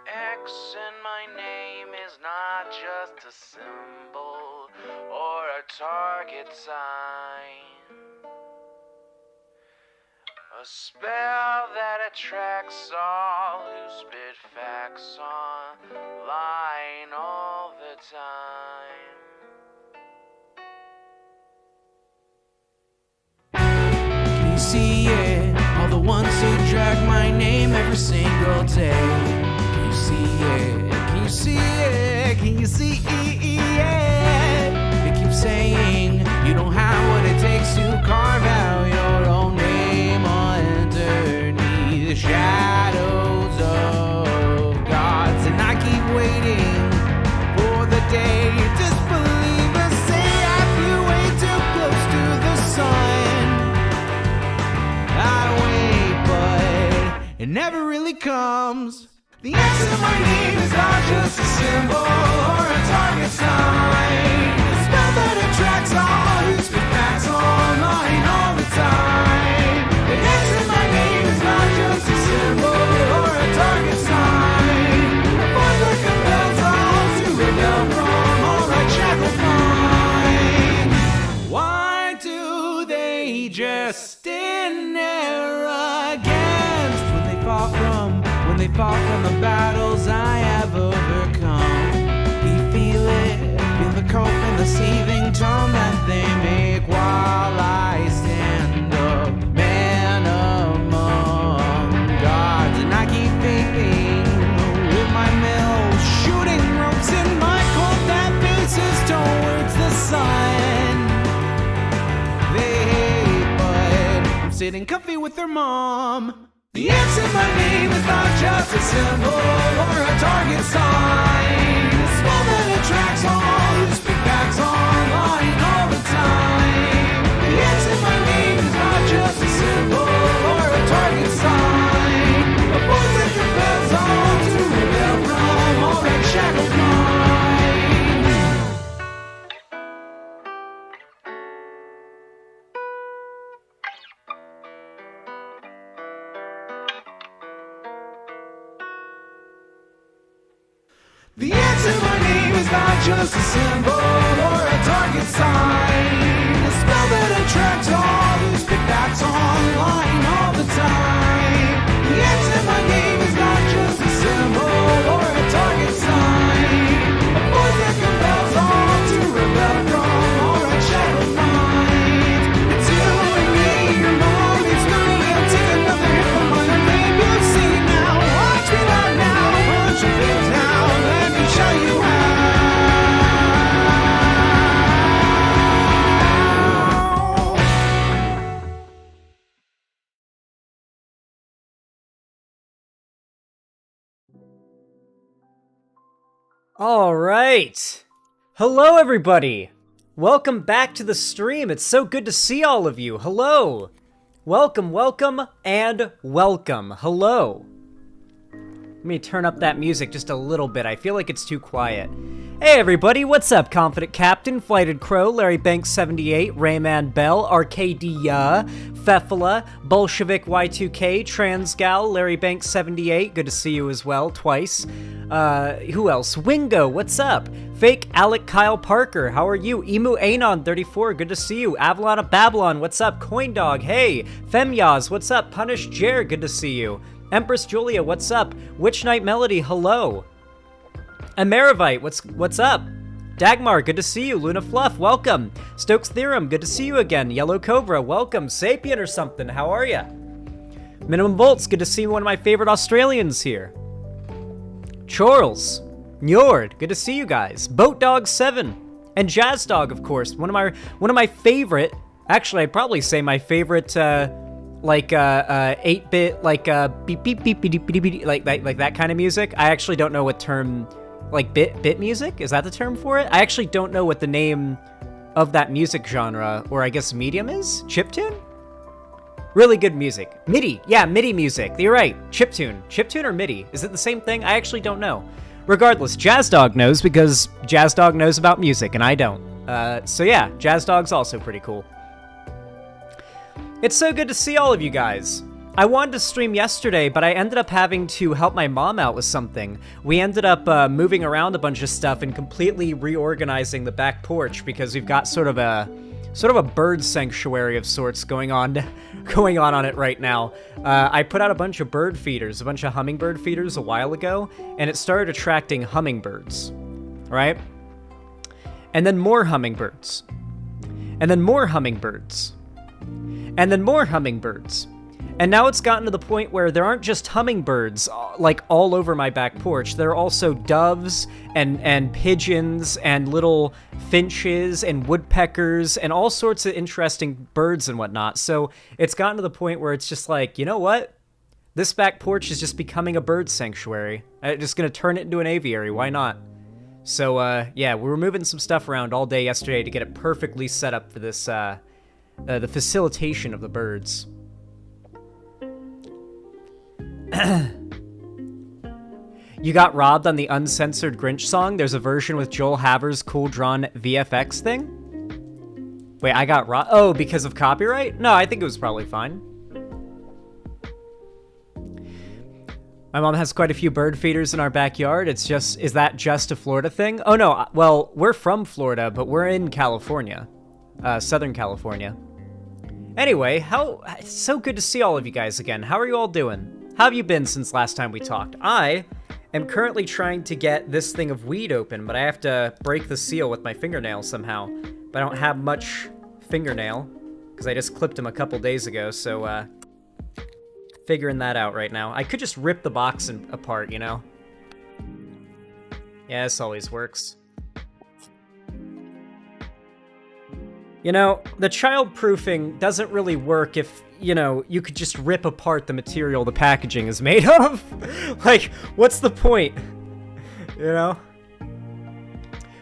X in my name is not just a symbol or a target sign. A spell that attracts all who spit facts online all the time. Can you see it? All the ones who drag my name every single day. Can you see it? Can you see it? Can you see it? They keep saying you don't have what it takes to carve out your own name underneath the shadows of gods. And I keep waiting for the day disbelievers say I flew way too close to the sun. I wait, but it never really comes. The X in my name is not just a symbol or a target sign. A spell that attracts all who spit facts online all the time. The X in my name is not just a symbol or a target sign. A force that compels all to rebel from all that shackled mind. Why do they just stand there against when they fall from the battles I have overcome? We feel it, feel the cold and the seething tone that they make while I stand up, man among gods. And I keep thinking with my mills, shooting ropes in my cold that faces towards the sun. They hate, but I'm sitting comfy with their mom. The X in my name is not just a symbol or a target sign. A spell that attracts all who speak facts online all the time. The X in my name is not just a symbol or a target sign. A force that compels all to rebel from all that shackled mind. The X in my name is not just a symbol or a target sign. A spell that attracts all who spit facts online all the time. The X in my name is not just a symbol or a target sign. A force that compels all to rebel from all that shackled mind. It's you and me, your mom, it's me. I'll take another hit from my name. You'll see now, watch me right now, punch your face now. Show you how. All right. Hello, everybody. Welcome back to the stream. It's so good to see all of you. Hello. Welcome, welcome, and welcome. Hello. Let me turn up that music just a little bit. I feel like it's too quiet. Hey everybody, what's up? Confident Captain, Flighted Crow, Larry Banks 78, Rayman Bell, Arcadia, Fefala, Bolshevik Y2K, Transgal, Larry Banks 78, good to see you as well, twice. Who else? Wingo, what's up? Fake Alec Kyle Parker, how are you? Emu Anon 34, good to see you. Avalon of Babylon, what's up? Coindog, hey. Femyaz, what's up? Punish Jer, good to see you. Empress Julia, what's up? Witch Night Melody, hello. Amerivite, what's up? Dagmar, good to see you. Luna Fluff, welcome. Stokes Theorem, good to see you again. Yellow Cobra, welcome. Sapien or something, how are ya? Minimum Bolts, good to see one of my favorite Australians here. Charles, Njord, good to see you guys. Boat Dog 7 and Jazz Dog, of course. One of my favorite. Actually, I'd probably say my favorite. 8-bit, beep beep beep beep beep beep, like that kind of music. I actually don't know what term, like bit music, is that the term for it? I actually don't know what the name of that music genre, or I guess medium is? Chiptune? Really good music. MIDI, yeah, MIDI music, you're right. Chiptune or MIDI? Is it the same thing? I actually don't know. Regardless, Jazz Dog knows because Jazz Dog knows about music and I don't. So yeah, Jazz Dog's also pretty cool. It's so good to see all of you guys. I wanted to stream yesterday, but I ended up having to help my mom out with something. We ended up moving around a bunch of stuff and completely reorganizing the back porch because we've got sort of a bird sanctuary of sorts going on it right now. I put out a bunch of bird feeders, a bunch of hummingbird feeders a while ago, and it started attracting hummingbirds, right? And then more hummingbirds. And then more hummingbirds. And then more hummingbirds. And now it's gotten to the point where there aren't just hummingbirds like all over my back porch. There are also doves and pigeons and little finches and woodpeckers and all sorts of interesting birds and whatnot. So it's gotten to the point where it's just like, you know what? This back porch is just becoming a bird sanctuary. I'm just going to turn it into an aviary. Why not? So, yeah, we were moving some stuff around all day yesterday to get it perfectly set up for this, the facilitation of the birds. You got robbed on the uncensored Grinch song? There's a version with Joel Haver's cool drawn VFX thing? Wait, I got robbed? Oh, because of copyright? No, I think it was probably fine. My mom has quite a few bird feeders in our backyard. Is that just a Florida thing? Oh no, well, we're from Florida, but we're in California. Southern California. Anyway, it's so good to see all of you guys again. How are you all doing? How have you been since last time we talked? I am currently trying to get this thing of weed open, but I have to break the seal with my fingernail somehow. But I don't have much fingernail, because I just clipped him a couple days ago, so, figuring that out right now. I could just rip the box apart, you know? Yeah, this always works. You know, the child-proofing doesn't really work if, you know, you could just rip apart the material the packaging is made of. Like, what's the point? You know?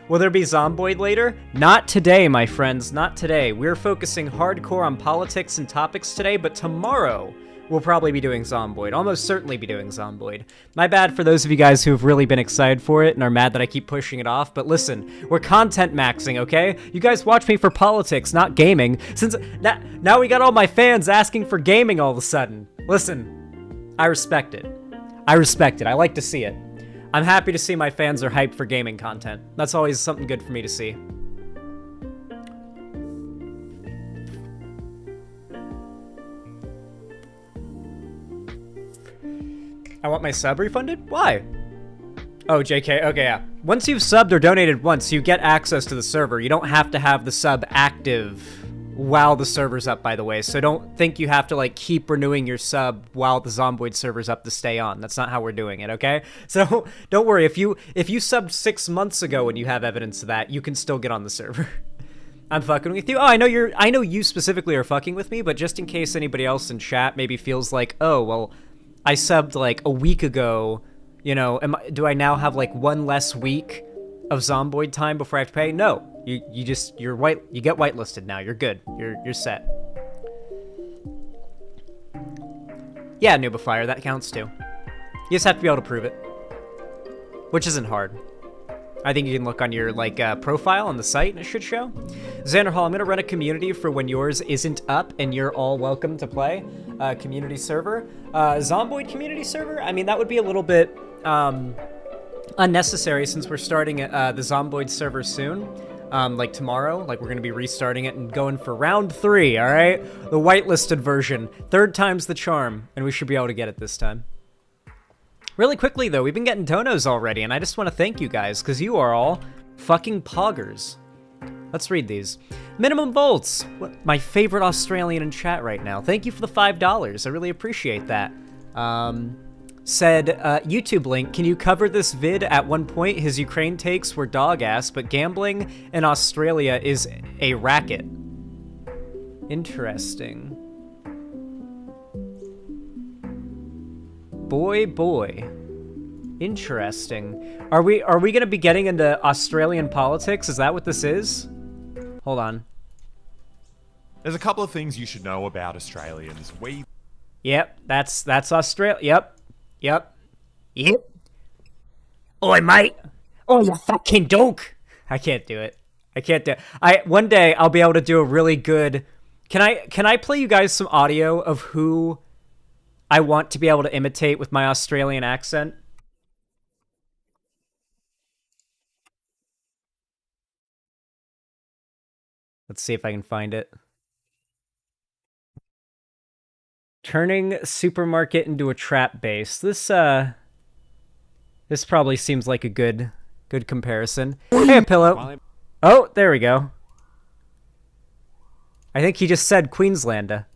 Will there be Zomboid later? Not today, my friends, not today. We're focusing hardcore on politics and topics today, but tomorrow we'll probably be doing Zomboid. Almost certainly be doing Zomboid. My bad for those of you guys who have really been excited for it and are mad that I keep pushing it off, but listen, we're content maxing, okay? You guys watch me for politics, not gaming. Since now we got all my fans asking for gaming all of a sudden. Listen, I respect it. I respect it. I like to see it. I'm happy to see my fans are hyped for gaming content. That's always something good for me to see. I want my sub refunded? Why? Oh, JK. Okay, yeah. Once you've subbed or donated once, you get access to the server. You don't have to have the sub active while the server's up, by the way. So don't think you have to, like, keep renewing your sub while the Zomboid server's up to stay on. That's not how we're doing it, okay? So don't worry. If you subbed 6 months ago and you have evidence of that, you can still get on the server. I'm fucking with you. Oh, I know you specifically are fucking with me, but just in case anybody else in chat maybe feels like, oh, well, I subbed like a week ago, you know, do I now have like one less week of Zomboid time before I have to pay? No, you get whitelisted now. You're good. You're set. Yeah, Noobifier, that counts too. You just have to be able to prove it, which isn't hard. I think you can look on your, like, profile on the site and it should show. Xander Hall, I'm going to run a community for when yours isn't up and you're all welcome to play. Community server. Zomboid community server? I mean, that would be a little bit unnecessary since we're starting the Zomboid server soon. Like tomorrow. Like, we're going to be restarting it and going for round 3, all right? The whitelisted version. 3rd time's the charm, and we should be able to get it this time. Really quickly, though, we've been getting donos already, and I just want to thank you guys, because you are all fucking poggers. Let's read these. Minimum Volts, my favorite Australian in chat right now. Thank you for the $5. I really appreciate that. Said, YouTube link, can you cover this vid? At one point, his Ukraine takes were dog ass, but gambling in Australia is a racket. Interesting. Boy. Interesting. Are we gonna be getting into Australian politics? Is that what this is? Hold on. There's a couple of things you should know about Australians. Yep, that's Australia. Yep. Oi, mate. Oh, you fucking donk. I can't do it. One day I'll be able to do a really good. Can I play you guys some audio of who I want to be able to imitate with my Australian accent. Let's see if I can find it. Turning supermarket into a trap base. This probably seems like a good comparison. Hey, a pillow. Oh, there we go. I think he just said Queenslander.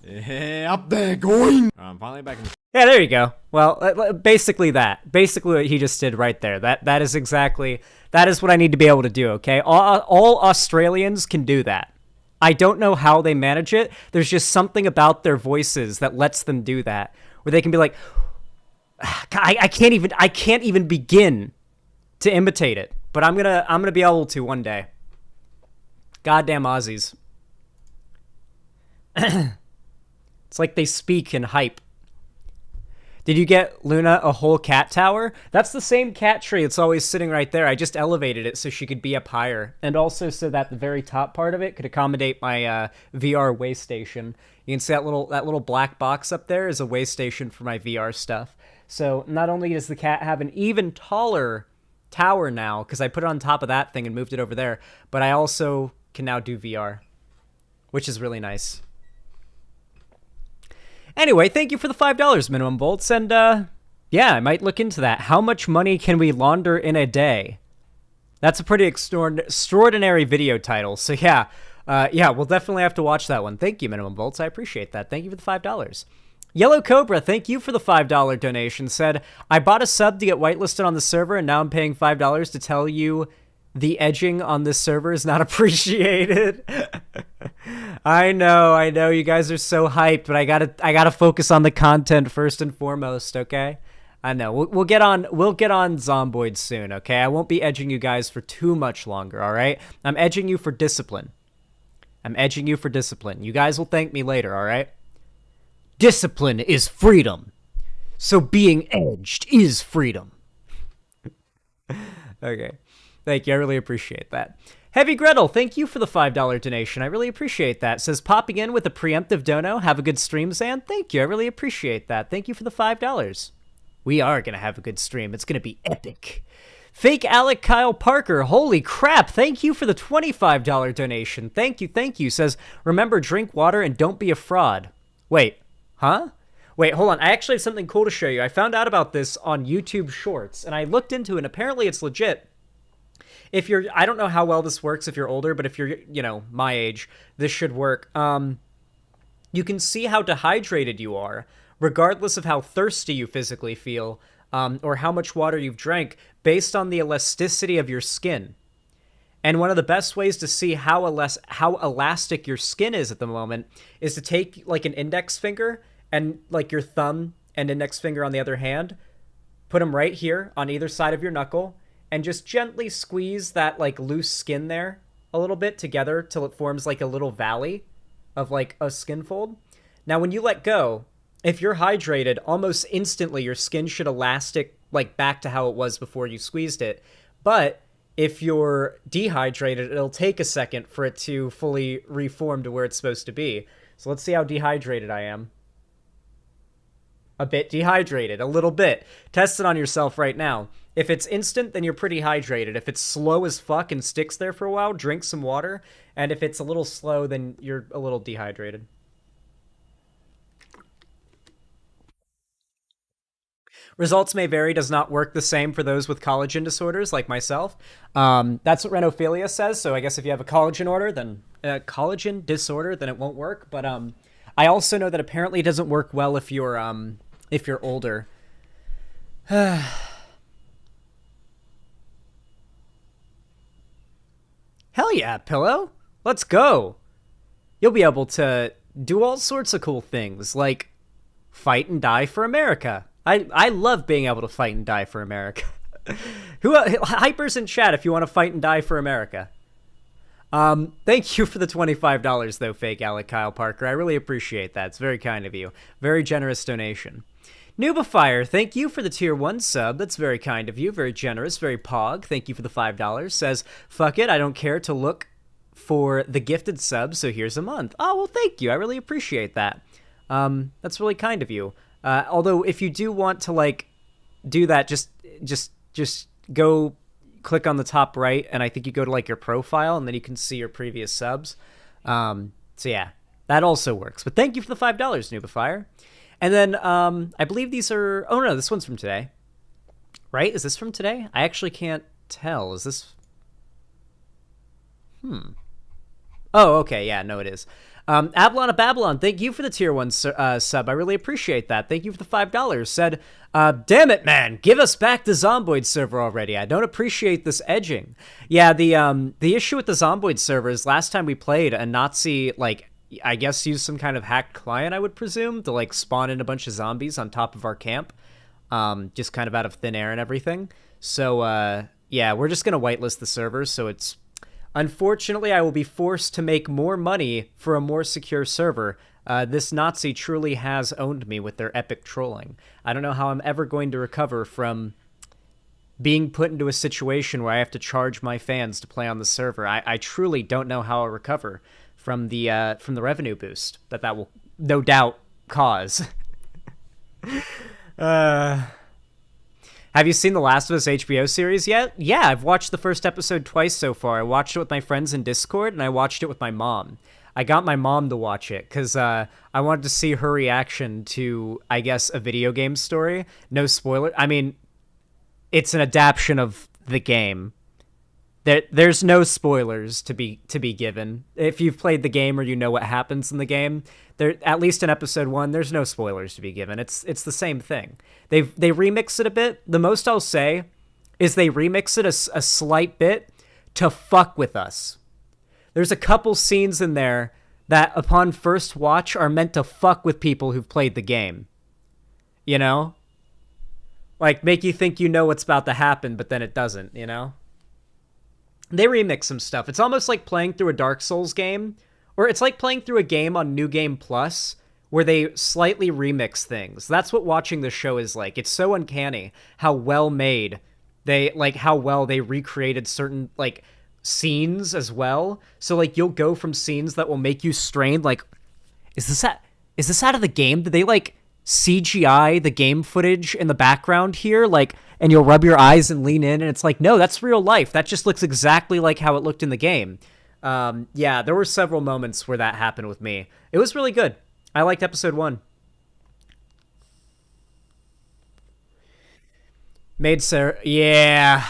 Hey, up there, going. I'm finally back in. Yeah, there you go. Well, basically that. Basically what he just did right there. That is exactly, that is what I need to be able to do, okay? All Australians can do that. I don't know how they manage it. There's just something about their voices that lets them do that, where they can be like, I can't even begin to imitate it, but I'm gonna be able to one day. Goddamn Aussies. It's like they speak in hype. Did you get Luna a whole cat tower? That's the same cat tree. It's always sitting right there. I just elevated it so she could be up higher. And also so that the very top part of it could accommodate my VR way station. You can see that little black box up there is a way station for my VR stuff. So not only does the cat have an even taller tower now, because I put it on top of that thing and moved it over there, but I also can now do VR, which is really nice. Anyway, thank you for the $5 minimum bolts, and yeah, I might look into that. How much money can we launder in a day? That's a pretty extraordinary video title, so yeah, we'll definitely have to watch that one. Thank you, minimum bolts, I appreciate that. Thank you for the $5. Yellow Cobra, thank you for the $5 donation, said, I bought a sub to get whitelisted on the server, and now I'm paying $5 to tell you the edging on this server is not appreciated. I know, you guys are so hyped, but I gotta focus on the content first and foremost, okay? I know, we'll get on Zomboid soon, okay? I won't be edging you guys for too much longer, all right? I'm edging you for discipline. You guys will thank me later, all right? Discipline is freedom, so being edged is freedom. Okay. Thank you. I really appreciate that. Heavy Gretel, thank you for the $5 donation. I really appreciate that. Says, popping in with a preemptive dono. Have a good stream, Zan. Thank you. I really appreciate that. Thank you for the $5. We are going to have a good stream. It's going to be epic. Fake Alec Kyle Parker, holy crap. Thank you for the $25 donation. Thank you. Says, remember, drink water and don't be a fraud. Wait, huh? Wait, hold on. I actually have something cool to show you. I found out about this on YouTube Shorts, and I looked into it, and apparently it's legit. If you're, I don't know how well this works if you're older, but if you're, my age, this should work. You can see how dehydrated you are, regardless of how thirsty you physically feel, or how much water you've drank, based on the elasticity of your skin. And one of the best ways to see how elastic your skin is at the moment is to take, like, an index finger and, like, your thumb and index finger on the other hand, put them right here on either side of your knuckle, and just gently squeeze that, like, loose skin there a little bit together till it forms, like, a little valley of, like, a skin fold. Now, when you let go, if you're hydrated, almost instantly your skin should elastic, like, back to how it was before you squeezed it. But if you're dehydrated, it'll take a second for it to fully reform to where it's supposed to be. So let's see how dehydrated I am. A bit dehydrated, a little bit. Test it on yourself right now. If it's instant, then you're pretty hydrated. If it's slow as fuck and sticks there for a while, drink some water. And if it's a little slow, then you're a little dehydrated. Results may vary, does not work the same for those with collagen disorders like myself. That's what Renophilia says, so I guess if you have a collagen disorder, then it won't work. But I also know that apparently it doesn't work well if you're older. Hell yeah, Pillow. Let's go. You'll be able to do all sorts of cool things, like fight and die for America. I love being able to fight and die for America. Hyper's in chat if you want to fight and die for America. Thank you for the $25 though, fake Alec Kyle Parker. I really appreciate that. It's very kind of you. Very generous donation. Noobifier, thank you for the tier 1 sub. That's very kind of you. Very generous. Very pog. Thank you for the $5. Says, fuck it, I don't care to look for the gifted sub, so here's a month. Oh, well, thank you. I really appreciate that. That's really kind of you. Although, if you do want to, like, do that, just go click on the top right, and I think you go to, like, your profile, and then you can see your previous subs. So, yeah, that also works. But thank you for the $5, Noobifier. And then, I believe these are... Oh, no, this one's from today. Right? Is this from today? I actually can't tell. Is this... Oh, okay. Yeah, no, it is. Avalon of Babylon, thank you for the tier 1 sub. I really appreciate that. Thank you for the $5. Said, damn it, man. Give us back the Zomboid server already. I don't appreciate this edging. Yeah, the issue with the Zomboid server is last time we played, a Nazi, like, I guess used some kind of hacked client, I would presume, to, like, spawn in a bunch of zombies on top of our camp. Just kind of out of thin air and everything. So, yeah, we're just going to whitelist the server, so it's... Unfortunately, I will be forced to make more money for a more secure server. This Nazi truly has owned me with their epic trolling. I don't know how I'm ever going to recover from being put into a situation where I have to charge my fans to play on the server. I truly don't know how I'll recover from the revenue boost that will no doubt cause. Have you seen the Last of Us HBO series yet? Yeah, I've watched the first episode twice so far. I watched it with my friends in Discord, and I watched it with my mom. I got my mom to watch it because I wanted to see her reaction to, I guess, a video game story. No spoiler. I mean, it's an adaptation of the game. There's no spoilers to be given. If you've played the game or you know what happens in the game, at least in episode 1, there's no spoilers to be given. It's the same thing. They remix it a bit. The most I'll say is they remix it a slight bit to fuck with us. There's a couple scenes in there that upon first watch are meant to fuck with people who've played the game. You know? Like, make you think you know what's about to happen, but then it doesn't, you know? They remix some stuff. It's almost like playing through a Dark Souls game, or it's like playing through a game on New Game Plus, where they slightly remix things. That's what watching the show is like. It's so uncanny how well made how well they recreated certain, like, scenes as well. So, like, you'll go from scenes that will make you strained, like, is this out of the game? Did they, like, CGI the game footage in the background here? Like, and you'll rub your eyes and lean in, and it's like, no, that's real life. That just looks exactly like how it looked in the game. Yeah, there were several moments where that happened with me. It was really good. I liked episode 1. Made Sarah... Yeah.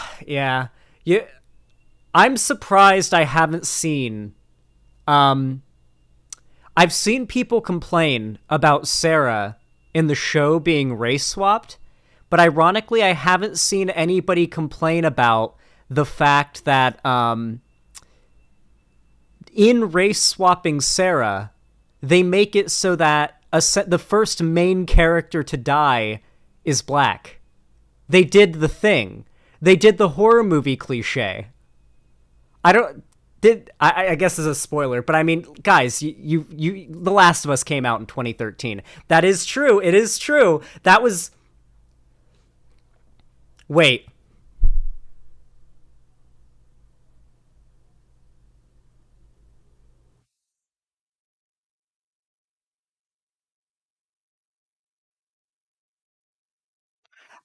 I'm surprised I haven't seen... I've seen people complain about Sarah in the show being race swapped, but ironically, I haven't seen anybody complain about the fact that in race swapping Sarah, they make it so that the first main character to die is black. They did the thing. They did the horror movie cliche. I guess this is a spoiler, but I mean, guys, you The Last of Us came out in 2013. That is true. It is true. That was... Wait.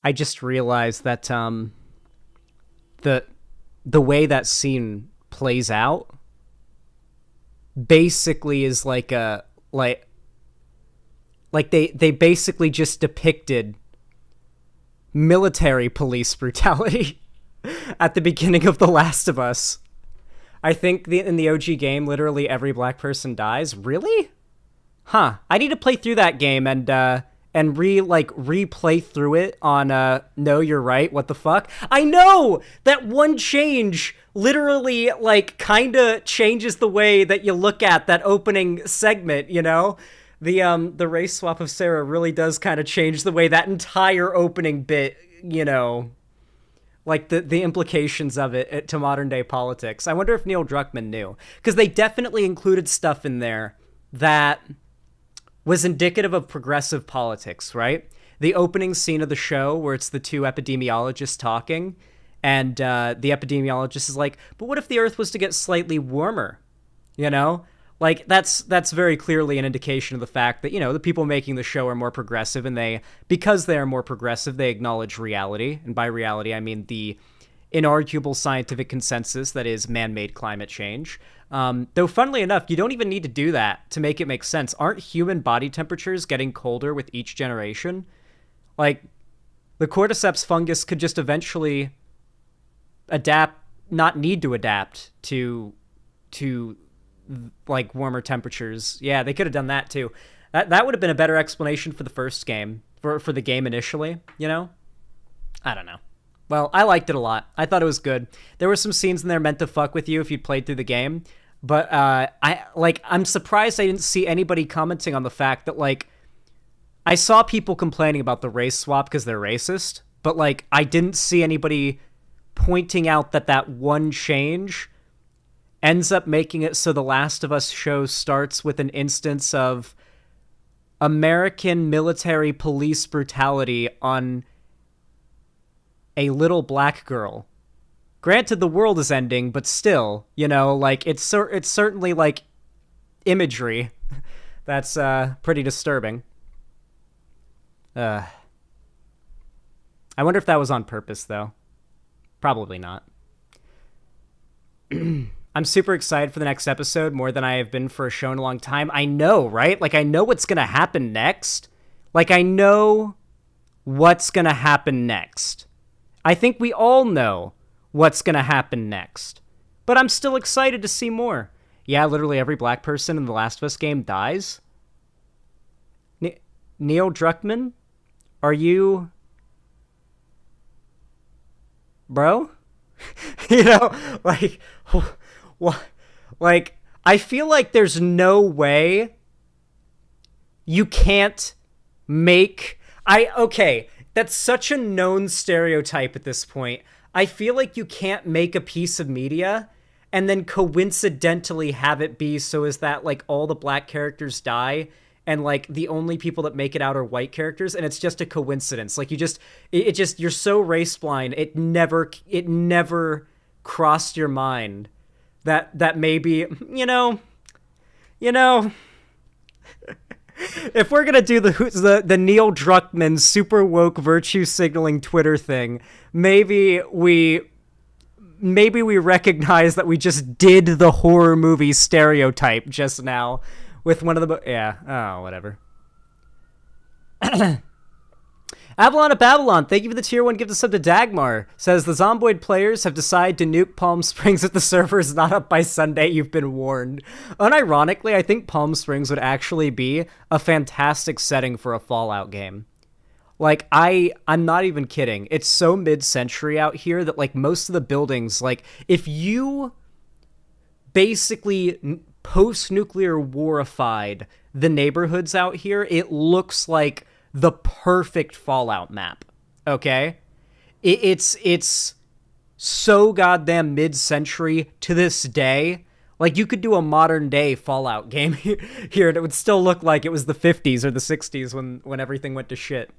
I just realized that the way that scene plays out basically is like they basically just depicted military police brutality at the beginning of The Last of Us. I think in the OG game, literally every black person dies. Really? Huh. I need to play through that game and replay through it on No, You're Right, what the fuck? I know! That one change literally, like, kinda changes the way that you look at that opening segment, you know? The race swap of Sarah really does kind of change the way that entire opening bit, you know, like the implications of it to modern day politics. I wonder if Neil Druckmann knew, because they definitely included stuff in there that was indicative of progressive politics, right? The opening scene of the show where it's the two epidemiologists talking, and the epidemiologist is like, but what if the Earth was to get slightly warmer? you know? Like, that's very clearly an indication of the fact that, you know, the people making the show are more progressive, and because they are more progressive, they acknowledge reality. And by reality, I mean the inarguable scientific consensus that is man-made climate change. Though, funnily enough, you don't even need to do that to make it make sense. Aren't human body temperatures getting colder with each generation? Like, the cordyceps fungus could just eventually not need to adapt to like warmer temperatures. Yeah, they could have done that too. That would have been a better explanation for the first game, for the game initially, you know? I don't know. Well, I liked it a lot. I thought it was good. There were some scenes in there meant to fuck with you if you'd played through the game, but I'm surprised I didn't see anybody commenting on the fact that, like, I saw people complaining about the race swap because they're racist, but, like, I didn't see anybody pointing out that one change ends up making it so The Last of Us show starts with an instance of American military police brutality on a little black girl. Granted, the world is ending, but still, you know, like, it's certainly, like, imagery that's pretty disturbing. I wonder if that was on purpose, though. Probably not. I'm super excited for the next episode, more than I have been for a show in a long time. I know, right? Like, I know what's gonna happen next. Like, I know what's gonna happen next. I think we all know what's gonna happen next. But I'm still excited to see more. Yeah, literally every black person in the Last of Us game dies. Neil Druckmann? Are you... Bro? You know, like... Like, I feel like there's no way you can't make... Okay, that's such a known stereotype at this point. I feel like you can't make a piece of media and then coincidentally have it be so as that, like, all the black characters die and, like, the only people that make it out are white characters, and it's just a coincidence. Like, you're so race blind, it never crossed your mind that maybe, you know, if we're gonna do the Neil Druckmann super woke virtue signaling Twitter thing, maybe we recognize that we just did the horror movie stereotype just now with one of the whatever. Avalon of Babylon, thank you for the tier 1 gift of sub to Dagmar. Says, the Zomboid players have decided to nuke Palm Springs if the server is not up by Sunday. You've been warned. Unironically, I think Palm Springs would actually be a fantastic setting for a Fallout game. Like, I'm not even kidding. It's so mid-century out here that, like, most of the buildings, like, if you basically post-nuclear warified the neighborhoods out here, it looks like the perfect Fallout map, okay? It's so goddamn mid-century to this day. Like, you could do a modern-day Fallout game here, and it would still look like it was the 50s or the 60s when everything went to shit.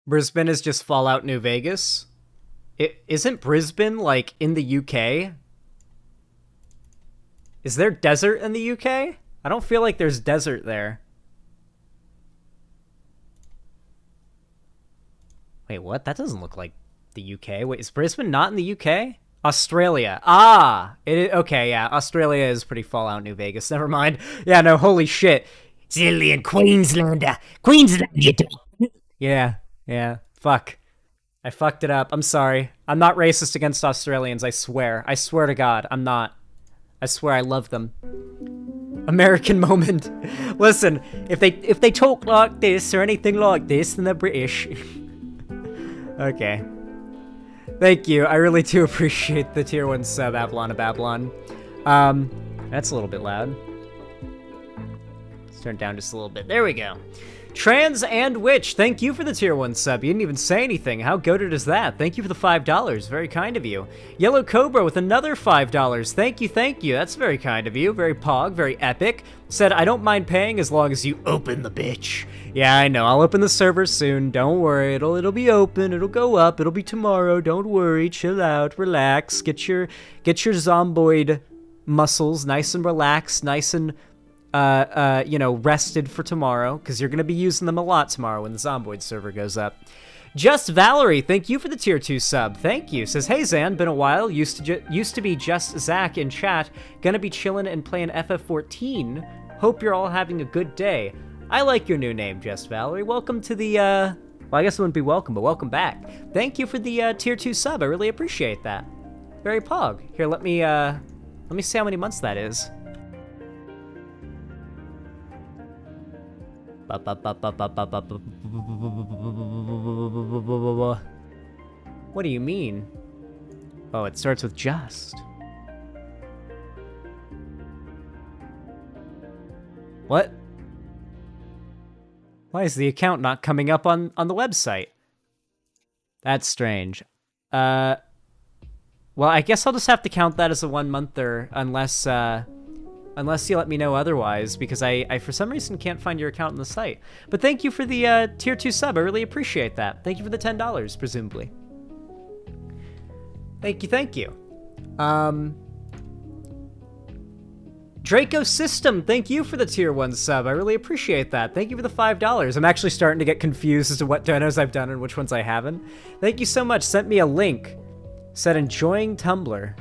Brisbane is just Fallout New Vegas? Isn't Brisbane, like, in the UK? Is there desert in the UK? I don't feel like there's desert there. Wait, what? That doesn't look like the UK. Wait, is Brisbane not in the UK? Australia. Okay, yeah. Australia is pretty Fallout New Vegas. Never mind. Yeah, no, holy shit. Silly and Queenslander. Queensland, you do. Yeah. Fuck. I fucked it up. I'm sorry. I'm not racist against Australians, I swear. I swear to God, I'm not. I swear I love them. American moment. Listen, if they talk like this or anything like this, then they're British. Okay. Thank you. I really do appreciate the tier 1 sub, Avalon of Babylon. That's a little bit loud. Let's turn it down just a little bit. There we go. Trans and Witch, thank you for the tier 1 sub. You didn't even say anything. How goated is that? Thank you for the $5. Very kind of you. Yellow Cobra with another $5. Thank you, thank you. That's very kind of you. Very pog, very epic. Said, I don't mind paying as long as you open the bitch. Yeah, I know. I'll open the server soon. Don't worry. It'll be open. It'll go up. It'll be tomorrow. Don't worry. Chill out. Relax. Get your zomboid muscles nice and relaxed, nice and rested for tomorrow, because you're going to be using them a lot tomorrow when the Zomboid server goes up. Just Valerie, thank you for the tier 2 sub. Thank you. Says, hey Zan, been a while. Used to be just Zach in chat. Gonna be chilling and playing FF14. Hope you're all having a good day. I like your new name, Just Valerie. Welcome to the, well, I guess it wouldn't be welcome, but welcome back. Thank you for the tier 2 sub. I really appreciate that. Very pog. Here, let me see how many months that is. What do you mean? Oh, it starts with just. What? Why is the account not coming up on the website? That's strange. Well, I guess I'll just have to count that as a 1 monther unless you let me know otherwise, because I for some reason can't find your account on the site. But thank you for the tier 2 sub. I really appreciate that. Thank you for the $10, presumably. Thank you, thank you. Draco System, thank you for the tier 1 sub. I really appreciate that. Thank you for the $5. I'm actually starting to get confused as to what donos I've done and which ones I haven't. Thank you so much. Sent me a link. Said enjoying Tumblr.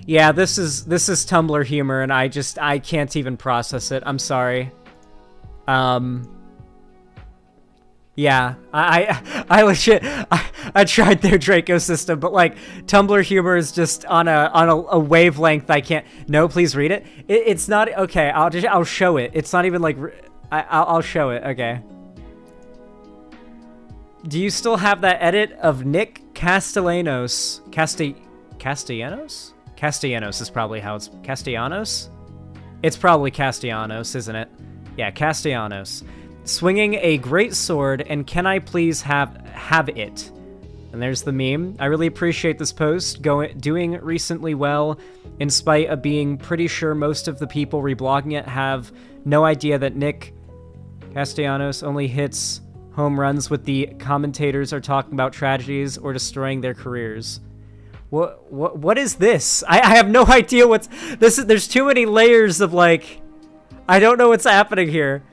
Yeah, this is Tumblr humor, and I can't even process it. I'm sorry. Yeah, I legit, I tried their Draco system, but like Tumblr humor is just on a wavelength I can't. No, please read it. It's not okay. I'll show it. It's not even like I'll show it. Okay. Do you still have that edit of Nick Castellanos? Castellanos? Castellanos is probably how it's... Castellanos? It's probably Castellanos, isn't it? Yeah, Castellanos. Swinging a great sword, and can I please have it? And there's the meme. I really appreciate this post. Doing recently well, in spite of being pretty sure most of the people reblogging it have no idea that Nick Castellanos only hits home runs with the commentators are talking about tragedies or destroying their careers. What is this? I have no idea what's this is. There's too many layers of like, I don't know what's happening here.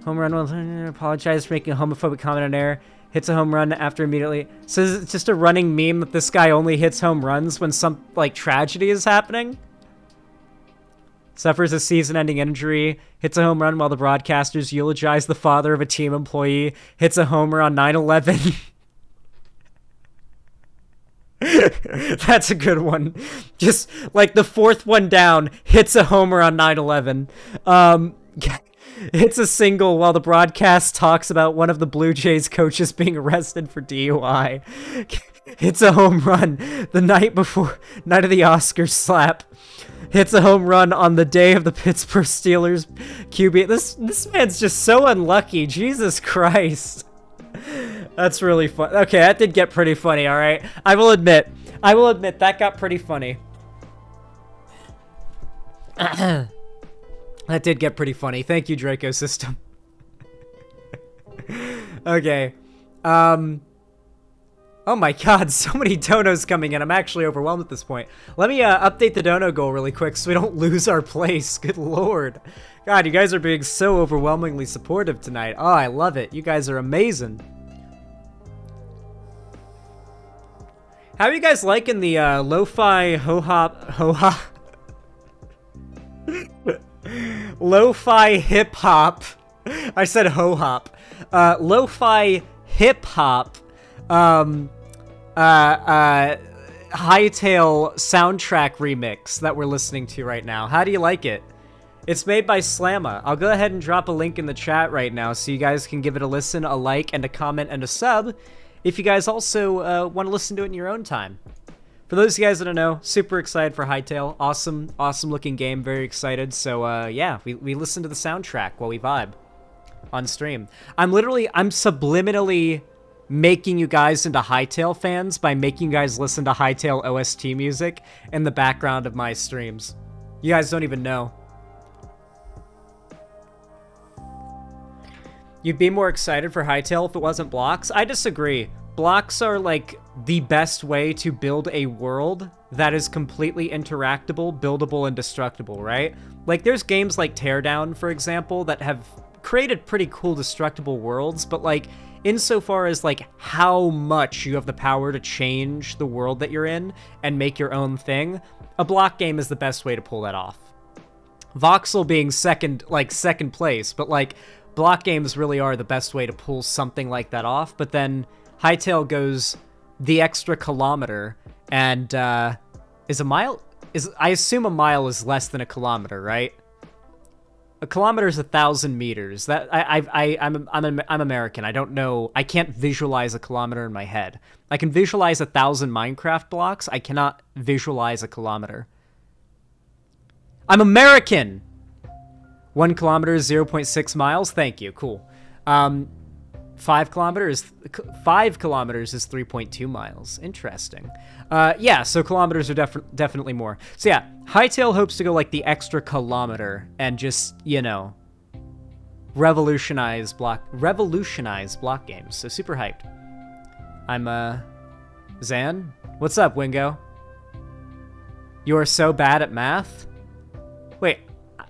Home run will apologize for making a homophobic comment on air. Hits a home run after immediately. So it's just a running meme that this guy only hits home runs when some like tragedy is happening. Suffers a season-ending injury. Hits a home run while the broadcasters eulogize the father of a team employee. Hits a homer on 9/11. That's a good one. Just like the fourth one down, hits a homer on 9/11. Hits a single while the broadcast talks about one of the Blue Jays coaches being arrested for DUI. Hits a home run the night of the Oscars slap. Hits a home run on the day of the Pittsburgh Steelers QB. This man's just so unlucky. Jesus Christ. That's really fun. Okay, that did get pretty funny, all right? I will admit that got pretty funny. That did get pretty funny. Thank you, Draco System. Okay. Oh my god, so many donos coming in. I'm actually overwhelmed at this point. Let me update the dono goal really quick so we don't lose our place. Good lord. God, you guys are being so overwhelmingly supportive tonight. Oh, I love it. You guys are amazing. How are you guys liking the lo-fi ho-hop? Lo-fi hip-hop. I said ho-hop. Lo-fi hip-hop. Hightail soundtrack remix that we're listening to right now. How do you like it? It's made by Slamma. I'll go ahead and drop a link in the chat right now so you guys can give it a listen, a like, and a comment, and a sub if you guys also want to listen to it in your own time. For those of you guys that don't know, super excited for Hytale. Awesome looking game. Very excited. So yeah, we listen to the soundtrack while we vibe on stream. I'm subliminally making you guys into Hytale fans by making you guys listen to Hytale OST music in the background of my streams. You guys don't even know. You'd be more excited for Hytale if it wasn't blocks? I disagree. Blocks are like the best way to build a world that is completely interactable, buildable, and destructible, right? Like there's games like Teardown, for example, that have created pretty cool destructible worlds, but like insofar as like how much you have the power to change the world that you're in and make your own thing, a block game is the best way to pull that off. Voxel being second place, but like block games really are the best way to pull something like that off. But then Hytale goes the extra kilometer, and I assume a mile is less than a kilometer, right? A kilometer is 1,000 meters. That I'm American. I don't know. I can't visualize a kilometer in my head. I can visualize 1,000 Minecraft blocks. I cannot visualize a kilometer. I'm American. 1 kilometer is 0.6 miles. Thank you. Cool. 5 kilometers is 3.2 miles. Interesting. Yeah, so kilometers are definitely more. So yeah, Hytale hopes to go like the extra kilometer and just, you know, revolutionize block games. So super hyped. I'm Zan. What's up, Wingo? You are so bad at math? Wait,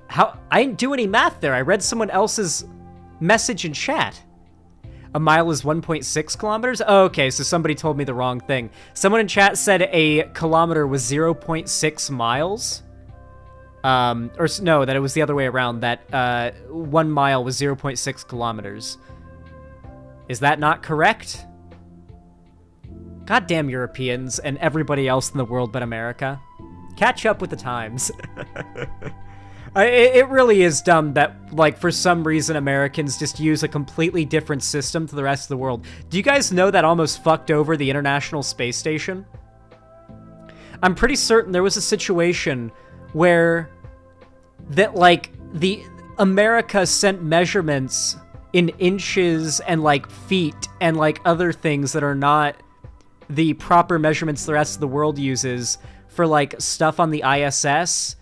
how? I didn't do any math there. I read someone else's message in chat. A mile is 1.6 kilometers? Oh, okay, so somebody told me the wrong thing. Someone in chat said a kilometer was 0.6 miles. Or no, that it was the other way around, that 1 mile was 0.6 kilometers. Is that not correct? Goddamn Europeans and everybody else in the world but America. Catch up with the times. It really is dumb that, like, for some reason Americans just use a completely different system to the rest of the world. Do you guys know that almost fucked over the International Space Station? I'm pretty certain there was a situation where that, like, the America sent measurements in inches and, like, feet and, like, other things that are not the proper measurements the rest of the world uses for, like, stuff on the ISS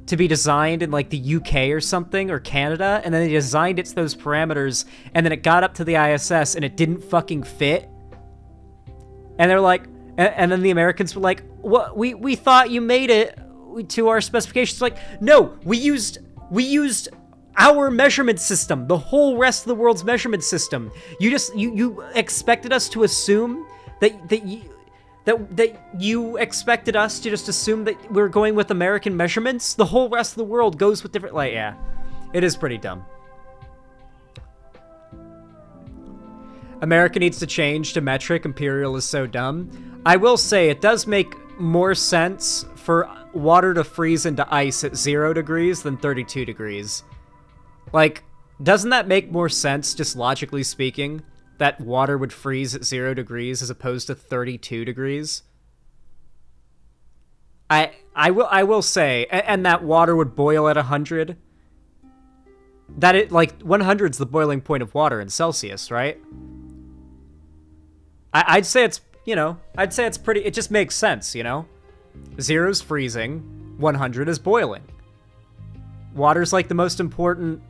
to be designed in like the UK or something, or Canada, and then they designed it to those parameters, and then it got up to the ISS and it didn't fucking fit. And they're like, and then the Americans were like, "What? We thought you made it to our specifications." Like, no, we used our measurement system, the whole rest of the world's measurement system. You expected us to assume that you expected us to just assume that we're going with American measurements? The whole rest of the world goes with different, like, yeah. It is pretty dumb. America needs to change to metric. Imperial is so dumb. I will say it does make more sense for water to freeze into ice at 0 degrees than 32 degrees. Like, doesn't that make more sense, just logically speaking? That water would freeze at 0 degrees as opposed to 32 degrees. I will say, and that water would boil at 100. That it, like, 100's the boiling point of water in Celsius, right? I'd say it's, you know, pretty, it just makes sense, you know? 0's freezing, 100 is boiling. Water's like the most important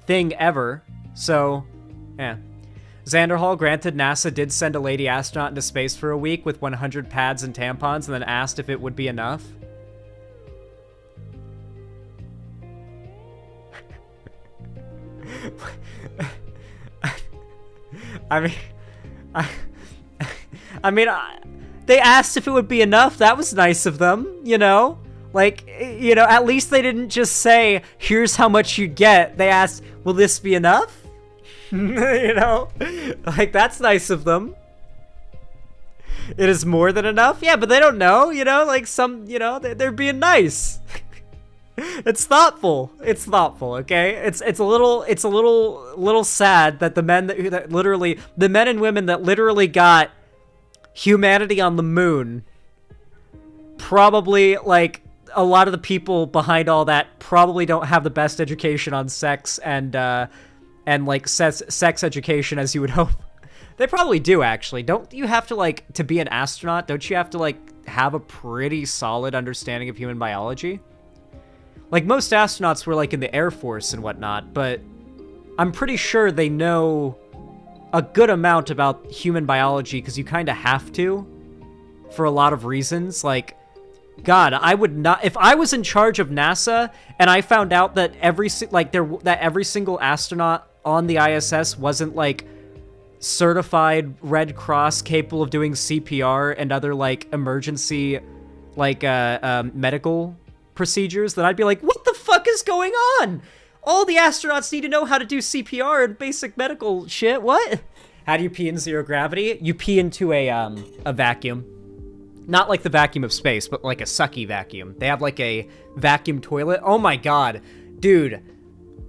thing ever, so, yeah. Xanderhall, granted, NASA did send a lady astronaut into space for a week with 100 pads and tampons and then asked if it would be enough. They asked if it would be enough. That was nice of them, you know? Like, you know, at least they didn't just say, here's how much you get. They asked, will this be enough? You know? Like, that's nice of them. It is more than enough? Yeah, but they don't know, you know? Like, some, you know, they're being nice. It's thoughtful. It's thoughtful, okay? It's a little sad that the men the men and women that literally got humanity on the moon probably, like, a lot of the people behind all that probably don't have the best education on sex and like, sex education as you would hope. They probably do, actually. Don't you have to, like, to be an astronaut, don't you have to, like, have a pretty solid understanding of human biology? Like, most astronauts were, like, in the Air Force and whatnot, but I'm pretty sure they know a good amount about human biology because you kind of have to for a lot of reasons. Like, God, I would not... If I was in charge of NASA and I found out that every single astronaut on the ISS wasn't, like, certified Red Cross capable of doing CPR and other, like, emergency, like, medical procedures, then I'd be like, what the fuck is going on? All the astronauts need to know how to do CPR and basic medical shit. What? How do you pee in zero gravity? You pee into a vacuum. Not like the vacuum of space, but like a sucky vacuum. They have like a vacuum toilet. Oh my God, dude.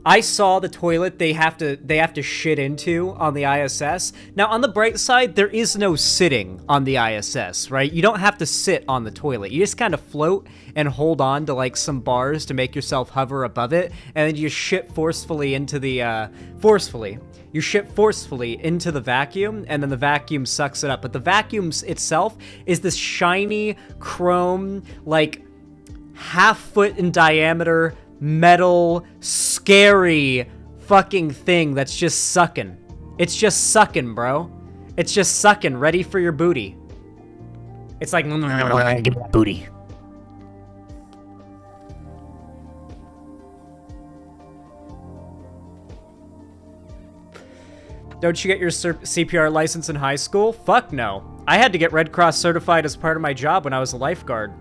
I saw the toilet they have to shit into on the ISS. Now, on the bright side, there is no sitting on the ISS, right? You don't have to sit on the toilet. You just kind of float and hold on to, like, some bars to make yourself hover above it, and then you shit forcefully into the, You shit forcefully into the vacuum, and then the vacuum sucks it up. But the vacuum itself is this shiny, chrome, like, half-foot in diameter, metal, scary fucking thing that's just sucking. It's just sucking, bro. It's just sucking, ready for your booty. It's like, Give me that booty. don't you get your CPR license in high school? Fuck no. I had to get Red Cross certified as part of my job when I was a lifeguard.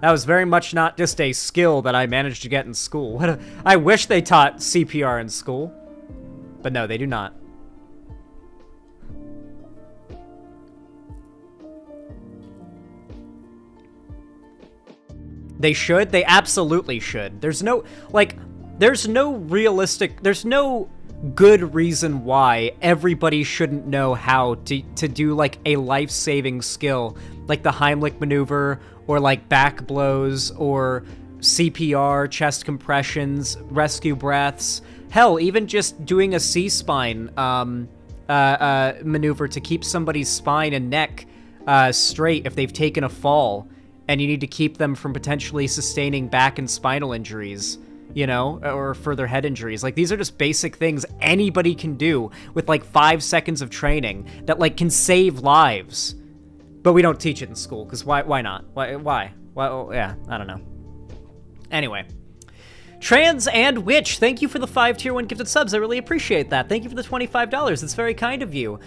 That was very much not just a skill that I managed to get in school. I wish they taught CPR in school. But no, they do not. They should? They absolutely should. There's no, like, there's no good reason why everybody shouldn't know how to do, like, a life-saving skill, like the Heimlich maneuver, or, like, back blows, or CPR, chest compressions, rescue breaths. Hell, even just doing a C-spine maneuver to keep somebody's spine and neck straight if they've taken a fall, and you need to keep them from potentially sustaining back and spinal injuries, you know, or further head injuries. Like, these are just basic things anybody can do with, like, 5 seconds of training that, like, can save lives. But we don't teach it in school, because why not? Why? Well, yeah, I don't know. Anyway. Trans and Witch, thank you for the 5 tier 1 gifted subs. I really appreciate that. Thank you for the $25. It's very kind of you.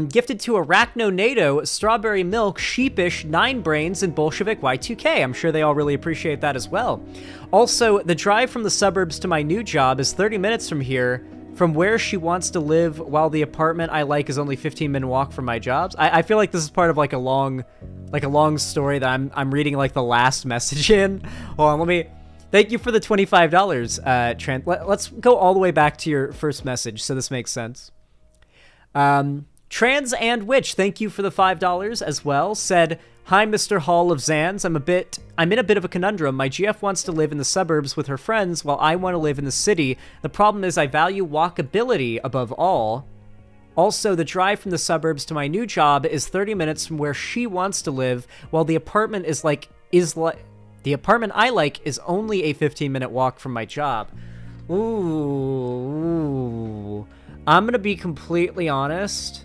Gifted to Arachno NATO, Strawberry Milk, Sheepish, 9 Brains, and Bolshevik Y2K. I'm sure they all really appreciate that as well. Also, the drive from the suburbs to my new job is 30 minutes from here, from where she wants to live, while the apartment I like is only 15-minute walk from my jobs. I feel like this is part of, like, a long story that I'm reading, like, the last message in. Hold on, let me... Thank you for the $25, Trent. Let's go all the way back to your first message, so this makes sense. Trans and Witch, thank you for the $5 as well. Said, hi, Mr. Hall of Zans. I'm in a bit of a conundrum. My GF wants to live in the suburbs with her friends, while I want to live in the city. The problem is I value walkability above all. Also, the drive from the suburbs to my new job is 30 minutes from where she wants to live, while the apartment the apartment I like is only a 15-minute walk from my job. Ooh. I'm gonna be completely honest.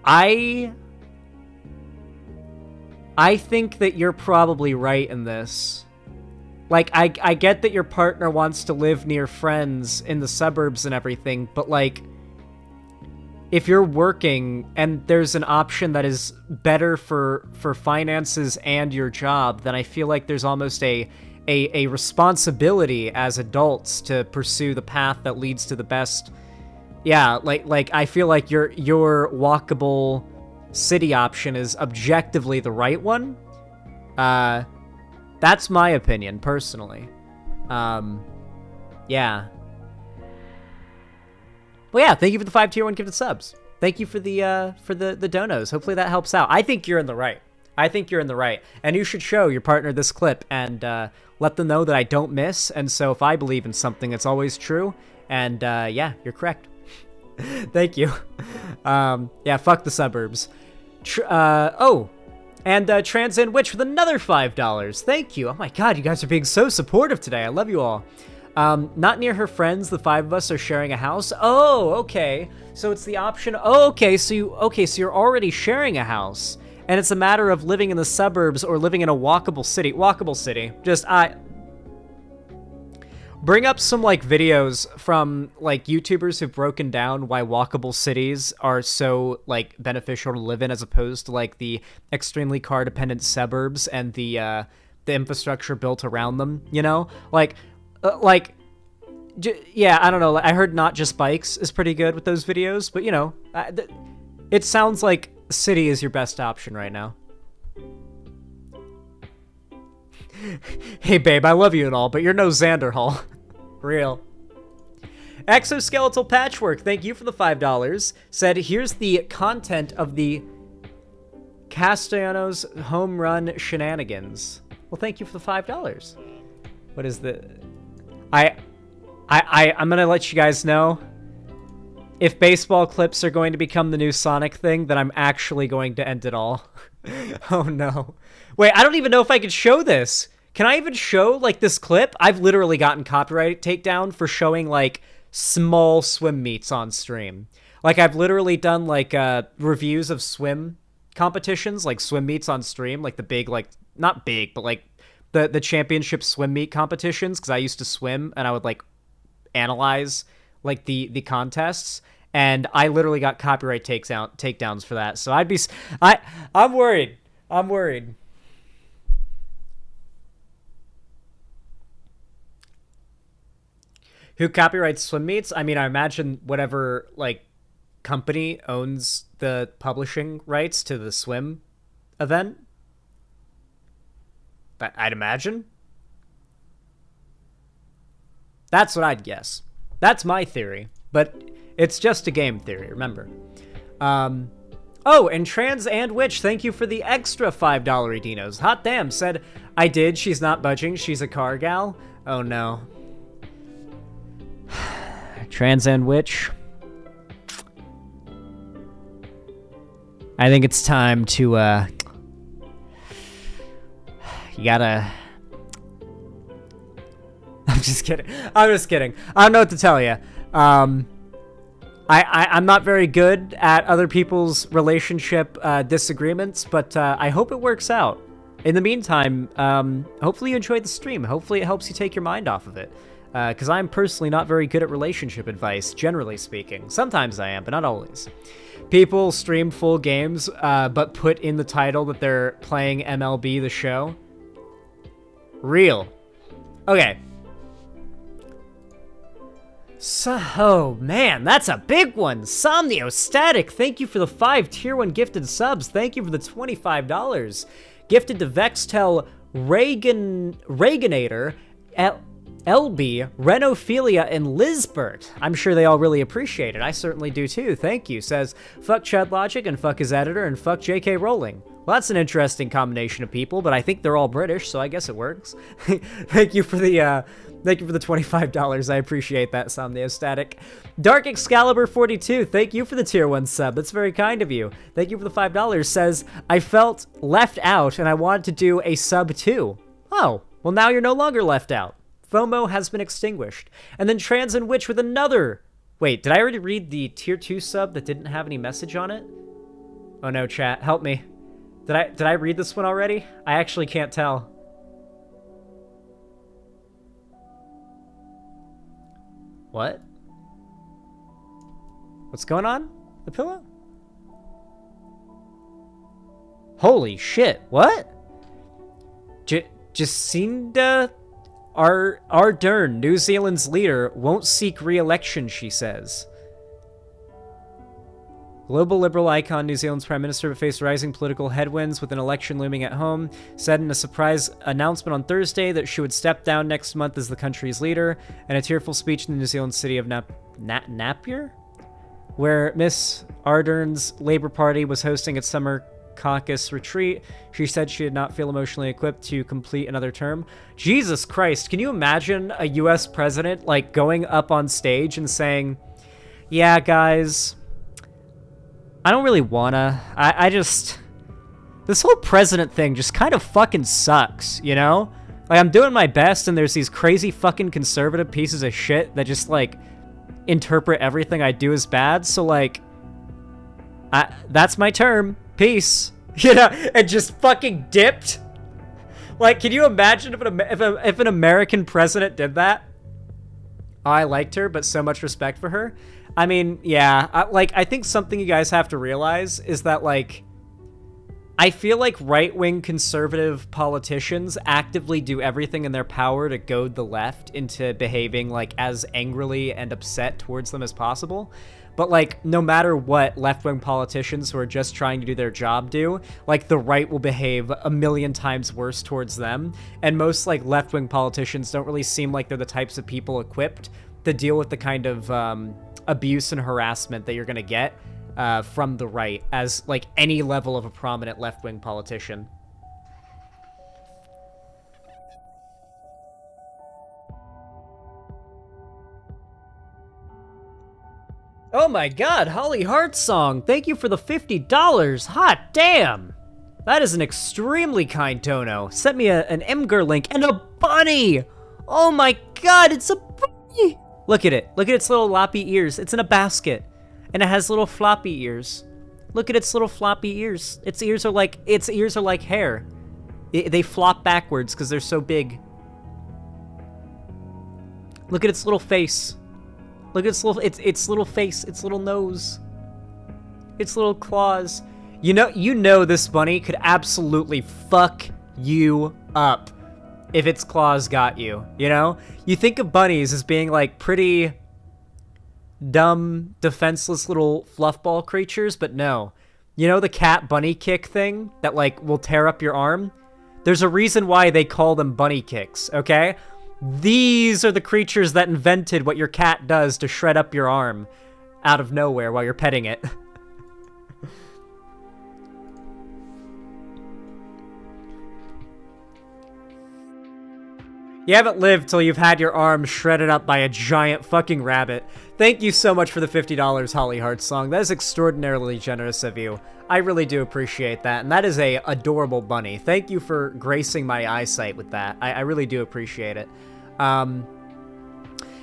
I think that you're probably right in this. Like, I get that your partner wants to live near friends in the suburbs and everything, but, like, if you're working and there's an option that is better for finances and your job, then I feel like there's almost a responsibility as adults to pursue the path that leads to the best. Yeah, like I feel like your walkable city option is objectively the right one. That's my opinion, personally. Yeah. Well, yeah, thank you for the 5 tier 1 gifted subs. Thank you for the donos. Hopefully that helps out. I think you're in the right. And you should show your partner this clip and let them know that I don't miss. And so if I believe in something, it's always true. And yeah, you're correct. Thank you. Yeah, fuck the suburbs. And Trans In Witch with another $5. Thank you. Oh my god, you guys are being so supportive today. I love you all. Not near her friends. The 5 of us are sharing a house. Oh, okay. So it's the option. Oh, okay. So you're already sharing a house, and it's a matter of living in the suburbs or living in a walkable city. Walkable city. Bring up some like videos from like YouTubers who've broken down why walkable cities are so like beneficial to live in as opposed to like the extremely car dependent suburbs and the infrastructure built around them, you know? Yeah, I don't know. I heard Not Just Bikes is pretty good with those videos, but you know, it sounds like city is your best option right now. Hey babe, I love you and all, but you're no Xander Hall. Real. Exoskeletal Patchwork, thank you for the $5. Said, here's the content of the Castellanos home run shenanigans. Well, thank you for the $5. What is the... I'm gonna let you guys know, if baseball clips are going to become the new Sonic thing, then I'm actually going to end it all. Oh no. Wait, I don't even know if I could show this. Can I even show, like, this clip? I've literally gotten copyright takedown for showing, like, small swim meets on stream. Like, I've literally done, like, reviews of swim competitions, like, swim meets on stream, like, the big, like, not big, but, like, the championship swim meet competitions, because I used to swim, and I would, like, analyze, like, the contests, and I literally got copyright takedowns for that, so I'm worried. I'm worried. Who copyrights swim meets? I mean, I imagine whatever, like, company owns the publishing rights to the swim event. But I'd imagine. That's what I'd guess. That's my theory. But it's just a game theory, remember. Oh, and Trans and Witch, thank you for the extra $5 Edinos. Hot damn, said, I did, she's not budging, she's a car gal. Oh no. Trans and Witch. I think it's time to, you gotta... I'm just kidding. I don't know what to tell you. I'm not very good at other people's relationship disagreements, but I hope it works out. In the meantime, hopefully you enjoyed the stream. Hopefully it helps you take your mind off of it. Because I'm personally not very good at relationship advice, generally speaking. Sometimes I am, but not always. People stream full games, but put in the title that they're playing MLB The Show. Real. Okay. So, oh man, that's a big one. Somnio Static, thank you for the 5 Tier 1 gifted subs. Thank you for the $25. Gifted to Vextel Reaganator, LB, Renophilia, and Lizbert. I'm sure they all really appreciate it. I certainly do too. Thank you. Says, fuck Chud Logic and fuck his editor and fuck J.K. Rowling. Well, that's an interesting combination of people, but I think they're all British, so I guess it works. Thank you for the $25. I appreciate that, Somniostatic. Dark Excalibur 42, thank you for the Tier 1 sub. That's very kind of you. Thank you for the $5. Says, I felt left out and I wanted to do a sub too. Oh, well now you're no longer left out. FOMO has been extinguished. And then Trans and Witch with another... Wait, did I already read the Tier 2 sub that didn't have any message on it? Oh no, chat, help me. Did I read this one already? I actually can't tell. What? What's going on? The pillow? Holy shit, what? Jacinda Ardern, New Zealand's leader, won't seek re-election, she says. Global liberal icon, New Zealand's Prime Minister, faced rising political headwinds with an election looming at home, said in a surprise announcement on Thursday that she would step down next month as the country's leader, and a tearful speech in the New Zealand city of Napier? where Miss Ardern's Labor Party was hosting its summer caucus retreat. She said she did not feel emotionally equipped to complete another term. Jesus Christ, can you imagine a US president like going up on stage and saying, yeah, guys, I don't really wanna. I just... This whole president thing just kind of fucking sucks, you know? Like, I'm doing my best and there's these crazy fucking conservative pieces of shit that just, like, interpret everything I do as bad, so, like... that's my term. Peace. You know? And just fucking dipped. Like, can you imagine if an American president did that? Oh, I liked her, but so much respect for her. I mean, yeah. I think something you guys have to realize is that, like... I feel like right-wing conservative politicians actively do everything in their power to goad the left into behaving, like, as angrily and upset towards them as possible. But, like, no matter what left-wing politicians who are just trying to do their job do, like, the right will behave a million times worse towards them. And most, like, left-wing politicians don't really seem like they're the types of people equipped to deal with the kind of abuse and harassment that you're gonna get from the right as, like, any level of a prominent left-wing politician. Oh my god, Holly Heartsong, thank you for the $50. Hot damn! That is an extremely kind dono. Sent me an Imgur link and a bunny! Oh my god, it's a bunny! Look at it. Look at its little loppy ears. It's in a basket. And it has little floppy ears. Look at its little floppy ears. Its ears are like hair. They flop backwards because they're so big. Look at its little face. Look at its little face, its little nose, its little claws. You know this bunny could absolutely fuck you up if its claws got you, you know? You think of bunnies as being like pretty dumb, defenseless little fluffball creatures, but no. You know the cat bunny kick thing that, like, will tear up your arm? There's a reason why they call them bunny kicks, okay? These are the creatures that invented what your cat does to shred up your arm out of nowhere while you're petting it. You haven't lived till you've had your arm shredded up by a giant fucking rabbit. Thank you so much for the $50, Holly Heartsong. That is extraordinarily generous of you. I really do appreciate that, and that is a adorable bunny. Thank you for gracing my eyesight with that. I really do appreciate it. And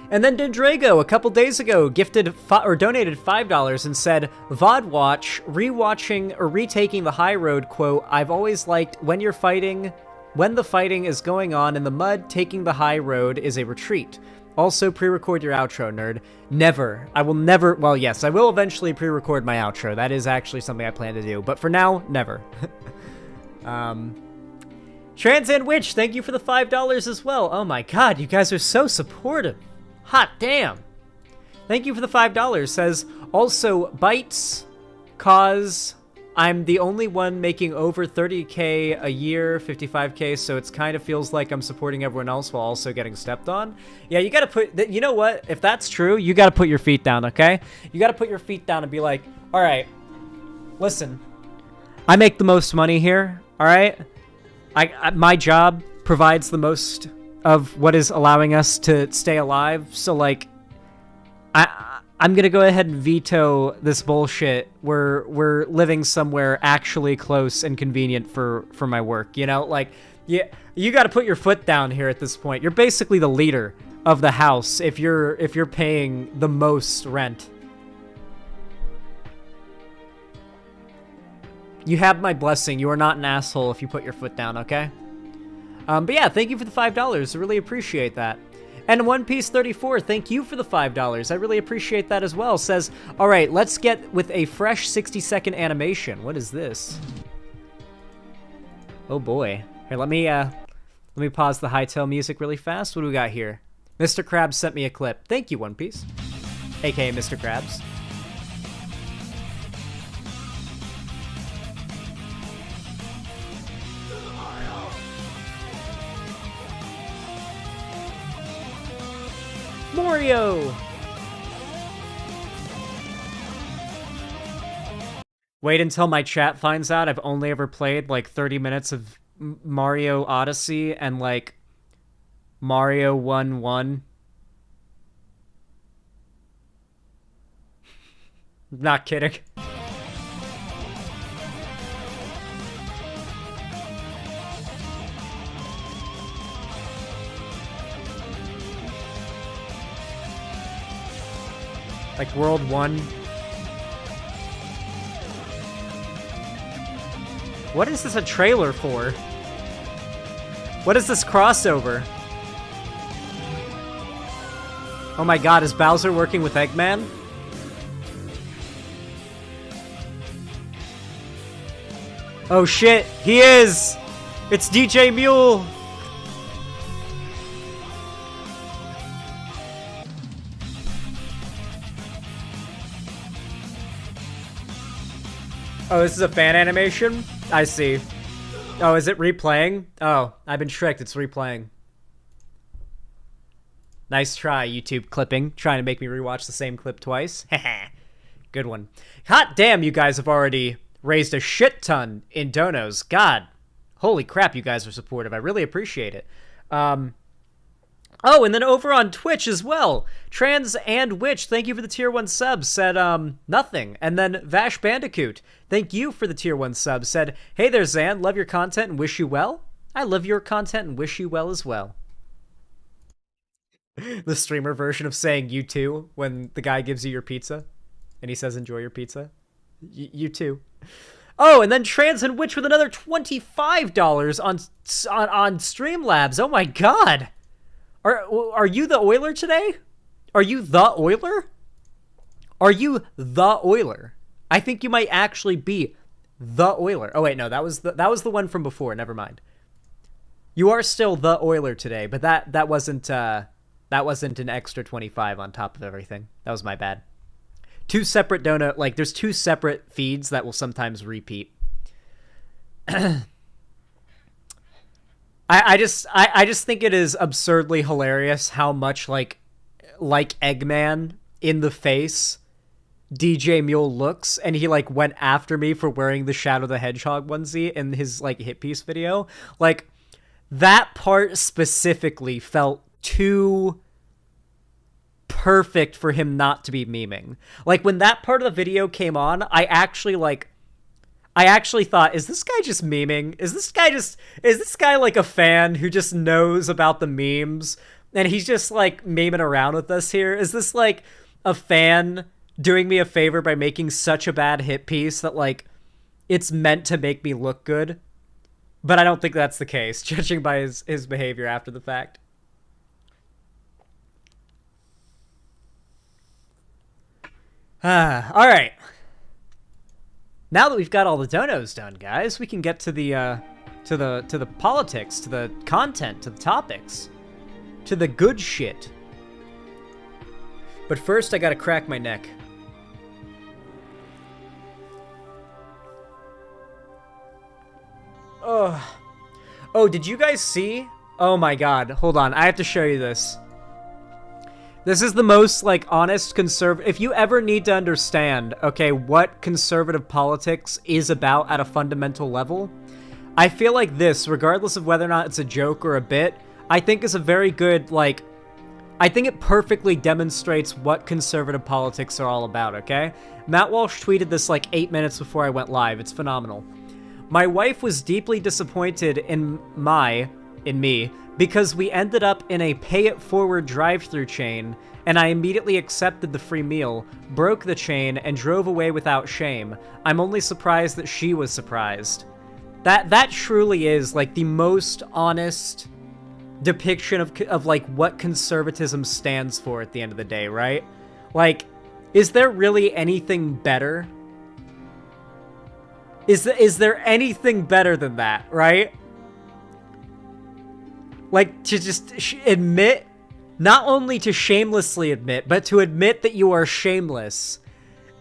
then Dendrago, a couple days ago, donated $5 and said, VOD watch, rewatching or retaking the high road, quote, I've always liked when the fighting is going on in the mud, taking the high road is a retreat. Also, pre-record your outro, nerd. Never. I will never... Well, yes, I will eventually pre-record my outro. That is actually something I plan to do. But for now, never. Transcend Witch, thank you for the $5 as well. Oh my god, you guys are so supportive. Hot damn. Thank you for the $5. Says, also, bites cause... I'm the only one making over 30k a year, 55k, so it's kind of feels like I'm supporting everyone else while also getting stepped on. Yeah, you gotta put, you know what? If that's true, you gotta put your feet down, okay? You gotta put your feet down and be like, all right, listen, I make the most money here, all right? My job provides the most of what is allowing us to stay alive, so, like, I'm gonna go ahead and veto this bullshit. We're living somewhere actually close and convenient for my work, you know? Like, yeah, you gotta put your foot down here at this point. You're basically the leader of the house if you're paying the most rent. You have my blessing. You are not an asshole if you put your foot down, okay? But yeah, thank you for the $5. I really appreciate that. And One Piece 34, thank you for the $5. I really appreciate that as well. Says, all right, let's get with a fresh 60-second animation. What is this? Oh boy. Here, let me pause the hightail music really fast. What do we got here? Mr. Krabs sent me a clip. Thank you, One Piece. AKA Mr. Krabs. Mario! Wait until my chat finds out I've only ever played like 30 minutes of Mario Odyssey and like Mario 1-1. Not kidding. Like World 1. What is this a trailer for? What is this crossover? Oh my god, is Bowser working with Eggman? Oh shit, he is! It's DJ Mule! Oh, this is a fan animation? I see. Oh, is it replaying? Oh, I've been tricked. It's replaying. Nice try, YouTube clipping. Trying to make me rewatch the same clip twice. Good one. Hot damn, you guys have already raised a shit ton in donos. God. Holy crap, you guys are supportive. I really appreciate it. Oh, and then over on Twitch as well, Trans and Witch, thank you for the tier 1 sub, said, nothing. And then Vash Bandicoot, thank you for the tier 1 sub, said, hey there, Zan, love your content and wish you well. I love your content and wish you well as well. The streamer version of saying you too when the guy gives you your pizza and he says enjoy your pizza. You too. Oh, and then Trans and Witch with another $25 on Streamlabs. Oh my god. Are you the Oiler today? Are you the Oiler? Are you the Oiler? I think you might actually be the Oiler. Oh wait, no, that was the one from before. Never mind. You are still the Oiler today, but that wasn't an extra 25 on top of everything. That was my bad. Two separate donut, like there's two separate feeds that will sometimes repeat. I just think it is absurdly hilarious how much like Eggman in the face DJ Mule looks, and he like went after me for wearing the Shadow the Hedgehog onesie in his like hit piece video. Like that part specifically felt too perfect for him not to be memeing. Like when that part of the video came on, I actually thought, is this guy just memeing? Is this guy like a fan who just knows about the memes and he's just like memeing around with us here? Is this like a fan doing me a favor by making such a bad hit piece that like it's meant to make me look good? But I don't think that's the case, judging by his behavior after the fact. All right. Now that we've got all the donos done, guys, we can get to the politics, to the content, to the topics, to the good shit. But first, I gotta crack my neck. Oh, did you guys see? Oh my god, hold on, I have to show you this. This is the most, like, honest conservative... If you ever need to understand, okay, what conservative politics is about at a fundamental level, I feel like this, regardless of whether or not it's a joke or a bit, I think is a very good, like... I think it perfectly demonstrates what conservative politics are all about, okay? Matt Walsh tweeted this, like, 8 minutes before I went live. It's phenomenal. My wife was deeply disappointed in me, because we ended up in a pay-it-forward drive-thru chain, and I immediately accepted the free meal, broke the chain, and drove away without shame. I'm only surprised that she was surprised. That truly is, like, the most honest depiction of like, what conservatism stands for at the end of the day, right? Like, is there really anything better? Is there anything better than that, right? Like, to just admit, not only to shamelessly admit, but to admit that you are shameless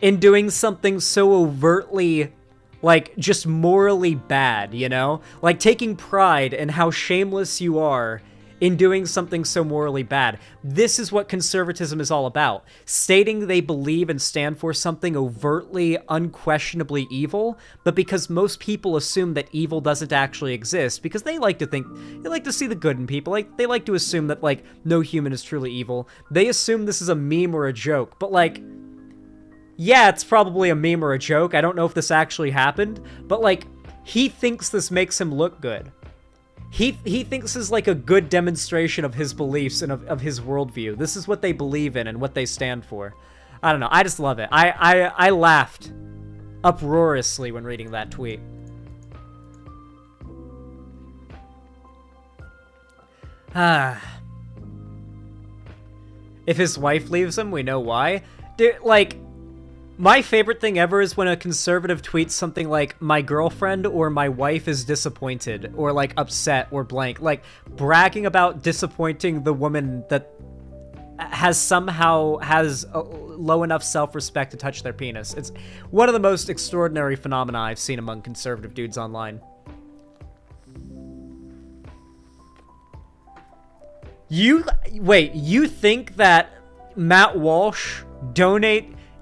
in doing something so overtly, like, just morally bad, you know? Like, taking pride in how shameless you are in doing something so morally bad. This is what conservatism is all about. Stating they believe and stand for something overtly, unquestionably evil, but because most people assume that evil doesn't actually exist, because they like to see the good in people. Like, they like to assume that, like, no human is truly evil. They assume this is a meme or a joke, but, like, yeah, it's probably a meme or a joke. I don't know if this actually happened, but, like, he thinks this makes him look good. He thinks this is like a good demonstration of his beliefs and of his worldview. This is what they believe in and what they stand for. I don't know. I just love it. I laughed uproariously when reading that tweet. If his wife leaves him, we know why. Dude, like, my favorite thing ever is when a conservative tweets something like, my girlfriend or my wife is disappointed, or, like, upset, or blank. Like, bragging about disappointing the woman that has low enough self-respect to touch their penis. It's one of the most extraordinary phenomena I've seen among conservative dudes online. You think that Matt Walsh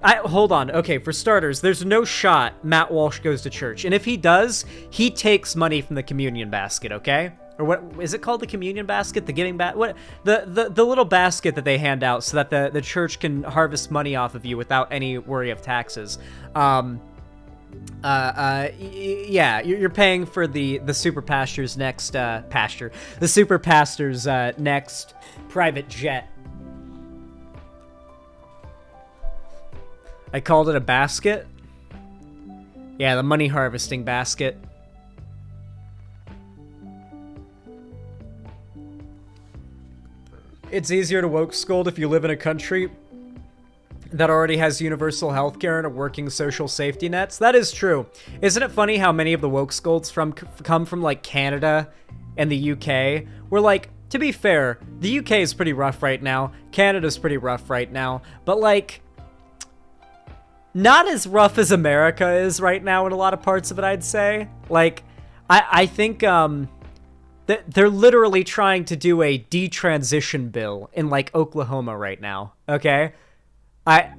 hold on. Okay, for starters, there's no shot Matt Walsh goes to church. And if he does, he takes money from the communion basket, okay? Or what is it called? The communion basket? The giving what? The little basket that they hand out so that the church can harvest money off of you without any worry of taxes. Yeah, you're paying for the super pastor's next the super pastor's next private jet. I called it a basket. Yeah, the money harvesting basket. It's easier to woke scold if you live in a country that already has universal healthcare and a working social safety nets. That is true. Isn't it funny how many of the woke scolds come from, like, Canada and the UK? Where, like, to be fair, the UK is pretty rough right now. Canada's pretty rough right now. But, like, not as rough as America is right now in a lot of parts of it, I'd say. Like, I think that they're literally trying to do a detransition bill in, like, Oklahoma right now, okay? I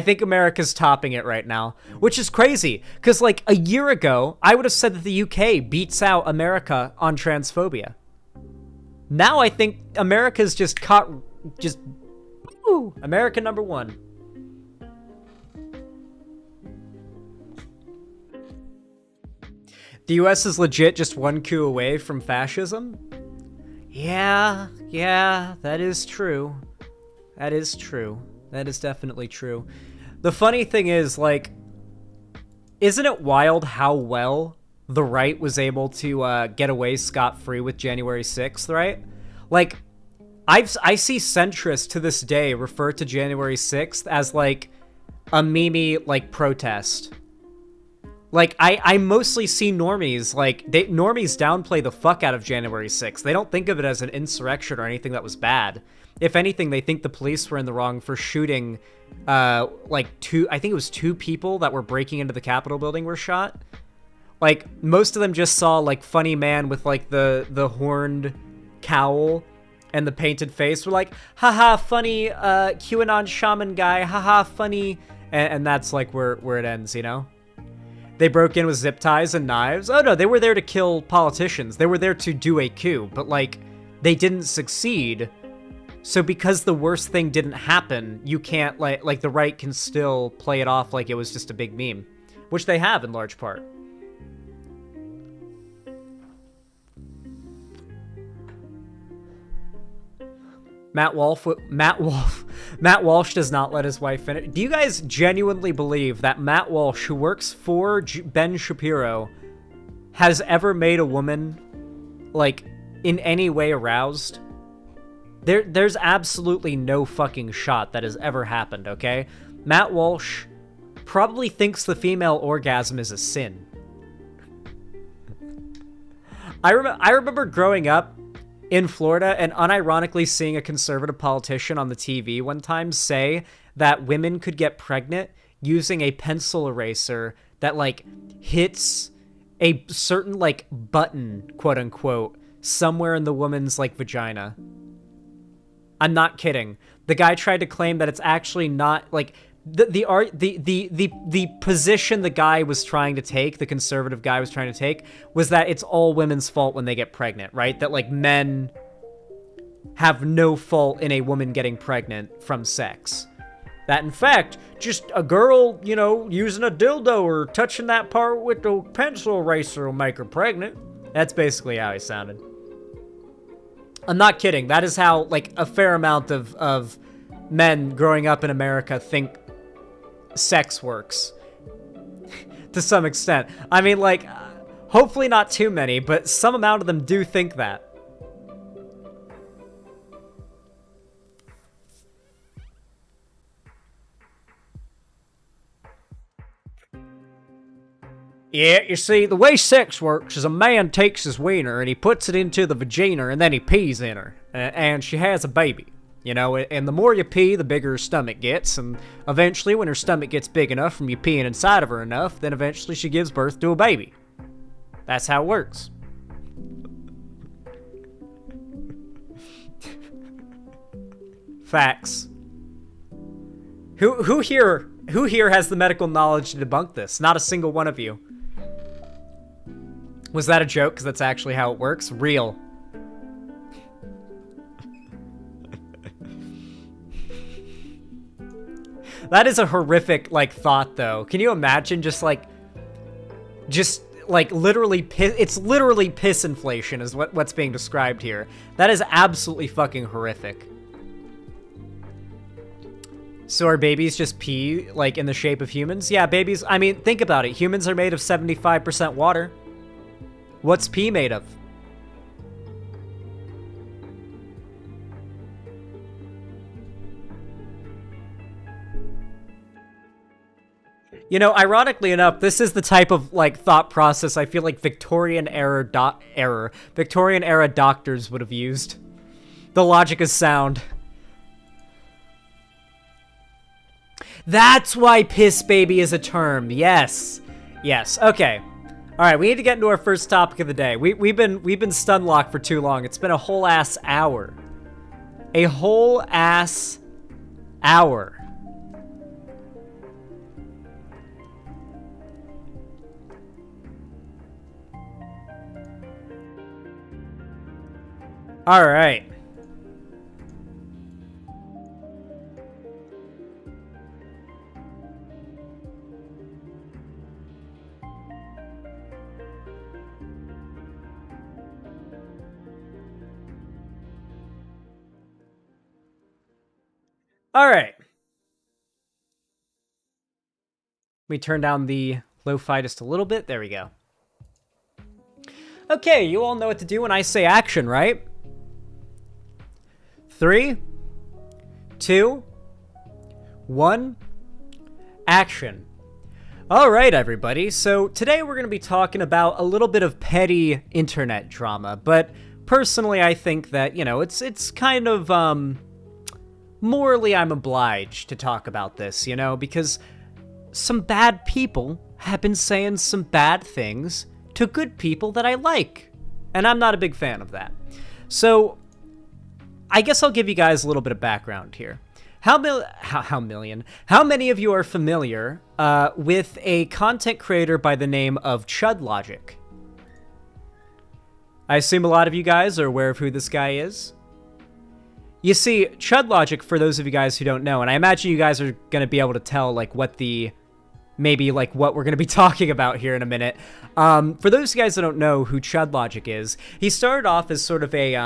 think America's topping it right now, which is crazy, because, like, a year ago, I would have said that the UK beats out America on transphobia. Now I think America's America number one. The US is legit just one coup away from fascism? Yeah, that is true. That is true. That is definitely true. The funny thing is, like, isn't it wild how well the right was able to get away scot-free with January 6th, right? Like, I see centrists to this day refer to January 6th as, like, a meme, like, protest. Like, I mostly see normies, like, normies downplay the fuck out of January 6th. They don't think of it as an insurrection or anything that was bad. If anything, they think the police were in the wrong for shooting, like, I think it was two people that were breaking into the Capitol building were shot. Like, most of them just saw, like, funny man with, like, the horned cowl and the painted face. Were like, haha, funny, QAnon shaman guy, haha, funny. And that's, like, where it ends, you know? They broke in with zip ties and knives. Oh, no, they were there to kill politicians. They were there to do a coup, but, like, they didn't succeed. So because the worst thing didn't happen, you can't, like the right can still play it off like it was just a big meme, which they have in large part. Matt Walsh does not let his wife finish. Do you guys genuinely believe that Matt Walsh, who works for Ben Shapiro, has ever made a woman, like, in any way aroused? There's absolutely no fucking shot that has ever happened, okay? Matt Walsh probably thinks the female orgasm is a sin. I remember growing up in Florida and unironically seeing a conservative politician on the TV one time say that women could get pregnant using a pencil eraser that, like, hits a certain, like, button, quote unquote, somewhere in the woman's, like, vagina. I'm not kidding. The guy tried to claim that it's actually not, like, the position the guy was trying to take, the conservative guy was trying to take, was that it's all women's fault when they get pregnant, right? That, like, men have no fault in a woman getting pregnant from sex. That, in fact, just a girl, you know, using a dildo or touching that part with a pencil eraser will make her pregnant. That's basically how he sounded. I'm not kidding. That is how, like, a fair amount of men growing up in America think sex works. To some extent. I mean, like, hopefully not too many, but some amount of them do think that. Yeah, you see, the way sex works is a man takes his wiener and he puts it into the vagina and then he pees in her. And she has a baby. You know, and the more you pee, the bigger her stomach gets. And eventually, when her stomach gets big enough from you peeing inside of her enough, then eventually she gives birth to a baby. That's how it works. Facts. Who here has the medical knowledge to debunk this? Not a single one of you. Was that a joke? Because that's actually how it works. Real. That is a horrific, like, thought, though. Can you imagine just literally piss? It's literally piss inflation is what's being described here. That is absolutely fucking horrific. So are babies just pee, like, in the shape of humans? Yeah, babies, I mean, think about it. Humans are made of 75% water. What's pee made of? You know, ironically enough, this is the type of, like, thought process I feel like Victorian era doctors would have used. The logic is sound. That's why piss baby is a term. Yes. Yes. Okay. All right, we need to get into our first topic of the day. We've been stun locked for too long. It's been a whole ass hour. A whole ass hour. All right. All right. We turn down the lo-fi just a little bit. There we go. Okay, you all know what to do when I say action, right? 3, 2, 1, action. All right, everybody. So today we're going to be talking about a little bit of petty internet drama, but personally I think that, you know, it's kind of, morally I'm obliged to talk about this, you know, because some bad people have been saying some bad things to good people that I like, and I'm not a big fan of that. So I guess I'll give you guys a little bit of background here. How many of you are familiar with a content creator by the name of Chud Logic? I assume a lot of you guys are aware of who this guy is. You see, Chud Logic, for those of you guys who don't know, and I imagine you guys are going to be able to tell, like, what we're going to be talking about here in a minute. For those guys that don't know who Chud Logic is, he started off as sort of a,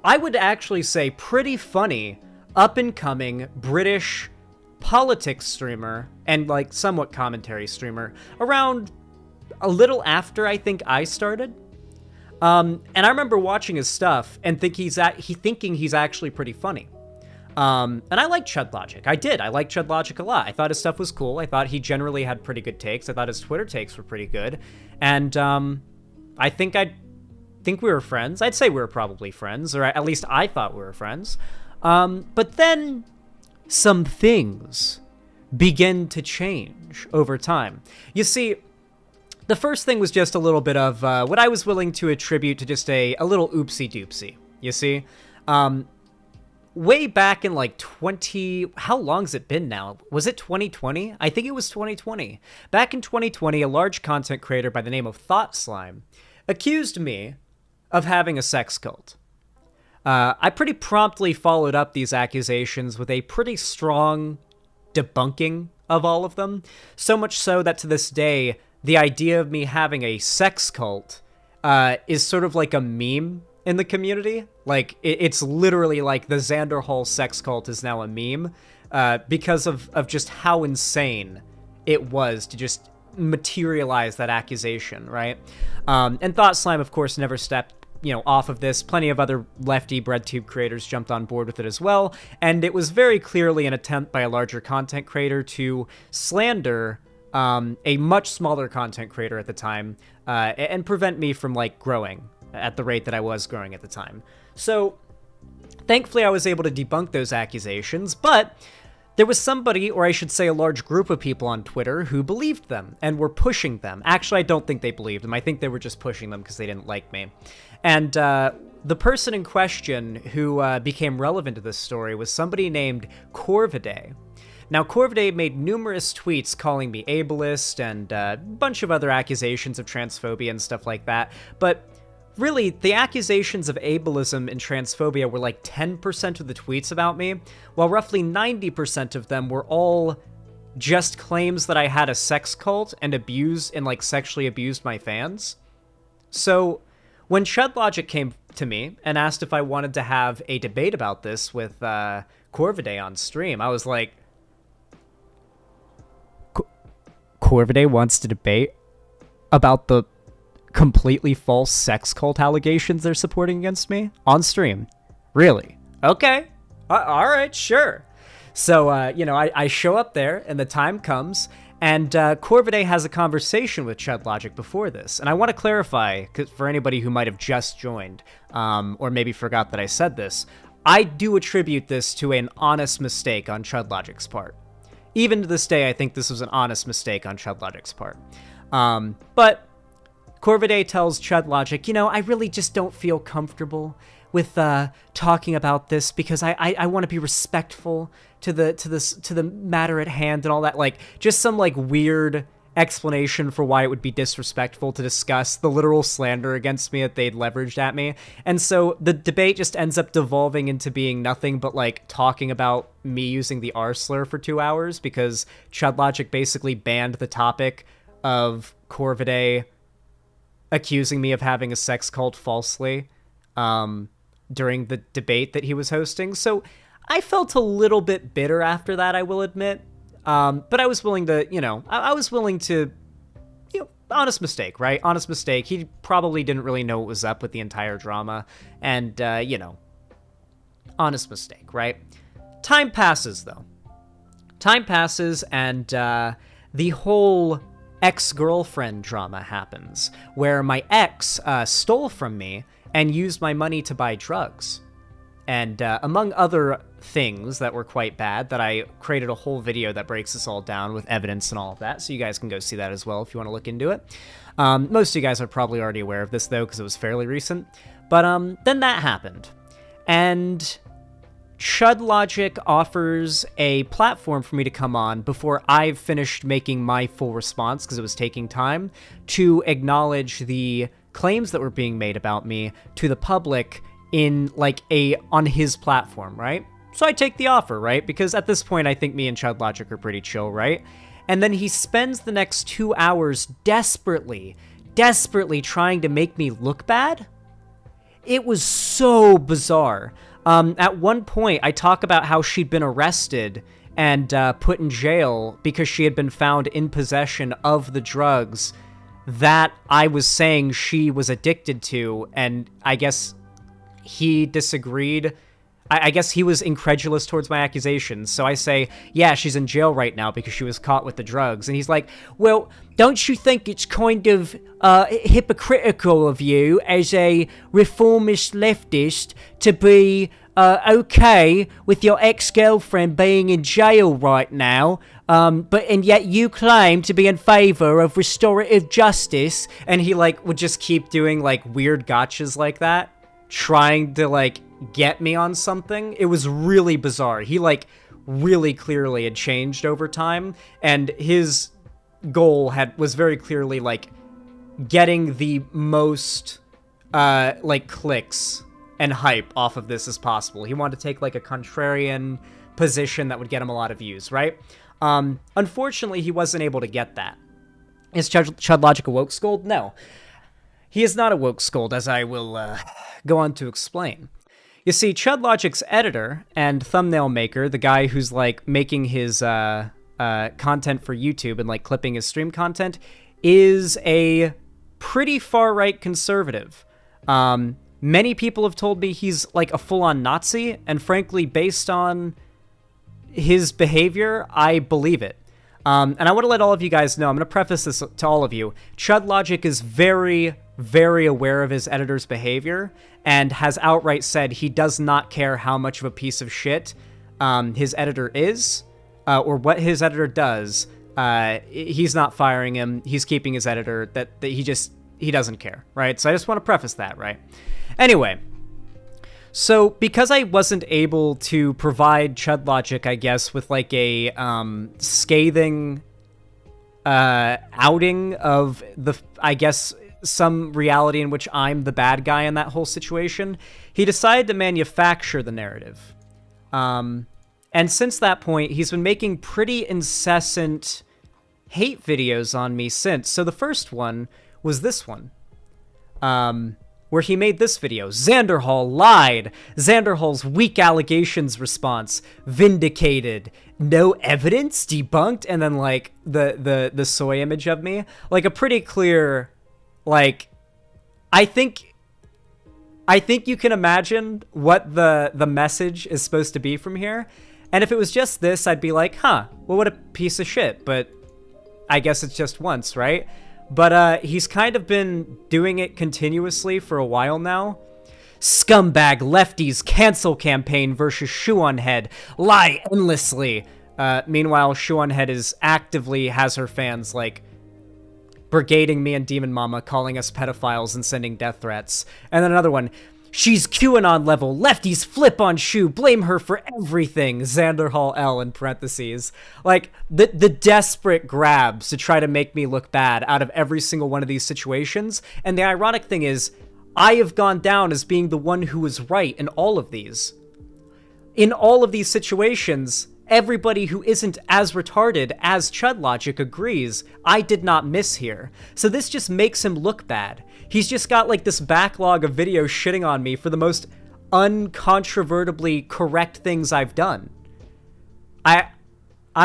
I would actually say pretty funny, up-and-coming British politics streamer, and, like, somewhat commentary streamer, around a little after I think I started. And I remember watching his stuff and thinking he's actually pretty funny. And I liked Chud Logic. I did. I liked Chud Logic a lot. I thought his stuff was cool. I thought he generally had pretty good takes. I thought his Twitter takes were pretty good. And I think we were friends. I'd say we were probably friends, or at least I thought we were friends. But then some things begin to change over time. You see, The first thing was just a little bit of what I was willing to attribute to just a little oopsie-doopsie, you see? Way back in like how long's it been now? Was it 2020? I think it was 2020. Back in 2020, a large content creator by the name of Thought Slime accused me of having a sex cult. I pretty promptly followed up these accusations with a pretty strong debunking of all of them, so much so that to this day, the idea of me having a sex cult is sort of like a meme in the community. Like, it's literally like the Xander Hall sex cult is now a meme because of just how insane it was to just materialize that accusation, right? And Thought Slime, of course, never stepped off of this. Plenty of other lefty breadtube creators jumped on board with it as well, and it was very clearly an attempt by a larger content creator to slander a much smaller content creator at the time and prevent me from like growing at the rate that I was growing at the time. So thankfully I was able to debunk those accusations, but there was somebody, or I should say a large group of people on Twitter who believed them and were pushing them. Actually, I don't think they believed them. I think they were just pushing them because they didn't like me. And the person in question who became relevant to this story was somebody named Corvidae. Now, Corvidae made numerous tweets calling me ableist and a bunch of other accusations of transphobia and stuff like that, but really, the accusations of ableism and transphobia were like 10% of the tweets about me, while roughly 90% of them were all just claims that I had a sex cult and sexually abused my fans. So when Chud Logic came to me and asked if I wanted to have a debate about this with Corvidae on stream, I was like, Corvidae wants to debate about the completely false sex cult allegations they're supporting against me on stream? Really? Okay. All right, sure. So, I show up there and the time comes and Corvidae has a conversation with Chud Logic before this. And I want to clarify, for anybody who might have just joined or maybe forgot that I said this, I do attribute this to an honest mistake on Chud Logic's part. Even to this day, I think this was an honest mistake on Chud Logic's part. But Corvidae tells Chud Logic, I really just don't feel comfortable with talking about this because I want to be respectful to the matter at hand and all that. Like, just some like weird explanation for why it would be disrespectful to discuss the literal slander against me that they'd leveraged at me. And so the debate just ends up devolving into being nothing but like talking about me using the R slur for 2 hours because Chud Logic basically banned the topic of Corvidae accusing me of having a sex cult falsely during the debate that he was hosting. So I felt a little bit bitter after that, I will admit. But I was willing to, I was willing to, honest mistake, right? Honest mistake. He probably didn't really know what was up with the entire drama. And, honest mistake, right? Time passes, though. Time passes, and the whole ex-girlfriend drama happens, where my ex stole from me and used my money to buy drugs. And among other things that were quite bad, that I created a whole video that breaks this all down with evidence and all of that, so you guys can go see that as well if you want to look into it. Most of you guys are probably already aware of this, though, because it was fairly recent. But then that happened. And Chud Logic offers a platform for me to come on before I've finished making my full response, because it was taking time, to acknowledge the claims that were being made about me to the public in on his platform, right? So I take the offer, right? Because at this point, I think me and Chud Logic are pretty chill, right? And then he spends the next 2 hours desperately trying to make me look bad. It was so bizarre. At one point, I talk about how she'd been arrested and put in jail because she had been found in possession of the drugs that I was saying she was addicted to, and I guess he disagreed. I guess he was incredulous towards my accusations. So I say, yeah, she's in jail right now because she was caught with the drugs. And he's like, well, don't you think it's kind of hypocritical of you as a reformist leftist to be okay with your ex-girlfriend being in jail right now, and yet you claim to be in favor of restorative justice, and he, like, would just keep doing, like, weird gotchas like that, trying to, like, get me on something. It was really bizarre. He, like, really clearly had changed over time, and his goal was very clearly, like, getting the most, like, clicks and hype off of this as possible. He wanted to take, like, a contrarian position that would get him a lot of views, right? Unfortunately, he wasn't able to get that. Is Chud Logic a woke scold? No. He is not a woke scold, as I will go on to explain. You see, Chud Logic's editor and thumbnail maker, the guy who's, like, making his content for YouTube and, like, clipping his stream content, is a pretty far-right conservative. Many people have told me he's, like, a full-on Nazi, and frankly, based on his behavior, I believe it. And I want to let all of you guys know, I'm going to preface this to all of you, Chud Logic is very, very aware of his editor's behavior, and has outright said he does not care how much of a piece of shit his editor is, or what his editor does. He's not firing him, he's keeping his editor, that he doesn't care, right? So I just want to preface that, right? Anyway, so because I wasn't able to provide Chud Logic, I guess, with, like, a scathing outing of I guess, some reality in which I'm the bad guy in that whole situation, he decided to manufacture the narrative. And since that point, he's been making pretty incessant hate videos on me since. So the first one was this one, where he made this video. Xanderhall lied. Xanderhall's weak allegations response vindicated. No evidence debunked. And then, like, the soy image of me, like, a pretty clear, like, I think you can imagine what the message is supposed to be from here. And if it was just this, I'd be like, huh, well, what a piece of shit. But I guess it's just once, right? But he's kind of been doing it continuously for a while now. Scumbag lefties cancel campaign versus Shoe on Head. Lie endlessly. Meanwhile, Shoe on Head actively has her fans, like, brigading me and Demon Mama, calling us pedophiles and sending death threats. And then another one. She's QAnon level. Lefties flip on Shoe. Blame her for everything. Xanderhall L in parentheses. Like, the desperate grabs to try to make me look bad out of every single one of these situations. And the ironic thing is, I have gone down as being the one who was right in all of these. In all of these situations, everybody who isn't as retarded as Chud Logic agrees I did not miss here. So this just makes him look bad. He's just got, like, this backlog of videos shitting on me for the most uncontrovertibly correct things I've done. I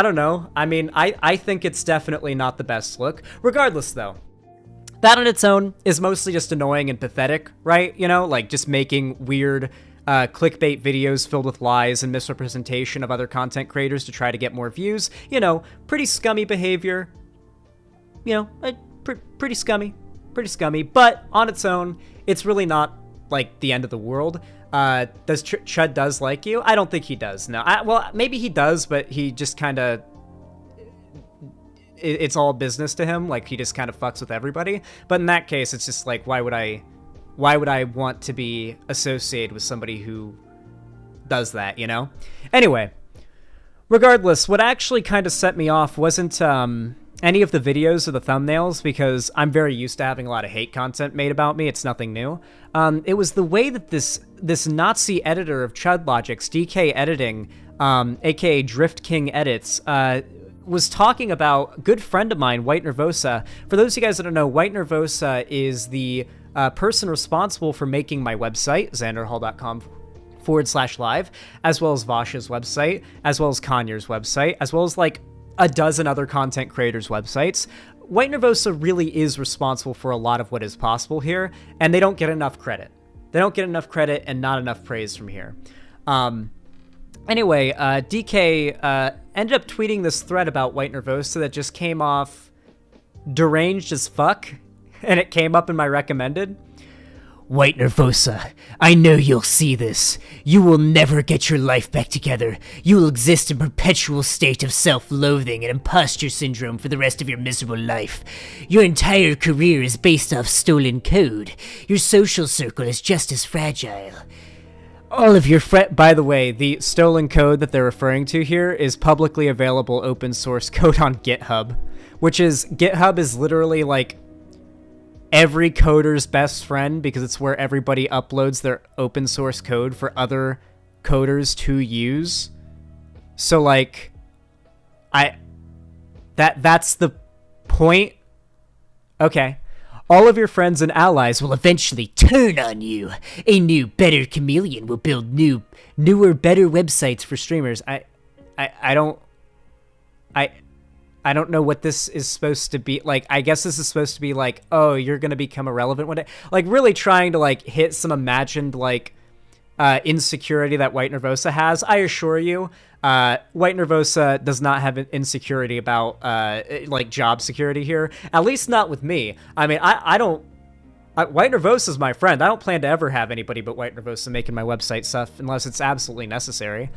don't know. I mean, I think it's definitely not the best look. Regardless, though, that on its own is mostly just annoying and pathetic, right? You know, like, just making weird clickbait videos filled with lies and misrepresentation of other content creators to try to get more views. You know, pretty scummy behavior. You know, pretty scummy. Pretty scummy, but on its own, it's really not, like, the end of the world. Does Chud does like you? I don't think he does. No, well, maybe he does, but he just kind of, it's all business to him. Like, he just kind of fucks with everybody. But in that case, it's just like, why would I want to be associated with somebody who does that, you know? Anyway, regardless, what actually kind of set me off wasn't any of the videos or the thumbnails, because I'm very used to having a lot of hate content made about me. It's nothing new. It was the way that this Nazi editor of Chud Logic's, DK Editing, aka Drift King Edits, was talking about a good friend of mine, White Nervosa. For those of you guys that don't know, White Nervosa is the person responsible for making my website, xanderhall.com/live, as well as Vash's website, as well as Kanye's website, as well as, like, a dozen other content creators' websites. White Nervosa really is responsible for a lot of what is possible here, and they don't get enough credit. They don't get enough credit and not enough praise from here. Anyway, DK ended up tweeting this thread about White Nervosa that just came off deranged as fuck, and it came up in my recommended. White Nervosa, I know you'll see this. You will never get your life back together. You will exist in perpetual state of self-loathing and imposter syndrome for the rest of your miserable life. Your entire career is based off stolen code. Your social circle is just as fragile. All of your By the way, the stolen code that they're referring to here is publicly available open source code on GitHub, which is, GitHub is literally like every coder's best friend because it's where everybody uploads their open source code for other coders to use. So like, that's the point. Okay. All of your friends and allies will eventually turn on you. A new, better chameleon will build newer, better websites for streamers. I don't know what this is supposed to be. Like, I guess this is supposed to be like, oh, you're going to become irrelevant one day. Like, really trying to, like, hit some imagined, like, insecurity that White Nervosa has. I assure you, White Nervosa does not have an insecurity about, like, job security here. At least not with me. I mean, I don't... White Nervosa is my friend. I don't plan to ever have anybody but White Nervosa making my website stuff unless it's absolutely necessary.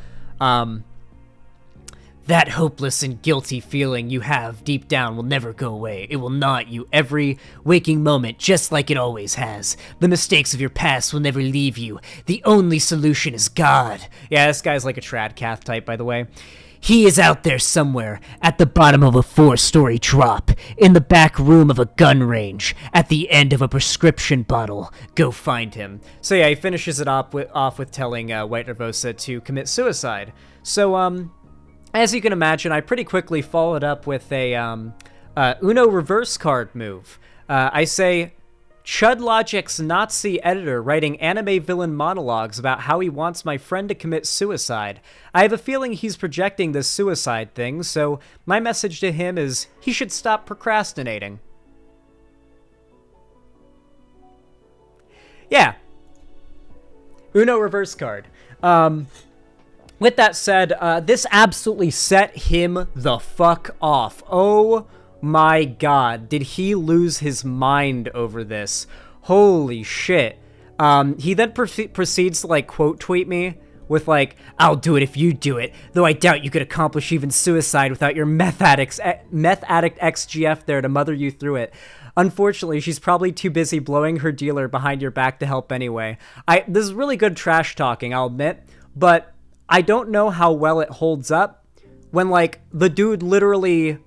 That hopeless and guilty feeling you have deep down will never go away. It will gnaw at you every waking moment, just like it always has. The mistakes of your past will never leave you. The only solution is God. Yeah, this guy's like a Tradcath type, by the way. He is out there somewhere, at the bottom of a 4-story drop, in the back room of a gun range, at the end of a prescription bottle. Go find him. So yeah, he finishes it off with telling White Nervosa to commit suicide. So, as you can imagine, I pretty quickly followed up with a Uno reverse card move. I say, Chud Logic's Nazi editor writing anime villain monologues about how he wants my friend to commit suicide. I have a feeling he's projecting this suicide thing, so my message to him is he should stop procrastinating. Yeah. Uno reverse card. With that said, this absolutely set him the fuck off. Oh my god, did he lose his mind over this? Holy shit. He then proceeds to, like, quote tweet me with, like, I'll do it if you do it, though I doubt you could accomplish even suicide without your meth addict XGF there to mother you through it. Unfortunately, she's probably too busy blowing her dealer behind your back to help anyway. This is really good trash talking, I'll admit, but I don't know how well it holds up when, like, the dude literally,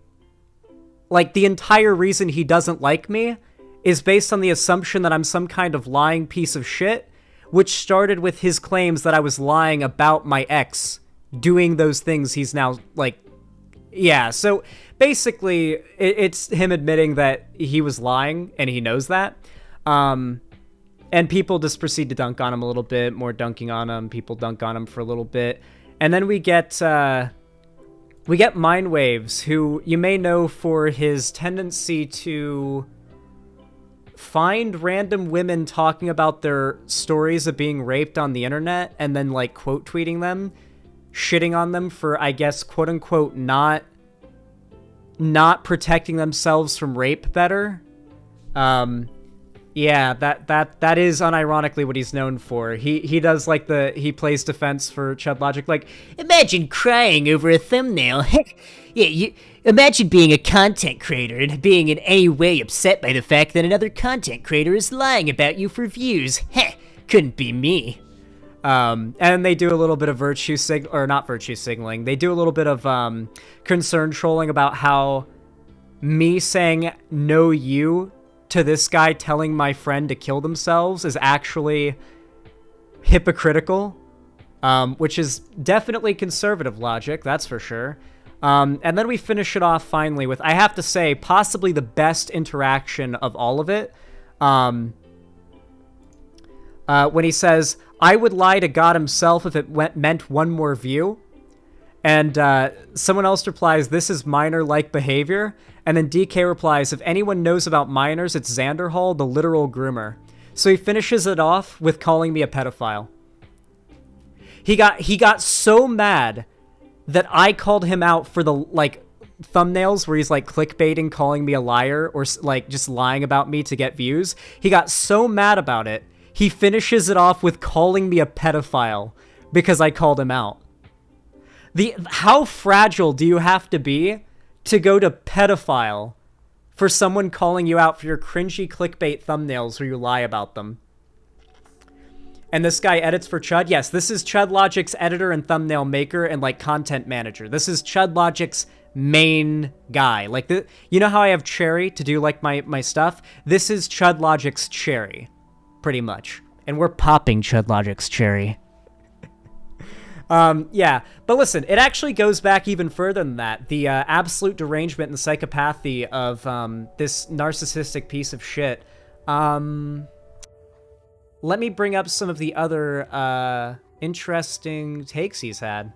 like, the entire reason he doesn't like me is based on the assumption that I'm some kind of lying piece of shit, which started with his claims that I was lying about my ex doing those things he's now, like, yeah. So basically, it's him admitting that he was lying, and he knows that. And people just proceed to dunk on him a little bit, more dunking on him. People dunk on him for a little bit. And then we get Mindwaves, who you may know for his tendency to find random women talking about their stories of being raped on the internet and then, like, quote tweeting them, shitting on them for, I guess, quote unquote, not protecting themselves from rape better. Yeah, that is unironically what he's known for. He does, like, he plays defense for Chud Logic, like, imagine crying over a thumbnail. Yeah, imagine being a content creator and being in any way upset by the fact that another content creator is lying about you for views. Heh, couldn't be me. And they do a little bit of not virtue signaling. They do a little bit of concern trolling about how me saying no you to this guy telling my friend to kill themselves is actually hypocritical, which is definitely conservative logic, that's for sure. And then we finish it off finally with, I have to say, possibly the best interaction of all of it. When he says, I would lie to God himself if it meant one more view. And someone else replies, this is minor-like behavior. And then DK replies, if anyone knows about minors, it's Xanderhall, the literal groomer. So he finishes it off with calling me a pedophile. He got so mad that I called him out for the, like, thumbnails where he's, like, clickbaiting, calling me a liar, or, like, just lying about me to get views. He got so mad about it, he finishes it off with calling me a pedophile because I called him out. How fragile do you have to be to go to pedophile for someone calling you out for your cringy clickbait thumbnails where you lie about them? And this guy edits for Chud? Yes, this is Chud Logic's editor and thumbnail maker and, like, content manager. This is Chud Logic's main guy. Like, you know how I have Cherry to do, like, my stuff? This is Chud Logic's Cherry, pretty much. And we're popping Chud Logic's Cherry. Yeah, but listen, it actually goes back even further than that. The absolute derangement and psychopathy of this narcissistic piece of shit. Let me bring up some of the other interesting takes he's had.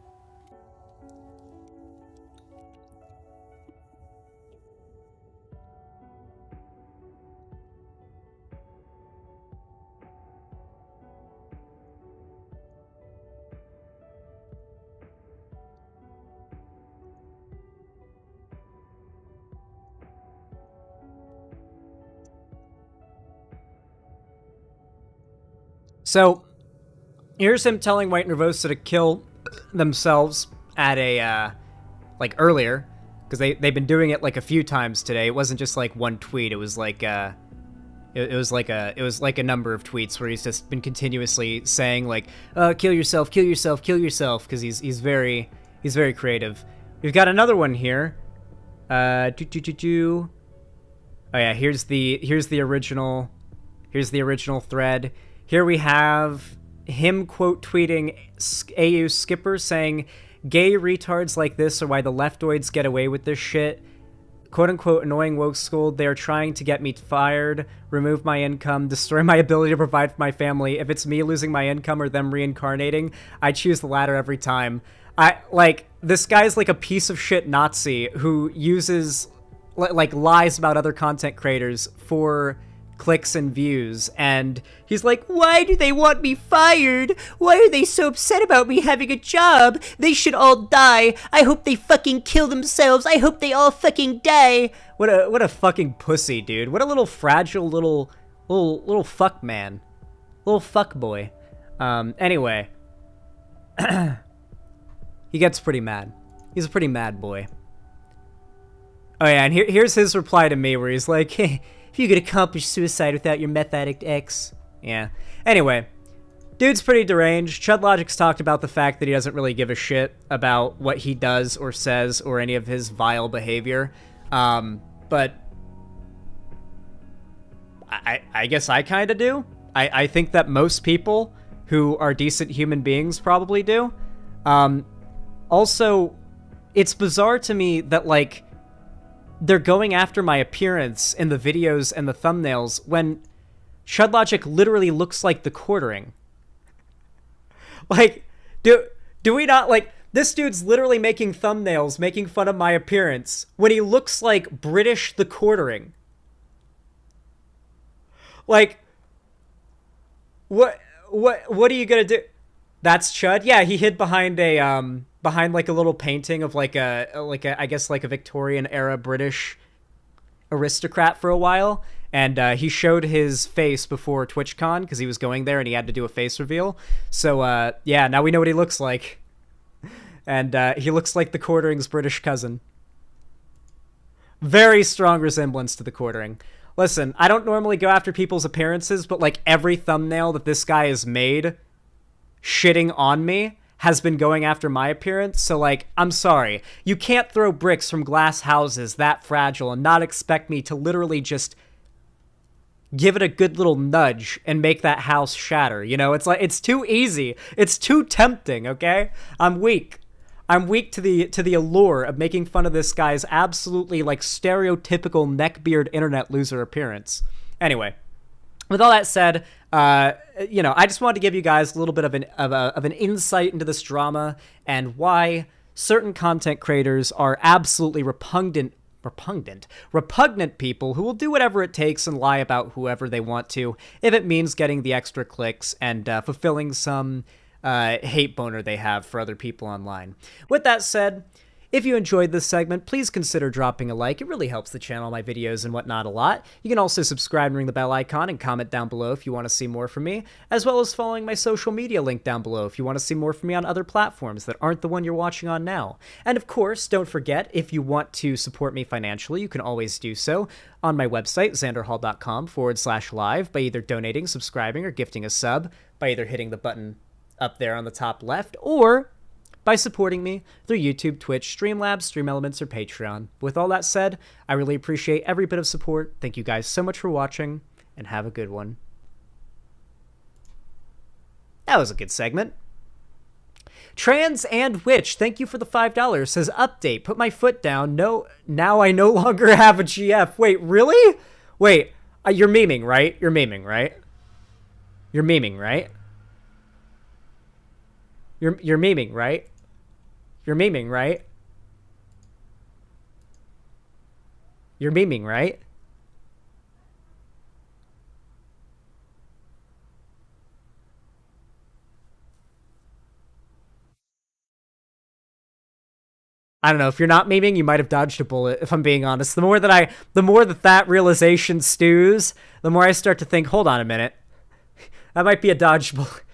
So, here's him telling White Nervosa to kill themselves at a, like, earlier, because they've been doing it, like, a few times today. It wasn't just, like, one tweet. It was, like, it was like a number of tweets where he's just been continuously saying, like, kill yourself, kill yourself, kill yourself, because he's very creative. We've got another one here. Oh, yeah, here's the original thread. Here we have him quote tweeting AU Skipper saying, "Gay retards like this are why the leftoids get away with this shit. Quote unquote annoying woke school. They're trying to get me fired, remove my income, destroy my ability to provide for my family. If it's me losing my income or them reincarnating, I choose the latter every time." This guy's like a piece of shit Nazi who uses, like, lies about other content creators for clicks and views, and he's like, "Why do they want me fired? Why are they so upset about me having a job? They should all die. I hope they fucking kill themselves. I hope they all fucking die." What a fucking pussy, dude. What a little fragile little fuck man. Little fuck boy. Anyway. He gets pretty mad. He's a pretty mad boy. Oh yeah, and here's his reply to me where he's like, "Hey, if you could accomplish suicide without your meth addict ex." Yeah. Anyway, dude's pretty deranged. Chud Logic's talked about the fact that he doesn't really give a shit about what he does or says or any of his vile behavior. But I guess I kind of do. I think that most people who are decent human beings probably do. Also, it's bizarre to me that, like, they're going after my appearance in the videos and the thumbnails when Chud Logic literally looks like the quartering. Like, do we not, like, this dude's literally making thumbnails, making fun of my appearance when he looks like British the Quartering. Like, what are you gonna do? That's Chud? Yeah, he hid behind behind like a little painting of like a I guess like a Victorian era British aristocrat for a while, and he showed his face before TwitchCon because he was going there and he had to do a face reveal. So yeah, now we know what he looks like, and he looks like the Quartering's British cousin. Very strong resemblance to the Quartering. Listen, I don't normally go after people's appearances, but like every thumbnail that this guy has made shitting on me has been going after my appearance, so, like, I'm sorry. You can't throw bricks from glass houses that fragile and not expect me to literally just give it a good little nudge and make that house shatter, you know? It's like, it's too easy. It's too tempting, okay? I'm weak. I'm weak to the allure of making fun of this guy's absolutely, like, stereotypical neckbeard internet loser appearance. Anyway, with all that said, you know, I just wanted to give you guys a little bit of an insight into this drama and why certain content creators are absolutely repugnant people who will do whatever it takes and lie about whoever they want to if it means getting the extra clicks and fulfilling some hate boner they have for other people online. With that said, If you enjoyed this segment, please consider dropping a like. It really helps the channel, my videos, and whatnot a lot. You can also subscribe and ring the bell icon and comment down below if you want to see more from me, as well as following my social media link down below if you want to see more from me on other platforms that aren't the one you're watching on now. And of course, don't forget, if you want to support me financially, you can always do so on my website, xanderhall.com/live, by either donating, subscribing, or gifting a sub, by either hitting the button up there on the top left, or by supporting me through YouTube, Twitch, Streamlabs, Stream Elements, or Patreon. With all that said, I really appreciate every bit of support. Thank you guys so much for watching, and have a good one. That was a good segment. Trans and Witch, thank you for the $5. Says, update, put my foot down. No, now I no longer have a GF. Wait, really? Wait, you're memeing, right? You're memeing, right? You're memeing, right? You're memeing, right? You're memeing, right? You're memeing, right? I don't know, if you're not memeing, you might have dodged a bullet, if I'm being honest. The more that realization stews, the more I start to think, hold on a minute. That might be a dodged bullet.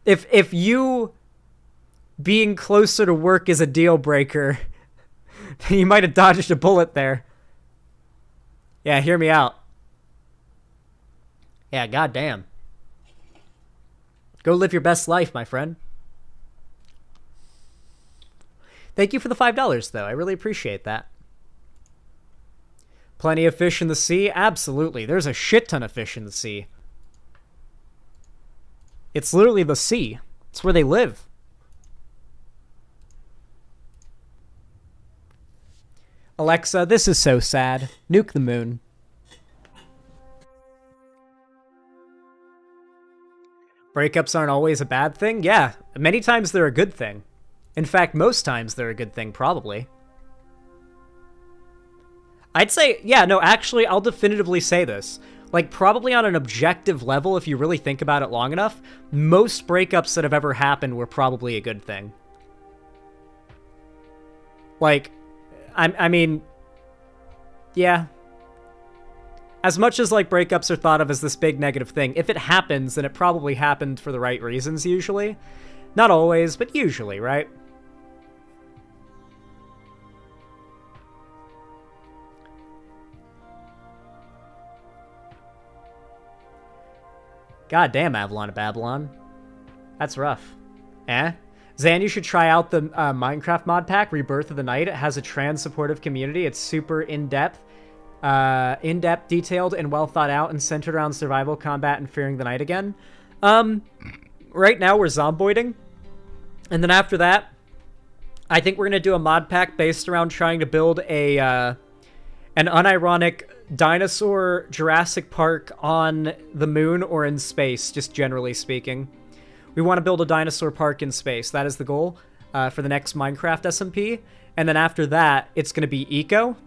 If you being closer to work is a deal breaker, then you might have dodged a bullet there. Yeah, hear me out. Yeah, goddamn. Go live your best life, my friend. Thank you for the $5, though. I really appreciate that. Plenty of fish in the sea? Absolutely. There's a shit ton of fish in the sea. It's literally the sea. It's where they live. Alexa, this is so sad. Nuke the moon. Breakups aren't always a bad thing? Yeah, many times they're a good thing. In fact, most times they're a good thing, probably. I'd say, yeah, no, actually, I'll definitively say this. Like, probably on an objective level, if you really think about it long enough, most breakups that have ever happened were probably a good thing. Like, I mean, yeah. As much as, like, breakups are thought of as this big negative thing, if it happens, then it probably happened for the right reasons, usually. Not always, but usually, right? God damn, Avalon of Babylon. That's rough. Eh? Zan, you should try out the Minecraft mod pack, Rebirth of the Night. It has a trans-supportive community. It's super in-depth, detailed, and well thought out, and centered around survival, combat, and fearing the night again. Right now, we're zomboiding. And then after that, I think we're going to do a mod pack based around trying to build an unironic dinosaur Jurassic Park on the moon or in space, just generally speaking. We want to build a dinosaur park in space. That is the goal for the next Minecraft SMP. And then after that, it's going to be Eco.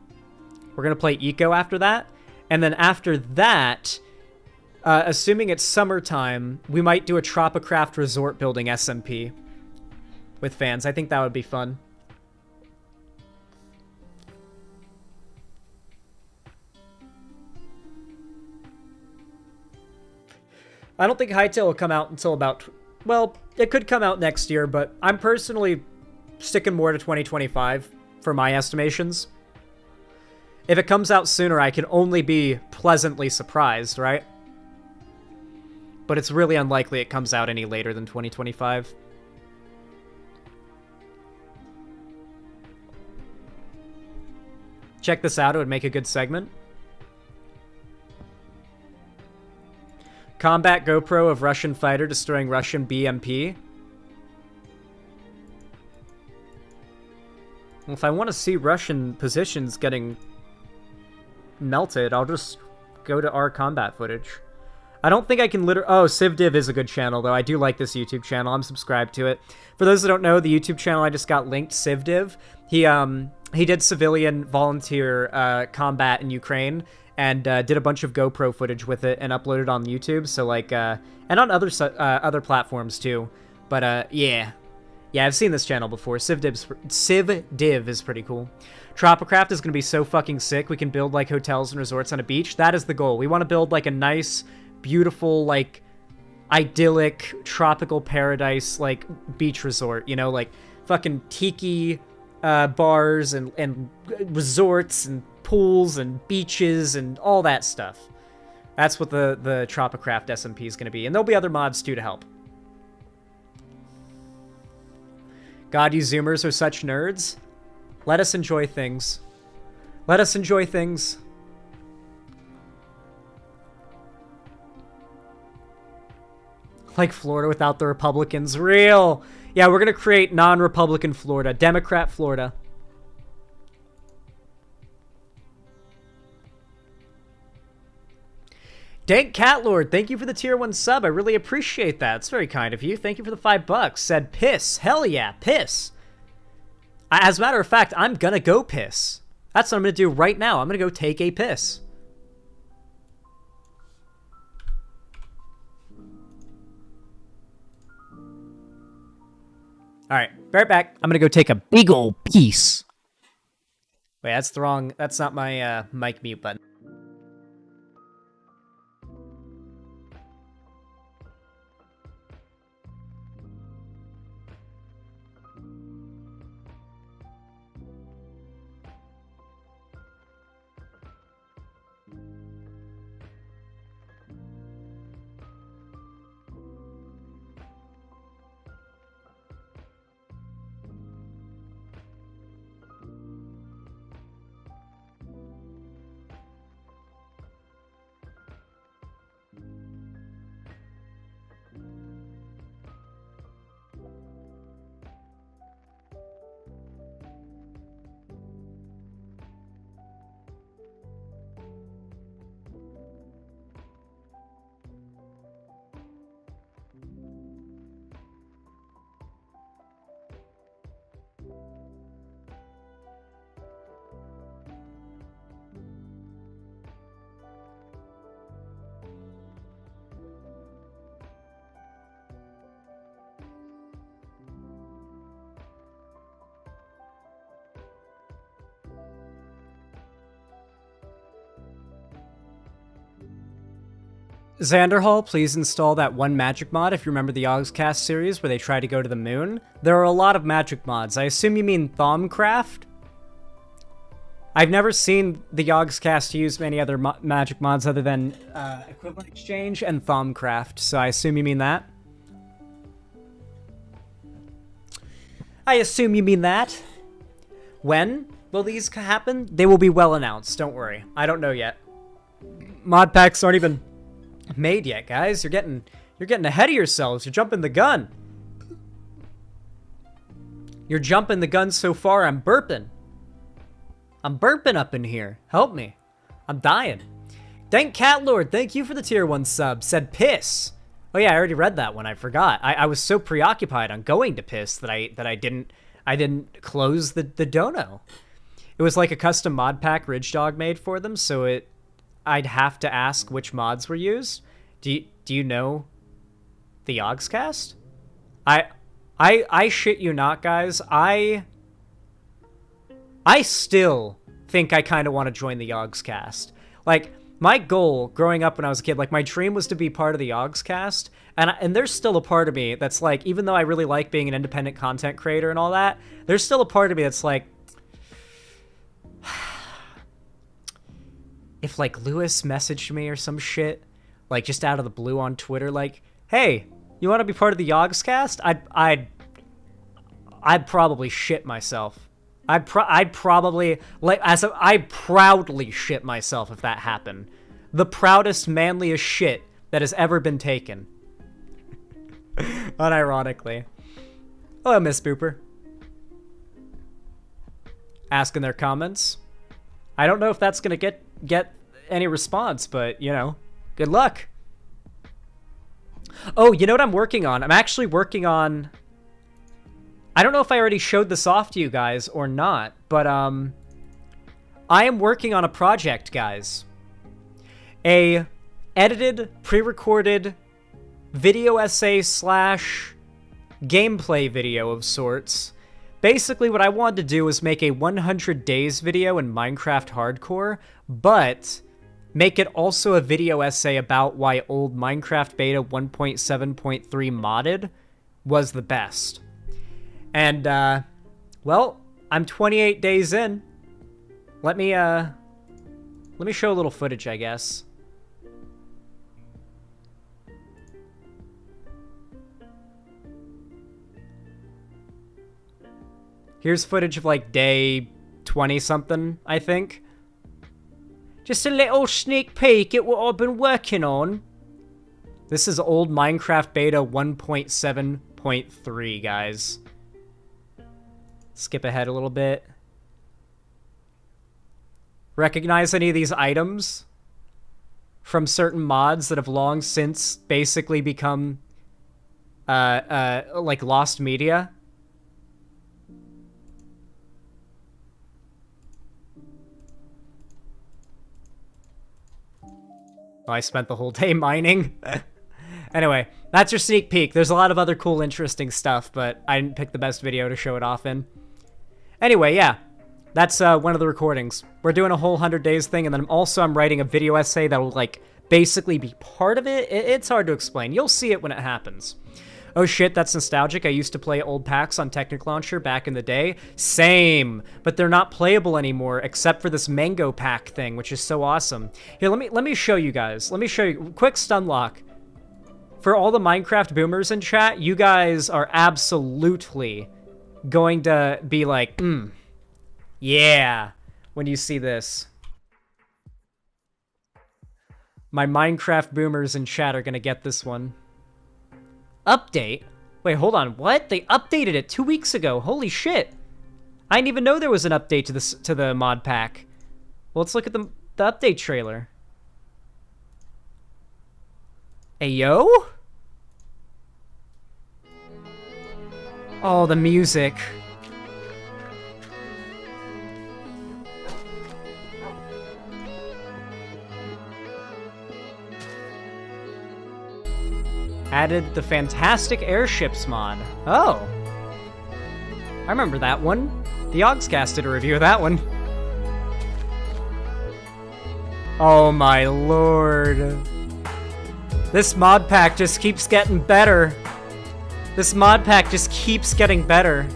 We're going to play Eco after that. And then after that, assuming it's summertime, we might do a Tropicraft resort building SMP with fans. I think that would be fun. I don't think Hytale will come out until about... Well, it could come out next year, but I'm personally sticking more to 2025 for my estimations. If it comes out sooner, I can only be pleasantly surprised, right? But it's really unlikely it comes out any later than 2025. Check this out, it would make a good segment. Combat GoPro of Russian fighter destroying Russian BMP. Well, if I want to see Russian positions getting melted, I'll just go to our combat footage. I don't think I can Oh, CivDiv is a good channel, though. I do like this YouTube channel. I'm subscribed to it. For those that don't know, the YouTube channel I just got linked, CivDiv, he did civilian volunteer combat in Ukraine, and did a bunch of GoPro footage with it and uploaded on YouTube. So like, and on other platforms too. But yeah, Yeah, I've seen this channel before. Civ Div is pretty cool. Tropicraft is going to be so fucking sick. We can build, like, hotels and resorts on a beach. That is the goal. We want to build, like, a nice, beautiful, like, idyllic, tropical paradise, like, beach resort. You know, like, fucking tiki bars and resorts and pools and beaches and all that stuff. That's what the Tropicraft SMP is going to be. And there'll be other mods, too, to help. God, you Zoomers are such nerds. Let us enjoy things. Let us enjoy things. Like Florida without the Republicans. Real. Yeah, we're going to create non-Republican Florida. Democrat Florida. Dank Catlord, thank you for the tier 1 sub. I really appreciate that. It's very kind of you. Thank you for the $5. Said piss. Hell yeah, piss. As a matter of fact, I'm gonna go piss. That's what I'm gonna do right now. I'm gonna go take a piss. Alright, right back. I'm gonna go take a big ol' piece. Wait, that's the wrong... That's not my mic mute button. Xanderhall, please install that one magic mod if you remember the Yogscast series where they try to go to the moon. There are a lot of magic mods. I assume you mean Thaumcraft? I've never seen the Yogscast use many other magic mods other than Equivalent Exchange and Thaumcraft, so I assume you mean that. I assume you mean that. When will these happen? They will be well announced, don't worry. I don't know yet. Mod packs aren't even made yet, guys. You're getting ahead of yourselves. You're jumping the gun. You're jumping the gun so far, I'm burping. I'm burping up in here. Help me. I'm dying. Thank Catlord. Thank you for the tier 1 sub. Said piss. Oh yeah, I already read that one. I forgot. I was so preoccupied on going to piss that I didn't close the dono. It was like a custom mod pack Ridge Dog made for them, so I'd have to ask which mods were used. Do you know the Yogscast? I shit you not, guys. I still think I kind of want to join the Yogscast. Like, my goal growing up when I was a kid, like, my dream was to be part of the Yogscast, and there's still a part of me that's like, even though I really like being an independent content creator and all that, there's still a part of me that's like, if, like, Lewis messaged me or some shit, like, just out of the blue on Twitter, like, hey, you want to be part of the Yogscast? I'd probably shit myself. I'd probably, like, I'd proudly shit myself if that happened. The proudest, manliest shit that has ever been taken. Unironically. Hello, Miss Booper. Asking their comments. I don't know if that's gonna get any response, but, you know, good luck. Oh, you know what I'm working on? I'm actually working on... I don't know if I already showed this off to you guys or not, but I am working on a project, guys. A edited, pre-recorded video essay slash gameplay video of sorts. Basically, what I wanted to do was make a 100 days video in Minecraft Hardcore, but make it also a video essay about why old Minecraft Beta 1.7.3 modded was the best. And, well, I'm 28 days in. Let me show a little footage, I guess. Here's footage of, like, day 20-something, I think. Just a little sneak peek at what I've been working on. This is old Minecraft Beta 1.7.3, guys. Skip ahead a little bit. Recognize any of these items from certain mods that have long since basically become, like, lost media? I spent the whole day mining. Anyway, that's your sneak peek. There's a lot of other cool, interesting stuff, but I didn't pick the best video to show it off in. Anyway, yeah, that's one of the recordings. We're doing a whole 100 days thing, and then I'm writing a video essay that will, like, basically be part of it. It's hard to explain. You'll see it when it happens. Oh shit, that's nostalgic. I used to play old packs on Technic Launcher back in the day. Same, but they're not playable anymore except for this mango pack thing, which is so awesome. Here, let me show you guys. Let me show you. Quick stun lock. For all the Minecraft boomers in chat, you guys are absolutely going to be like, yeah, when you see this. My Minecraft boomers in chat are going to get this one. Update? Wait, hold on. What? They updated it 2 weeks ago. Holy shit. I didn't even know there was an update to the mod pack. Well, let's look at the update trailer. Hey, yo? Oh, the music. Added the Fantastic Airships mod. Oh. I remember that one. The Ogscast did a review of that one. Oh my lord. This mod pack just keeps getting better. This mod pack just keeps getting better.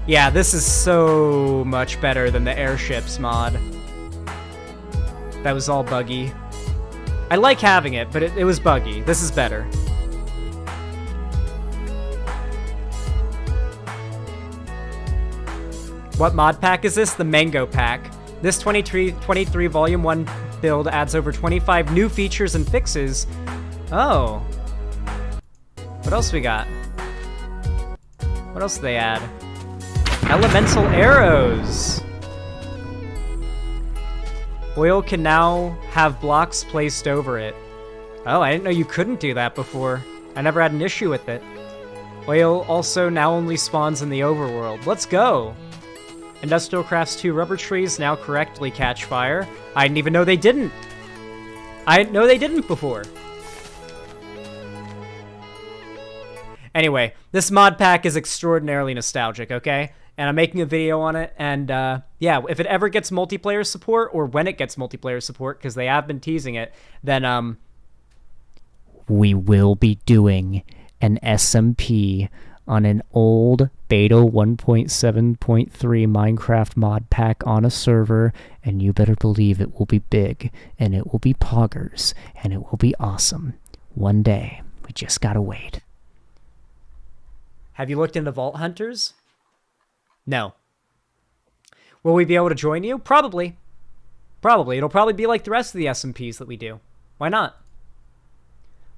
Yeah, this is so much better than the Airships mod. That was all buggy. I like having it, but it was buggy. This is better. What mod pack is this? The Mango Pack. This 23 Volume 1 build adds over 25 new features and fixes. Oh. What else we got? What else do they add? Elemental arrows. Oil can now have blocks placed over it. Oh, I didn't know you couldn't do that before. I never had an issue with it. Oil also now only spawns in the overworld. Let's go! Industrial Crafts 2 rubber trees now correctly catch fire. I didn't even know they didn't. I didn't know they didn't before. Anyway, this mod pack is extraordinarily nostalgic, okay? And I'm making a video on it, and yeah, if it ever gets multiplayer support, or when it gets multiplayer support, because they have been teasing it, then we will be doing an SMP on an old beta 1.7.3 Minecraft mod pack on a server, and you better believe it will be big, and it will be poggers, and it will be awesome. One day. We just gotta wait. Have you looked into Vault Hunters? No. Will we be able to join you? Probably. Probably. It'll probably be like the rest of the SMPs that we do. Why not?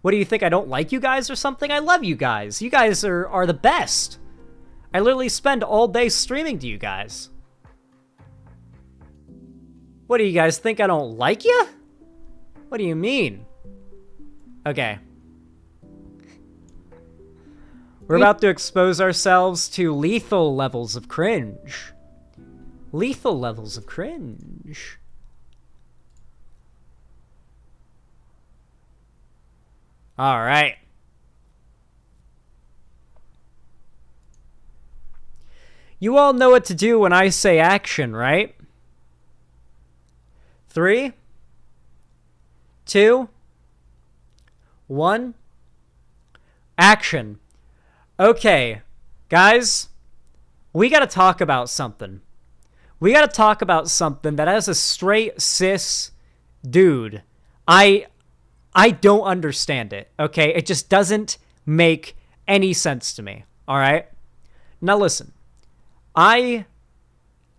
What do you think? I don't like you guys or something? I love you guys. You guys are the best. I literally spend all day streaming to you guys. What do you guys think? I don't like you? What do you mean? Okay. We're about to expose ourselves to lethal levels of cringe. Lethal levels of cringe. Alright. You all know what to do when I say action, right? 3, 2, 1. Action. Okay, guys, we gotta talk about something. We gotta talk about something that as a straight cis dude, I don't understand it, okay? It just doesn't make any sense to me, all right? Now listen, I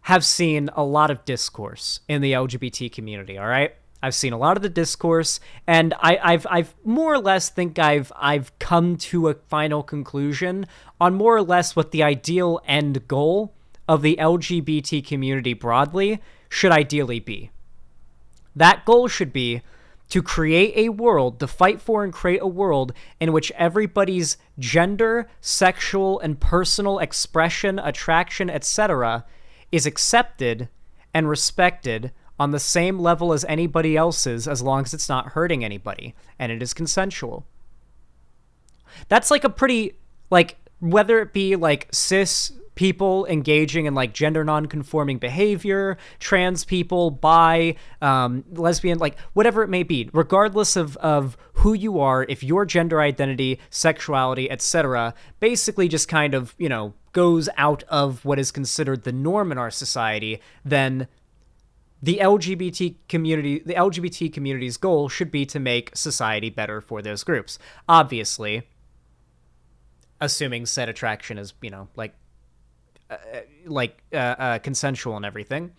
have seen a lot of discourse in the LGBT community, all right? I've seen a lot of the discourse, and I've more or less think I've come to a final conclusion on more or less what the ideal end goal of the LGBT community broadly should ideally be. That goal should be to create a world, to fight for and create a world in which everybody's gender, sexual, and personal expression, attraction, etc. is accepted and respected on the same level as anybody else's, as long as it's not hurting anybody and it is consensual. That's like a pretty, like, whether it be like cis people engaging in like gender non-conforming behavior, trans people, bi, lesbian, like whatever it may be, regardless of who you are, if your gender identity, sexuality, etc. basically just kind of, you know, goes out of what is considered the norm in our society, then the LGBT community's goal should be to make society better for those groups. Obviously, assuming said attraction is, you know, consensual and everything.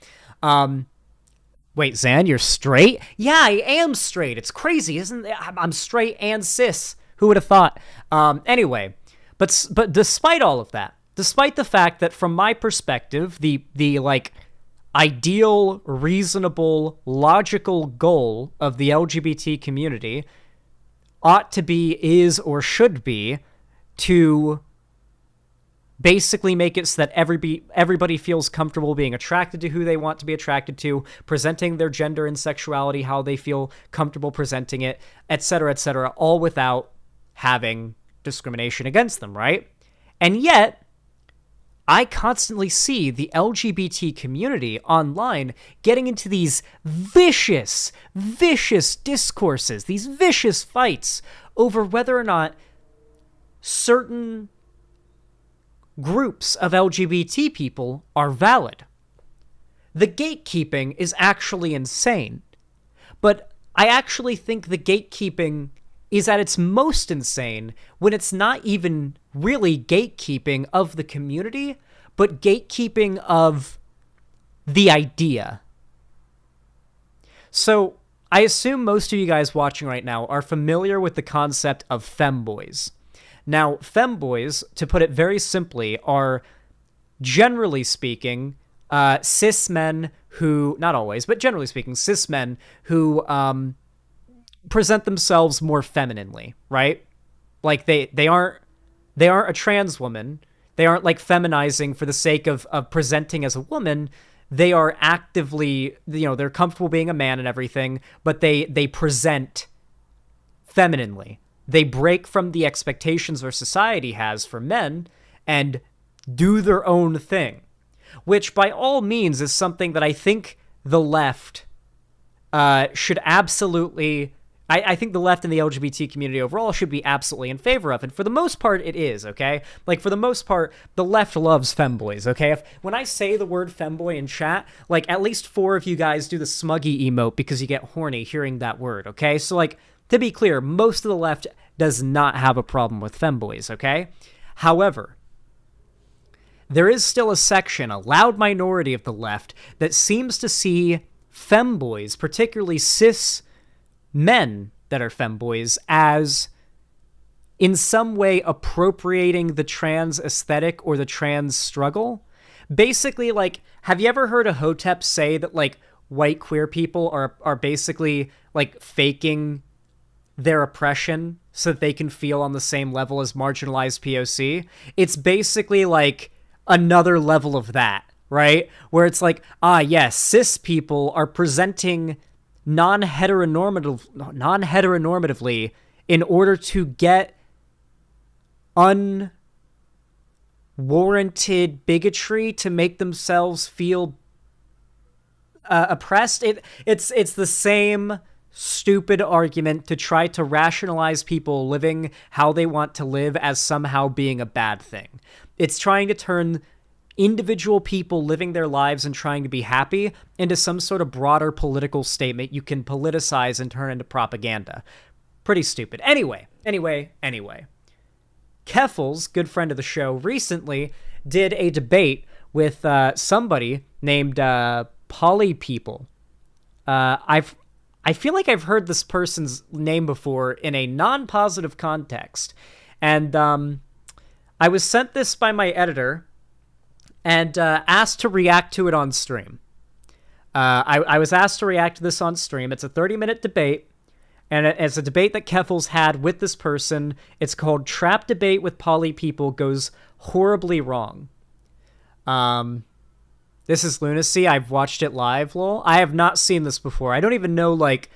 Wait, Zan, you're straight? Yeah, I am straight. It's crazy, isn't it? I'm straight and cis. Who would have thought? Anyway, but despite all of that, despite the fact that from my perspective, the like ideal, reasonable, logical goal of the LGBT community ought to be, is, or should be to basically make it so that everybody feels comfortable being attracted to who they want to be attracted to, presenting their gender and sexuality how they feel comfortable presenting it, etc., all without having discrimination against them, right? And yet, I constantly see the LGBT community online getting into these vicious discourses, these vicious fights over whether or not certain groups of LGBT people are valid. The gatekeeping is actually insane, but I actually think the gatekeeping is at its most insane when it's not even really gatekeeping of the community, but gatekeeping of the idea. So I assume most of you guys watching right now are familiar with the concept of femboys. Now, femboys, to put it very simply, are, generally speaking, cis men who, not always, but generally speaking, cis men who present themselves more femininely, right? Like they aren't a trans woman. They aren't like feminizing for the sake of presenting as a woman. They are actively, you know, they're comfortable being a man and everything, but they present femininely. They break from the expectations our society has for men and do their own thing, which by all means is something that I think the left should absolutely, I think the left and the LGBT community overall should be absolutely in favor of. And for the most part, it is, okay? Like, for the most part, the left loves femboys, okay? When I say the word femboy in chat, like, at least 4 of you guys do the smuggy emote because you get horny hearing that word, okay? So, like, to be clear, most of the left does not have a problem with femboys, okay? However, there is still a section, a loud minority of the left, that seems to see femboys, particularly cis men that are femboys, as in some way appropriating the trans aesthetic or the trans struggle. Basically, like, have you ever heard a hotep say that, like, white queer people are basically, like, faking their oppression so that they can feel on the same level as marginalized POC? It's basically like another level of that, right? Where it's like, yes, cis people are presenting non-heteronormatively in order to get warranted bigotry to make themselves feel oppressed. It's the same stupid argument to try to rationalize people living how they want to live as somehow being a bad thing. It's trying to turn individual people living their lives and trying to be happy into some sort of broader political statement you can politicize and turn into propaganda. Pretty stupid. Anyway. Keffels, good friend of the show, recently did a debate with somebody named Polly People. I feel like I've heard this person's name before in a non-positive context. And I was sent this by my editor and asked to react to it on stream. I was asked to react to this on stream. It's a 30-minute debate, and it's a debate that Keffels had with this person. It's called Trap Debate with Poly People Goes Horribly Wrong. This is lunacy. I've watched it live, lol. I have not seen this before. I don't even know, like,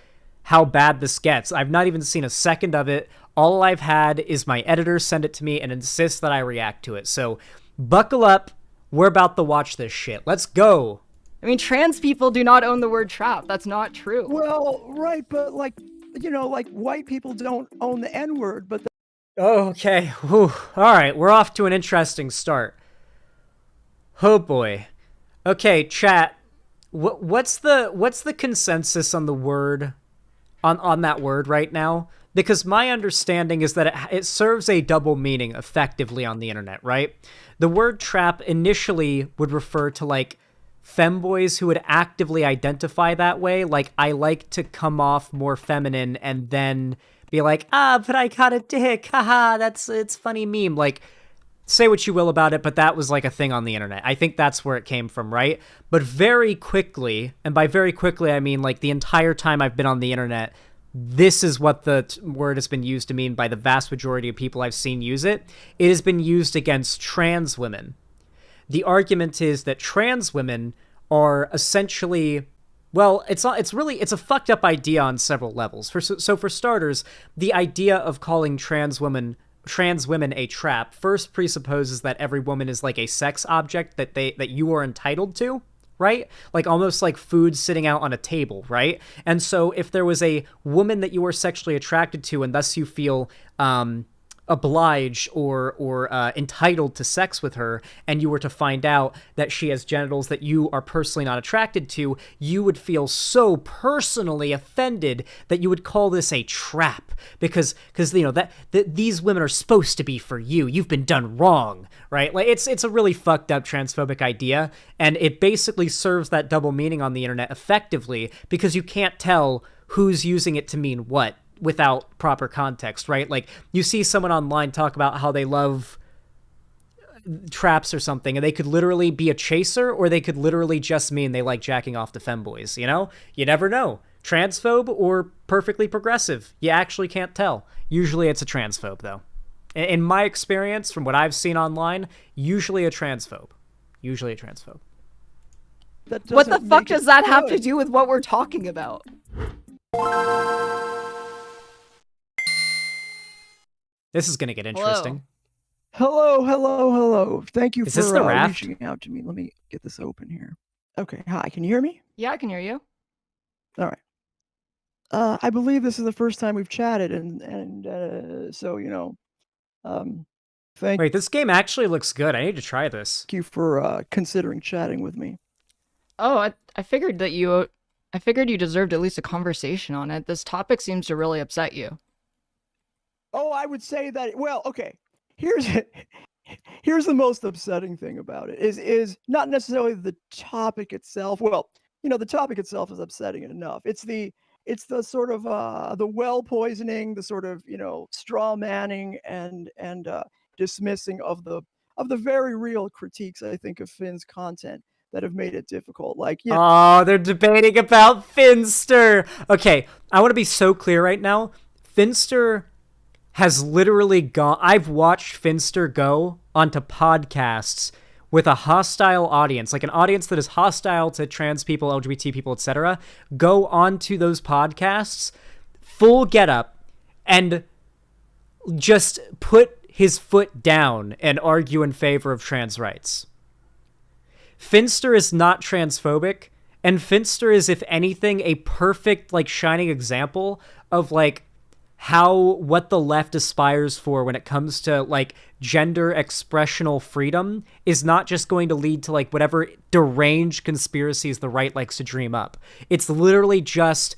how bad this gets. I've not even seen a second of it. All I've had is my editor send it to me and insist that I react to it. So buckle up. We're about to watch this shit. Let's go. I mean, trans people do not own the word trap. That's not true. Well, right, but like, you know, like white people don't own the N-word, but Okay. Whew. All right, we're off to an interesting start. Oh boy. Okay, chat. What's the consensus on the word, on that word right now? Because my understanding is that it serves a double meaning effectively on the internet, right? The word trap initially would refer to, like, femboys who would actively identify that way. Like, I like to come off more feminine and then be like, but I got a dick. Haha, it's funny meme. Like, say what you will about it, but that was like a thing on the internet. I think that's where it came from, right? But very quickly, and by very quickly, I mean like the entire time I've been on the internet, this is what the word has been used to mean by the vast majority of people I've seen use it. It has been used against trans women. The argument is that trans women are essentially, well, it's a fucked up idea on several levels. So for starters, the idea of calling trans women a trap first presupposes that every woman is like a sex object that you are entitled to, right? Like almost like food sitting out on a table, right? And so if there was a woman that you were sexually attracted to and thus you feel obliged or entitled to sex with her, and you were to find out that she has genitals that you are personally not attracted to, you would feel so personally offended that you would call this a trap because you know that these women are supposed to be for you. You've been done wrong, right? Like it's a really fucked up transphobic idea, and it basically serves that double meaning on the internet effectively because you can't tell who's using it to mean what without proper context, right? Like you see someone online talk about how they love traps or something, and they could literally be a chaser, or they could literally just mean they like jacking off to femboys, you know? You never know. Transphobe or perfectly progressive. You actually can't tell. Usually it's a transphobe, though. In my experience, from what I've seen online, usually a transphobe. Usually a transphobe. What the fuck does that have to do with what we're talking about? This is going to get interesting. Hello. Thank you for the raft? reaching out to me. Let me get this open here. Okay, hi, can you hear me? Yeah, I can hear you. All right. I believe this is the first time we've chatted, and so, you know, Wait, this game actually looks good. I need to try this. thank you for considering chatting with me. Oh, I figured you deserved at least a conversation on it. This topic seems to really upset you. Oh, I would say that, well, okay, here's the most upsetting thing about it is not necessarily the topic itself. Well, you know, the topic itself is upsetting enough. It's the sort of the well poisoning, the sort of, you know, straw manning and dismissing of the very real critiques, I think, of Finn's content that have made it difficult. Like, you know, oh, they're debating about Finster. Okay, I want to be so clear right now. Finster has literally gone. I've watched Finster go onto podcasts with a hostile audience, like an audience that is hostile to trans people, LGBT people, etc., go onto those podcasts, full getup, and just put his foot down and argue in favor of trans rights. Finster is not transphobic, and Finster is, if anything, a perfect, like, shining example of, like, what the left aspires for when it comes to, like, gender expressional freedom is not just going to lead to, like, whatever deranged conspiracies the right likes to dream up. It's literally just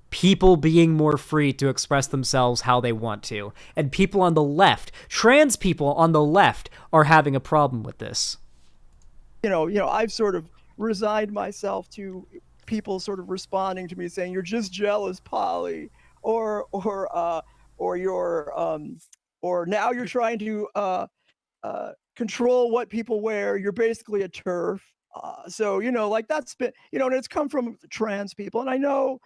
people being more free to express themselves how they want to. And people on the left, trans people on the left, are having a problem with this. I've sort of resigned myself to people sort of responding to me saying, "You're just jealous, Polly," or now you're trying to control what people wear. You're basically a TERF. So like that's been, and it's come from trans people, and I know.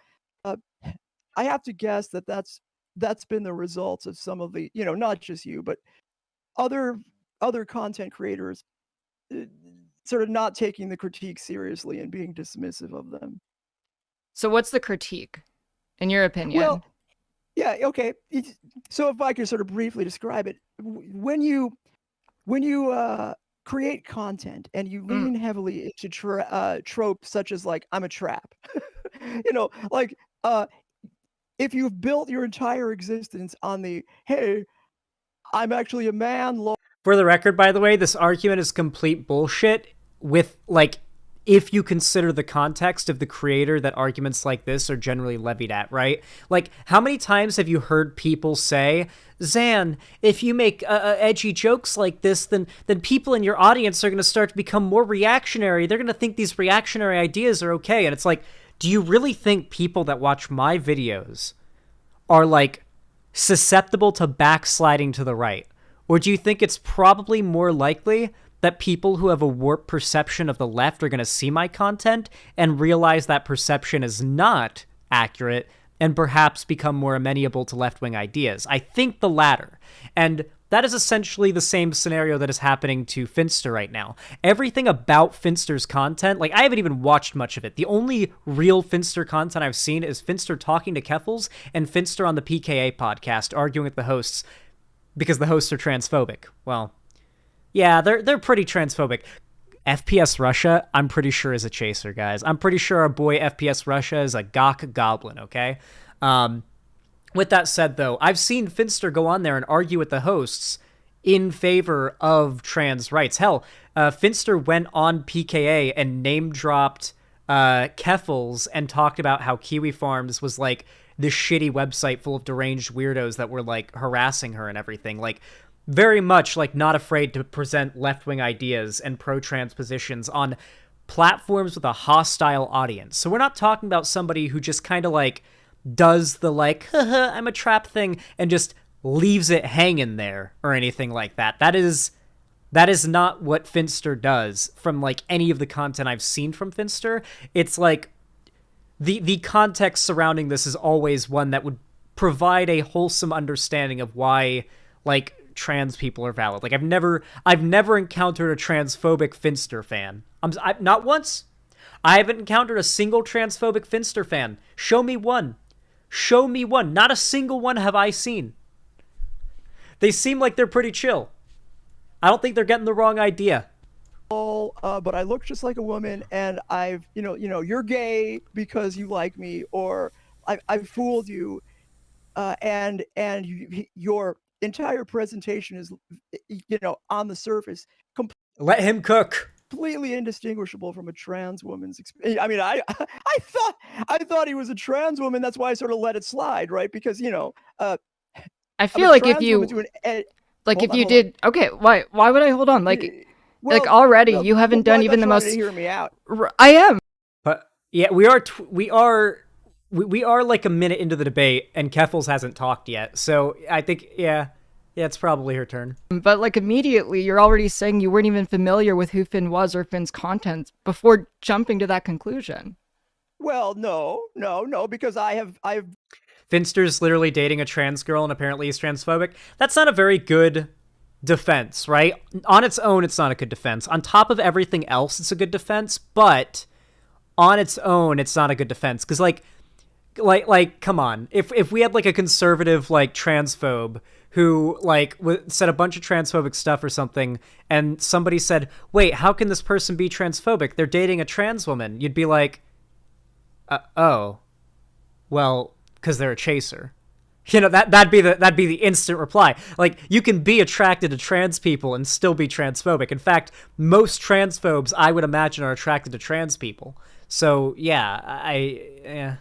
I have to guess that's been the results of some of the, not just you, but other content creators sort of not taking the critique seriously and being dismissive of them. So what's the critique, in your opinion? Well, yeah, okay. So if I could sort of briefly describe it, when you create content and you lean heavily into tropes such as like I'm a trap, if you've built your entire existence on the, hey, I'm actually a man. For the record, by the way, this argument is complete bullshit with, like, if you consider the context of the creator that arguments like this are generally levied at, right? Like, how many times have you heard people say, Zan, if you make edgy jokes like this, then people in your audience are going to start to become more reactionary. They're going to think these reactionary ideas are okay. And it's like, do you really think people that watch my videos are, like, susceptible to backsliding to the right? Or do you think it's probably more likely that people who have a warped perception of the left are going to see my content and realize that perception is not accurate and perhaps become more amenable to left-wing ideas? I think the latter. And that is essentially the same scenario that is happening to Finster right now. Everything about Finster's content, like, I haven't even watched much of it. The only real Finster content I've seen is Finster talking to Keffels and Finster on the PKA podcast arguing with the hosts because the hosts are transphobic. Well, yeah, they're pretty transphobic. FPS Russia, I'm pretty sure, is a chaser, guys. I'm pretty sure our boy FPS Russia is a gawk goblin, okay? With that said, though, I've seen Finster go on there and argue with the hosts in favor of trans rights. Hell, Finster went on PKA and name-dropped Keffels and talked about how Kiwi Farms was, like, this shitty website full of deranged weirdos that were, like, harassing her and everything. Like, very much, like, not afraid to present left-wing ideas and pro-trans positions on platforms with a hostile audience. So we're not talking about somebody who just kind of, like, does the, like, haha, I'm a trap thing and just leaves it hanging there or anything like that. That is not what Finster does from, like, any of the content I've seen from Finster. It's like the context surrounding this is always one that would provide a wholesome understanding of why, like, trans people are valid. Like, I've never encountered a transphobic Finster fan. Not once. I haven't encountered a single transphobic Finster fan. Show me one. Show me one. Not a single one have I seen. They seem like they're pretty chill. I don't think they're getting the wrong idea. But I look just like a woman, and I've, you're gay because you like me, or I've fooled you, and your entire presentation is, on the surface, Let him cook. Completely indistinguishable from a trans woman's experience. I mean, I thought he was a trans woman. That's why I sort of let it slide, right? Because I feel like if you did, okay, why would I hold on? Like, like already you haven't done even the most. Hear me out. I am. But yeah, we are like a minute into the debate, and Keffels hasn't talked yet. So I think yeah, it's probably her turn. But, like, immediately you're already saying you weren't even familiar with who Finn was or Finn's content before jumping to that conclusion. Well, no, because I've Finster's literally dating a trans girl and apparently he's transphobic. That's not a very good defense, right? On its own, it's not a good defense. On top of everything else, it's a good defense, but on its own, it's not a good defense. Because, like, like come on. If we had like a conservative like transphobe who like said a bunch of transphobic stuff or something, and somebody said, "Wait, how can this person be transphobic? They're dating a trans woman." You'd be like, "Oh, well, because they're a chaser." You know, that'd be the instant reply. Like, you can be attracted to trans people and still be transphobic. In fact, most transphobes, I would imagine, are attracted to trans people. So yeah,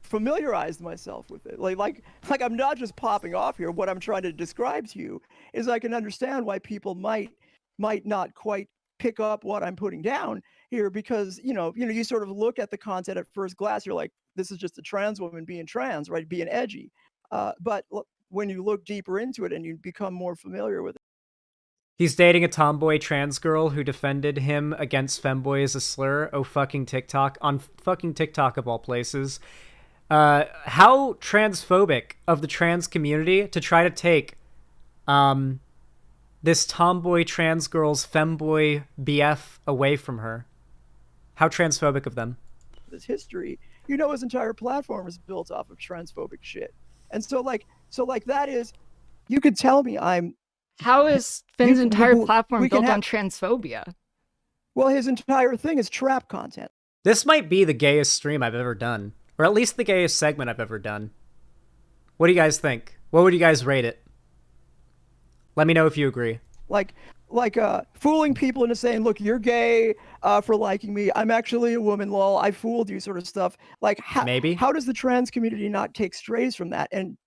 familiarized myself with it. Like I'm not just popping off here. What I'm trying to describe to you is I can understand why people might not quite pick up what I'm putting down here, because you sort of look at the content at first glance. You're like, this is just a trans woman being trans, right? Being edgy. But when you look deeper into it and you become more familiar with it. He's dating a tomboy trans girl who defended him against femboy as a slur. Oh, fucking TikTok. On fucking TikTok of all places. How transphobic of the trans community to try to take this tomboy trans girl's femboy BF away from her. How transphobic of them. This history, his entire platform is built off of transphobic shit. And so that is, you could tell me How is Finn's entire platform built on transphobia? Well, his entire thing is trap content. This might be the gayest stream I've ever done. Or at least the gayest segment I've ever done. What do you guys think? What would you guys rate it? Let me know if you agree. Like fooling people into saying, look, you're gay for liking me. I'm actually a woman, lol. I fooled you, sort of stuff. Like, how does the trans community not take strays from that? And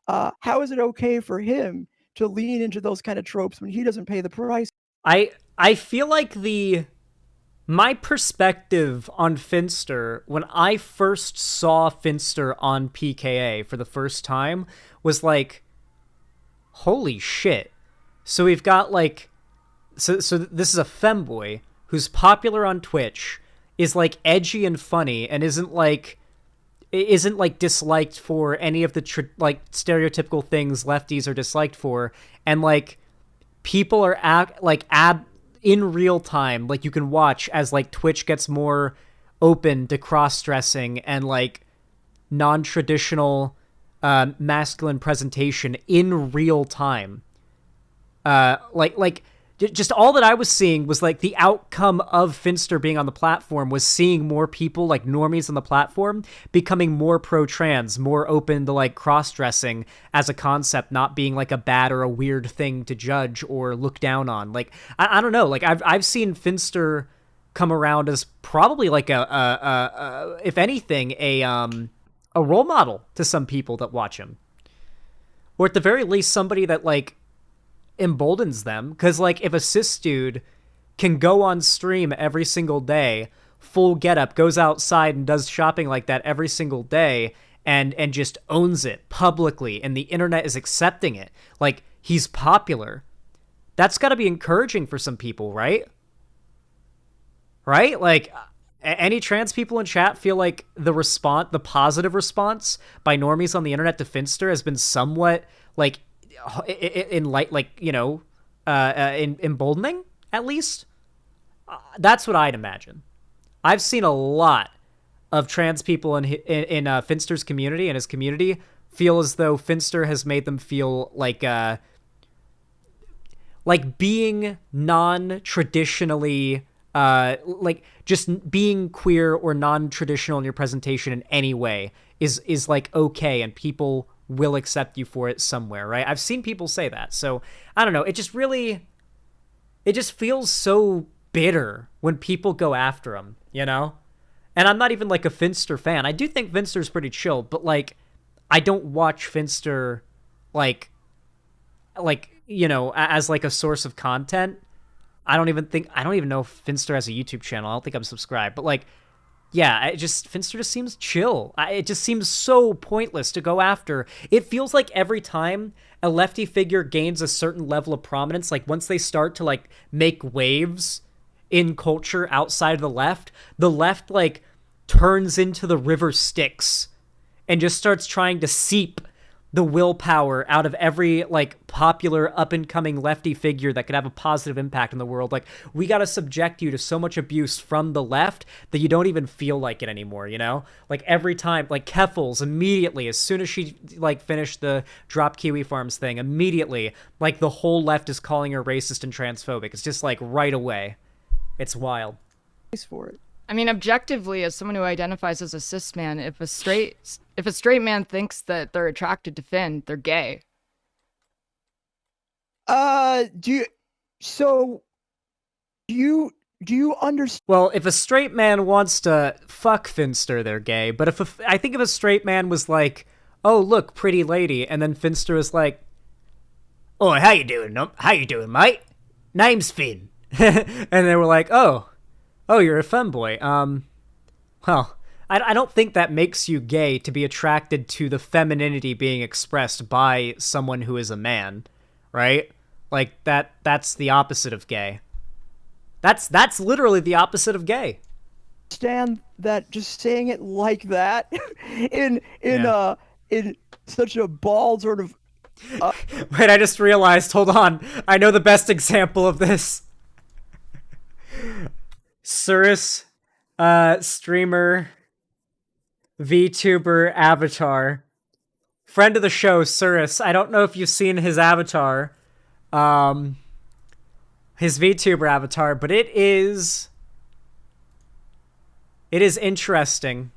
how is it okay for him to lean into those kind of tropes when he doesn't pay the price? I feel like my perspective on Finster when I first saw Finster on PKA for the first time was like, holy shit. So we've got like, so this is a femboy who's popular on Twitch, is like edgy and funny, and isn't like disliked for any of the stereotypical things lefties are disliked for, and like people are in real time, like you can watch as like Twitch gets more open to cross-dressing and like non-traditional masculine presentation in real time. Just all that I was seeing was like the outcome of Finster being on the platform was seeing more people, like normies on the platform, becoming more pro-trans, more open to like cross-dressing as a concept, not being like a bad or a weird thing to judge or look down on. Like, I don't know, like I've seen Finster come around as probably like if anything, a role model to some people that watch him. Or at the very least, somebody that like emboldens them, because like if a cis dude can go on stream every single day, full getup, goes outside and does shopping like that every single day, and just owns it publicly, and the internet is accepting it, like he's popular, that's got to be encouraging for some people, right? Like any trans people in chat feel like the positive response by normies on the internet to Finster has been somewhat like emboldening, at least. That's what I'd imagine. I've seen a lot of trans people in Finster's community and his community feel as though Finster has made them feel like being non-traditionally like just being queer or non-traditional in your presentation in any way is like okay, and people will accept you for it somewhere, right? I've seen people say that. So I don't know. It just feels so bitter when people go after him, you know? And I'm not even like a Finster fan. I do think Finster's pretty chill, but like, I don't watch Finster like, as like a source of content. I don't even know if Finster has a YouTube channel. I don't think I'm subscribed, but like, yeah, Finster just seems chill. It just seems so pointless to go after. It feels like every time a lefty figure gains a certain level of prominence, like once they start to like make waves in culture outside of the left like turns into the river Styx and just starts trying to seep the willpower out of every like popular up and coming lefty figure that could have a positive impact in the world. Like, we got to subject you to so much abuse from the left that you don't even feel like it anymore, you know? Like, every time, like Keffels immediately, as soon as she like finished the drop Kiwi Farms thing, immediately like the whole left is calling her racist and transphobic. It's just like right away. It's wild. For it. I mean, objectively, as someone who identifies as a cis man, if a straight man thinks that they're attracted to Finn, they're gay. Do you understand? Well, if a straight man wants to fuck Finster, they're gay. But I think if a straight man was like, "Oh, look, pretty lady," and then Finster was like, "Oh, how you doing? How you doing, mate? Name's Finn," and they were like, "Oh, you're a femboy. Well, I don't think that makes you gay to be attracted to the femininity being expressed by someone who is a man, right? Like that's the opposite of gay. That's literally the opposit of gay." Understand that just saying it like that in such a bald sort of Wait, I just realized, hold on. I know the best example of this. Cirrus, streamer, VTuber avatar. Friend of the show, Cirrus. I don't know if you've seen his avatar. His VTuber avatar, but it is interesting.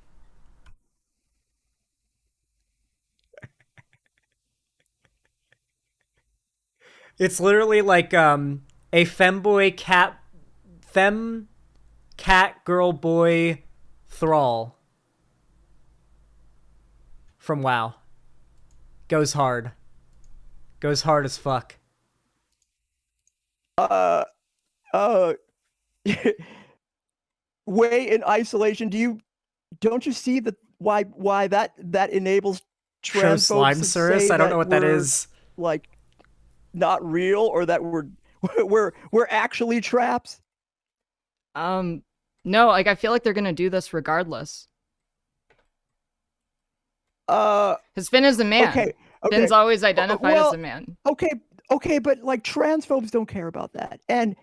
It's literally like a femboy cat girl boy thrall from WoW. Goes hard as fuck. Way in isolation. Don't you see that why that enables Show transphobes slime to Cirrus? say I don't know that what that we're, is. like, not real, or that we're actually traps? No, like I feel like they're gonna do this regardless. Because Finn is a man. Okay. Finn's always identified as a man. Okay, but like transphobes don't care about that, and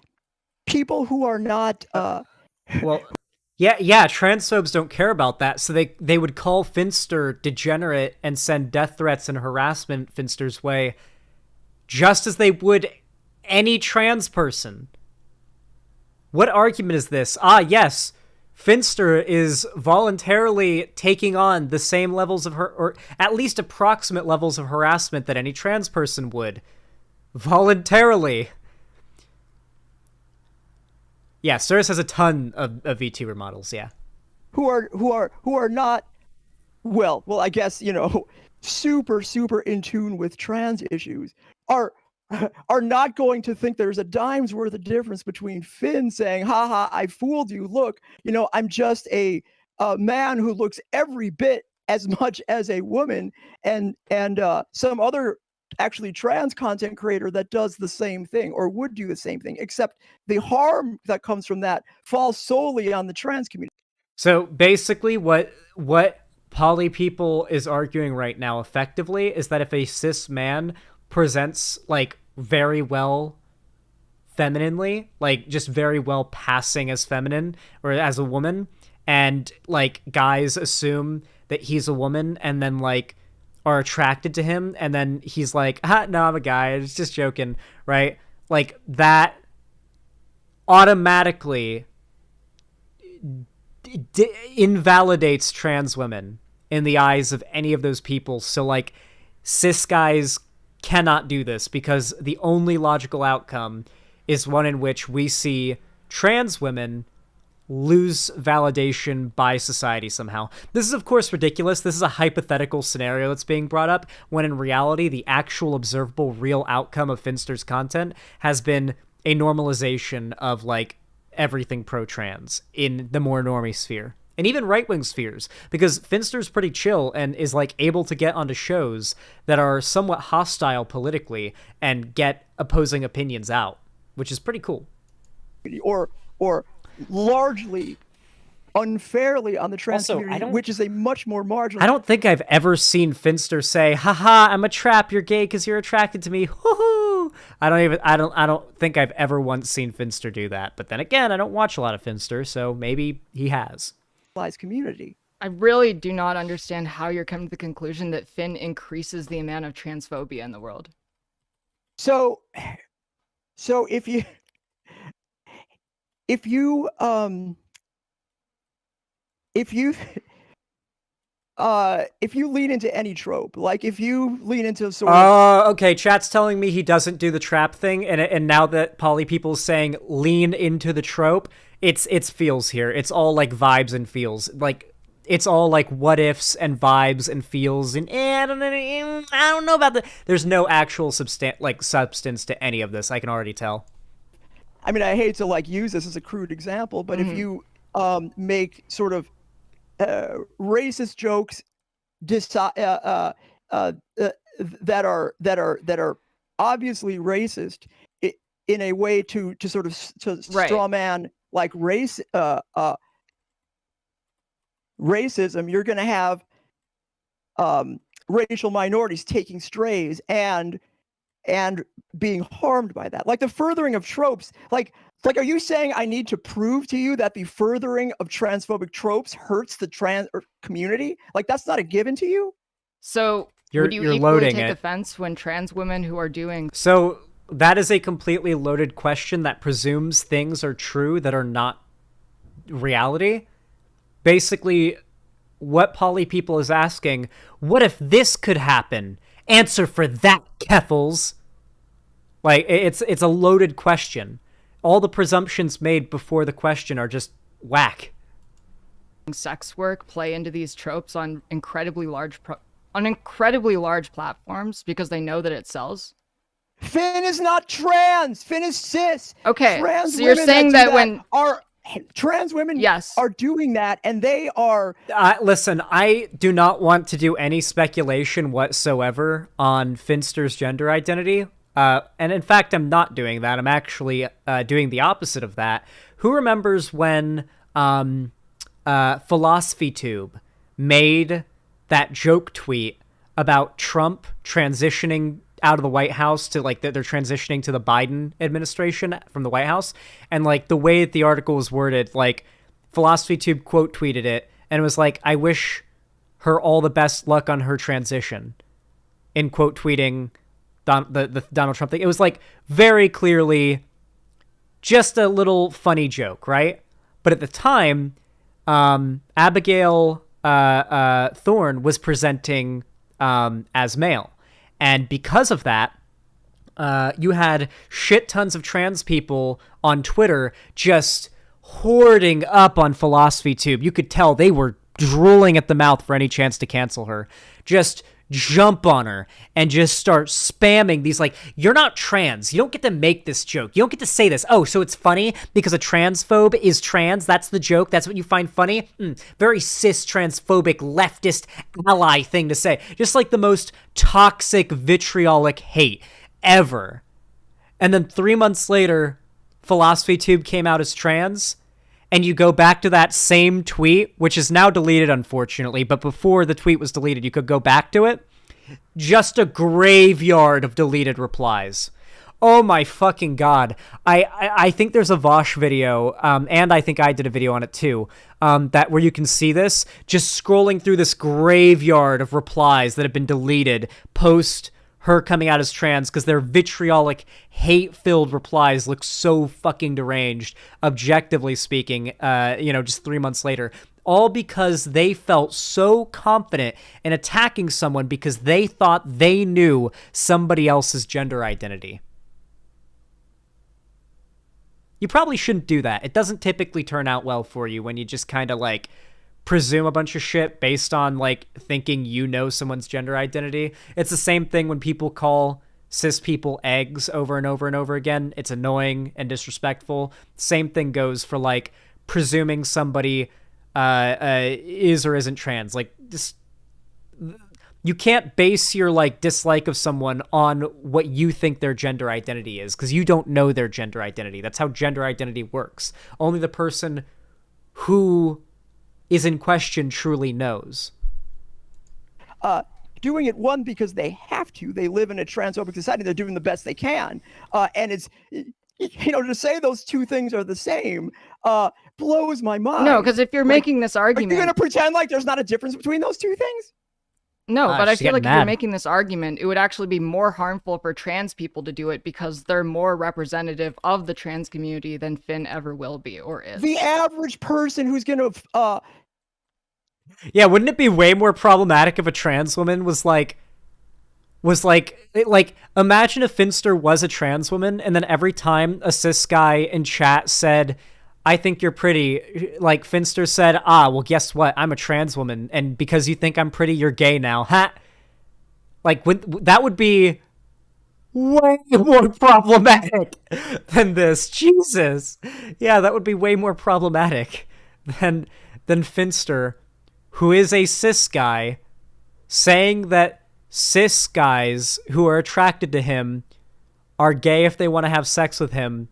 people who are not Well, yeah, transphobes don't care about that, so they would call Finster degenerate and send death threats and harassment Finster's way, just as they would any trans person. What argument is this? Yes, Finster is voluntarily taking on the same levels of or at least approximate levels of harassment that any trans person would. Voluntarily. Yeah, Cirrus has a ton of VTuber models, yeah. who are not well, I guess, super in tune with trans issues are not going to think there's a dime's worth of difference between Finn saying, haha, I fooled you. Look, I'm just a man who looks every bit as much as a woman, and some other actually trans content creator that does the same thing or would do the same thing, except the harm that comes from that falls solely on the trans community. So basically what poly people is arguing right now effectively is that if a cis man presents like very well femininely, like just very well passing as feminine or as a woman, and like guys assume that he's a woman and then like are attracted to him, and then he's like, no, I'm a guy, it's just joking, right? Like that automatically invalidates trans women in the eyes of any of those people. So like cis guys cannot do this, because the only logical outcome is one in which we see trans women lose validation by society somehow. This is of course ridiculous. This is a hypothetical scenario that's being brought up, when in reality the actual observable real outcome of Finster's content has been a normalization of like everything pro-trans in the more normie sphere, and even right-wing spheres, because Finster's pretty chill and is like able to get onto shows that are somewhat hostile politically and get opposing opinions out, which is pretty cool. Or largely unfairly on the trans Also, community, which is a much more marginal. I don't think I've ever seen Finster say, haha, I'm a trap, you're gay because you're attracted to me. Hoo-hoo. I don't think I've ever once seen Finster do that. But then again, I don't watch a lot of Finster, so maybe he has. Community. I really do not understand how you're coming to the conclusion that Finn increases the amount of transphobia in the world. So if you lean into any trope, like if you lean into sort of... okay, chat's telling me he doesn't do the trap thing, and now that poly people's saying lean into the trope, it's feels here. It's all like vibes and feels. Like, it's all like what ifs and vibes and feels, and I don't know about the... There's no actual substance to any of this, I can already tell. I mean, I hate to like use this as a crude example, but if you make sort of racist jokes that are obviously racist in a way to sort of straw man like racism, you're going to have racial minorities taking strays and being harmed by that. Like the furthering of tropes, like are you saying I need to prove to you that the furthering of transphobic tropes hurts the trans community? Like that's not a given to you? So would you equally take offense when trans women who are doing... So that is a completely loaded question that presumes things are true that are not reality. Basically, what Poly People is asking, what if this could happen? Answer for that, Keffels. Like, it's a loaded question. All the presumptions made before the question are just whack. Sex work play into these tropes on incredibly large platforms because they know that it sells. Finn is not trans. Finn is cis. Okay, trans so you're saying that when trans women yes. are doing that, and they are... Listen, I do not want to do any speculation whatsoever on Finster's gender identity. And in fact, I'm not doing that. I'm actually doing the opposite of that. Who remembers when Philosophy Tube made that joke tweet about Trump transitioning out of the White House to, like, they're transitioning to the Biden administration from the White House? And, like, the way that the article was worded, like, Philosophy Tube quote tweeted it, and it was like, I wish her all the best luck on her transition, in quote tweeting the Donald Trump thing. It was, like, very clearly just a little funny joke, right? But at the time, Abigail Thorne was presenting as male. And because of that, you had shit tons of trans people on Twitter just hoarding up on Philosophy Tube. You could tell they were drooling at the mouth for any chance to cancel her. Just jump on her and just start spamming these, like, you're not trans. You don't get to make this joke. You don't get to say this. Oh, so it's funny because a transphobe is trans? That's the joke? That's what you find funny? Very cis transphobic leftist ally thing to say. Just like the most toxic vitriolic hate ever. And then 3 months later, Philosophy Tube came out as trans, and you go back to that same tweet, which is now deleted, unfortunately, but before the tweet was deleted, you could go back to it. Just a graveyard of deleted replies. Oh my fucking god. I think there's a Vosh video, and I think I did a video on it too, that where you can see this, just scrolling through this graveyard of replies that have been deleted post her coming out as trans, because their vitriolic, hate-filled replies look so fucking deranged, objectively speaking, just 3 months later. All because they felt so confident in attacking someone because they thought they knew somebody else's gender identity. You probably shouldn't do that. It doesn't typically turn out well for you when you just kind of, like, presume a bunch of shit based on, like, thinking you know someone's gender identity. It's the same thing when people call cis people eggs over and over and over again. It's annoying and disrespectful. Same thing goes for, like, presuming somebody is or isn't trans. Like, just, you can't base your, like, dislike of someone on what you think their gender identity is, because you don't know their gender identity. That's how gender identity works. Only the person who is in question truly knows. Doing it, one, because they have to. They live in a transphobic society. They're doing the best they can. And it's, to say those two things are the same blows my mind. No, because if you're making this argument... Are you going to pretend like there's not a difference between those two things? No, but I feel like if mad. you're making this argument, it would actually be more harmful for trans people to do it because they're more representative of the trans community than Finn ever will be or is. The average person who's going to... Yeah, wouldn't it be way more problematic if a trans woman was like, imagine if Finster was a trans woman, and then every time a cis guy in chat said, I think you're pretty, like, Finster said, well, guess what? I'm a trans woman, and because you think I'm pretty, you're gay now. Ha! Like, that would be way more problematic than this. Jesus! Yeah, that would be way more problematic than Finster, who is a cis guy, saying that cis guys who are attracted to him are gay if they want to have sex with him,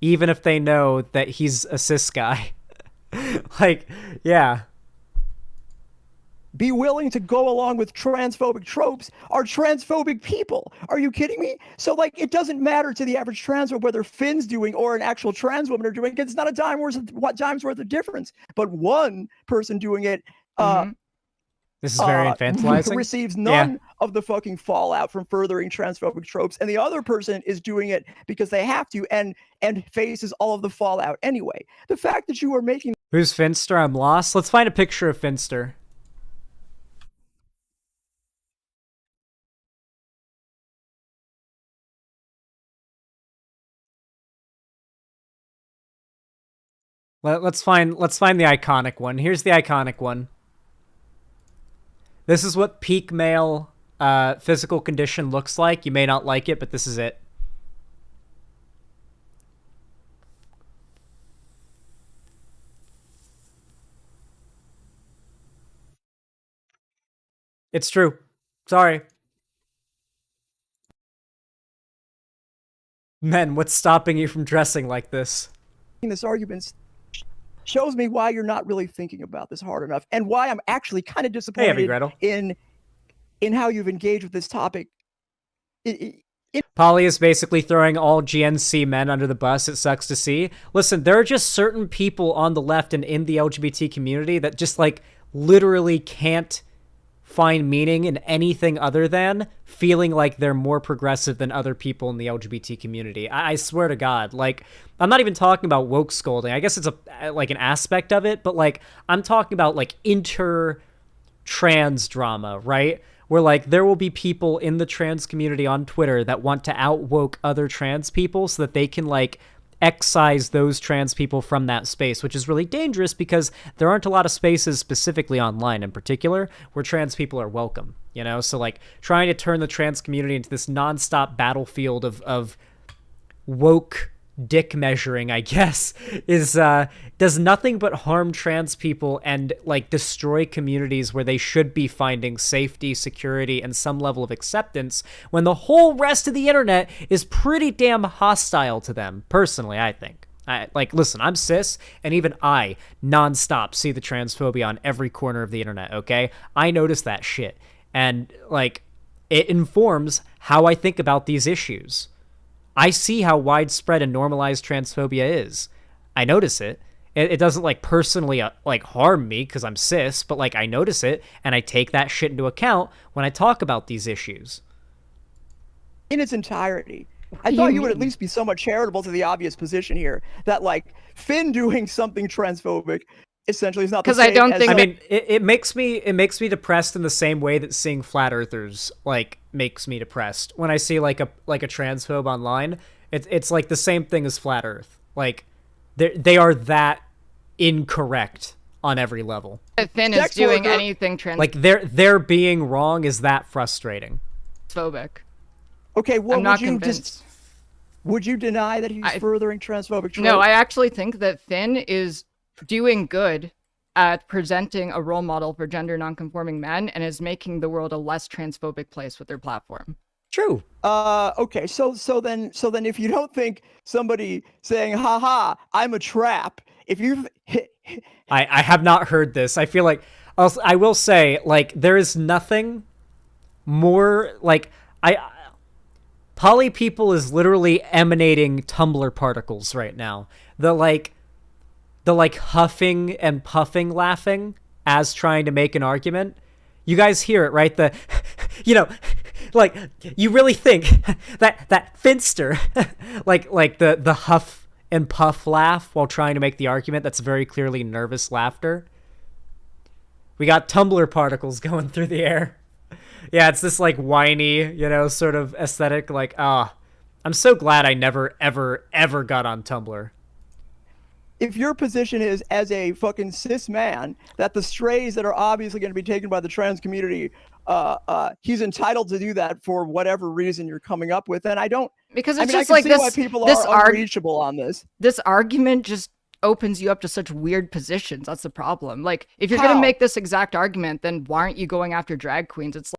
even if they know that he's a cis guy. Like, yeah. Be willing to go along with transphobic tropes are transphobic people. Are you kidding me? So, like, it doesn't matter to the average trans whether Finn's doing or an actual trans woman are doing it. It's not a dime's worth of difference. But one person doing it this is very infantilizing. Receives none of the fucking fallout from furthering transphobic tropes, and the other person is doing it because they have to and faces all of the fallout anyway. The fact that you are making... Who's Finster? I'm lost. Let's find a picture of Finster. Let's find the iconic one. Here's the iconic one. This is what peak male physical condition looks like. You may not like it, but this is it. It's true. Sorry. Men, what's stopping you from dressing like this? This argument shows me why you're not really thinking about this hard enough, and why I'm actually kind of disappointed in how you've engaged with this topic. Polly is basically throwing all GNC men under the bus. It sucks to see. Listen, there are just certain people on the left and in the LGBT community that just, like, literally can't find meaning in anything other than feeling like they're more progressive than other people in the LGBT community. I swear to God, like, I'm not even talking about woke scolding. I guess it's like an aspect of it, but, like, I'm talking about, like, inter-trans drama, right? Where, like, there will be people in the trans community on Twitter that want to out-woke other trans people so that they can, like, excise those trans people from that space, which is really dangerous because there aren't a lot of spaces, specifically online in particular, where trans people are welcome, you know? So, like, trying to turn the trans community into this nonstop battlefield of woke dick measuring, I guess, is does nothing but harm trans people and, like, destroy communities where they should be finding safety, security, and some level of acceptance when the whole rest of the internet is pretty damn hostile to them. Personally, I think. Listen, I'm cis, and even I nonstop see the transphobia on every corner of the internet, okay? I notice that shit. And, like, it informs how I think about these issues. I see how widespread and normalized transphobia is. I notice it. It doesn't, like, personally, like, harm me because I'm cis, but, like, I notice it, and I take that shit into account when I talk about these issues. In its entirety. I thought you would at least be somewhat charitable to the obvious position here that, like, Finn doing something transphobic essentially is not the same. Because I don't think... I mean, it makes me depressed in the same way that seeing flat earthers, like, makes me depressed. When I see, like, a transphobe online, it's like the same thing as flat earth. Like, they are that incorrect on every level. If Finn is doing anything transphobic. Like, their being wrong is that frustrating. Okay, well, I'm not convinced. Would you deny that he's furthering transphobic tropes? No, I actually think that Finn is doing good at presenting a role model for gender nonconforming men and is making the world a less transphobic place with their platform. True. Okay, so then if you don't think somebody saying, haha, I'm a trap, if you've I have not heard this. I feel like I will say, like, there is nothing more like Poly People is literally emanating Tumblr particles right now. The huffing and puffing laughing as trying to make an argument. You guys hear it, right? The like, you really think that Finster like the huff and puff laugh while trying to make the argument, that's very clearly nervous laughter. We got Tumblr particles going through the air. Yeah, it's this like whiny, sort of aesthetic. Like, I'm so glad I never, ever, ever got on Tumblr. If your position is as a fucking cis man that the strays that are obviously going to be taken by the trans community, he's entitled to do that for whatever reason you're coming up with, and I don't. Because it's I just can like see this. why people this are unreachable on this. This argument just opens you up to such weird positions. That's the problem. Like, if you're How? gonna make this exact argument, then why aren't you going after drag queens? It's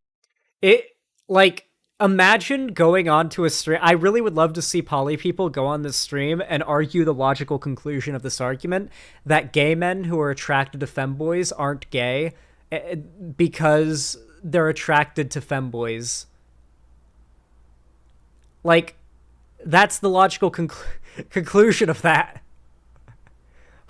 imagine going on to a stream. I really would love to see Poly People go on this stream and argue the logical conclusion of this argument that gay men who are attracted to femboys aren't gay because they're attracted to femboys. Like, that's the logical conclusion of that.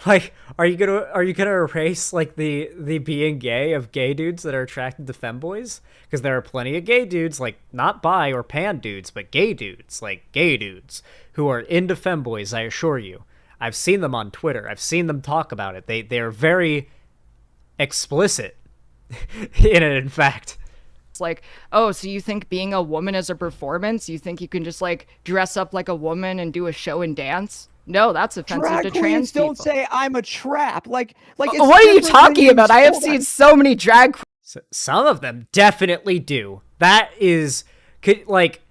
Like, are you gonna erase like the being gay of gay dudes that are attracted to femboys? Because there are plenty of gay dudes, like not bi or pan dudes, but gay dudes, like gay dudes who are into femboys. I assure you, I've seen them on Twitter. I've seen them talk about it. They are very explicit in it. In fact, It's like, oh, so you think being a woman is a performance? You think you can just like dress up like a woman and do a show and dance? No, that's offensive Drag to queens trans people. don't say I'm a trap. Like it's What are you different when talking about? I have hold seen on. so many drag some of them definitely do. That is like,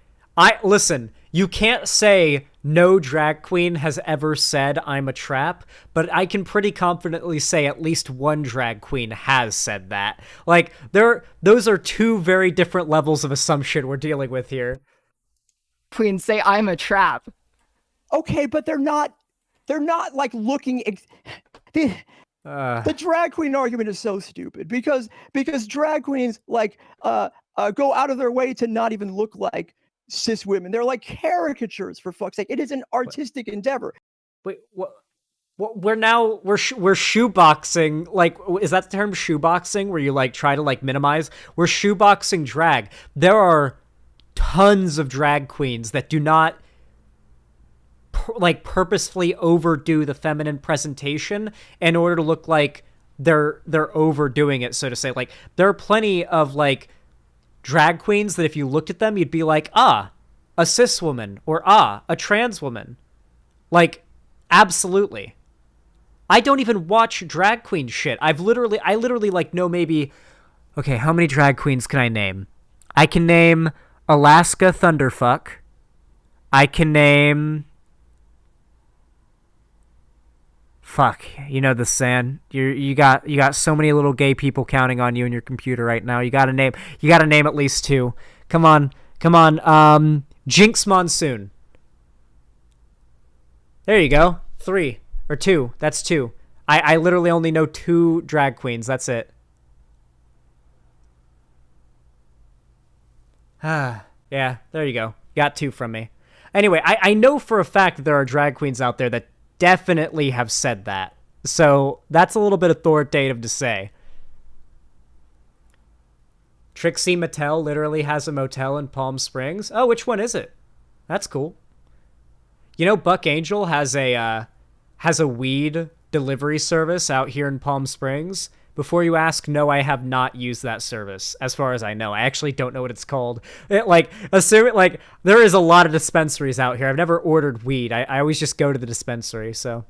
listen. You can't say no drag queen has ever said I'm a trap, but I can pretty confidently say at least one drag queen has said that. Like, those are two very different levels of assumption we're dealing with here. queens say I'm a trap. Okay, but they're not like looking. The drag queen argument is so stupid because drag queens like go out of their way to not even look like cis women. They're like caricatures, for fuck's sake. It is an artistic endeavor. Wait, what? We're shoeboxing. Like, is that the term, shoeboxing, where you like try to like minimize? We're shoeboxing drag. There are tons of drag queens that do not like purposefully overdo the feminine presentation in order to look like they're overdoing it, so to say. Like, there are plenty of like drag queens that if you looked at them, you'd be like, a cis woman, or a trans woman. Like, absolutely. I don't even watch drag queen shit. I literally like know maybe, okay, how many drag queens can I name? I can name Alaska Thunderfuck. I can name, fuck, you know the saying. You got so many little gay people counting on you in your computer right now. You gotta name at least two. Come on. Jinx Monsoon. There you go. 3 or 2. That's 2. I literally only know 2 drag queens. That's it. Yeah, there you go. Got 2 from me. Anyway, I know for a fact that there are drag queens out there that definitely have said that. So that's a little bit authoritative to say. Trixie Mattel literally has a motel in Palm Springs. Oh, which one is it? That's cool. You know, Buck Angel has a weed delivery service out here in Palm Springs. Before you ask, no, I have not used that service, as far as I know. I actually don't know what it's called. There is a lot of dispensaries out here. I've never ordered weed. I always just go to the dispensary, so.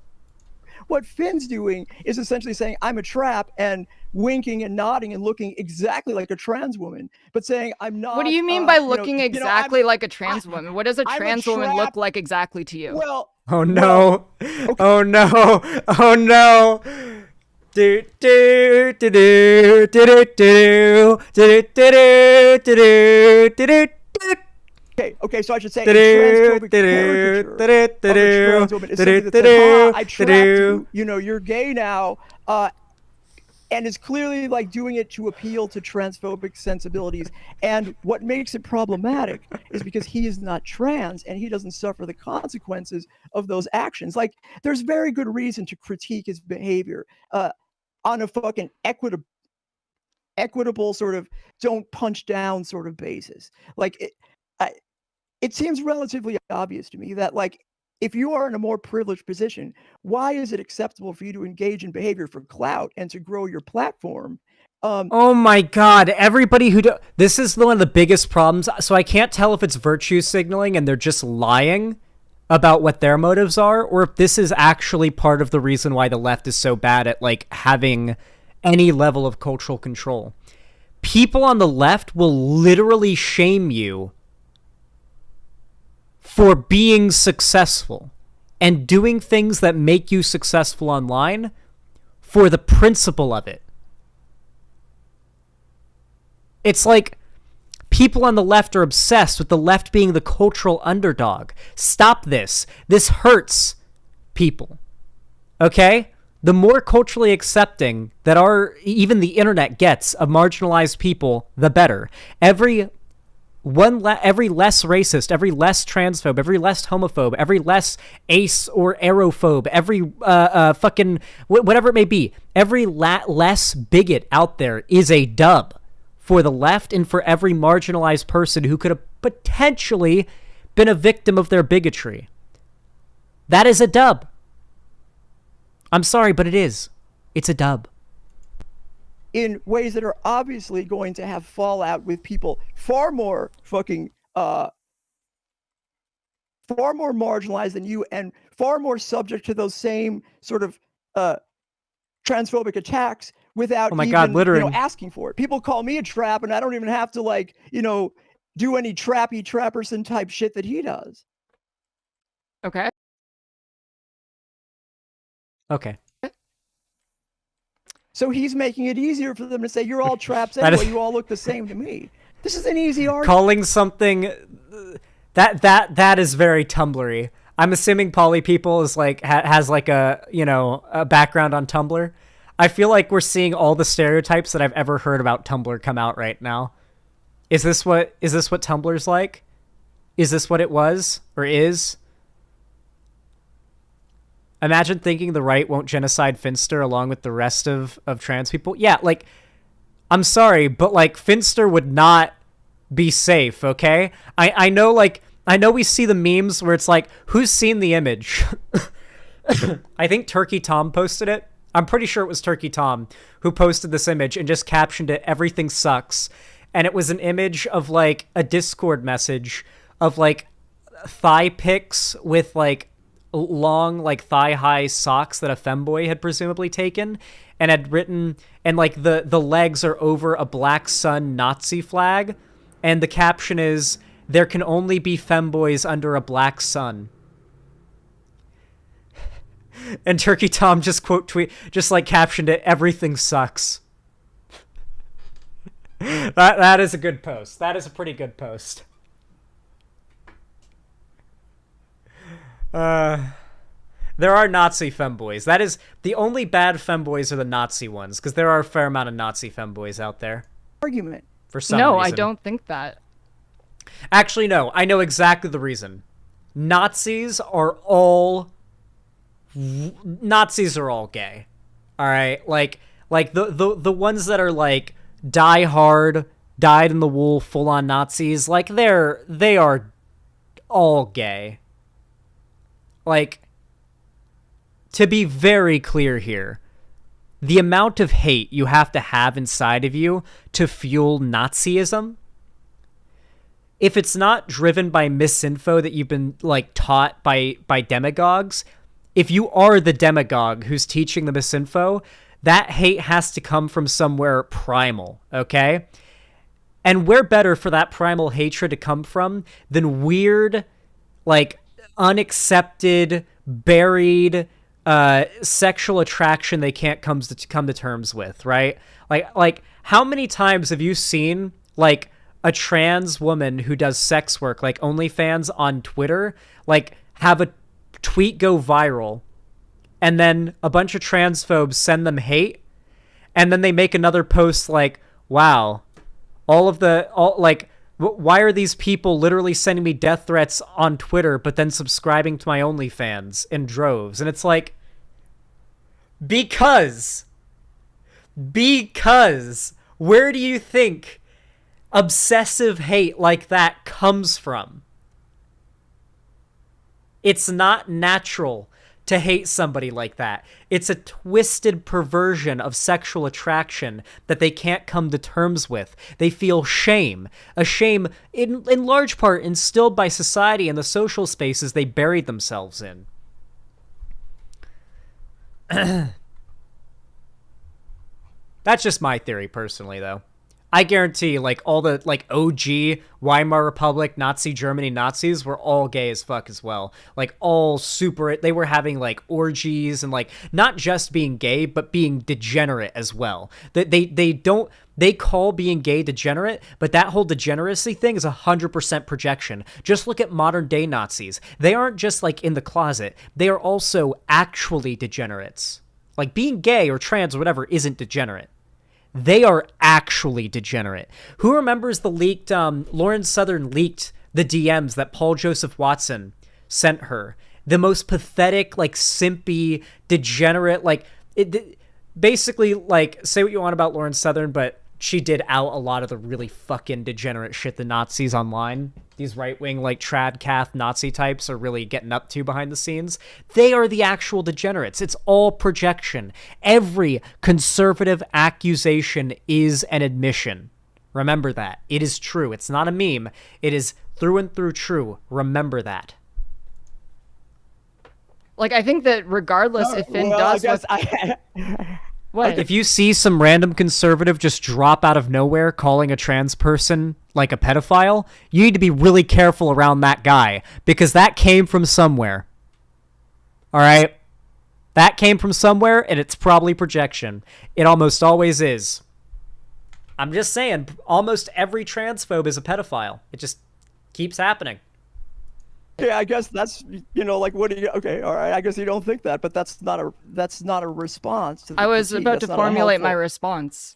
What Finn's doing is essentially saying I'm a trap and winking and nodding and looking exactly like a trans woman, but saying I'm not. What do you mean by looking exactly like a trans woman? What does a trans woman look like exactly to you? Well. Oh no. Okay. Oh no. Oh no. Do do do do do do do do do do do do do. Okay, so I should say a transphobic caricature of a trans woman is something that says, I trapped you, you're gay now, and is clearly like doing it to appeal to transphobic sensibilities. And what makes it problematic is because he is not trans and he doesn't suffer the consequences of those actions. Like, there's very good reason to critique his behavior on a fucking equitable sort of don't punch down sort of basis. Like, it seems relatively obvious to me that, like, if you are in a more privileged position, why is it acceptable for you to engage in behavior for clout and to grow your platform? Oh my god, everybody this is one of the biggest problems. So I can't tell if it's virtue signaling and they're just lying about what their motives are, or if this is actually part of the reason why the left is so bad at, like, having any level of cultural control. People on the left will literally shame you for being successful and doing things that make you successful online for the principle of it. It's like people on the left are obsessed with the left being the cultural underdog. Stop this. This hurts people. Okay? The more culturally accepting that even the internet gets of marginalized people, the better. Every less racist, every less transphobe, every less homophobe, every less ace or aerophobe, every fucking whatever it may be, every less bigot out there is a dub for the left and for every marginalized person who could have potentially been a victim of their bigotry. That is a dub. I'm sorry, but it is. It's a dub. In ways that are obviously going to have fallout with people far more marginalized than you and far more subject to those same sort of transphobic attacks without asking for it. People call me a trap and I don't even have to do any trappy trapperson type shit that he does. Okay. So he's making it easier for them to say, you're all traps anyway, you all look the same to me. This is an easy argument. Calling something... That is very Tumblr-y. I'm assuming Poly People is has a background on Tumblr. I feel like we're seeing all the stereotypes that I've ever heard about Tumblr come out right now. Is this what Tumblr's like? Is this what it was or is? Imagine thinking the right won't genocide Finster along with the rest of trans people. Yeah, like, I'm sorry, but, like, Finster would not be safe, okay? I know we see the memes where it's like, who's seen the image? I think Turkey Tom posted it. I'm pretty sure it was Turkey Tom who posted this image and just captioned it, "Everything sucks." And it was an image of, like, a Discord message of, like, thigh pics with, like, long, like, thigh-high socks that a femboy had presumably taken and had written, and, like, the legs are over a Black Sun Nazi flag, and the caption is, "There can only be femboys under a black sun." And Turkey Tom just captioned it, "Everything sucks." That is a good post. That is a pretty good post. There are Nazi femboys. That is, the only bad femboys are the Nazi ones, because there are a fair amount of Nazi femboys out there. Argument. For some reason. No, I don't think that. Actually, no. I know exactly the reason. Nazis are all gay. All right? Like the ones that are, like, die hard, dyed in the wool, full-on Nazis, like, they are all gay. Like, to be very clear here, the amount of hate you have to have inside of you to fuel Nazism, if it's not driven by misinfo that you've been, like, taught by demagogues, if you are the demagogue who's teaching the misinfo, that hate has to come from somewhere primal, okay? And where better for that primal hatred to come from than weird, like, unaccepted, buried sexual attraction they can't come to terms with, right? Like how many times have you seen, like, a trans woman who does sex work, like OnlyFans on Twitter, like have a tweet go viral, and then a bunch of transphobes send them hate, and then they make another post like, wow, why are these people literally sending me death threats on Twitter but then subscribing to my OnlyFans in droves? And it's like, because where do you think obsessive hate like that comes from? It's not natural to hate somebody like that. It's a twisted perversion of sexual attraction that they can't come to terms with. They feel shame. A shame in large part instilled by society and the social spaces they buried themselves in. That's just my theory personally, though. I guarantee, like, all the, like, OG Weimar Republic, Nazi Germany Nazis were all gay as fuck as well. Like, all super, they were having, like, orgies and, like, not just being gay, but being degenerate as well. They call being gay degenerate, but that whole degeneracy thing is 100% projection. Just look at modern day Nazis. They aren't just, like, in the closet. They are also actually degenerates. Like, being gay or trans or whatever isn't degenerate. They are actually degenerate. Who remembers the leaked, Lauren Southern leaked the DMs that Paul Joseph Watson sent her? The most pathetic, like, simpy, degenerate, like, basically, like, say what you want about Lauren Southern, but she did out a lot of the really fucking degenerate shit the Nazis online, these right-wing, like, trad-cath Nazi types are really getting up to behind the scenes. They are the actual degenerates. It's all projection. Every conservative accusation is an admission. Remember that. It is true. It's not a meme. It is through and through true. Remember that. Like, I think that regardless if Finn does what? If you see some random conservative just drop out of nowhere calling a trans person like a pedophile, you need to be really careful around that guy, because that came from somewhere. All right? That came from somewhere, and it's probably projection. It almost always is. I'm just saying, almost every transphobe is a pedophile. It just keeps happening. Yeah, I guess that's, you know, like, what do you, okay, all right, I guess you don't think that, but that's not a response to the I was critique. about That's to not a formulate my helpful- response.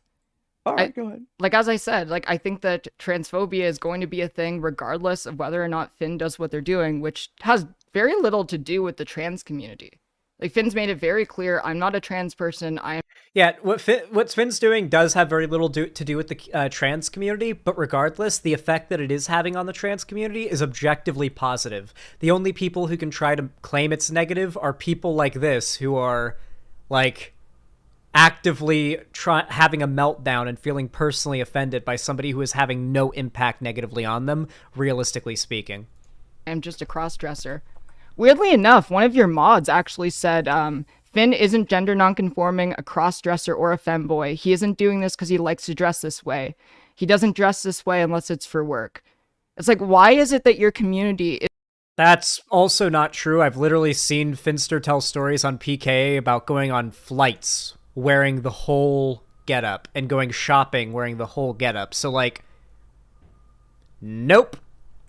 All right, go ahead. Like, as I said, like, I think that transphobia is going to be a thing regardless of whether or not Finn does what they're doing, which has very little to do with the trans community. Like, Finn's made it very clear, I'm not a trans person, I am... Yeah, what Finn's doing does have very little to do with the trans community, but regardless, the effect that it is having on the trans community is objectively positive. The only people who can try to claim it's negative are people like this, who are, like, actively having a meltdown and feeling personally offended by somebody who is having no impact negatively on them, realistically speaking. I'm just a cross-dresser. Weirdly enough, one of your mods actually said, Finn isn't gender nonconforming, a cross-dresser, or a femboy. He isn't doing this because he likes to dress this way. He doesn't dress this way unless it's for work. It's like, why is it that your community is... That's also not true. I've literally seen Finster tell stories on PKA about going on flights wearing the whole getup and going shopping wearing the whole getup. So, like, nope.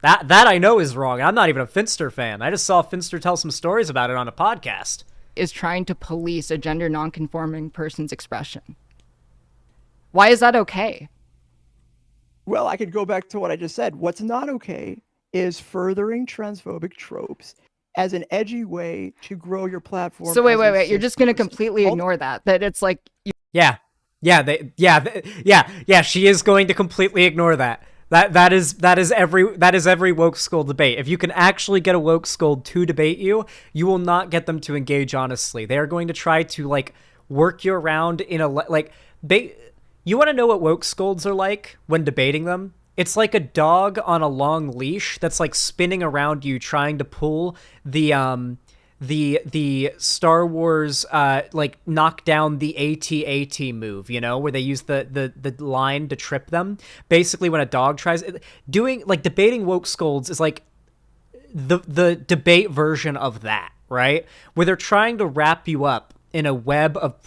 That I know is wrong. I'm not even a Finster fan. I just saw Finster tell some stories about it on a podcast. Is trying to police a gender nonconforming person's expression. Why is that okay? Well, I could go back to what I just said. What's not okay is furthering transphobic tropes as an edgy way to grow your platform. So wait. as a You're just going to cis person. completely ignore that. That it's like... Yeah, she is going to completely ignore that. That is every woke school debate. If you can actually get a woke school to debate you, you will not get them to engage honestly. They are going to try to, like, work you around in a, like, you want to know what woke scolds are like when debating them? It's like a dog on a long leash that's, like, spinning around you trying to pull the Star Wars like knock down the AT-AT move, you know, where they use the line to trip them. Basically, when a dog tries doing, like, debating woke scolds is like the debate version of that, right? Where they're trying to wrap you up in a web of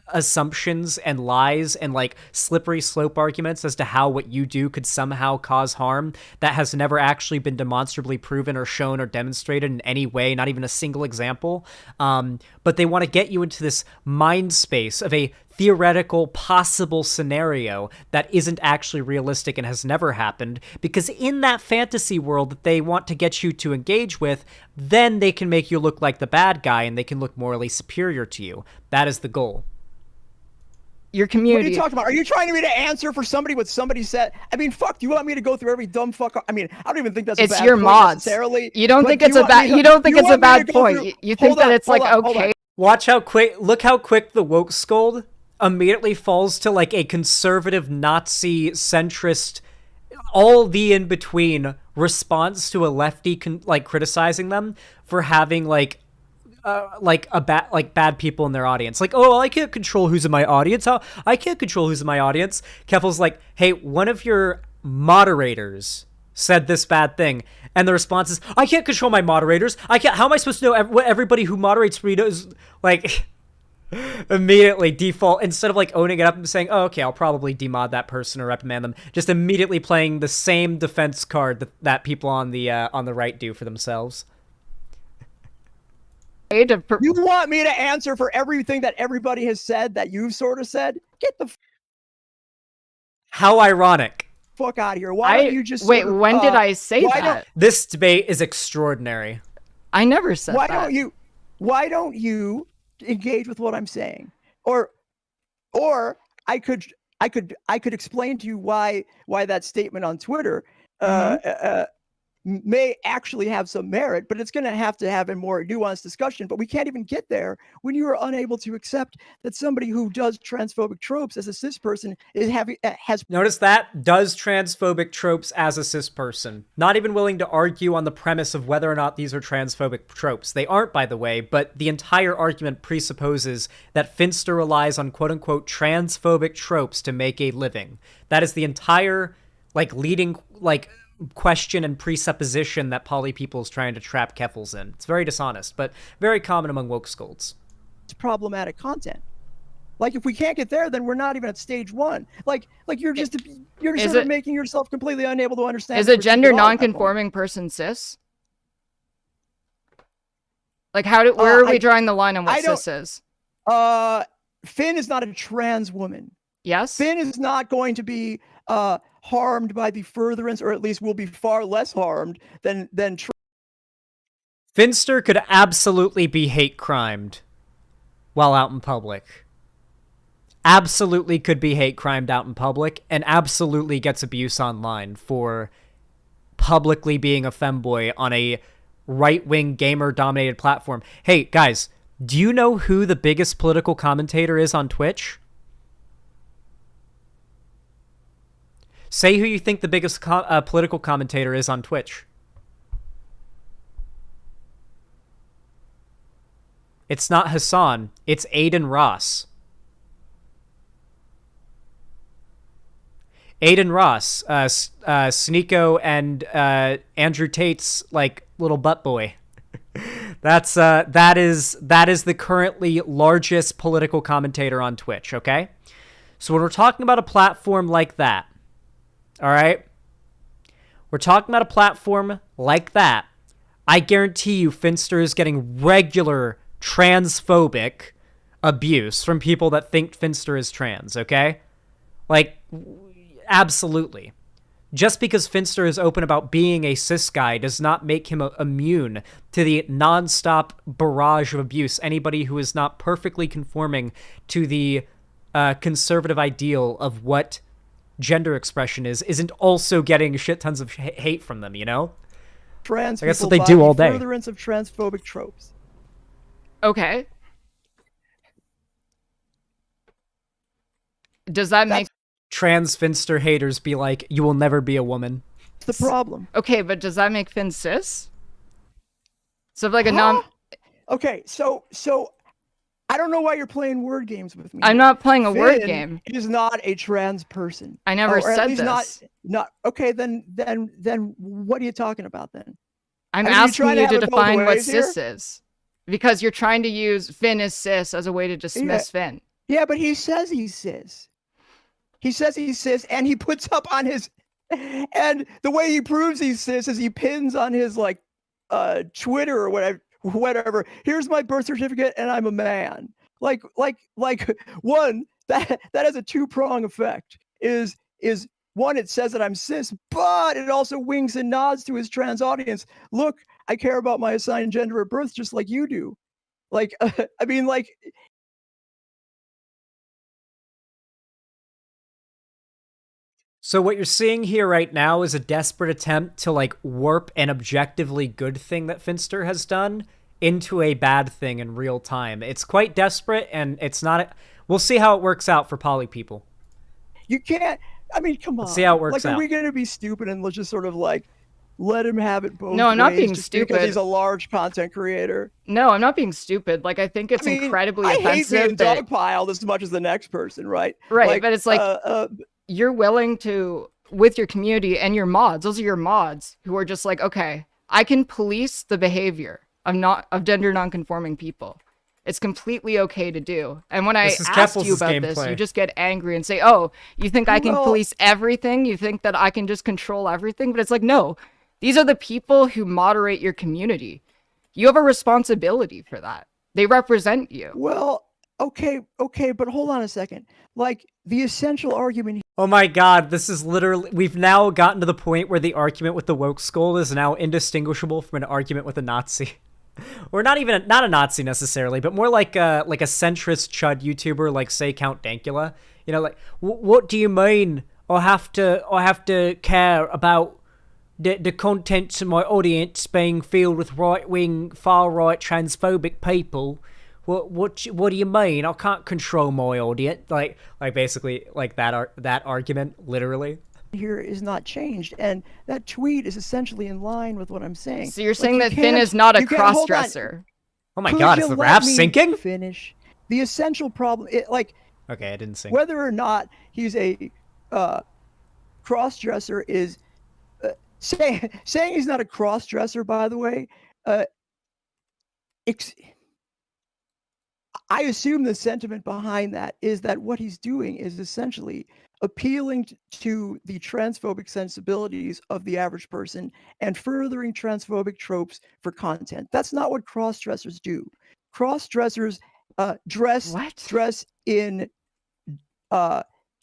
assumptions and lies and like slippery slope arguments as to how what you do could somehow cause harm that has never actually been demonstrably proven or shown or demonstrated in any way, not even a single example. But they want to get you into this mind space of a theoretical possible scenario that isn't actually realistic and has never happened, because in that fantasy world that they want to get you to engage with, then they can make you look like the bad guy and they can look morally superior to you. That is the goal. Your community. What are you talking about? Are you trying me to answer for somebody what somebody said? I mean, fuck. Do you want me to go through every dumb fuck? I mean, I don't even think that's It's a bad your point mods. necessarily. You don't but think do it's a bad. You don't think it's a want me to bad go point. through- You think Hold that on, it's like hold on. okay. Watch how quick, look how quick the woke scold immediately falls to like a conservative Nazi centrist, all the in between response to a lefty like criticizing them for having like bad people in their audience. Like, oh, I can't control who's in my audience. I can't control who's in my audience. Keffel's like, hey, one of your moderators said this bad thing. And the response is, I can't control my moderators. I can't. How am I supposed to know what everybody who moderates me does? Like, immediately default, instead of like owning it up and saying, oh, okay, I'll probably demod that person or reprimand them, just immediately playing the same defense card that people on the right do for themselves. You want me to answer for everything that everybody has said that you've sort of said? Get the How ironic. fuck out of here. Why don't you just wait? sort of, When did I say why that? This debate is extraordinary. I never said Why that. don't you engage with what I'm saying? Or I could explain to you why that statement on Twitter may actually have some merit, but it's going to have a more nuanced discussion. But we can't even get there when you are unable to accept that somebody who does transphobic tropes as a cis person has. Notice that? Does transphobic tropes as a cis person. Not even willing to argue on the premise of whether or not these are transphobic tropes. They aren't, by the way, but the entire argument presupposes that Finster relies on quote-unquote transphobic tropes to make a living. That is the entire, like, leading, like, question and presupposition that poly people is trying to trap Keffels in. It's very dishonest, but very common among woke scolds. It's problematic content. Like, if we can't get there, then we're not even at stage one. Like you're just sort of making yourself completely unable to understand. Is a gender non-conforming person cis? Like, where are we drawing the line on what cis is? Finn is not a trans woman. Yes. Finn is not going to be harmed by the furtherance, or at least will be far less harmed than Finster could absolutely be hate crimed while out in public. Absolutely could be hate crimed out in public, and absolutely gets abuse online for publicly being a femboy on a right-wing gamer-dominated platform. Hey, guys, do you know who the biggest political commentator is on Twitch? Say who you think the biggest political commentator is on Twitch. It's not Hassan. It's Aiden Ross. Aiden Ross, Sneeko and Andrew Tate's like little butt boy. That is the currently largest political commentator on Twitch. Okay, so when we're talking about a platform like that. All right? We're talking about a platform like that. I guarantee you Finster is getting regular transphobic abuse from people that think Finster is trans, okay? Like, absolutely. Just because Finster is open about being a cis guy does not make him immune to the nonstop barrage of abuse. Anybody who is not perfectly conforming to the conservative ideal of what gender expression isn't also getting shit tons of hate from them, you know? Trans I guess people what they do all day. Furtherance of transphobic tropes. Okay. Does that make trans Finster haters be like, you will never be a woman? That's the problem. Okay, but does that make Finn cis? So if like a non. Okay, so I don't know why you're playing word games with me. I'm not playing a Finn word game. Is not a trans person. I never or said at least this. Not okay. Then what are you talking about then? I'm Are you asking trying to you to have it both define what ways here? cis is, because you're trying to use Finn as cis as a way to dismiss Finn. Yeah, but he says he's cis. He says he's cis, and he puts up on his, and the way he proves he's cis is he pins on his like Twitter or whatever. Here's my birth certificate, and I'm a man. Like one that has a two-prong effect. Is one, it says that I'm cis, but it also winks and nods to his trans audience. Look, I care about my assigned gender at birth just like you do. Like, I mean, like. So what you're seeing here right now is a desperate attempt to like warp an objectively good thing that Finster has done into a bad thing in real time. It's quite desperate, and it's not. We'll see how it works out for poly people. You can't. I mean, come on. Let's see how it works like, out. Are we going to be stupid and let's just sort of like let him have it both No, I'm not ways being just stupid. because he's a large content creator? No, I'm not being stupid. Like, I think it's incredibly offensive. I hate being dogpiled as much as the next person, right? Right, but it's like you're willing to, with your community and your mods, those are your mods who are just like, okay, I can police the behavior of gender non-conforming people. It's completely okay to do. And when I asked you about this, you just get angry and say, oh, you think I can police everything? You think that I can just control everything? But it's like, no, these are the people who moderate your community. You have a responsibility for that. They represent you. Well, okay, but hold on a second. Like, the essential argument. Oh my god, this is literally, we've now gotten to the point where the argument with the woke skull is now indistinguishable from an argument with a Nazi. Or not a Nazi necessarily, but more like a centrist Chud YouTuber like, say, Count Dankula. You know, like, what do you mean I have to care about the contents of my audience being filled with right-wing, far-right, transphobic people? What do you mean? I can't control my audience. Like basically like that argument, literally. Here is not changed, and that tweet is essentially in line with what I'm saying. So you're saying that Finn is not a cross-dresser? Oh my god, is the rap sinking? Finish. The essential problem, okay, I didn't sink. Whether or not he's a cross-dresser is saying he's not a cross-dresser. By the way, I assume the sentiment behind that is that what he's doing is essentially appealing to the transphobic sensibilities of the average person and furthering transphobic tropes for content. That's not what cross-dressers do. Cross-dressers dress in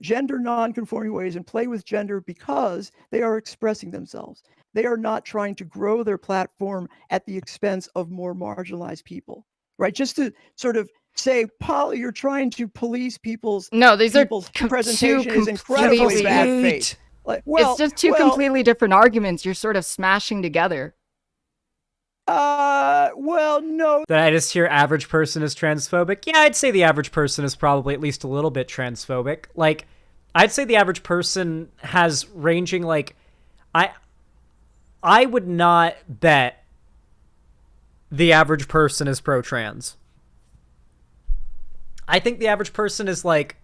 gender non-conforming ways and play with gender because they are expressing themselves. They are not trying to grow their platform at the expense of more marginalized people, right? Just to sort of say, Polly, you're trying to police people's presentation is incredibly bad faith. Like, it's just two completely different arguments you're sort of smashing together. Well, no. Did I just hear average person is transphobic? Yeah, I'd say the average person is probably at least a little bit transphobic. Like, I'd say the average person has ranging, like, I would not bet the average person is pro-trans. I think the average person is, like,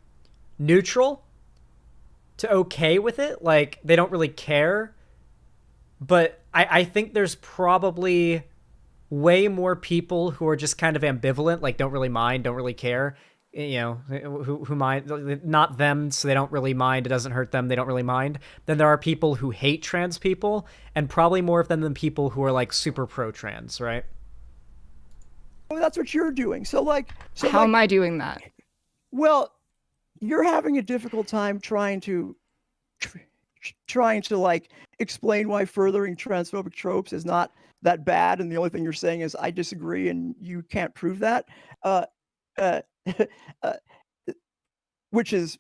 neutral to okay with it. Like, they don't really care. But I think there's probably way more people who are just kind of ambivalent, like don't really mind, don't really care, you know, who mind, not them, so they don't really mind, it doesn't hurt them, they don't really mind. Then there are people who hate trans people, and probably more of them than people who are, like, super pro-trans, right? Well, that's what you're doing. How am I doing that? Well, you're having a difficult time trying to like explain why furthering transphobic tropes is not that bad, and the only thing you're saying is I disagree and you can't prove that, which is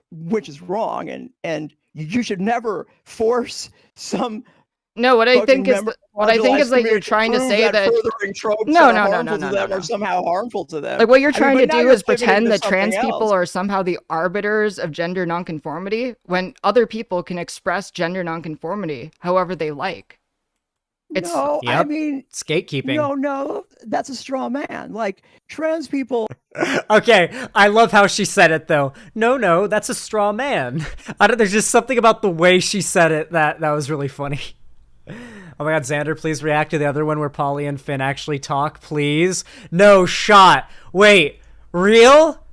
wrong, and you should never force some. No, what I think is that you're trying to say that no, are somehow harmful to them. Like, what you're trying to do is pretend that trans people are somehow the arbiters of gender nonconformity when other people can express gender nonconformity however they like. I mean, it's gatekeeping. No, that's a straw man. Like, trans people. Okay, I love how she said it though. No, that's a straw man. There's just something about the way she said it that was really funny. Oh my god, Xander, please react to the other one where Polly and Finn actually talk, please. No shot. Wait, real?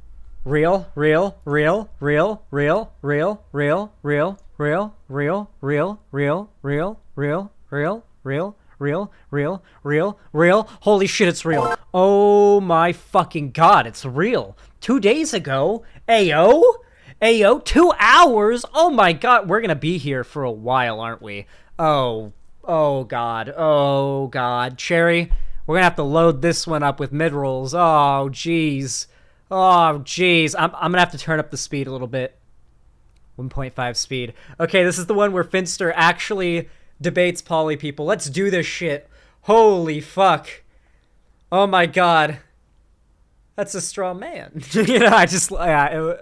Real, real, real, real, real, real, real, real, real, real, real, real, real, real, real, real, real, real, real, real. Holy shit, it's real. Oh my fucking god, it's real. 2 days ago? Ayo? Ayo, 2 hours? Oh my god, we're gonna be here for a while, aren't we? Oh god, oh god. Cherry, we're gonna have to load this one up with mid-rolls. Oh jeez. Oh jeez. I'm gonna have to turn up the speed a little bit. 1.5 speed. Okay, this is the one where Finster actually debates poly people. Let's do this shit. Holy fuck. Oh my god. That's a straw man. You know,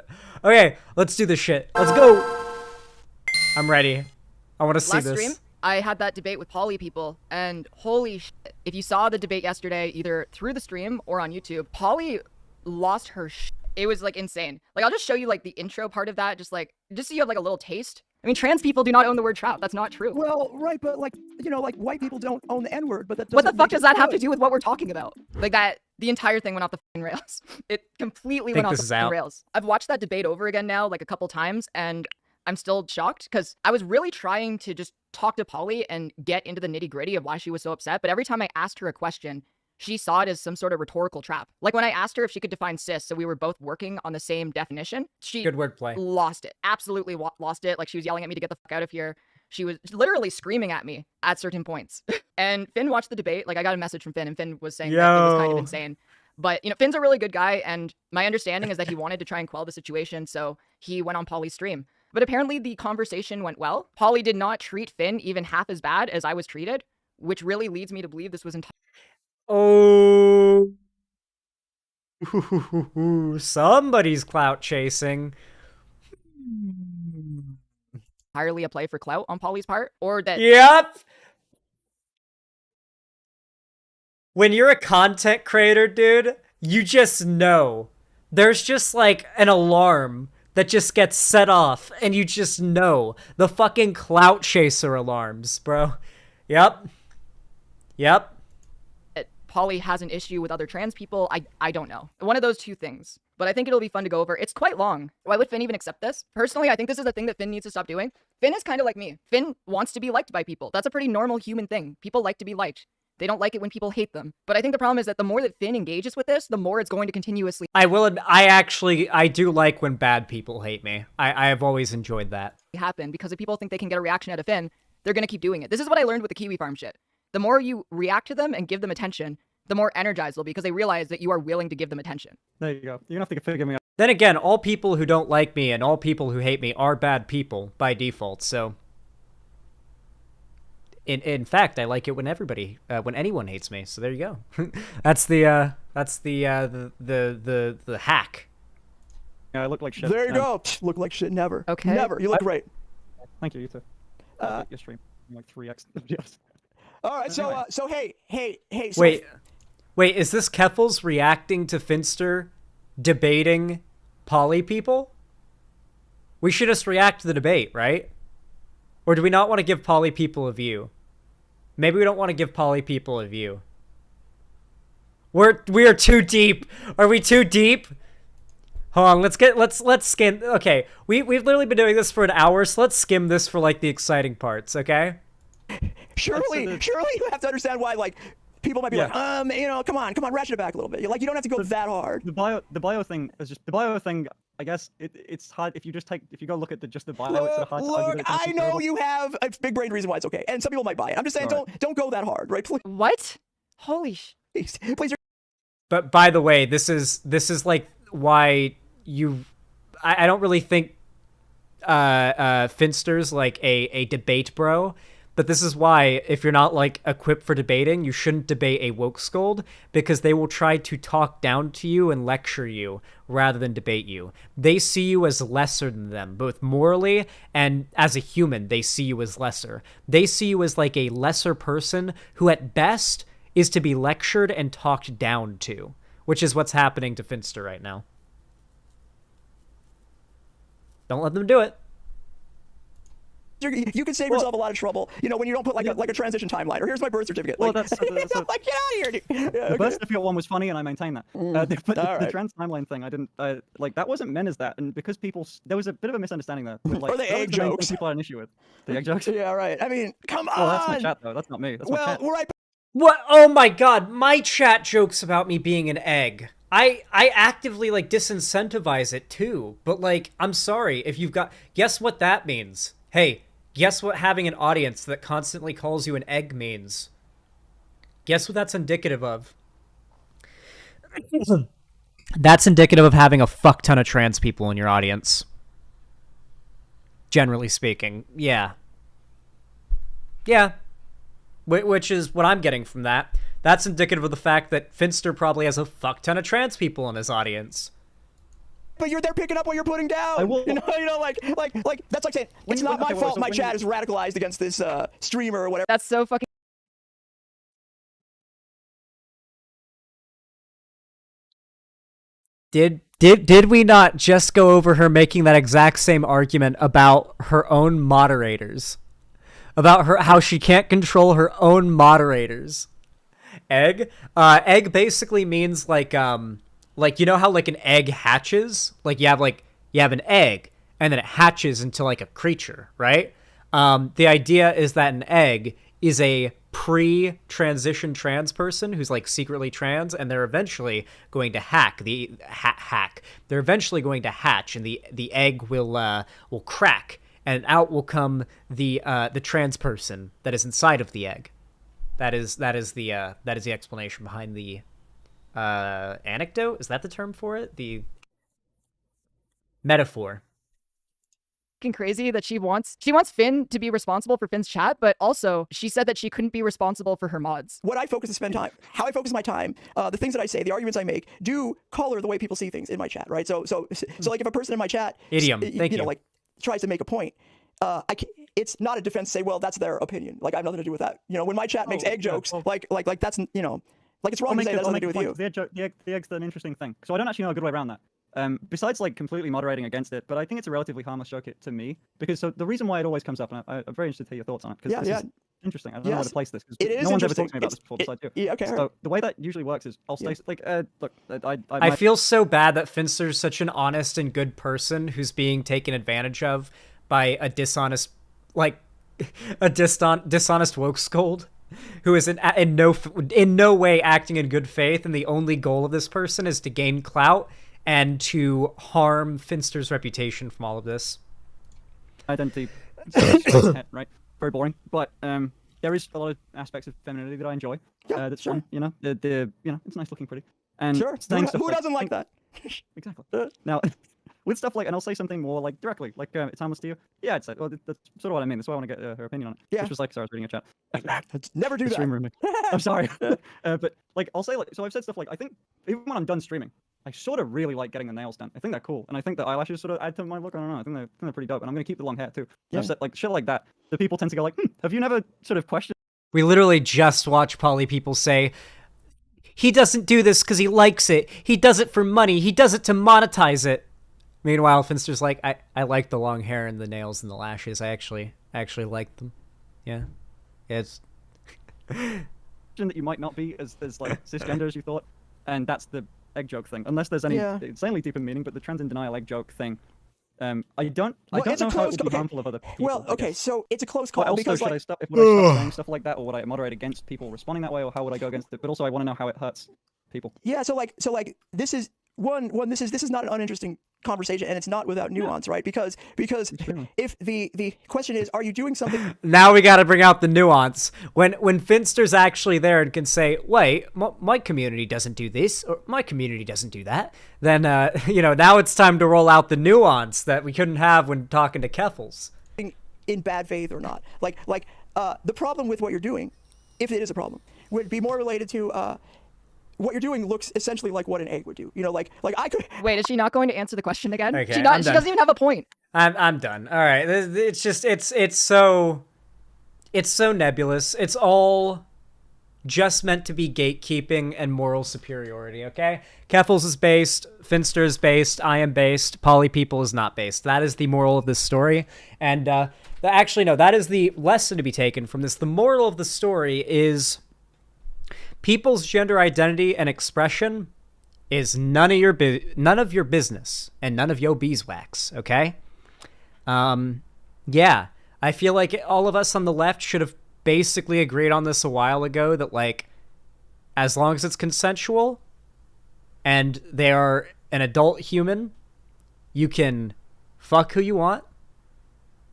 okay, let's do this shit. Let's go. I'm ready. I want to see Last this. stream, I had that debate with poly people, and holy shit. If you saw the debate yesterday, either through the stream or on YouTube, Poly lost her shit. It was like insane. Like, I'll just show you like the intro part of that, just so you have like a little taste. I mean, trans people do not own the word trap. That's not true. Well, right, but like, you know, like white people don't own the N-word, but that doesn't What the fuck make does it that have to good. do with what we're talking about? Like that, the entire thing went off the fucking rails. It completely went off the fucking rails. I've watched that debate over again now, like a couple times, and I'm still shocked because I was really trying to just talk to Polly and get into the nitty gritty of why she was so upset. But every time I asked her a question, she saw it as some sort of rhetorical trap. Like when I asked her if she could define cis, so we were both working on the same definition, she Good wordplay. lost it. Absolutely lost it. Like she was yelling at me to get the fuck out of here. She was literally screaming at me at certain points. And Finn watched the debate. Like I got a message from Finn, and Finn was saying that it was kind of insane. But, you know, Finn's a really good guy, and my understanding is that he wanted to try and quell the situation, so he went on Polly's stream. But apparently the conversation went well. Polly did not treat Finn even half as bad as I was treated, which really leads me to believe this was Oh. Somebody's clout chasing. entirely a play for clout on Polly's part, or that Yep. When you're a content creator, dude, you just know. There's just like an alarm that just gets set off, and you just know. The fucking clout chaser alarms, bro. Yep. Yep. Polly has an issue with other trans people. I don't know. One of those two things. But I think it'll be fun to go over. It's quite long. Why would Finn even accept this? Personally, I think this is the thing that Finn needs to stop doing. Finn is kind of like me. Finn wants to be liked by people. That's a pretty normal human thing. People like to be liked. They don't like it when people hate them. But I think the problem is that the more that Finn engages with this, the more it's going to continuously I will admit, I do like when bad people hate me. I have always enjoyed that. happen, because if people think they can get a reaction out of Finn, they're going to keep doing it. This is what I learned with the Kiwi Farm shit. The more you react to them and give them attention, the more energized they'll be, because they realize that you are willing to give them attention. There you go. You don't have to figure me out. Then again, all people who don't like me and all people who hate me are bad people by default, so... In fact, I like it when when anyone hates me, so there you go. That's the hack. Yeah, I look like shit. There you go. Look like shit. Never. Okay. Never. You look great. Thank you. You too. Your stream. You're like 3x. Yes. All right. So hey. So Wait, is this Keffels reacting to Finster debating poly people? We should just react to the debate, right? Or do we not want to give poly people a view? Maybe we don't want to give poly people a view. We are too deep. Are we too deep? Hold on, let's skim. Okay, we've literally been doing this for an hour, so let's skim this for like the exciting parts, okay? surely you have to understand why like people might be like, you know, come on, ratchet it back a little bit. Like you don't have to go that hard. The bio thing is just the bio thing. I guess it's hard if you go look at just the bio. It's sort of hard to argue that it's I know terrible. you have a big brain reason why it's okay, and some people might buy it. I'm just saying, don't go that hard, right? What? Holy sh... Please. But by the way, this is like why you... I don't really think Finster's like a debate bro, but this is why if you're not like equipped for debating, you shouldn't debate a woke scold, because they will try to talk down to you and lecture you rather than debate you. They see you as lesser than them, both morally and as a human. They see you as lesser. They see you as like a lesser person who at best is to be lectured and talked down to, which is what's happening to Finster right now. Don't let them do it. You can save yourself a lot of trouble, when you don't put like a transition timeline, or here's my birth certificate. Well, like, that's like, get out of here, dude. Yeah, the birth certificate one was funny, and I maintain that. But the trans timeline thing, I didn't like. That wasn't meant as that, and because there was a bit of a misunderstanding there. Like, or the egg jokes. People had an issue with the egg jokes. Yeah, right. I mean, come on. Well, that's my chat though. That's not me. That's my chat. We're right. What? Oh my god, my chat jokes about me being an egg. I actively like disincentivize it too, but like, I'm sorry if you've got, guess what that means? Hey, guess what having an audience that constantly calls you an egg means? Guess what that's indicative of? That's indicative of having a fuck ton of trans people in your audience. Generally speaking, yeah. Yeah. Which is what I'm getting from that. That's indicative of the fact that Finster probably has a fuck ton of trans people in his audience. But they're picking up what you're putting down. I will. Like that's like saying it's not my fault. My chat is radicalized against this streamer or whatever. That's so fucking. Did we not just go over her making that exact same argument about her own moderators? About how she can't control her own moderators. Egg? Egg basically means like how like an egg hatches? Like you have an egg and then it hatches into like a creature, right? The idea is that an egg is a pre-transition trans person who's like secretly trans, and they're eventually going to They're eventually going to hatch, and the egg will crack, and out will come the trans person that is inside of the egg. That is the explanation behind the anecdote. Is that the term for it? The metaphor. Crazy that she wants Finn to be responsible for Finn's chat, but also she said that she couldn't be responsible for her mods. What I focus to spend time, how I focus my time, the things that I say, the arguments I make, do color the way people see things in my chat, right? So like if a person in my chat, idiom, thank you, like tries to make a point, it's not a defense to say, well, that's their opinion. Like I have nothing to do with that. When my chat makes egg jokes, like that's like it's wrong to say that has nothing to do with you. The egg's an interesting thing, so I don't actually know a good way around that. Besides like completely moderating against it, but I think it's a relatively harmless joke to me, because so the reason why it always comes up, and I'm very interested to hear your thoughts on it, because this is interesting. I don't know how to place this, because no one's ever talked to me about this before besides you. Yeah, okay. So the way that usually works is I'll stay look, I feel so bad that Finster's such an honest and good person who's being taken advantage of by a dishonest woke scold, who is in no way acting in good faith, and the only goal of this person is to gain clout and to harm Finster's reputation from all of this. Identity, right? Very boring, but there is a lot of aspects of femininity that I enjoy. Yeah, that's sure. fun. It's nice looking pretty. And sure. Who doesn't like that? Exactly. Now, with stuff like, and I'll say something more like directly, like it's harmless to you. Yeah, it's like, well, that's sort of what I mean. That's why I want to get her opinion on it. Yeah. Which was like, sorry, I was reading a chat. Never do that. I'm sorry, but like I'll say like, so I've said stuff like, I think even when I'm done streaming, I sort of really like getting the nails done. I think they're cool, and I think the eyelashes sort of add to my look. I don't know. I think they're pretty dope, and I'm gonna keep the long hair too. Yeah. I've said like shit like that. The people tend to go like, have you never sort of questioned? We literally just watch poly people say, he doesn't do this because he likes it. He does it for money. He does it to monetize it. Meanwhile, Finster's like, I like the long hair and the nails and the lashes. I actually like them. Yeah. It's that you might not be as like cisgender as you thought, and that's the egg joke thing. Unless there's any insanely deeper meaning, but the trans in denial egg joke thing. I don't know how it would be harmful of other people. Well, okay, so it's a close call. But also, because would I stop saying stuff like that, or would I moderate against people responding that way, or how would I go against it? But also, I want to know how it hurts people. Yeah, so this is this is not an uninteresting conversation, and it's not without nuance, right? Because if the question is, are you doing something? Now we got to bring out the nuance. When Finster's actually there and can say, wait, my community doesn't do this, or my community doesn't do that, then now it's time to roll out the nuance that we couldn't have when talking to Keffels. In bad faith or not, the problem with what you're doing, if it is a problem, would be more related to what you're doing looks essentially like what an egg would do. Like I could. Wait, is she not going to answer the question again? Okay, she doesn't even have a point. I'm done. All right, it's just it's so nebulous. It's all just meant to be gatekeeping and moral superiority, okay? Keffels is based, Finster is based, I am based, Poly People is not based. That is the moral of this story. And actually, no, that is the lesson to be taken from this. The moral of the story is people's gender identity and expression is none of your business and none of your beeswax, okay? Yeah, I feel like all of us on the left should have basically agreed on this a while ago, that like, as long as it's consensual and they are an adult human, you can fuck who you want,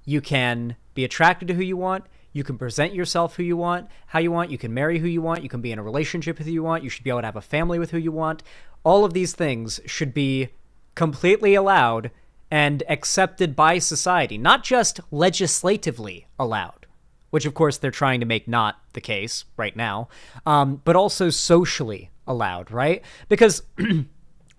you can be attracted to who you want, you can present yourself who you want, how you want, you can marry who you want, you can be in a relationship with who you want, you should be able to have a family with who you want. All of these things should be completely allowed and accepted by society, not just legislatively allowed, which of course they're trying to make not the case right now, but also socially allowed, right? Because,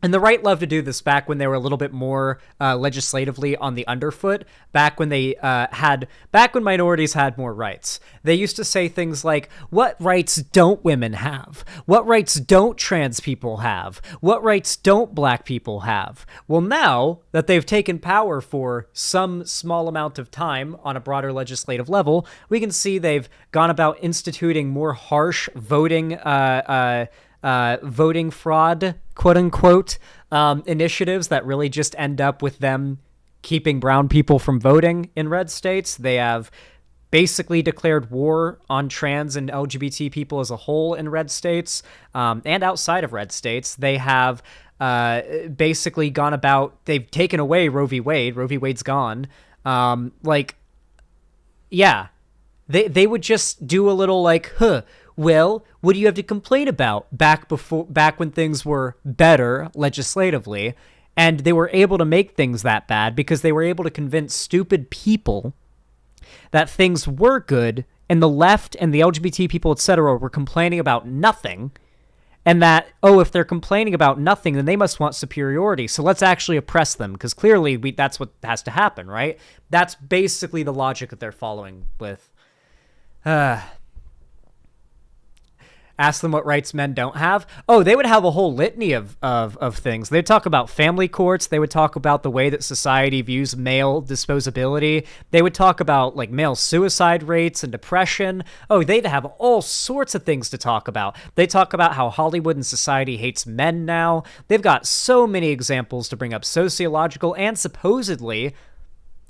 and the right loved to do this back when they were a little bit more legislatively on the underfoot, back when when minorities had more rights. They used to say things like, what rights don't women have? What rights don't trans people have? What rights don't black people have? Well, now that they've taken power for some small amount of time on a broader legislative level, we can see they've gone about instituting more harsh voting fraud, quote unquote, initiatives that really just end up with them keeping brown people from voting in red states. They have basically declared war on trans and LGBT people as a whole in red states, and outside of red states. They have basically gone about, they've taken away Roe v. Wade. Roe v. Wade's gone. Yeah, they would just do a little like, well, what do you have to complain about? Back when things were better legislatively, and they were able to make things that bad because they were able to convince stupid people that things were good, and the left and the LGBT people, etc., were complaining about nothing, and that, if they're complaining about nothing, then they must want superiority, so let's actually oppress them, because clearly that's what has to happen, right? That's basically the logic that they're following with. Ask them what rights men don't have. They would have a whole litany of things. They'd talk about family courts. They would talk about the way that society views male disposability. They would talk about like male suicide rates and depression. They'd have all sorts of things to talk about. They talk about how Hollywood and society hates men now. They've got so many examples to bring up, sociological and supposedly.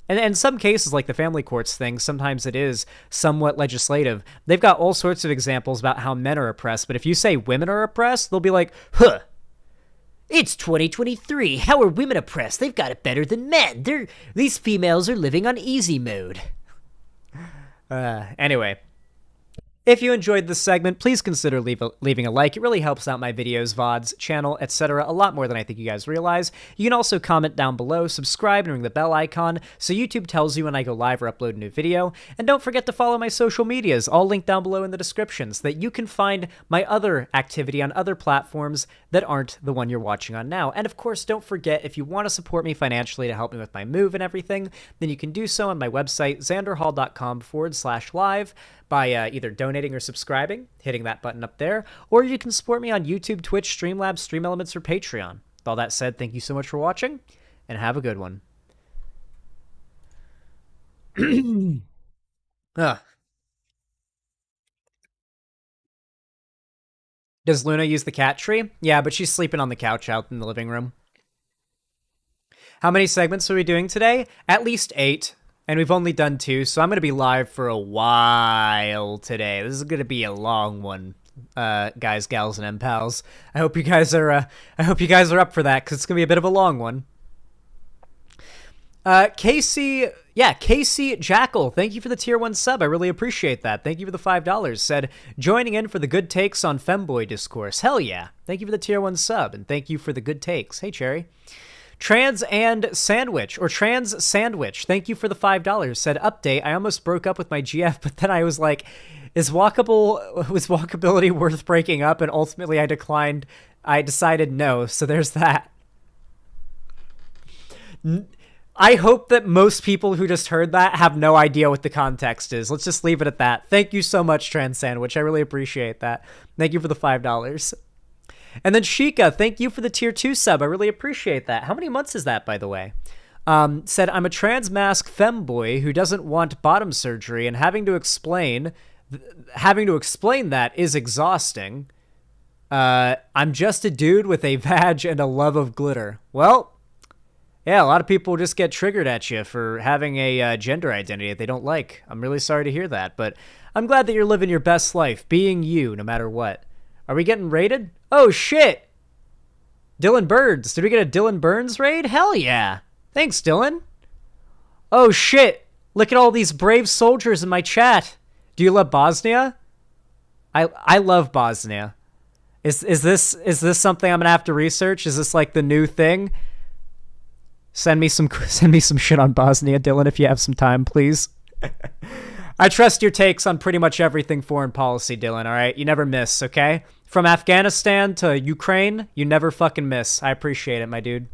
And in some cases, like the family courts thing, sometimes it is somewhat legislative. They've got all sorts of examples about how men are oppressed, but if you say women are oppressed, they'll be like, it's 2023. How are women oppressed? They've got it better than men. These females are living on easy mode. Anyway. If you enjoyed this segment, please consider leaving a like. It really helps out my videos, VODs, channel, etc. a lot more than I think you guys realize. You can also comment down below, subscribe, and ring the bell icon so YouTube tells you when I go live or upload a new video. And don't forget to follow my social medias, all linked down below in the description, so that you can find my other activity on other platforms that aren't the one you're watching on now. And of course, don't forget, if you want to support me financially to help me with my move and everything, then you can do so on my website, xanderhall.com/live, by either donating or subscribing, hitting that button up there, or you can support me on YouTube, Twitch, Streamlabs, Stream Elements, or Patreon. With all that said, thank you so much for watching, and have a good one. Does Luna use the cat tree? Yeah, but she's sleeping on the couch out in the living room. How many segments are we doing today? At least 8. And we've only done 2, so I'm going to be live for a while today. This is going to be a long one, guys, gals, and pals. I hope you guys are up for that, because it's going to be a bit of a long one. Casey Jackal, thank you for the tier 1 sub. I really appreciate that. Thank you for the $5. Said, joining in for the good takes on Femboy Discourse. Hell yeah. Thank you for the tier 1 sub, and thank you for the good takes. Hey, Cherry. Trans Sandwich, thank you for the $5. Said, update, I almost broke up with my GF, but then I was like, was walkability worth breaking up? And ultimately I decided no, so there's that. I hope that most people who just heard that have no idea what the context is. Let's just leave it at that. Thank you so much, Trans Sandwich. I really appreciate that. Thank you for the $5. And then Sheikah, thank you for the tier 2 sub. I really appreciate that. How many months is that, by the way? Said, I'm a trans mask femboy who doesn't want bottom surgery, and having to explain that is exhausting. I'm just a dude with a vag and a love of glitter. Well, yeah, a lot of people just get triggered at you for having a gender identity that they don't like. I'm really sorry to hear that, but I'm glad that you're living your best life, being you, no matter what. Are we getting raided? Oh, shit! Dylan Birds. Did we get a Dylan Burns raid? Hell yeah! Thanks, Dylan. Oh, shit! Look at all these brave soldiers in my chat. Do you love Bosnia? I love Bosnia. Is this something I'm gonna have to research? Is this like the new thing? Send me some shit on Bosnia, Dylan, if you have some time, please. I trust your takes on pretty much everything foreign policy, Dylan, all right? You never miss, okay? From Afghanistan to Ukraine, you never fucking miss. I appreciate it, my dude.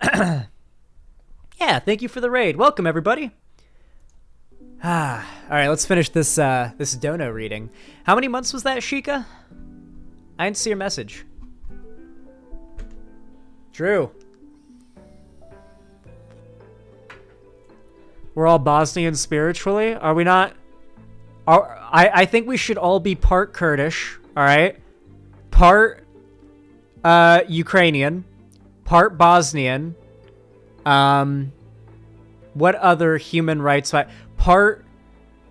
Yeah, thank you for the raid. Welcome, everybody. All right, let's finish this dono reading. How many months was that, Sheikah? I didn't see your message. Drew. We're all Bosnian spiritually? Are we not? I think we should all be part Kurdish, all right? Part Ukrainian, part Bosnian. What other human rights? Part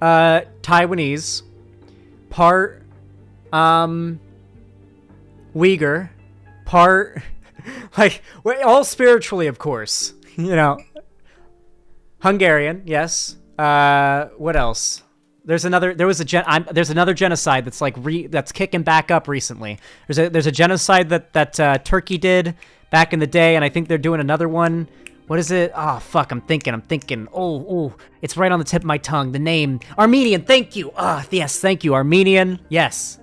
Taiwanese, part Uyghur, part like all spiritually, of course. You know. Hungarian, yes. What else? There's another genocide that's like that's kicking back up recently. There's a genocide that Turkey did back in the day, and I think they're doing another one. What is it? Oh fuck, I'm thinking. Oh, it's right on the tip of my tongue. The name Armenian. Thank you. Yes, thank you, Armenian. Yes.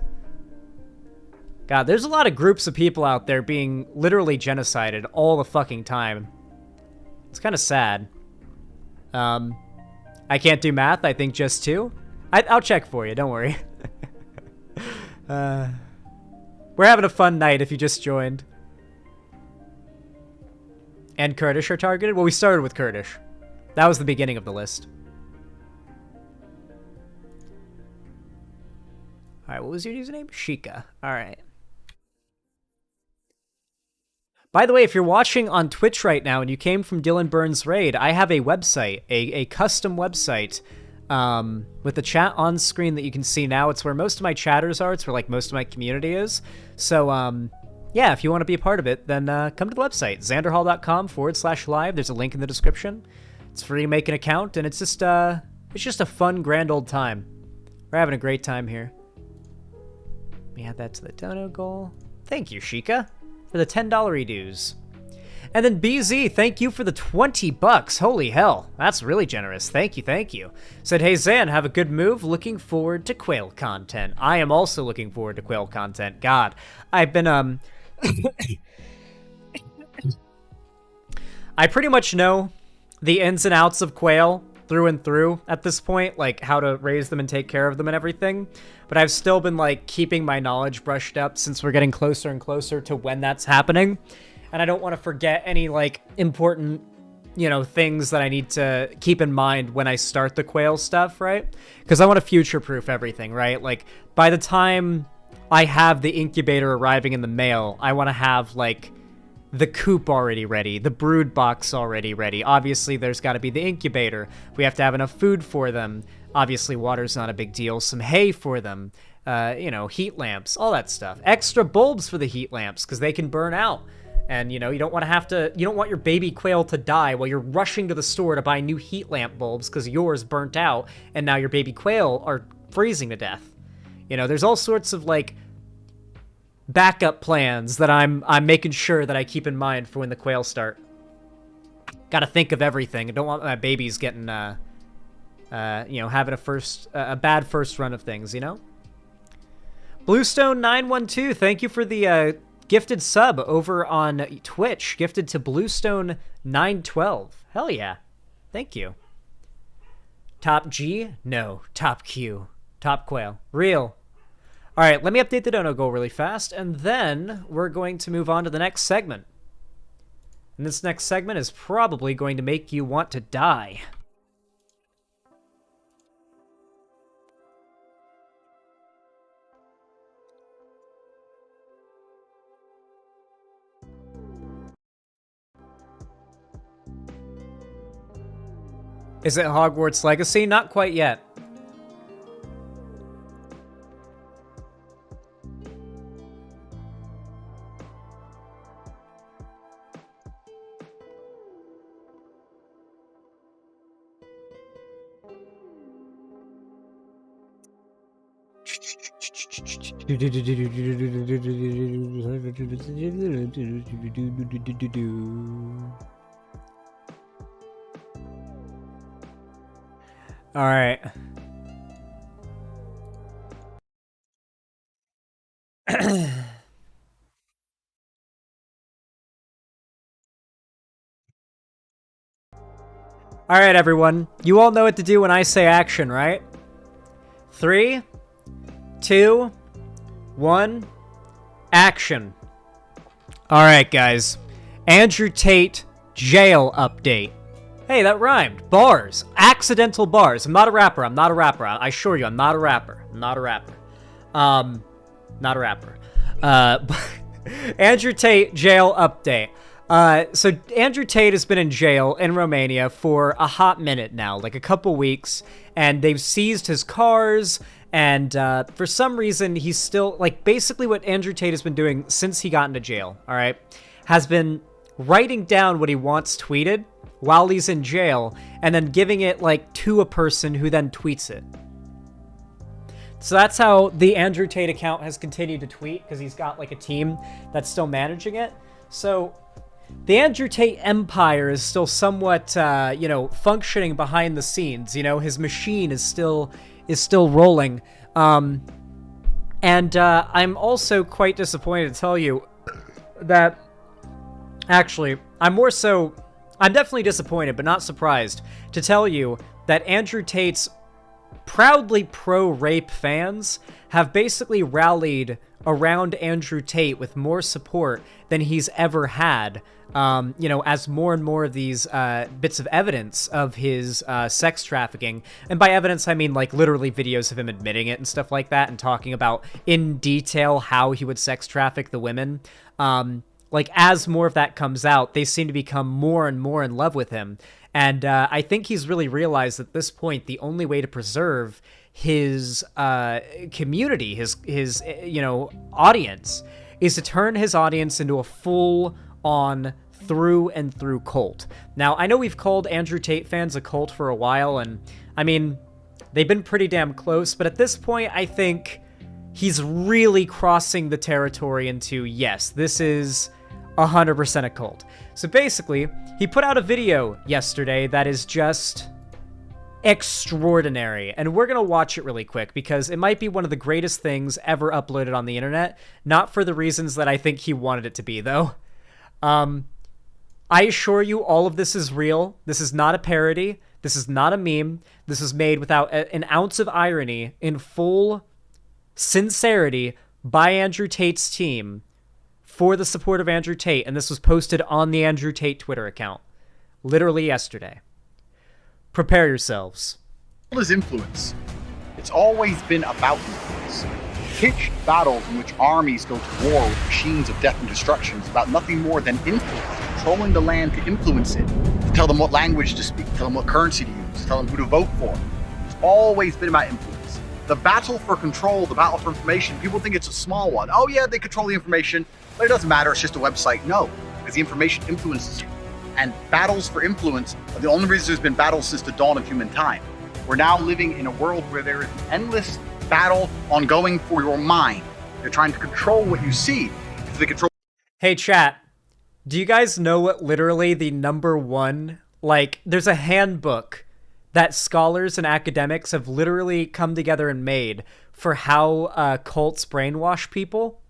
God, there's a lot of groups of people out there being literally genocided all the fucking time. It's kind of sad. I can't do math. I think just 2. I'll check for you. Don't worry. We're having a fun night if you just joined. And Kurdish are targeted? Well, we started with Kurdish. That was the beginning of the list. Alright, what was your username? Sheikah. Alright. By the way, if you're watching on Twitch right now and you came from Dylan Burns' raid, I have a website, a custom website with the chat on screen that you can see now. It's where most of my chatters are. It's where like most of my community is. So, yeah, if you want to be a part of it, then come to the website, xanderhall.com/live. There's a link in the description. It's free to make an account, and it's just a fun, grand old time. We're having a great time here. Let me add that to the dono goal. Thank you, Sheikah, for the $10 dues. And then BZ, thank you for the $20. Holy hell, that's really generous. Thank you. Said, hey Zan, have a good move. Looking forward to Quail content. I am also looking forward to Quail content. God, I've been, I pretty much know the ins and outs of Quail through and through at this point, like how to raise them and take care of them and everything. But I've still been like keeping my knowledge brushed up since we're getting closer and closer to when that's happening. And I don't want to forget any like important, things that I need to keep in mind when I start the Quail stuff, right? Because I want to future-proof everything, right? Like by the time I have the incubator arriving in the mail, I want to have like the coop already ready, the brood box already ready. Obviously, there's got to be the incubator. We have to have enough food for them. Obviously, water's not a big deal. Some hay for them, heat lamps, all that stuff. Extra bulbs for the heat lamps because they can burn out. And, you don't want you don't want your baby quail to die while you're rushing to the store to buy new heat lamp bulbs because yours burnt out and now your baby quail are freezing to death. There's all sorts of, like, backup plans that I'm making sure that I keep in mind for when the quail start. Gotta think of everything. I don't want my babies getting, having a bad first run of things, Bluestone912, thank you for the, gifted sub over on Twitch, gifted to Bluestone912. Hell yeah. Thank you. Top G? No. Top Q. Top Quail. Real. All right, let me update the dono goal really fast, and then we're going to move on to the next segment. And this next segment is probably going to make you want to die. Is it Hogwarts Legacy? Not quite yet. All right. All right, everyone. You all know what to do when I say action, right? 3, 2, 1, action. All right, guys. Andrew Tate jail update. Hey, that rhymed. Bars. Accidental bars. I'm not a rapper. I'm not a rapper. I assure you, I'm not a rapper. I'm not a rapper. Not a rapper. Andrew Tate jail update. So Andrew Tate has been in jail in Romania for a hot minute now, like a couple weeks, and they've seized his cars, and for some reason he's still, like, basically what Andrew Tate has been doing since he got into jail, all right, has been writing down what he wants tweeted while he's in jail, and then giving it, like, to a person who then tweets it. So that's how the Andrew Tate account has continued to tweet, because he's got, like, a team that's still managing it. So the Andrew Tate empire is still somewhat, you know, functioning behind the scenes. You know, his machine is still rolling. And I'm also quite disappointed to tell you that, actually, I'm definitely disappointed, but not surprised, to tell you that Andrew Tate's proudly pro-rape fans have basically rallied around Andrew Tate with more support than he's ever had, you know, as more and more of these bits of evidence of his sex trafficking, and by evidence I mean like literally videos of him admitting it and stuff like that, and talking about in detail how he would sex traffic the women, like as more of that comes out, they seem to become more and more in love with him. And I think he's really realized at this point the only way to preserve his community, his you know, audience, is to turn his audience into a full-on through and through cult. Now, I know we've called Andrew Tate fans a cult for a while, and I mean, they've been pretty damn close, but at this point, I think he's really crossing the territory into, yes, this is 100% a cult. So basically, he put out a video yesterday that is just extraordinary, and we're gonna watch it really quick because it might be one of the greatest things ever uploaded on the internet, not for the reasons that I think he wanted it to be, though. I assure you all of this is real. This is not a parody. This is not a meme. This is made without an ounce of irony, in full sincerity, by Andrew Tate's team for the support of Andrew Tate, and this was posted on the Andrew Tate Twitter account literally yesterday. Prepare yourselves. What is influence? It's always been about influence. Pitched battles in which armies go to war with machines of death and destruction is about nothing more than influence, controlling the land to influence it, to tell them what language to speak, tell them what currency to use, tell them who to vote for. It's always been about influence. The battle for control, the battle for information, people think it's a small one. Oh yeah, they control the information, but it doesn't matter, it's just a website. No, because the information influences you. And battles for influence are the only reason there's been battles since the dawn of human time. We're now living in a world where there is an endless battle ongoing for your mind. They're trying to control what you see. If they control. Hey chat, do you guys know what literally the #1, like, there's a handbook that scholars and academics have literally come together and made for how cults brainwash people?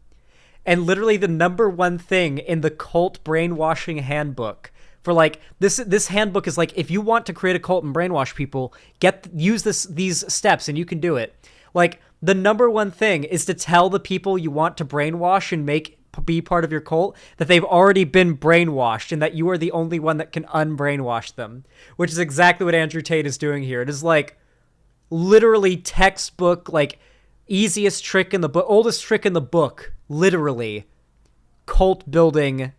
And literally the number one thing in the cult brainwashing handbook for like this handbook is like, if you want to create a cult and brainwash people, use these steps and you can do it. Like the number one thing is to tell the people you want to brainwash and be part of your cult that they've already been brainwashed and that you are the only one that can unbrainwash them, which is exactly what Andrew Tate is doing here. It is like literally textbook, like easiest trick in the book, oldest trick in the book, literally cult building,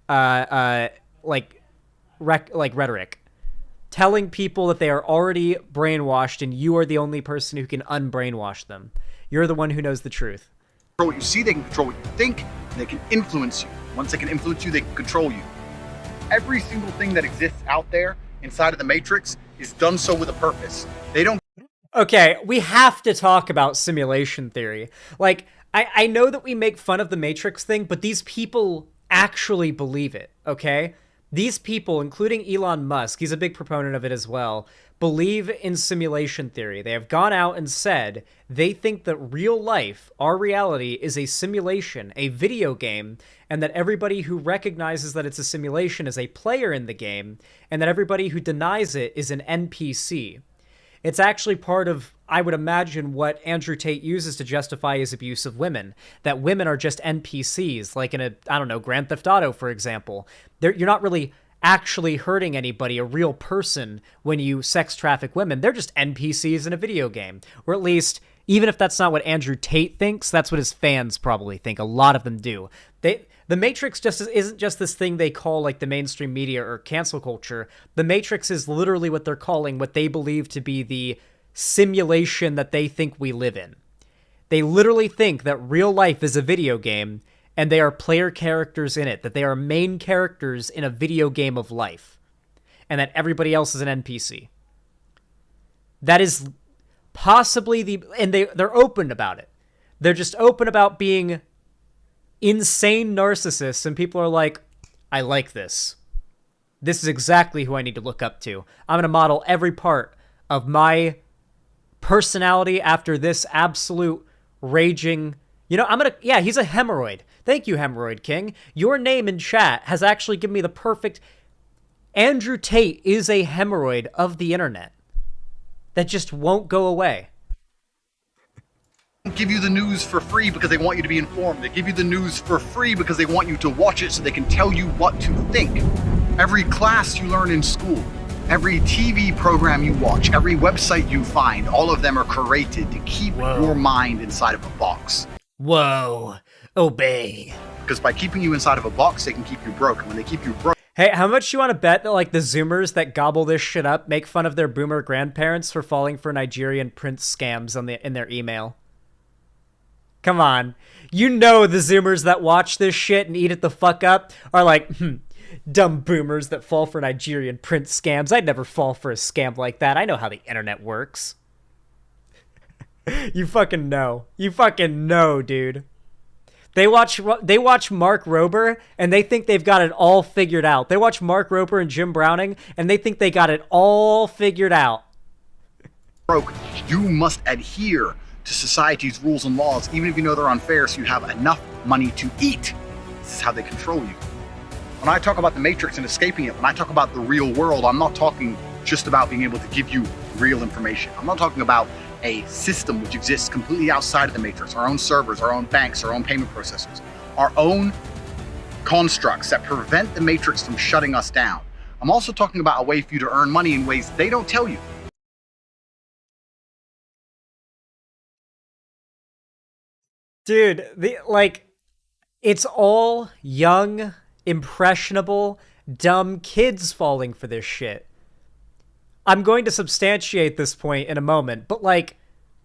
rhetoric, telling people that they are already brainwashed and you are the only person who can unbrainwash them. You're the one who knows the truth. Control what you see, they can control what you think, and they can influence you. Once they can influence you, they can control you. Every single thing that exists out there inside of the Matrix is done so with a purpose. They don't. Okay, we have to talk about simulation theory. Like, I know that we make fun of the Matrix thing, but these people actually believe it, okay? These people, including Elon Musk, he's a big proponent of it as well, believe in simulation theory. They have gone out and said they think that real life, our reality, is a simulation, a video game, and that everybody who recognizes that it's a simulation is a player in the game, and that everybody who denies it is an NPC. It's actually part of, I would imagine, what Andrew Tate uses to justify his abuse of women. That women are just NPCs, like in Grand Theft Auto, for example. You're not really actually hurting anybody, a real person, when you sex traffic women. They're just NPCs in a video game. Or at least, even if that's not what Andrew Tate thinks, that's what his fans probably think. A lot of them do. The Matrix isn't just this thing they call like the mainstream media or cancel culture. The Matrix is literally what they're calling what they believe to be the simulation that they think we live in. They literally think that real life is a video game and they are player characters in it, that they are main characters in a video game of life, and that everybody else is an NPC. That is possibly and they're open about it. They're just open about being insane narcissists, and people are like, I like this. This is exactly who I need to look up to. I'm going to model every part of my personality after this absolute raging... he's a hemorrhoid. Thank you, Hemorrhoid King. Your name in chat has actually given me the perfect... Andrew Tate is a hemorrhoid of the internet that just won't go away. Give you the news for free because they want you to be informed. They give you the news for free because they want you to watch it so they can tell you what to think. Every class you learn in school, every TV program you watch, every website you find, all of them are created to keep your mind inside of a box. Whoa. Obey. Because by keeping you inside of a box, they can keep you broke. And when they keep you broke... Hey, how much you want to bet that, like, the Zoomers that gobble this shit up make fun of their boomer grandparents for falling for Nigerian prince scams in their email? Come on. You know the Zoomers that watch this shit and eat it the fuck up are like, dumb boomers that fall for Nigerian prince scams. I'd never fall for a scam like that. I know how the internet works. You fucking know. You fucking know, dude. They watch Mark Rober and they think they've got it all figured out. They watch Mark Rober and Jim Browning and they think they got it all figured out. Broke. You must adhere to society's rules and laws, even if you know they're unfair, so you have enough money to eat. This is how they control you. When I talk about the Matrix and escaping it, when I talk about the real world, I'm not talking just about being able to give you real information. I'm not talking about a system which exists completely outside of the Matrix, our own servers, our own banks, our own payment processors, our own constructs that prevent the Matrix from shutting us down. I'm also talking about a way for you to earn money in ways they don't tell you. Dude, it's all young, impressionable, dumb kids falling for this shit. I'm going to substantiate this point in a moment, but, like,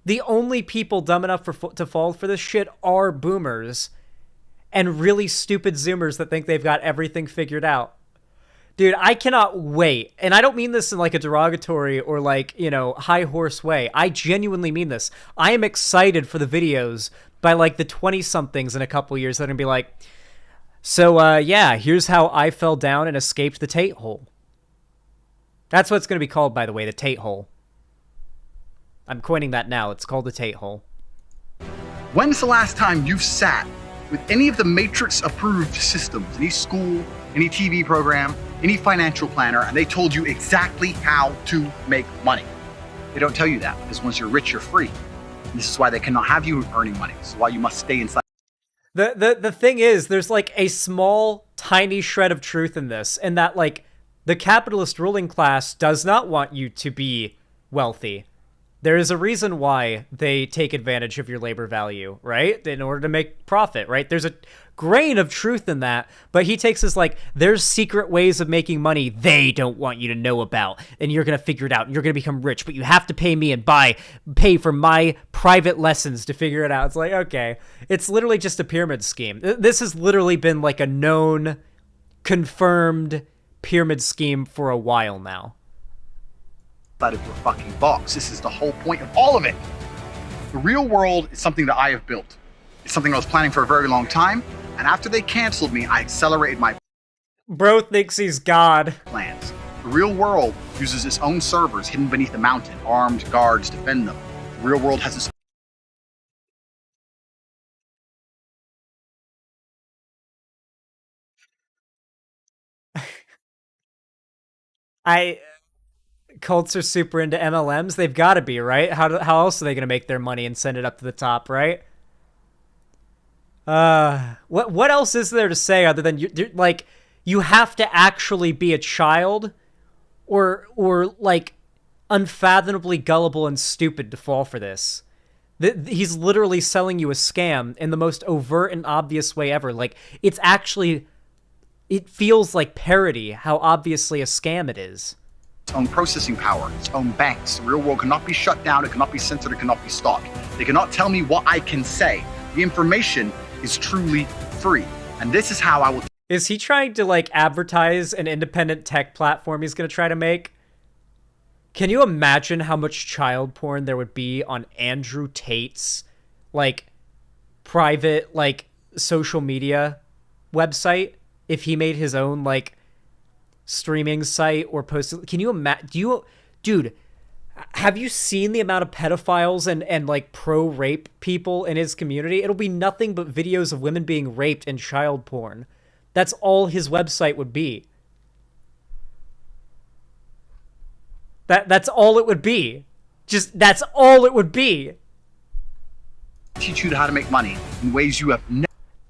the only people dumb enough to fall for this shit are boomers and really stupid Zoomers that think they've got everything figured out. Dude, I cannot wait. And I don't mean this in like a derogatory or like, high horse way. I genuinely mean this. I am excited for the videos by like the 20-somethings in a couple years that are going to be like, so, yeah, here's how I fell down and escaped the Tate hole. That's what it's going to be called, by the way, the Tate hole. I'm coining that now. It's called the Tate hole. When's the last time you've sat with any of the Matrix-approved systems, any school, any TV program, any financial planner, and they told you exactly how to make money. They don't tell you that, because once you're rich, you're free. And this is why they cannot have you earning money. This is why you must stay inside. The thing is, there's like a small, tiny shred of truth in this, and that like the capitalist ruling class does not want you to be wealthy. There is a reason why they take advantage of your labor value, right? In order to make profit, right? There's a grain of truth in that, but he takes this like, there's secret ways of making money they don't want you to know about, and you're going to figure it out, and you're going to become rich, but you have to pay me and pay for my private lessons to figure it out. It's like, okay, it's literally just a pyramid scheme. This has literally been like a known, confirmed pyramid scheme for a while now. Out of your fucking box. This is the whole point of all of it. The real world is something that I have built. It's something I was planning for a very long time, and after they canceled me, I accelerated my bro thinks he's God plans. The real world uses its own servers hidden beneath the mountain. Armed guards defend them. The real world has its cults are super into MLMs. They've got to be, right? How else are they going to make their money and send it up to the top, right? What else is there to say other than you have to actually be a child or like unfathomably gullible and stupid to fall for this. He's literally selling you a scam in the most overt and obvious way ever. Like, it feels like parody how obviously a scam it is. Its own processing power, its own banks. The real world cannot be shut down, it cannot be censored, it cannot be stopped. They cannot tell me what I can say. The information is truly free. And this is how I will... Is he trying to, like, advertise an independent tech platform he's going to try to make? Can you imagine how much child porn there would be on Andrew Tate's, like, private, like, social media website if he made his own, like, streaming site or posted? Can you imagine? Dude, have you seen the amount of pedophiles and like pro-rape people in his community? It'll be nothing but videos of women being raped and child porn. That's all his website would be. That's all it would be. That's all it would be. Teach you how to make money in ways you have never...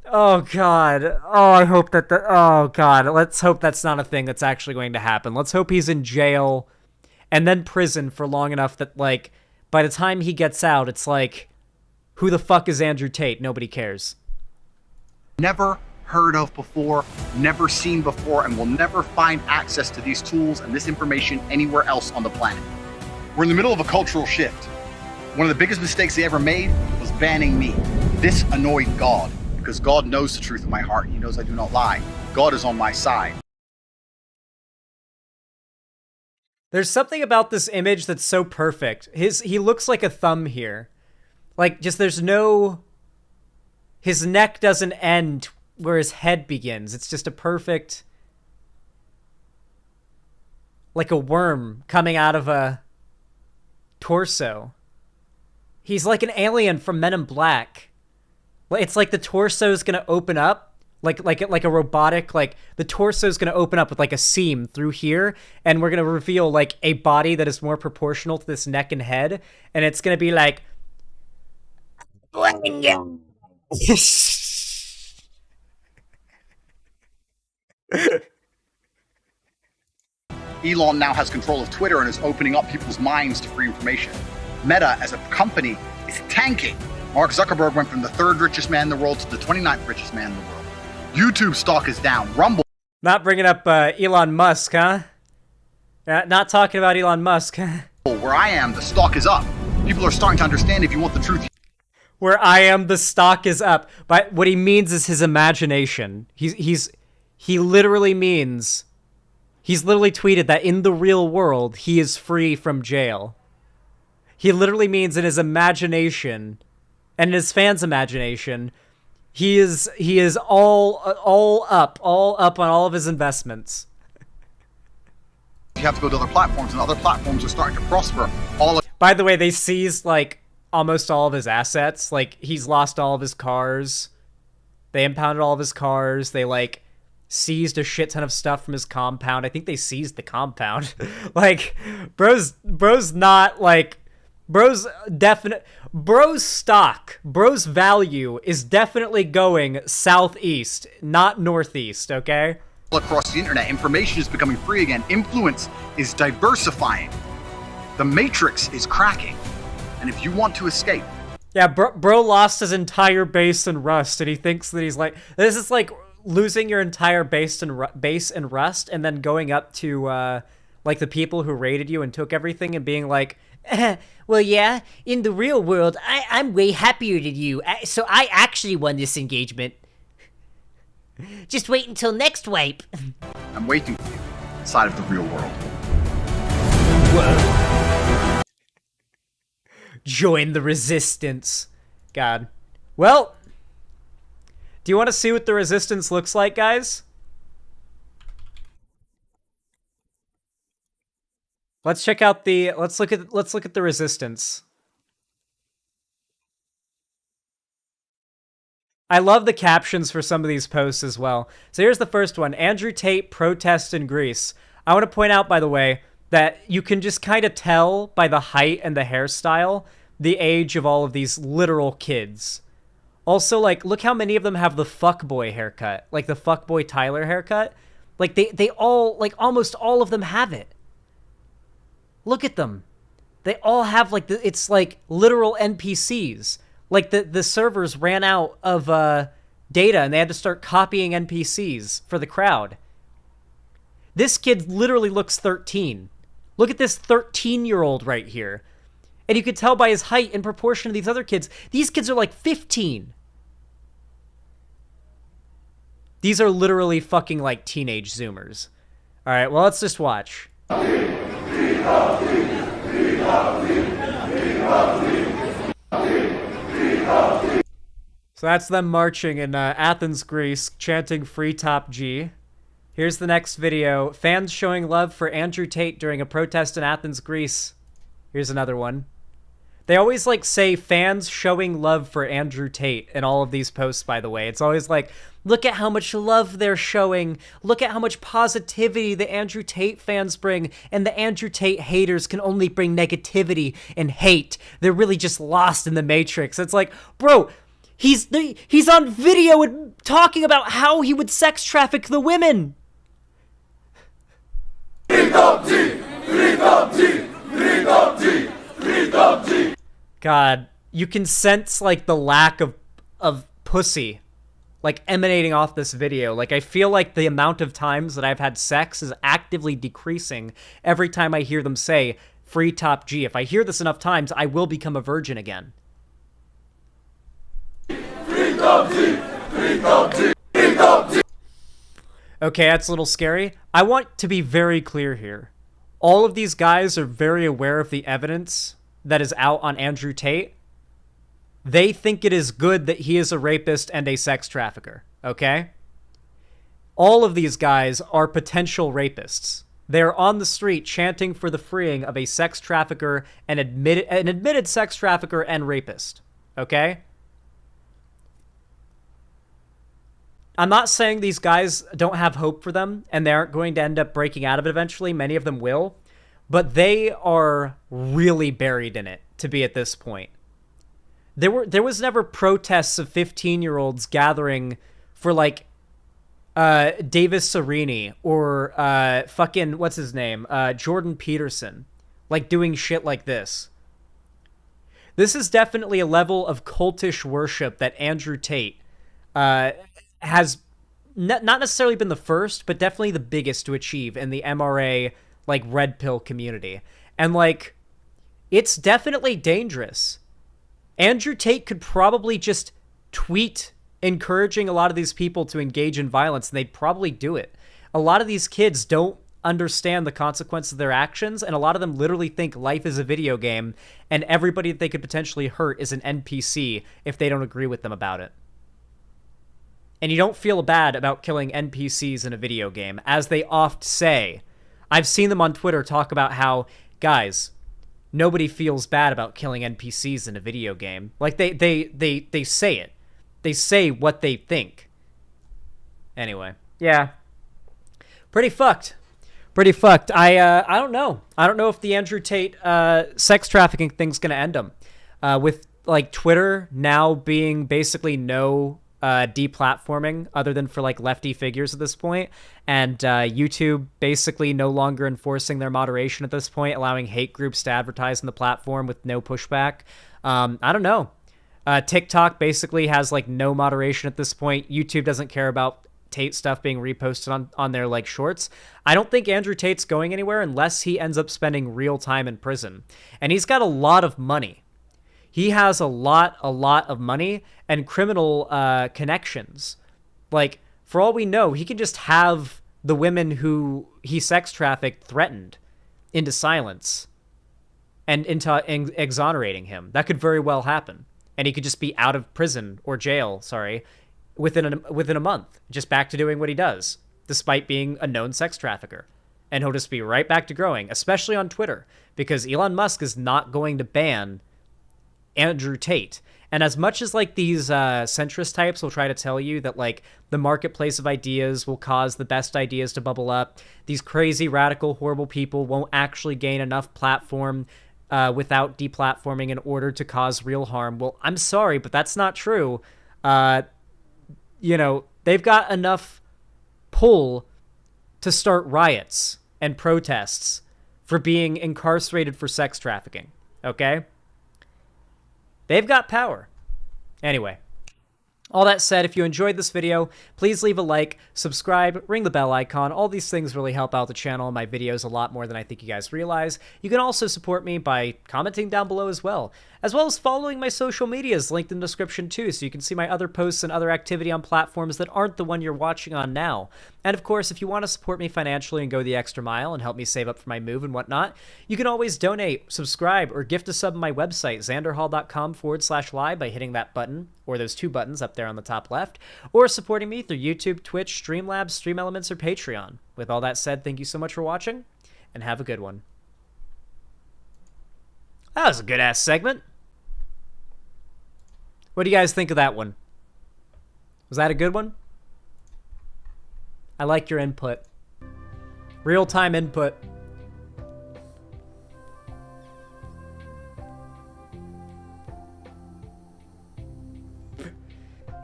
Oh, God. Oh, I hope that oh, God. Let's hope that's not a thing that's actually going to happen. Let's hope he's in jail and then prison for long enough that, like, by the time he gets out, it's like, who the fuck is Andrew Tate? Nobody cares. Never heard of before, never seen before, and will never find access to these tools and this information anywhere else on the planet. We're in the middle of a cultural shift. One of the biggest mistakes they ever made was banning me. This annoyed God. Because God knows the truth of my heart. He knows I do not lie. God is on my side. There's something about this image that's so perfect. He looks like a thumb here. Like, just there's no... His neck doesn't end where his head begins. It's just a perfect... Like a worm coming out of a torso. He's like an alien from Men in Black. It's like the torso's gonna open up, like a robotic, like the torso's gonna open up with like a seam through here, and we're gonna reveal like a body that is more proportional to this neck and head, and it's gonna be like... Elon now has control of Twitter and is opening up people's minds to free information. Meta, as a company, is tanking. Mark Zuckerberg went from the 3rd richest man in the world to the 29th richest man in the world. YouTube stock is down. Rumble... Not bringing up Elon Musk, huh? Not talking about Elon Musk. Where I am, the stock is up. People are starting to understand if you want the truth. Where I am, the stock is up. But what he means is his imagination. He literally means... He's literally tweeted that in the real world, he is free from jail. He literally means in his imagination... And in his fans' imagination, he is all up on all of his investments. You have to go to other platforms, and other platforms are starting to prosper. By the way, they seized like almost all of his assets. Like, he's lost all of his cars. They impounded all of his cars. They, like, seized a shit ton of stuff from his compound. I think they seized the compound. Like, bro's not, like, bro's stock, bro's value is definitely going southeast, not northeast, okay? Across the internet, information is becoming free again. Influence is diversifying. The matrix is cracking. And if you want to escape... Yeah, bro lost his entire base in Rust, and he thinks that he's like... This is like losing your entire base in Rust, and then going up to, like, the people who raided you and took everything and being like... Well, yeah, in the real world, I'm way happier than you, so I actually won this engagement. Just wait until next wipe. I'm waiting for you inside of the real world. Whoa. Join the resistance. God. Well, do you want to see what the resistance looks like, guys? Let's check out the let's look at the resistance. I love the captions for some of these posts as well. So here's the first one. Andrew Tate protests in Greece. I want to point out, by the way, that you can just kind of tell by the height and the hairstyle the age of all of these literal kids. Also, like, look how many of them have the fuckboy haircut. Like, the fuckboy Tyler haircut. Like, they all, like, almost all of them have it. Look at them. They all have, like, it's, like, literal NPCs. Like, the servers ran out of data, and they had to start copying NPCs for the crowd. This kid literally looks 13. Look at this 13-year-old right here. And you could tell by his height in proportion to these other kids. These kids are like 15. These are literally fucking, like, teenage Zoomers. All right, well, let's just watch. So that's them marching in Athens, Greece, chanting Free Top G. Here's the next video. Fans showing love for Andrew Tate during a protest in Athens, Greece. Here's another one. They always, like, say fans showing love for Andrew Tate in all of these posts, by the way. It's always like, look at how much love they're showing. Look at how much positivity the Andrew Tate fans bring. And the Andrew Tate haters can only bring negativity and hate. They're really just lost in the Matrix. It's like, bro, he's on video and talking about how he would sex traffic the women. God, you can sense, like, the lack of pussy, like, emanating off this video. Like, I feel like the amount of times that I've had sex is actively decreasing every time I hear them say Free Top G. If I hear this enough times, I will become a virgin again. Free Top G! Free Top G! Free Top G! Okay, that's a little scary. I want to be very clear here. All of these guys are very aware of the evidence that is out on Andrew Tate. They think it is good that he is a rapist and a sex trafficker, okay? All of these guys are potential rapists. They're on the street chanting for the freeing of a sex trafficker, an admitted sex trafficker and rapist, okay? I'm not saying these guys don't have hope for them and they aren't going to end up breaking out of it eventually. Many of them will. But they are really buried in it to be at this point. There was never protests of 15-year-olds gathering for, like, Davis Serini or fucking, what's his name? Jordan Peterson. Like, doing shit like this. This is definitely a level of cultish worship that Andrew Tate has not necessarily been the first, but definitely the biggest to achieve in the MRA, like, red pill community. And, like, it's definitely dangerous. Andrew Tate could probably just tweet encouraging a lot of these people to engage in violence, and they'd probably do it. A lot of these kids don't understand the consequences of their actions, and a lot of them literally think life is a video game, and everybody that they could potentially hurt is an NPC if they don't agree with them about it. And you don't feel bad about killing NPCs in a video game, as they oft say. I've seen them on Twitter talk about how, guys, nobody feels bad about killing NPCs in a video game. Like, they say it. they say what they think. Anyway, yeah. Pretty fucked. Pretty fucked. I don't know. I don't know if the Andrew Tate sex trafficking thing's gonna end him. With like Twitter now being basically no deplatforming other than for like lefty figures at this point, and YouTube basically no longer enforcing their moderation at this point, allowing hate groups to advertise on the platform with no pushback. I don't know. TikTok basically has like no moderation at this point. YouTube doesn't care about Tate stuff being reposted on their like shorts. I don't think Andrew Tate's going anywhere unless he ends up spending real time in prison. And he's got a lot of money. He has a lot of money and criminal connections. Like, for all we know, he can just have the women who he sex trafficked threatened into silence and into exonerating him. That could very well happen. And he could just be out of prison or jail, within a month, just back to doing what he does, despite being a known sex trafficker. And he'll just be right back to growing, especially on Twitter, because Elon Musk is not going to ban Andrew Tate. And as much as like these centrist types will try to tell you that like the marketplace of ideas will cause the best ideas to bubble up, these crazy, radical, horrible people won't actually gain enough platform without deplatforming in order to cause real harm. Well, I'm sorry, but that's not true. You know, they've got enough pull to start riots and protests for being incarcerated for sex trafficking, okay? They've got power. Anyway, all that said, if you enjoyed this video, please leave a like, subscribe, ring the bell icon. All these things really help out the channel and my videos a lot more than I think you guys realize. You can also support me by commenting down below as well as following my social medias linked in the description too, so you can see my other posts and other activity on platforms that aren't the one you're watching on now. And of course, if you want to support me financially and go the extra mile and help me save up for my move and whatnot, you can always donate, subscribe, or gift a sub on my website, xanderhall.com/live by hitting that button, or those two buttons up there on the top left, or supporting me through YouTube, Twitch, Streamlabs, Stream Elements, or Patreon. With all that said, thank you so much for watching, and have a good one. That was a good-ass segment. What do you guys think of that one? Was that a good one? I like your input. Real-time input.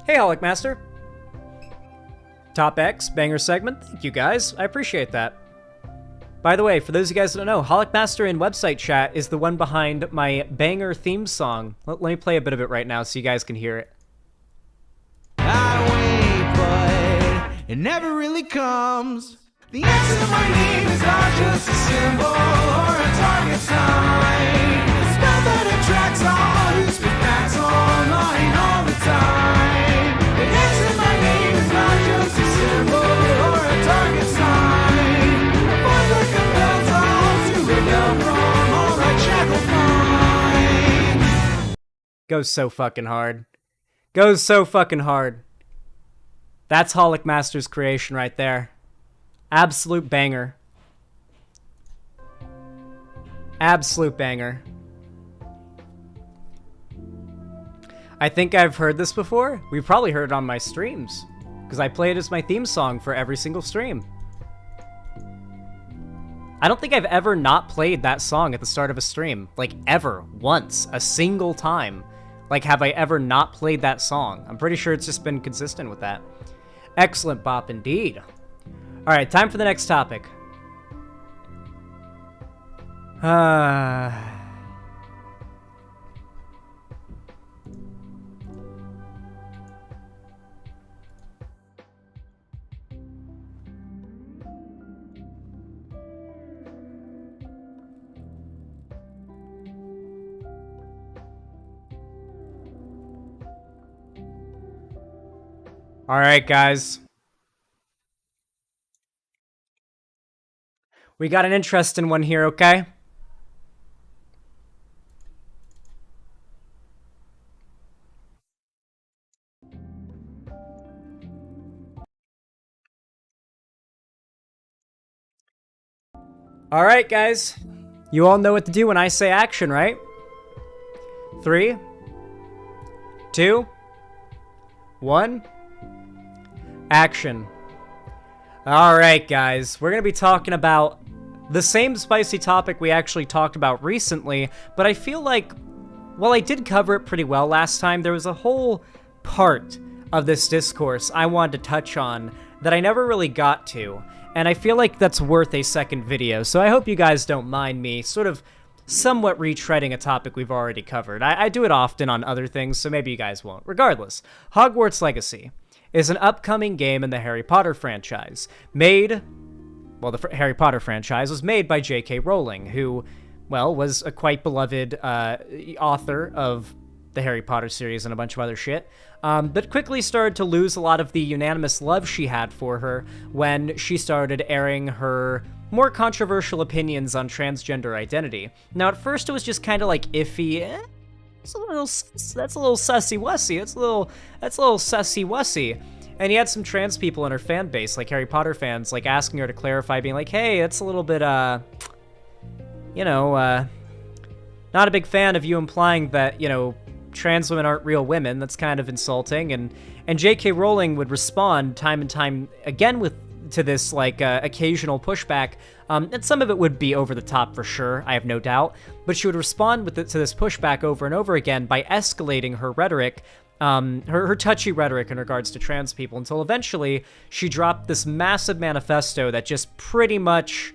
Hey, Holic Master. Top X, banger segment. Thank you, guys. I appreciate that. By the way, for those of you guys that don't know, Holic Master in website chat is the one behind my banger theme song. Let me play a bit of it right now so you guys can hear it. I wait, but it never really comes. The answer to my name is not just a symbol or a target sign. The spell that attracts all who speak facts online all the time. The answer to my name is not just a symbol or a target sign. A force that compels all to rebel from all that shackle finds. Goes so fucking hard. Goes so fucking hard. That's Holic Master's creation right there. Absolute banger. Absolute banger. I think I've heard this before. We've probably heard it on my streams, because I play it as my theme song for every single stream. I don't think I've ever not played that song at the start of a stream. Like, ever. Once. A single time. Like, have I ever not played that song? I'm pretty sure it's just been consistent with that. Excellent bop indeed. Alright, time for the next topic. Alright, guys. We got an interesting one here, okay? Alright, guys. You all know what to do when I say action, right? 3, 2, 1, action. Alright, guys, we're gonna be talking about the same spicy topic we actually talked about recently, but I feel like, while I did cover it pretty well last time, there was a whole part of this discourse I wanted to touch on that I never really got to, and I feel like that's worth a second video, so I hope you guys don't mind me sort of somewhat retreading a topic we've already covered. I do it often on other things, so maybe you guys won't. Regardless, Hogwarts Legacy is an upcoming game in the Harry Potter franchise, the Harry Potter franchise was made by J.K. Rowling, who, well, was a quite beloved author of the Harry Potter series and a bunch of other shit, but quickly started to lose a lot of the unanimous love she had for her when she started airing her more controversial opinions on transgender identity. Now, at first it was just kind of like iffy, that's a little sussy-wussy, that's a little sussy-wussy. And you had some trans people in her fan base, like Harry Potter fans, like asking her to clarify, being like, hey, that's a little bit, not a big fan of you implying that, trans women aren't real women. That's kind of insulting. And J.K. Rowling would respond time and time again to this, occasional pushback. And some of it would be over the top for sure, I have no doubt. But she would respond to this pushback over and over again by escalating her rhetoric, her touchy rhetoric in regards to trans people, until eventually she dropped this massive manifesto that just pretty much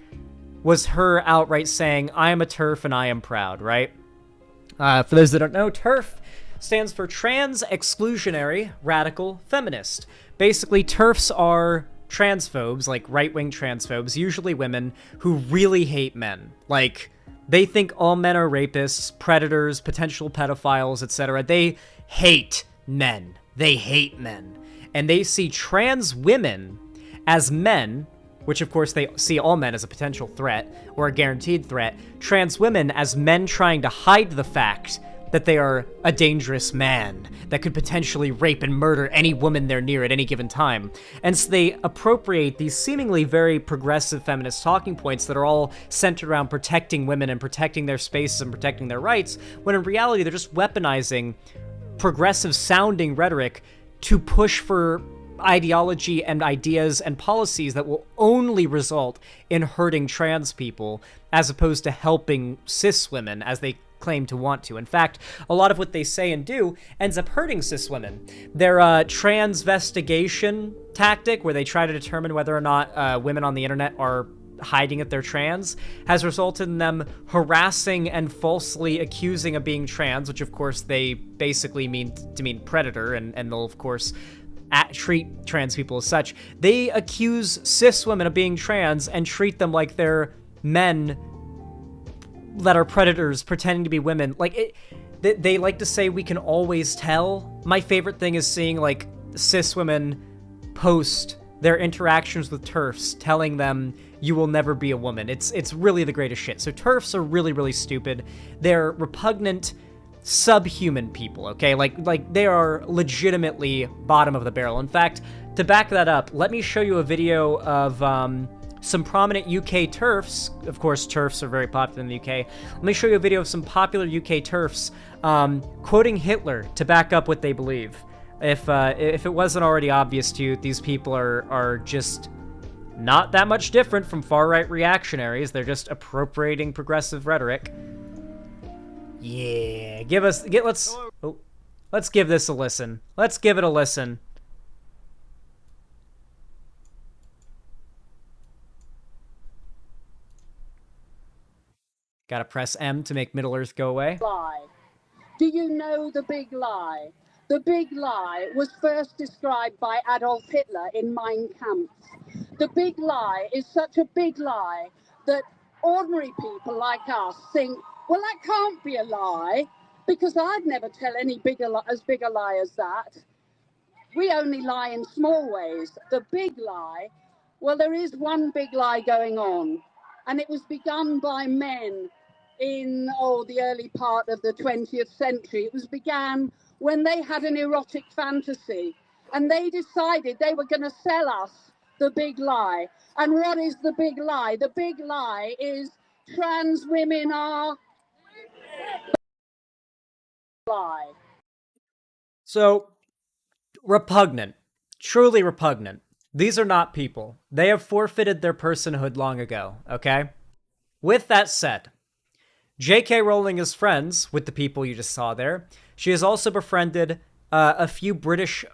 was her outright saying, I am a TERF and I am proud, right? For those that don't know, TERF stands for Trans Exclusionary Radical Feminist. Basically, TERFs are transphobes, like right-wing transphobes, usually women, who really hate men. Like, they think all men are rapists, predators, potential pedophiles, etc. They hate men. They hate men. And they see trans women as men, which of course they see all men as a potential threat, or a guaranteed threat, trans women as men trying to hide the fact that they are a dangerous man that could potentially rape and murder any woman they're near at any given time. And so they appropriate these seemingly very progressive feminist talking points that are all centered around protecting women and protecting their spaces and protecting their rights, when in reality they're just weaponizing progressive-sounding rhetoric to push for ideology and ideas and policies that will only result in hurting trans people, as opposed to helping cis women, as they claim to want to. In fact, a lot of what they say and do ends up hurting cis women. Their transvestigation tactic, where they try to determine whether or not women on the internet are hiding that they're trans, has resulted in them harassing and falsely accusing of being trans, which of course they basically mean predator, and they'll of course treat trans people as such. They accuse cis women of being trans and treat them like they're men that are predators pretending to be women. They like to say we can always tell. My favorite thing is seeing cis women post their interactions with TERFs telling them you will never be a woman. It's really the greatest shit. So TERFs are really, really stupid. They're repugnant, subhuman people, okay? Like they are legitimately bottom of the barrel. In fact, to back that up, let me show you a video of some prominent UK TERFs. Of course, TERFs are very popular in the UK. Let me show you a video of some popular UK TERFs quoting Hitler to back up what they believe. If it wasn't already obvious to you, these people are just not that much different from far-right reactionaries. They're just appropriating progressive rhetoric. Yeah, let's give this a listen. Let's give it a listen. Gotta press M to make Middle Earth go away. Lie. Do you know the big lie? The big lie was first described by Adolf Hitler in Mein Kampf. The big lie is such a big lie that ordinary people like us think, well, that can't be a lie, because I'd never tell any as big a lie as that. We only lie in small ways. The big lie, well, there is one big lie going on, and it was begun by men in the early part of the 20th century. It was began when they had an erotic fantasy, and they decided they were going to sell us the big lie. And what is the big lie? The big lie is trans women are lie. So Repugnant. Truly repugnant. These are not people. They have forfeited their personhood long ago, okay? With that said, J.K. Rowling is friends with the people you just saw there. She has also befriended a few British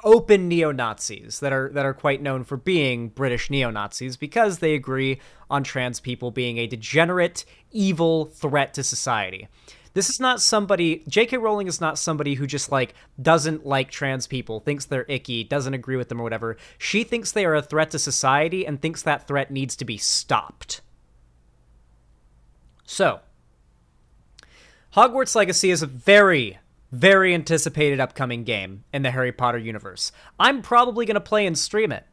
open neo-Nazis that are quite known for being British neo-Nazis because they agree on trans people being a degenerate, evil threat to society. This is not somebody, J.K. Rowling is not somebody who just, like, doesn't like trans people, thinks they're icky, doesn't agree with them or whatever. She thinks they are a threat to society and thinks that threat needs to be stopped. So, Hogwarts Legacy is a very, very anticipated upcoming game in the Harry Potter universe. I'm probably going to play and stream it.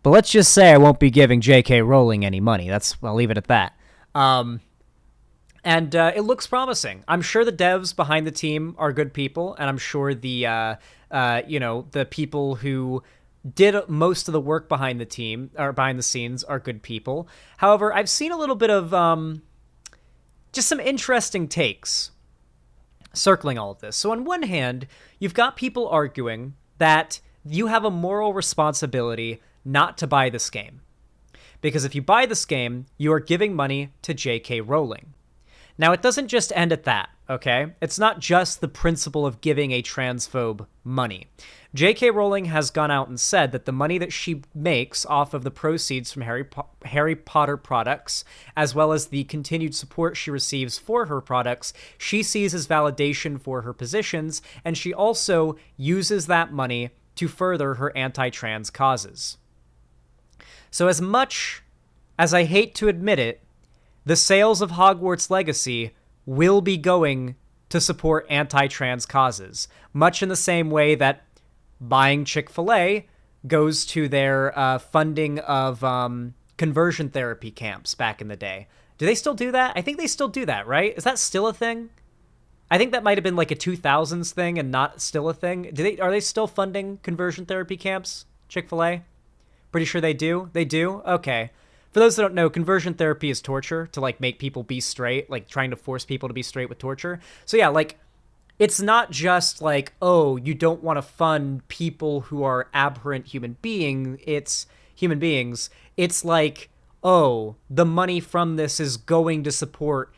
But let's just say I won't be giving J.K. Rowling any money. I'll leave it at that. And it looks promising. I'm sure the devs behind the team are good people, and I'm sure the the people who did most of the work behind the team or behind the scenes are good people. However, I've seen a little bit of just some interesting takes circling all of this. So on one hand, you've got people arguing that you have a moral responsibility not to buy this game. Because if you buy this game, you are giving money to J.K. Rowling. Now, it doesn't just end at that, okay? It's not just the principle of giving a transphobe money. J.K. Rowling has gone out and said that the money that she makes off of the proceeds from Harry Potter products, as well as the continued support she receives for her products, she sees as validation for her positions, and she also uses that money to further her anti-trans causes. So as much as I hate to admit it, the sales of Hogwarts Legacy will be going to support anti-trans causes, much in the same way that buying Chick-fil-A goes to their funding of conversion therapy camps back in the day. Do they still do that? I think they still do that, right? Is that still a thing? I think that might have been like a 2000s thing and not still a thing. Are they still funding conversion therapy camps, Chick-fil-A? Pretty sure they do. They do? Okay. For those that don't know, conversion therapy is torture to, like, make people be straight, like, trying to force people to be straight with torture. So, yeah, like, it's not just, like, oh, you don't want to fund people who are aberrant human beings. It's like, oh, the money from this is going to support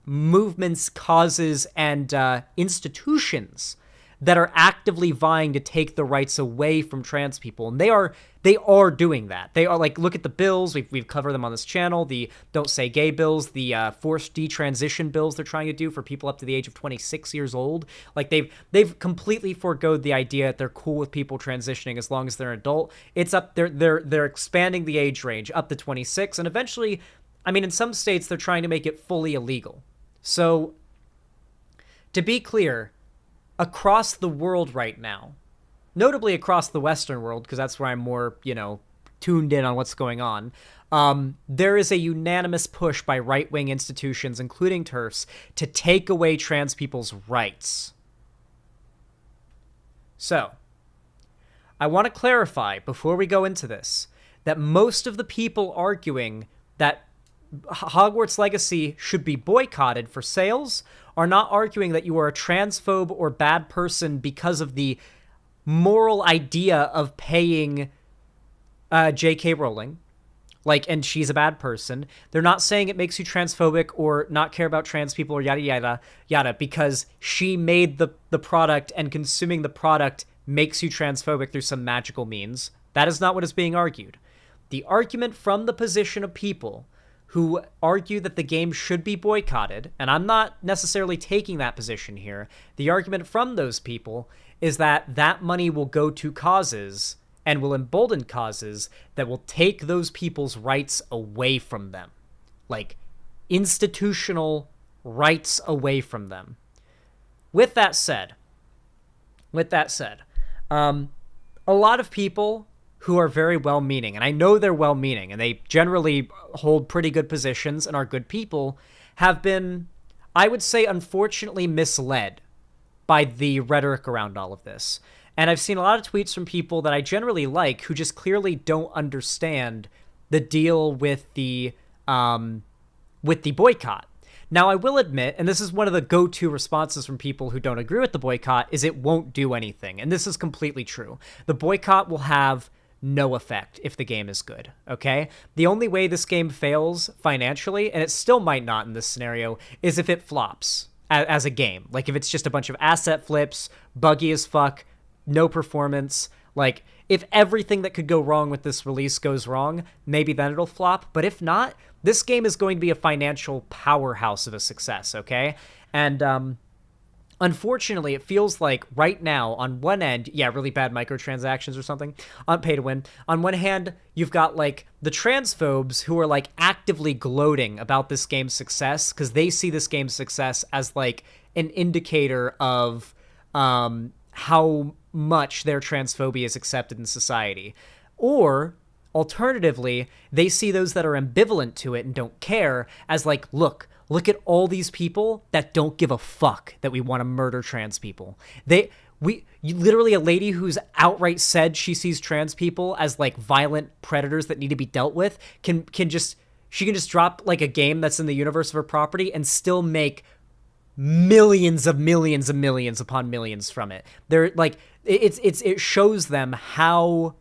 movements, causes, and institutions that are actively vying to take the rights away from trans people. And they are doing that. They are, like, look at the bills. We've covered them on this channel. The Don't Say Gay bills, the forced detransition bills they're trying to do for people up to the age of 26 years old. Like, they've completely foregoed the idea that they're cool with people transitioning as long as they're an adult. It's up, they're expanding the age range up to 26, and eventually, I mean, in some states, they're trying to make it fully illegal. So, to be clear, across the world right now, notably across the Western world, because that's where I'm more, tuned in on what's going on, there is a unanimous push by right-wing institutions, including TERFs, to take away trans people's rights. So, I want to clarify, before we go into this, that most of the people arguing that Hogwarts Legacy should be boycotted for sales are not arguing that you are a transphobe or bad person because of the moral idea of paying J.K. Rowling, and she's a bad person. They're not saying it makes you transphobic or not care about trans people or yada, yada, yada, because she made the product and consuming the product makes you transphobic through some magical means. That is not what is being argued. The argument from the position of people who argue that the game should be boycotted, and I'm not necessarily taking that position here, the argument from those people is that that money will go to causes and will embolden causes that will take those people's rights away from them. Like, institutional rights away from them. With that said, a lot of people who are very well-meaning, and I know they're well-meaning, and they generally hold pretty good positions and are good people, have been, I would say, unfortunately misled by the rhetoric around all of this. And I've seen a lot of tweets from people that I generally like who just clearly don't understand the deal with the boycott. Now, I will admit, and this is one of the go-to responses from people who don't agree with the boycott, is it won't do anything. And this is completely true. The boycott will have no effect if the game is good, okay? The only way this game fails financially, and it still might not in this scenario, is if it flops as a game. Like, if it's just a bunch of asset flips, buggy as fuck, no performance, like, if everything that could go wrong with this release goes wrong, maybe then it'll flop. But if not, this game is going to be a financial powerhouse of a success, okay? And unfortunately, it feels like right now, on one end, yeah, really bad microtransactions or something, on pay to win. On one hand, you've got, like, the transphobes who are, like, actively gloating about this game's success because they see this game's success as, like, an indicator of how much their transphobia is accepted in society. Or, alternatively, they see those that are ambivalent to it and don't care as, like, look at all these people that don't give a fuck that we want to murder trans people. Literally a lady who's outright said she sees trans people as, like, violent predators that need to be dealt with can just drop, like, a game that's in the universe of her property and still make millions upon millions from it. They're like, it shows them how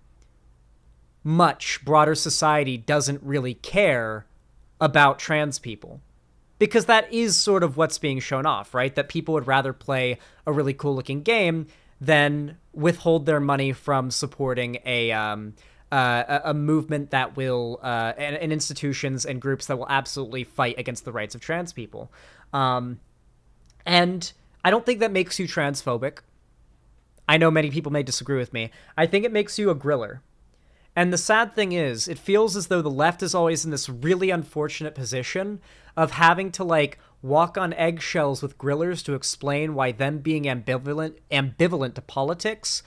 much broader society doesn't really care about trans people. Because that is sort of what's being shown off, right? That people would rather play a really cool looking game than withhold their money from supporting a movement that will, and institutions and groups that will absolutely fight against the rights of trans people. And I don't think that makes you transphobic. I know many people may disagree with me. I think it makes you a griller. And the sad thing is, it feels as though the left is always in this really unfortunate position of having to, like, walk on eggshells with grillers to explain why them being ambivalent to politics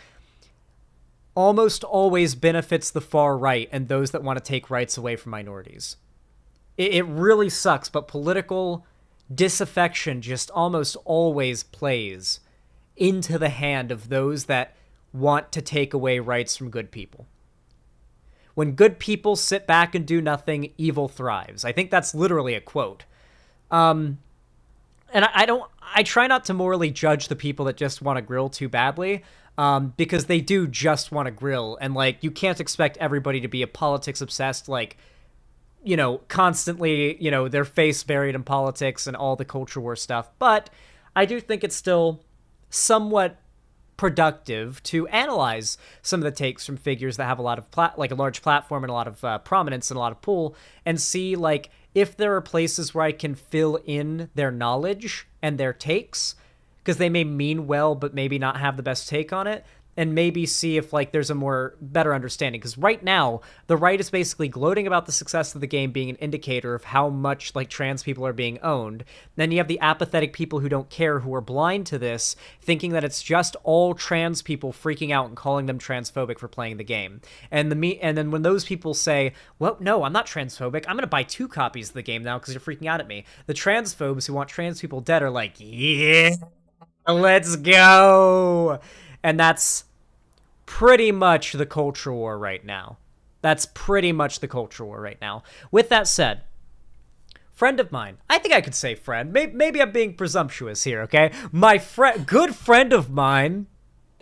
almost always benefits the far right and those that want to take rights away from minorities. It really sucks, but political disaffection just almost always plays into the hand of those that want to take away rights from good people. When good people sit back and do nothing, evil thrives. I think that's literally a quote. And I try not to morally judge the people that just want to grill too badly, because they do just want to grill. And, like, you can't expect everybody to be a politics obsessed, like, you know, constantly, you know, their face buried in politics and all the culture war stuff. But I do think it's still somewhat productive to analyze some of the takes from figures that have a lot of a large platform and a lot of prominence and a lot of pull, and see, like, if there are places where I can fill in their knowledge and their takes, because they may mean well but maybe not have the best take on it, and maybe see if, like, there's a better understanding. Because right now, the right is basically gloating about the success of the game being an indicator of how much, like, trans people are being owned. Then you have the apathetic people who don't care, who are blind to this, thinking that it's just all trans people freaking out and calling them transphobic for playing the game. And then when those people say, well, no, I'm not transphobic, I'm going to buy 2 copies of the game now because you're freaking out at me, the transphobes who want trans people dead are like, yeah, let's go. And that's pretty much the culture war right now. That's pretty much the culture war right now. With that said, friend of mine, I think I could say friend. Maybe I'm being presumptuous here, okay? My good friend of mine,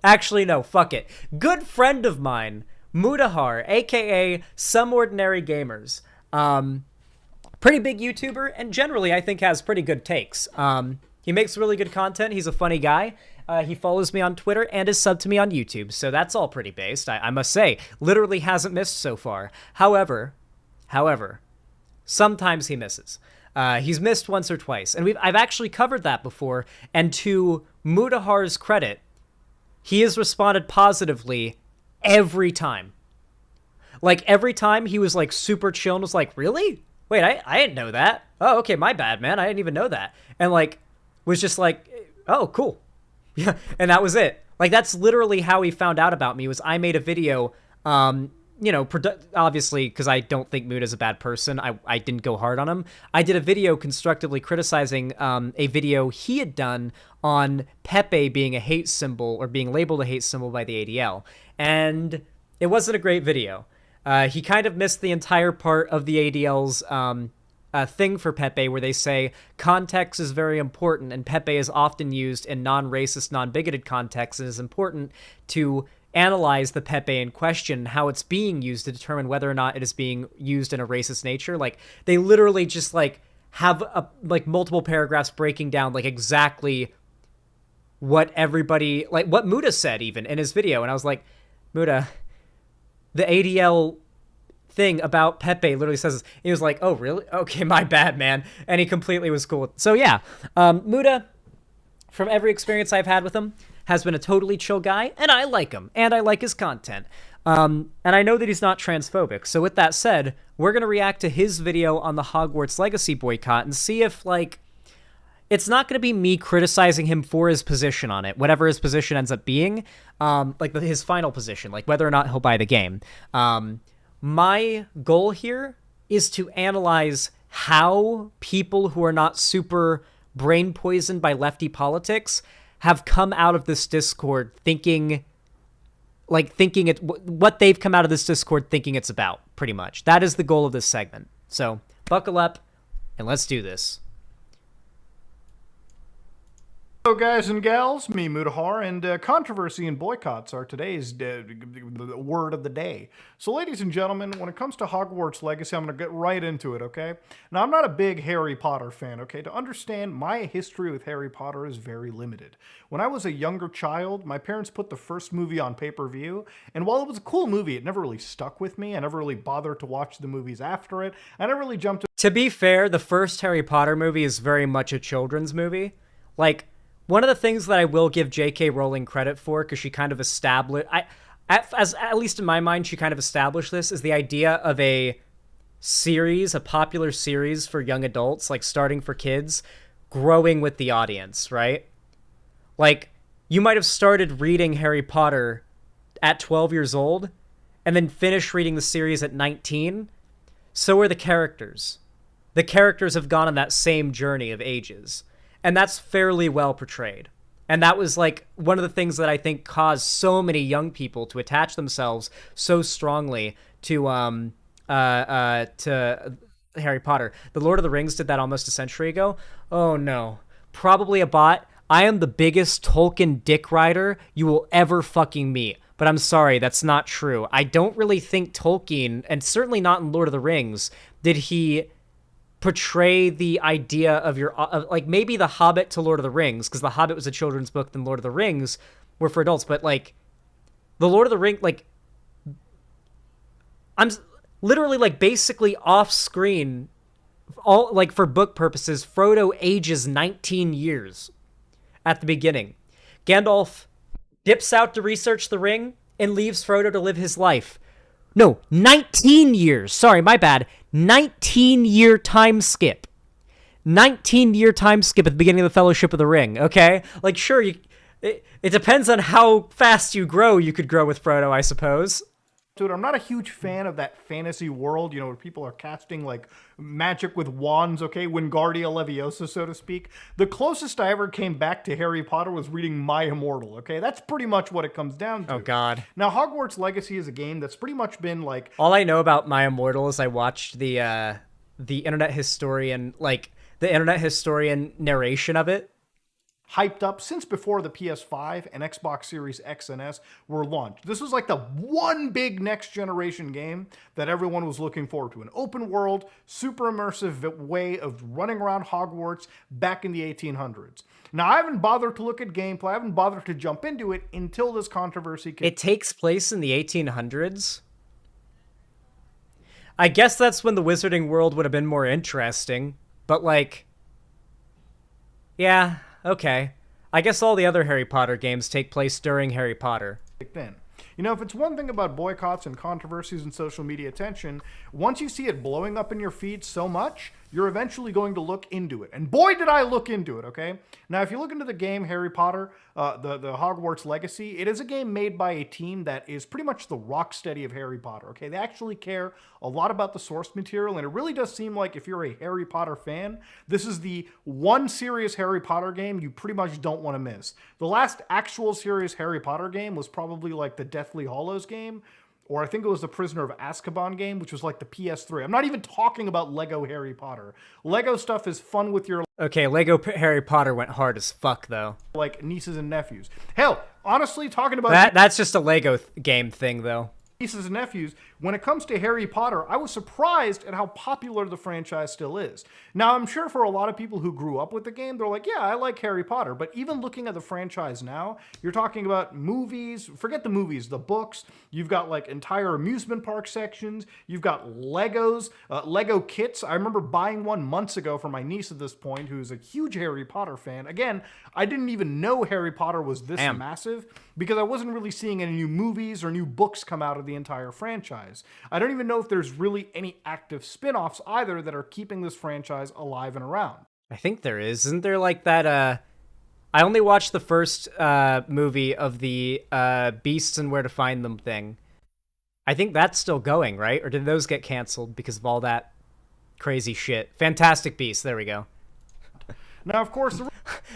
actually no, fuck it. Good friend of mine, Mudahar, aka Some Ordinary Gamers. Pretty big YouTuber, and generally I think has pretty good takes. He makes really good content. He's a funny guy. He follows me on Twitter and is subbed to me on YouTube, so that's all pretty based, I must say. Literally hasn't missed so far. However, sometimes he misses. He's missed once or twice, and I've actually covered that before, and to Mudahar's credit, he has responded positively every time. Like, every time he was, like, super chill and was like, really? Wait, I didn't know that. Oh, okay, my bad, man. I didn't even know that. And, like, was just like, oh, cool. Yeah, and that was it. Like, that's literally how he found out about me, was I made a video, you know, obviously, because I don't think Muda's a bad person, I didn't go hard on him. I did a video constructively criticizing a video he had done on Pepe being a hate symbol, or being labeled a hate symbol by the ADL. And it wasn't a great video. He kind of missed the entire part of the ADL's thing for Pepe where they say context is very important, and Pepe is often used in non-racist, non-bigoted contexts, and is important to analyze the Pepe in question, how it's being used to determine whether or not it is being used in a racist nature. Like, they literally just, like, have, multiple paragraphs breaking down, like, exactly what everybody, like, what Muda said, even, in his video. And I was like, Muda, the ADL thing about Pepe literally says this. He was like, oh, really? Okay, my bad, man. And he completely was cool. So, yeah, Muda, from every experience I've had with him, has been a totally chill guy, and I like him, and I like his content. And I know that he's not transphobic. So with that said, we're going to react to his video on the Hogwarts Legacy boycott and see if, like, it's not going to be me criticizing him for his position on it, whatever his position ends up being, his final position, like whether or not he'll buy the game. My goal here is to analyze how people who are not super brain poisoned by lefty politics have come out of this Discord thinking what they've come out of this Discord thinking it's about, pretty much. That is the goal of this segment. So buckle up and let's do this. Hello guys and gals, me Mudahar, and controversy and boycotts are today's word of the day. So ladies and gentlemen, when it comes to Hogwarts Legacy, I'm going to get right into it, okay? Now, I'm not a big Harry Potter fan, okay? To understand, my history with Harry Potter is very limited. When I was a younger child, my parents put the first movie on pay-per-view, and while it was a cool movie, it never really stuck with me. I never really bothered to watch the movies after it. I never really jumped to be fair, the first Harry Potter movie is very much a children's movie. Like, one of the things that I will give J.K. Rowling credit for, because she kind of established, at least in my mind, she kind of established this, is the idea of a series, a popular series for young adults, like starting for kids, growing with the audience, right? Like, you might have started reading Harry Potter at 12 years old, and then finished reading the series at 19. So are the characters. The characters have gone on that same journey of ages. And that's fairly well portrayed. And that was, like, one of the things that I think caused so many young people to attach themselves so strongly to Harry Potter. The Lord of the Rings did that almost a century ago. Oh, no. Probably a bot. I am the biggest Tolkien dick rider you will ever fucking meet. But I'm sorry, that's not true. I don't really think Tolkien, and certainly not in Lord of the Rings, did he portray the idea of like, maybe The Hobbit to Lord of the Rings, because The Hobbit was a children's book, then Lord of the Rings were for adults, but, like, the Lord of the Rings, like, I'm literally, like, basically off screen, all, like, for book purposes, Frodo ages 19 years at the beginning. Gandalf dips out to research the ring and leaves Frodo to live his life. No, 19 years. Sorry, my bad. 19-year time skip. 19-year time skip at the beginning of the Fellowship of the Ring, okay? Like, sure, it depends on how fast you grow. You could grow with Frodo, I suppose. Dude, I'm not a huge fan of that fantasy world, you know, where people are casting, like, magic with wands, okay? Wingardium Leviosa, so to speak. The closest I ever came back to Harry Potter was reading My Immortal, okay? That's pretty much what it comes down to. Oh, God. Now, Hogwarts Legacy is a game that's pretty much been, like... All I know about My Immortal is I watched the internet historian, like, the internet historian narration of it. Hyped up since before the PS5 and Xbox Series X and S were launched. This was like the one big next generation game that everyone was looking forward to. An open world, super immersive way of running around Hogwarts back in the 1800s. Now, I haven't bothered to look at gameplay. I haven't bothered to jump into it until this controversy came. It takes place in the 1800s? I guess that's when the Wizarding World would have been more interesting. But, like, yeah... Okay. I guess all the other Harry Potter games take place during Harry Potter. Then, you know, if it's one thing about boycotts and controversies and social media attention, once you see it blowing up in your feed so much, you're eventually going to look into it. And boy, did I look into it, okay? Now, if you look into the game Harry Potter, the Hogwarts Legacy, it is a game made by a team that is pretty much the Rocksteady of Harry Potter, okay? They actually care a lot about the source material, and it really does seem like if you're a Harry Potter fan, this is the one serious Harry Potter game you pretty much don't want to miss. The last actual serious Harry Potter game was probably like the Deathly Hallows game, or I think it was the Prisoner of Azkaban game, which was like the PS3. I'm not even talking about Lego Harry Potter. Lego stuff is fun with your Okay, Lego Harry Potter went hard as fuck, though. like nieces and nephews. Hell, honestly, talking about That's just a Lego game thing, though. Nieces and nephews, when it comes to Harry Potter, I was surprised at how popular the franchise still is. Now, I'm sure for a lot of people who grew up with the game, they're like, yeah, I like Harry Potter. But even looking at the franchise now, you're talking about movies, forget the movies, the books. You've got like entire amusement park sections. You've got Legos, Lego kits. I remember buying one months ago for my niece at this point, who's a huge Harry Potter fan. Again, I didn't even know Harry Potter was this massive because I wasn't really seeing any new movies or new books come out of the entire franchise. I don't even know if there's really any active spin-offs either that are keeping this franchise alive and around. I think there is. Isn't there like that, I only watched the first movie of the Beasts and Where to Find Them thing. I think that's still going, right? Or did those get canceled because of all that crazy shit? Fantastic Beasts, there we go. Now, of course, the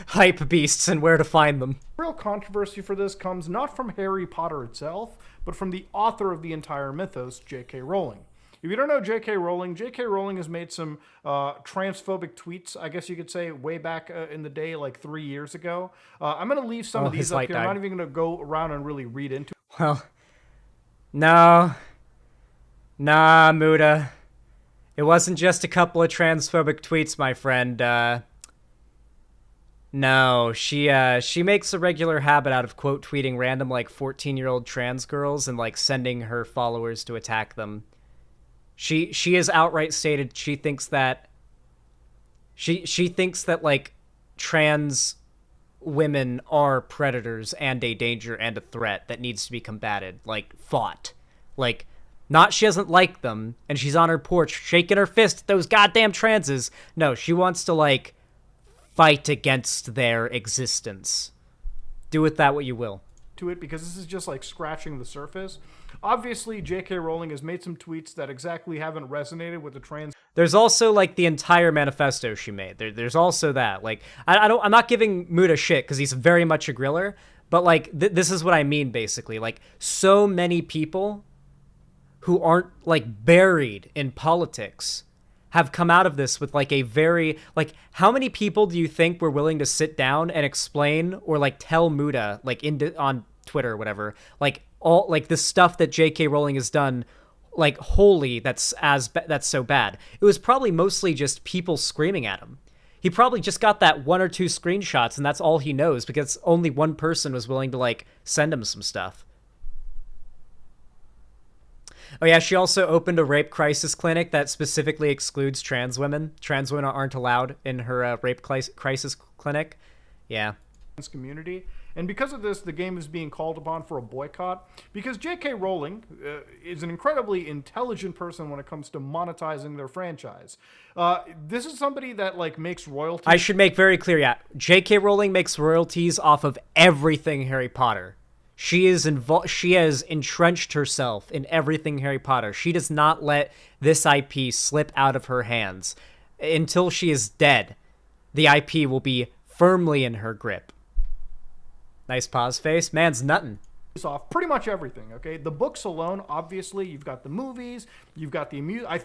Hype Beasts and Where to Find Them. real controversy for this comes not from Harry Potter itself, but from the author of the entire mythos, J.K. Rowling. If you don't know J.K. Rowling has made some transphobic tweets, I guess you could say, way back in the day, like 3 years ago. I'm going to leave some of these up here. I'm not even going to go around and really read into it. Well, no. Nah, Muda. It wasn't just a couple of transphobic tweets, my friend. No, she makes a regular habit out of quote tweeting random like 14-year-old trans girls and like sending her followers to attack them. She has outright stated she thinks that like trans women are predators and a danger and a threat that needs to be combated, like fought. Like not she doesn't like them and she's on her porch shaking her fist at those goddamn transes. No, she wants to like fight against their existence. Do with that what you will. To it, because this is just like scratching the surface. Obviously, J.K. Rowling has made some tweets that exactly haven't resonated with the trans. There's also like the entire manifesto she made. There's also that. Like I'm not giving Muda shit because he's very much a griller, but like this is what I mean basically. Like so many people who aren't like buried in politics have come out of this with like a very, like, how many people do you think were willing to sit down and explain or like tell Muda like on Twitter or whatever, like all like the stuff that J.K. Rowling has done, like holy that's so bad. It was probably mostly just people screaming at him. He probably just got that one or two screenshots and that's all he knows because only one person was willing to like send him some stuff. Oh yeah, she also opened a rape crisis clinic that specifically excludes trans women. Trans women aren't allowed in her rape crisis clinic. Yeah. Community. And because of this, the game is being called upon for a boycott because J.K. Rowling is an incredibly intelligent person when it comes to monetizing their franchise. This is somebody that like makes royalties. I should make very clear, yeah. J.K. Rowling makes royalties off of everything Harry Potter. She is she has entrenched herself in everything Harry Potter. She does not let this IP slip out of her hands. Until she is dead, the IP will be firmly in her grip. Nice pause face. Man's nuttin'. Off pretty much everything, okay? The books alone, obviously, you've got the movies, you've got the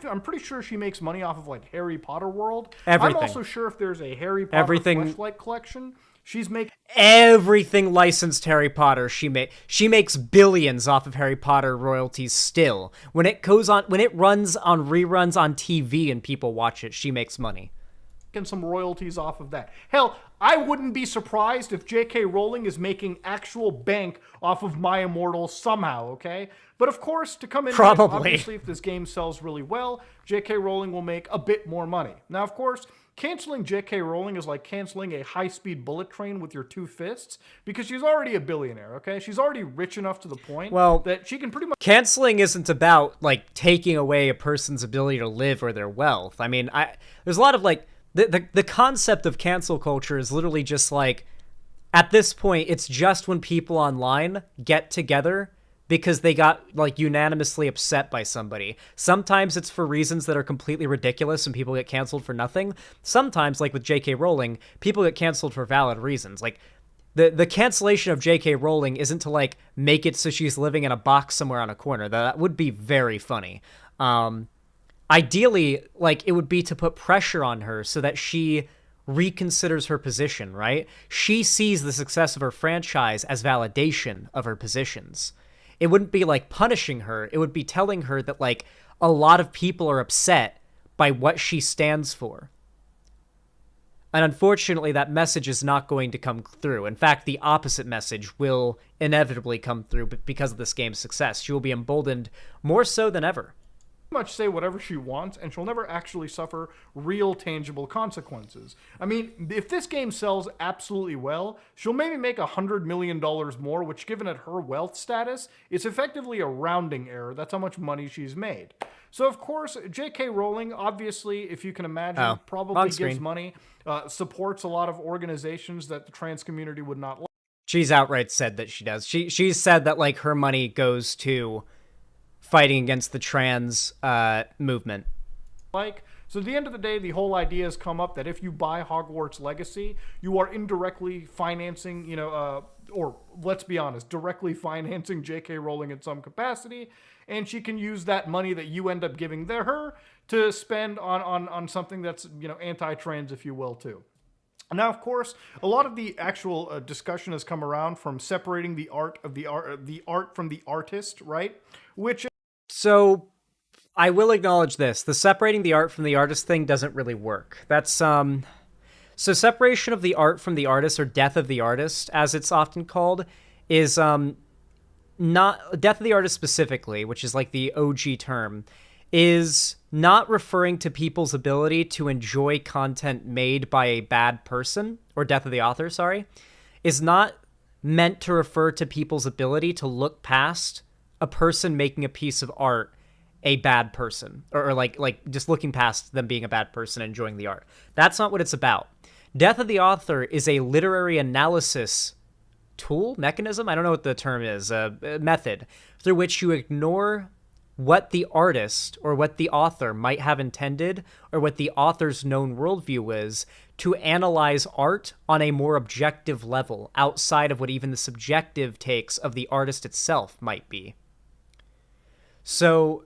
I'm pretty sure she makes money off of like Harry Potter World. Everything. I'm also sure if there's a Harry Potter Fleshlight collection, she's making everything licensed Harry Potter. She makes billions off of Harry Potter royalties still. When it runs on reruns on TV and people watch it, she makes money. Some royalties off of that. Hell, I wouldn't be surprised if J.K. Rowling is making actual bank off of My Immortal somehow, okay? But of course, to come in, obviously, if this game sells really well, J.K. Rowling will make a bit more money. Now, of course, canceling J.K. Rowling is like canceling a high-speed bullet train with your two fists because she's already a billionaire, okay? She's already rich enough to the point that she can pretty much... Canceling isn't about, like, taking away a person's ability to live or their wealth. I mean, there's a lot of, like... The concept of cancel culture is literally just like, at this point, it's just when people online get together because they got like unanimously upset by somebody. Sometimes it's for reasons that are completely ridiculous and people get canceled for nothing. Sometimes, like with J.K. Rowling, people get canceled for valid reasons. Like the cancellation of J.K. Rowling isn't to like make it so she's living in a box somewhere on a corner. That would be very funny. Ideally, like it would be to put pressure on her so that she reconsiders her position, right? She sees the success of her franchise as validation of her positions. It wouldn't be like punishing her. It would be telling her that like a lot of people are upset by what she stands for. And unfortunately, that message is not going to come through. In fact, the opposite message will inevitably come through because of this game's success. She will be emboldened more so than ever. Much say whatever she wants, and she'll never actually suffer real tangible consequences. I mean, if this game sells absolutely well, she'll maybe make $100 million more, which given at her wealth status, is effectively a rounding error. That's how much money she's made. So of course, J.K. Rowling, obviously, if you can imagine, probably gives money, supports a lot of organizations that the trans community would not like. She's outright said that she does. She's said that like her money goes to fighting against the trans movement. So at the end of the day, the whole idea has come up that if you buy Hogwarts Legacy, you are indirectly financing, or let's be honest, directly financing J.K. Rowling in some capacity, and she can use that money that you end up giving her to spend on something that's, anti-trans, if you will, too. Now, of course, a lot of the actual discussion has come around from separating the art from the artist, right? So I will acknowledge this. The separating the art from the artist thing doesn't really work. That's so separation of the art from the artist, or death of the artist, as it's often called, is not death of the artist specifically, which is like the OG term, is not referring to people's ability to enjoy content made by a bad person, or death of the author, sorry, is not meant to refer to people's ability to look past a person making a piece of art a bad person, or like just looking past them being a bad person and enjoying the art. That's not what it's about. Death of the author is a literary analysis tool, mechanism, I don't know what the term is, a method through which you ignore what the artist or what the author might have intended, or what the author's known worldview is, to analyze art on a more objective level, outside of what even the subjective takes of the artist itself might be. So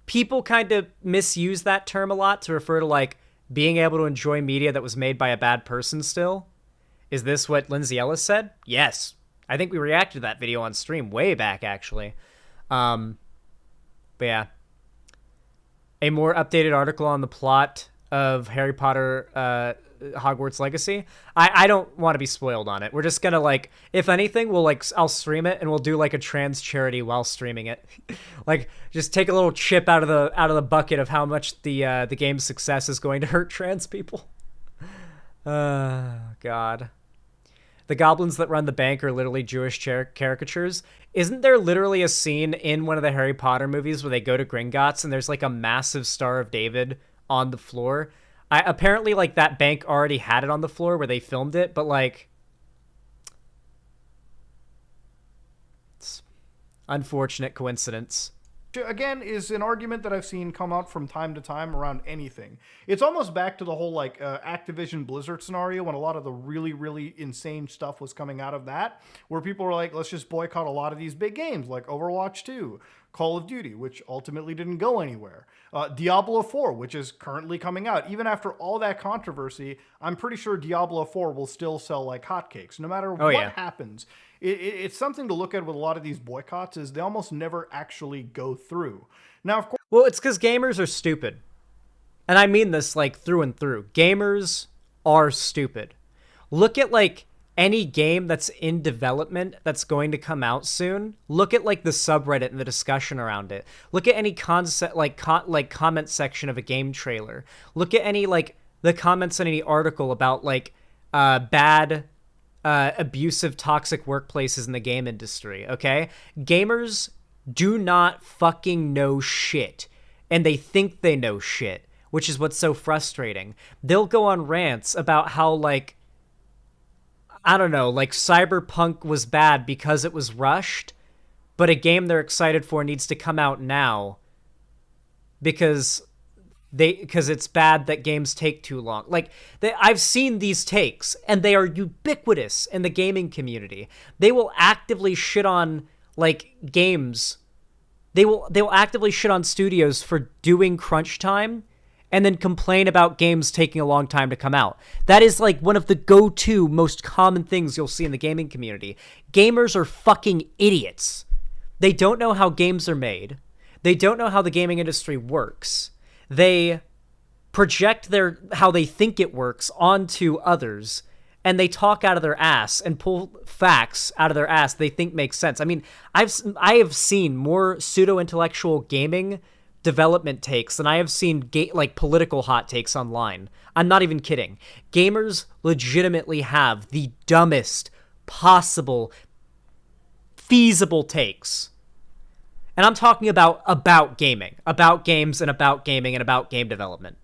people kind of misuse that term a lot to refer to like being able to enjoy media that was made by a bad person still. Is this what Lindsay Ellis said? Yes. I think we reacted to that video on stream way back, actually. But yeah. A more updated article on the plot of Harry Potter Hogwarts Legacy. I don't want to be spoiled on it. We're just gonna like, if anything, I'll stream it and we'll do like a trans charity while streaming it. Like just take a little chip out of the bucket of how much the game's success is going to hurt trans people. God. The goblins that run the bank are literally Jewish caricatures. Isn't there literally a scene in one of the Harry Potter movies where they go to Gringotts and there's like a massive Star of David on the floor? Apparently, like, that bank already had it on the floor where they filmed it, but, like, it's unfortunate coincidence. Again, is an argument that I've seen come out from time to time around anything. It's almost back to the whole, like, Activision Blizzard scenario, when a lot of the really, really insane stuff was coming out of that, where people were like, let's just boycott a lot of these big games, like Overwatch 2, Call of Duty, which ultimately didn't go anywhere. Diablo 4, which is currently coming out. Even after all that controversy, I'm pretty sure Diablo 4 will still sell like hotcakes, no matter what happens. It's something to look at with a lot of these boycotts, is they almost never actually go through. Now, of course... Well, it's because gamers are stupid. And I mean this, like, through and through. Gamers are stupid. Look at, like, any game that's in development that's going to come out soon. Look at, like, the subreddit and the discussion around it. Look at any concept, like comment section of a game trailer. Look at any, like, the comments on any article about, like, bad... abusive, toxic workplaces in the game industry, okay? Gamers do not fucking know shit, and they think they know shit, which is what's so frustrating. They'll go on rants about how, like, I don't know, like, Cyberpunk was bad because it was rushed, but a game they're excited for needs to come out now because because it's bad that games take too long. Like, I've seen these takes, and they are ubiquitous in the gaming community. They will actively shit on, like, games. They will actively shit on studios for doing crunch time and then complain about games taking a long time to come out. That is, like, one of the go-to most common things you'll see in the gaming community. Gamers are fucking idiots. They don't know how games are made. They don't know how the gaming industry works. They project how they think it works onto others, and they talk out of their ass and pull facts out of their ass they think makes sense. I mean, I have seen more pseudo-intellectual gaming development takes than I have seen like political hot takes online. I'm not even kidding. Gamers legitimately have the dumbest possible feasible takes. And I'm talking about gaming, about games, and about gaming, and about game development.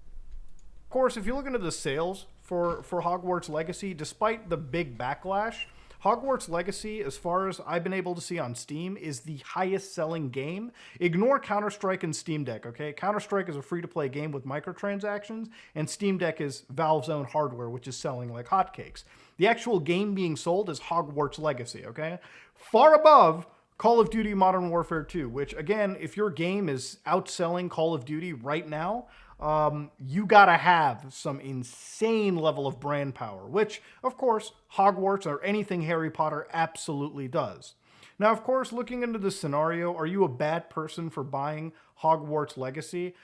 Of course, if you look into the sales for Hogwarts Legacy, despite the big backlash, Hogwarts Legacy, as far as I've been able to see on Steam, is the highest selling game. Ignore Counter-Strike and Steam Deck, okay? Counter-Strike is a free-to-play game with microtransactions, and Steam Deck is Valve's own hardware, which is selling like hotcakes. The actual game being sold is Hogwarts Legacy, okay? Far above Call of Duty Modern Warfare 2, which, again, if your game is outselling Call of Duty right now, you gotta have some insane level of brand power, which, of course, Hogwarts or anything Harry Potter absolutely does. Now, of course, looking into this scenario, are you a bad person for buying Hogwarts Legacy?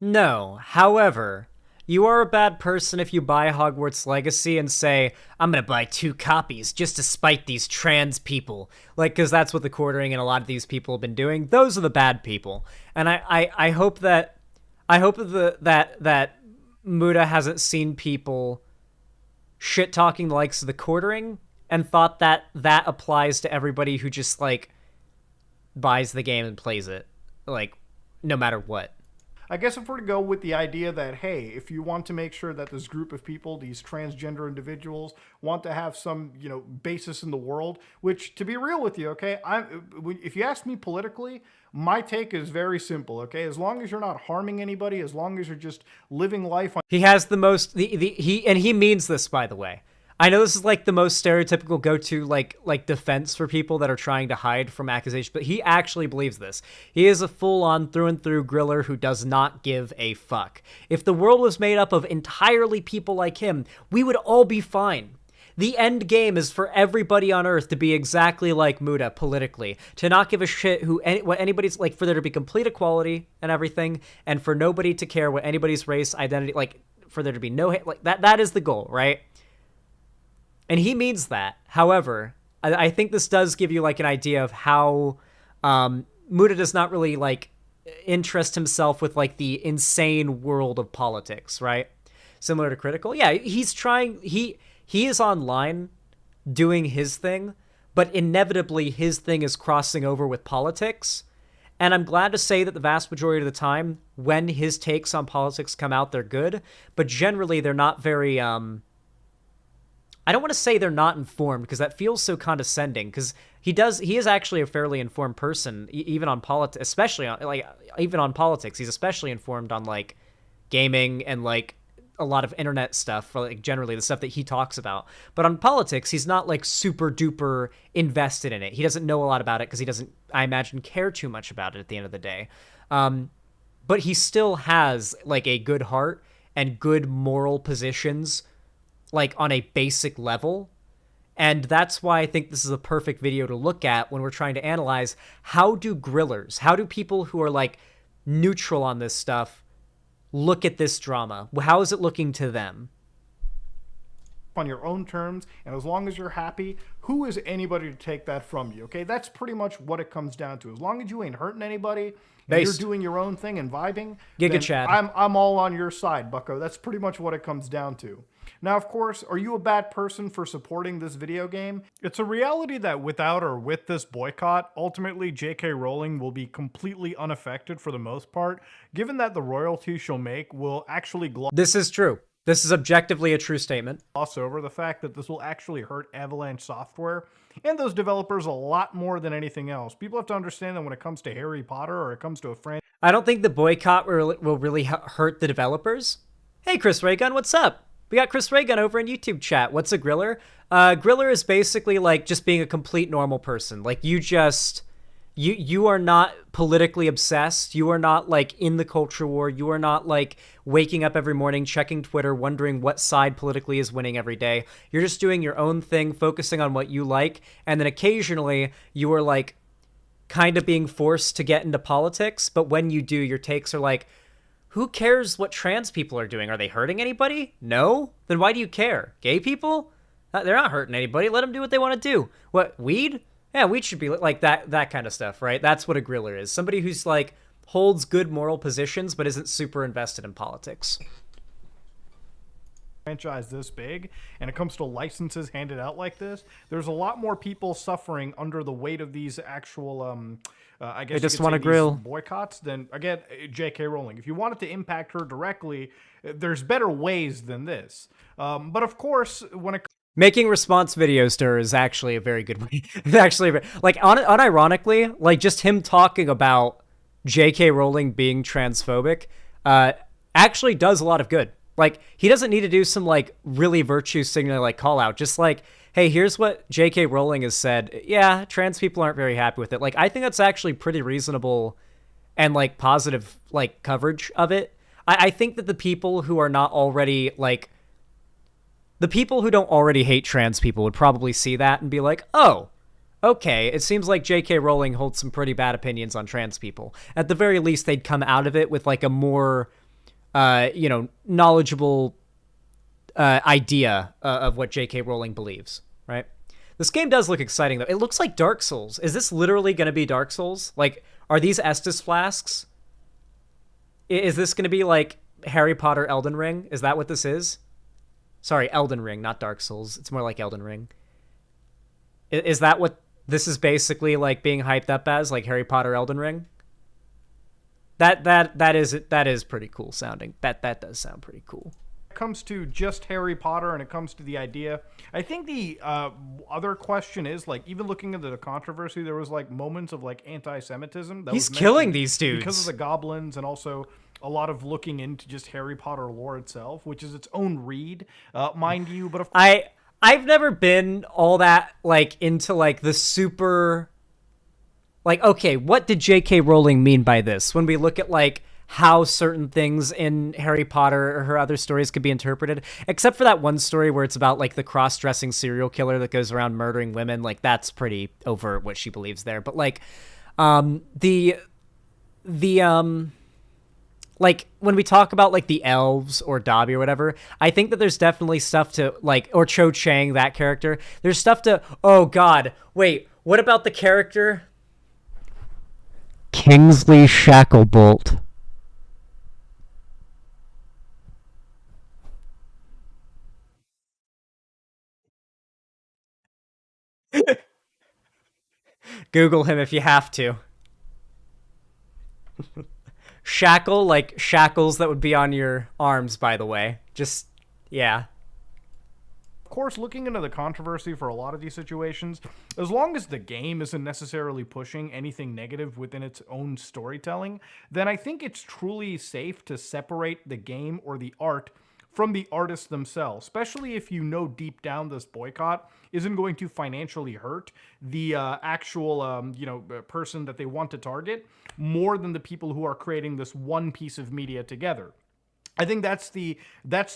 No. However, you are a bad person if you buy Hogwarts Legacy and say, I'm gonna buy 2 copies just to spite these trans people. Like, because that's what the quartering and a lot of these people have been doing. Those are the bad people. And I hope that that Muda hasn't seen people shit-talking the likes of the quartering and thought that that applies to everybody who just, like, buys the game and plays it, like, no matter what. I guess if we're to go with the idea that, hey, if you want to make sure that this group of people, these transgender individuals, want to have some, basis in the world, which, to be real with you, okay, if you ask me politically, my take is very simple, okay? As long as you're not harming anybody, as long as you're just living life on... He has the most... he means this, by the way. I know this is like the most stereotypical go-to like defense for people that are trying to hide from accusations, but he actually believes this. He is a full-on through-and-through griller who does not give a fuck. If the world was made up of entirely people like him, we would all be fine. The end game is for everybody on Earth to be exactly like Muda politically, to not give a shit what anybody's like, for there to be complete equality and everything, and for nobody to care what anybody's race, identity, like for there to be no hate, like that is the goal, right? And he means that. However, I think this does give you like an idea of how Muda does not really like interest himself with like the insane world of politics, right? Similar to Critical. Yeah, he's trying, he is online doing his thing, but inevitably his thing is crossing over with politics. And I'm glad to say that the vast majority of the time, when his takes on politics come out, they're good. But generally, they're not very... I don't want to say they're not informed, because that feels so condescending, because he is actually a fairly informed person, even on politics, especially on, like, even on politics. He's especially informed on, like, gaming and, like, a lot of internet stuff, for like generally the stuff that he talks about. But on politics, he's not like super duper invested in it. He doesn't know a lot about it because he doesn't, I imagine, care too much about it at the end of the day. But he still has like a good heart and good moral positions, like on a basic level. And that's why I think this is a perfect video to look at when we're trying to analyze how do grillers, how do people who are like neutral on this stuff look at this drama? How is it looking to them? On your own terms, and as long as you're happy, who is anybody to take that from you? Okay, that's pretty much what it comes down to. As long as you ain't hurting anybody, and you're doing your own thing and vibing, Giga Chad. I'm all on your side, bucko. That's pretty much what it comes down to. Now, of course, are you a bad person for supporting this video game? It's a reality that without or with this boycott, ultimately J.K. Rowling will be completely unaffected for the most part, given that the royalties she'll make will actually This is true. This is objectively a true statement. Gloss over the fact that this will actually hurt Avalanche Software and those developers a lot more than anything else. People have to understand that when it comes to Harry Potter or it comes to a franchise, I don't think the boycott will really hurt the developers. Hey, Chris Raygun, what's up? We got Chris Raygun over in YouTube chat. What's a griller? Griller is basically like just being a complete normal person. Like you are not politically obsessed. You are not like in the culture war. You are not like waking up every morning, checking Twitter, wondering what side politically is winning every day. You're just doing your own thing, focusing on what you like. And then occasionally you are like kind of being forced to get into politics. But when you do, your takes are like, who cares what trans people are doing? Are they hurting anybody? No? Then why do you care? Gay people? They're not hurting anybody. Let them do what they want to do. What, weed? Yeah, weed should be like that kind of stuff, right? That's what a griller is. Somebody who's like holds good moral positions but isn't super invested in politics. Franchise this big, and it comes to licenses handed out like this, there's a lot more people suffering under the weight of these actual I guess they just want to grill boycotts than, again, J.K. Rowling. If you want it to impact her directly, there's better ways than this. But of course, when it making response videos to her is actually a very good way. Actually, like unironically, like just him talking about J.K. Rowling being transphobic actually does a lot of good. Like, he doesn't need to do some like really virtue signaling like call out. Just like, hey, here's what J.K. Rowling has said. Yeah, trans people aren't very happy with it. Like, I think that's actually pretty reasonable and like positive like coverage of it. I think that the people who are not already like the people who don't already hate trans people would probably see that and be like, oh, okay, it seems like J.K. Rowling holds some pretty bad opinions on trans people. At the very least, they'd come out of it with like a more, knowledgeable idea of what J.K. Rowling believes, right? This game does look exciting, though. It looks like Dark Souls. Is this literally going to be Dark Souls? Like, are these Estus flasks? Is this going to be like Harry Potter Elden Ring? Is that what this is? Sorry, Elden Ring, not Dark Souls. It's more like Elden Ring. Is that what this is basically like being hyped up as, like Harry Potter Elden Ring? That is pretty cool sounding. That does sound pretty cool. It comes to just Harry Potter and it comes to the idea, I think the other question is, like, even looking into the controversy, there was like moments of like anti-Semitism that he's killing these dudes because of the goblins, and also a lot of looking into just Harry Potter lore itself, which is its own read, mind you. But of course, I've never been all that like into like the super like, okay, what did J.K. Rowling mean by this? When we look at like how certain things in Harry Potter or her other stories could be interpreted, except for that one story where it's about like the cross-dressing serial killer that goes around murdering women. Like, that's pretty overt what she believes there. But like like when we talk about like the elves or Dobby or whatever, I think that there's definitely stuff to like, or Cho Chang, that character, there's stuff to, oh God, wait, what about the character? Kingsley Shacklebolt. Google him if you have to. Shackle, like shackles that would be on your arms, by the way. Just, yeah. Of course, looking into the controversy for a lot of these situations, as long as the game isn't necessarily pushing anything negative within its own storytelling, then I think it's truly safe to separate the game or the art from the artists themselves, especially if you know deep down this boycott isn't going to financially hurt the actual person that they want to target more than the people who are creating this one piece of media together. I think that's the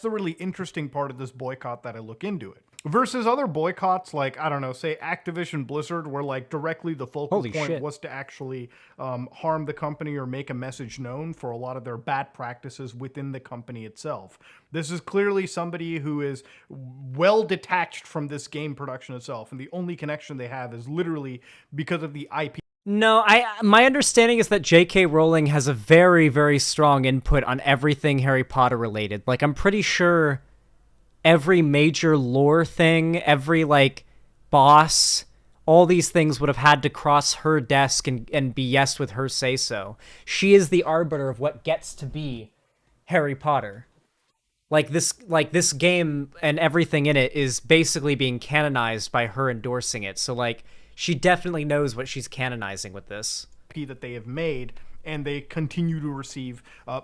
really interesting part of this boycott that I look into it. Versus other boycotts, like, I don't know, say Activision Blizzard, where like directly the focal point was to actually harm the company or make a message known for a lot of their bad practices within the company itself. This is clearly somebody who is well detached from this game production itself, and the only connection they have is literally because of the IP. No, my understanding is that J.K. Rowling has a very, very strong input on everything Harry Potter related. Like, I'm pretty sure every major lore thing, every, like, boss, all these things would have had to cross her desk and be yes with her say-so. She is the arbiter of what gets to be Harry Potter. Like this game and everything in it is basically being canonized by her endorsing it. So, like, she definitely knows what she's canonizing with this. That they have made and they continue to receive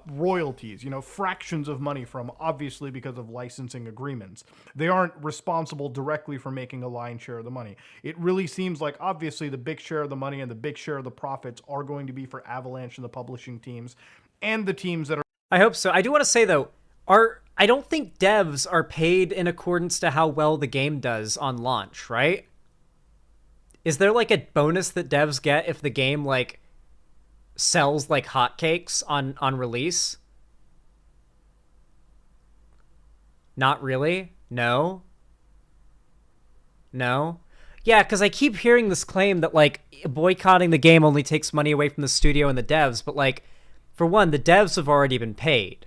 royalties, fractions of money from, obviously because of licensing agreements. They aren't responsible directly for making a lion's share of the money. It really seems like, obviously, the big share of the money and the big share of the profits are going to be for Avalanche and the publishing teams and the teams that are... I hope so. I do want to say, though, I don't think devs are paid in accordance to how well the game does on launch, right? Is there like a bonus that devs get if the game like sells like hotcakes on release? Not really? No? Yeah, because I keep hearing this claim that like boycotting the game only takes money away from the studio and the devs, but like, for one, the devs have already been paid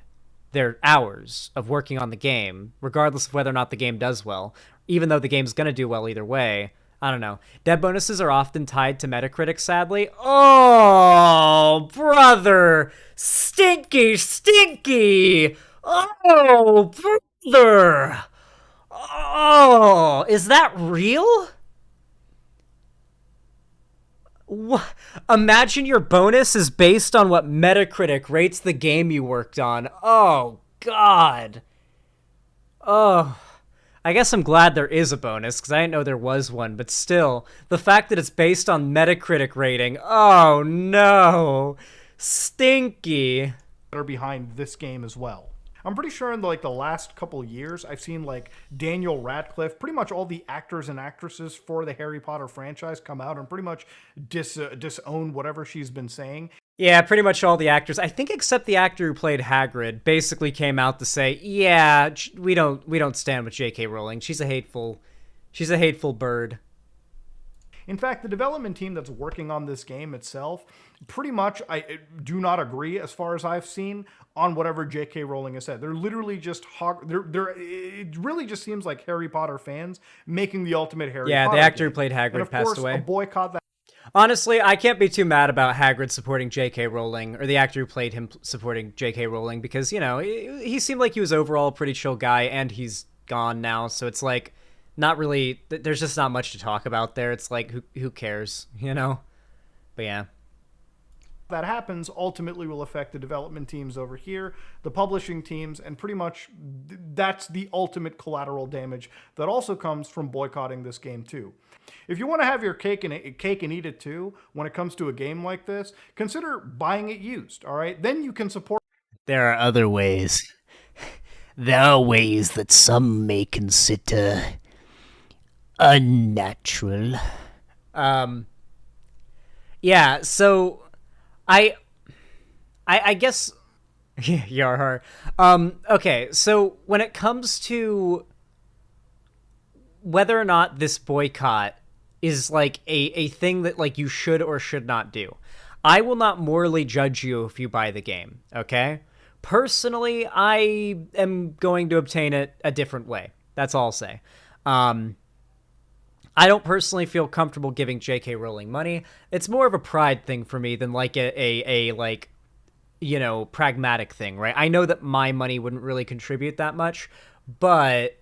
their hours of working on the game, regardless of whether or not the game does well, even though the game's going to do well either way. I don't know. Dev bonuses are often tied to Metacritic, sadly. Oh, brother! Stinky! Oh, brother! Oh, is that real? Imagine your bonus is based on what Metacritic rates the game you worked on. Oh, God. Oh... I guess I'm glad there is a bonus, because I didn't know there was one, but still, the fact that it's based on Metacritic rating, oh no, stinky. Are behind this game as well. I'm pretty sure in the last couple of years, I've seen like Daniel Radcliffe, pretty much all the actors and actresses for the Harry Potter franchise come out and pretty much disown whatever she's been saying. Yeah, pretty much all the actors, I think except the actor who played Hagrid, basically came out to say, yeah, we don't stand with J.K. Rowling. She's a hateful bird. In fact, the development team that's working on this game itself, pretty much I do not agree, as far as I've seen, on whatever J.K. Rowling has said. They're literally just it really just seems like Harry Potter fans making the ultimate Harry Potter. Yeah, the actor game. who played Hagrid passed away. A boycott that. Honestly, I can't be too mad about Hagrid supporting J.K. Rowling, or the actor who played him supporting J.K. Rowling, because, he seemed like he was overall a pretty chill guy, and he's gone now, so it's like, not really, there's just not much to talk about there. It's like, who cares, But yeah. That happens ultimately will affect the development teams over here, the publishing teams, and pretty much that's the ultimate collateral damage that also comes from boycotting this game too. If you want to have your cake and eat it too, when it comes to a game like this, consider buying it used, all right? Then you can support... There are other ways. There are ways that some may consider unnatural. Yeah, so I guess Yarhar. Okay, so when it comes to whether or not this boycott is like a thing that like you should or should not do, I will not morally judge you if you buy the game, okay? Personally, I am going to obtain it a different way. That's all I'll say. I don't personally feel comfortable giving J.K. Rowling money. It's more of a pride thing for me than like a pragmatic thing, right? I know that my money wouldn't really contribute that much, but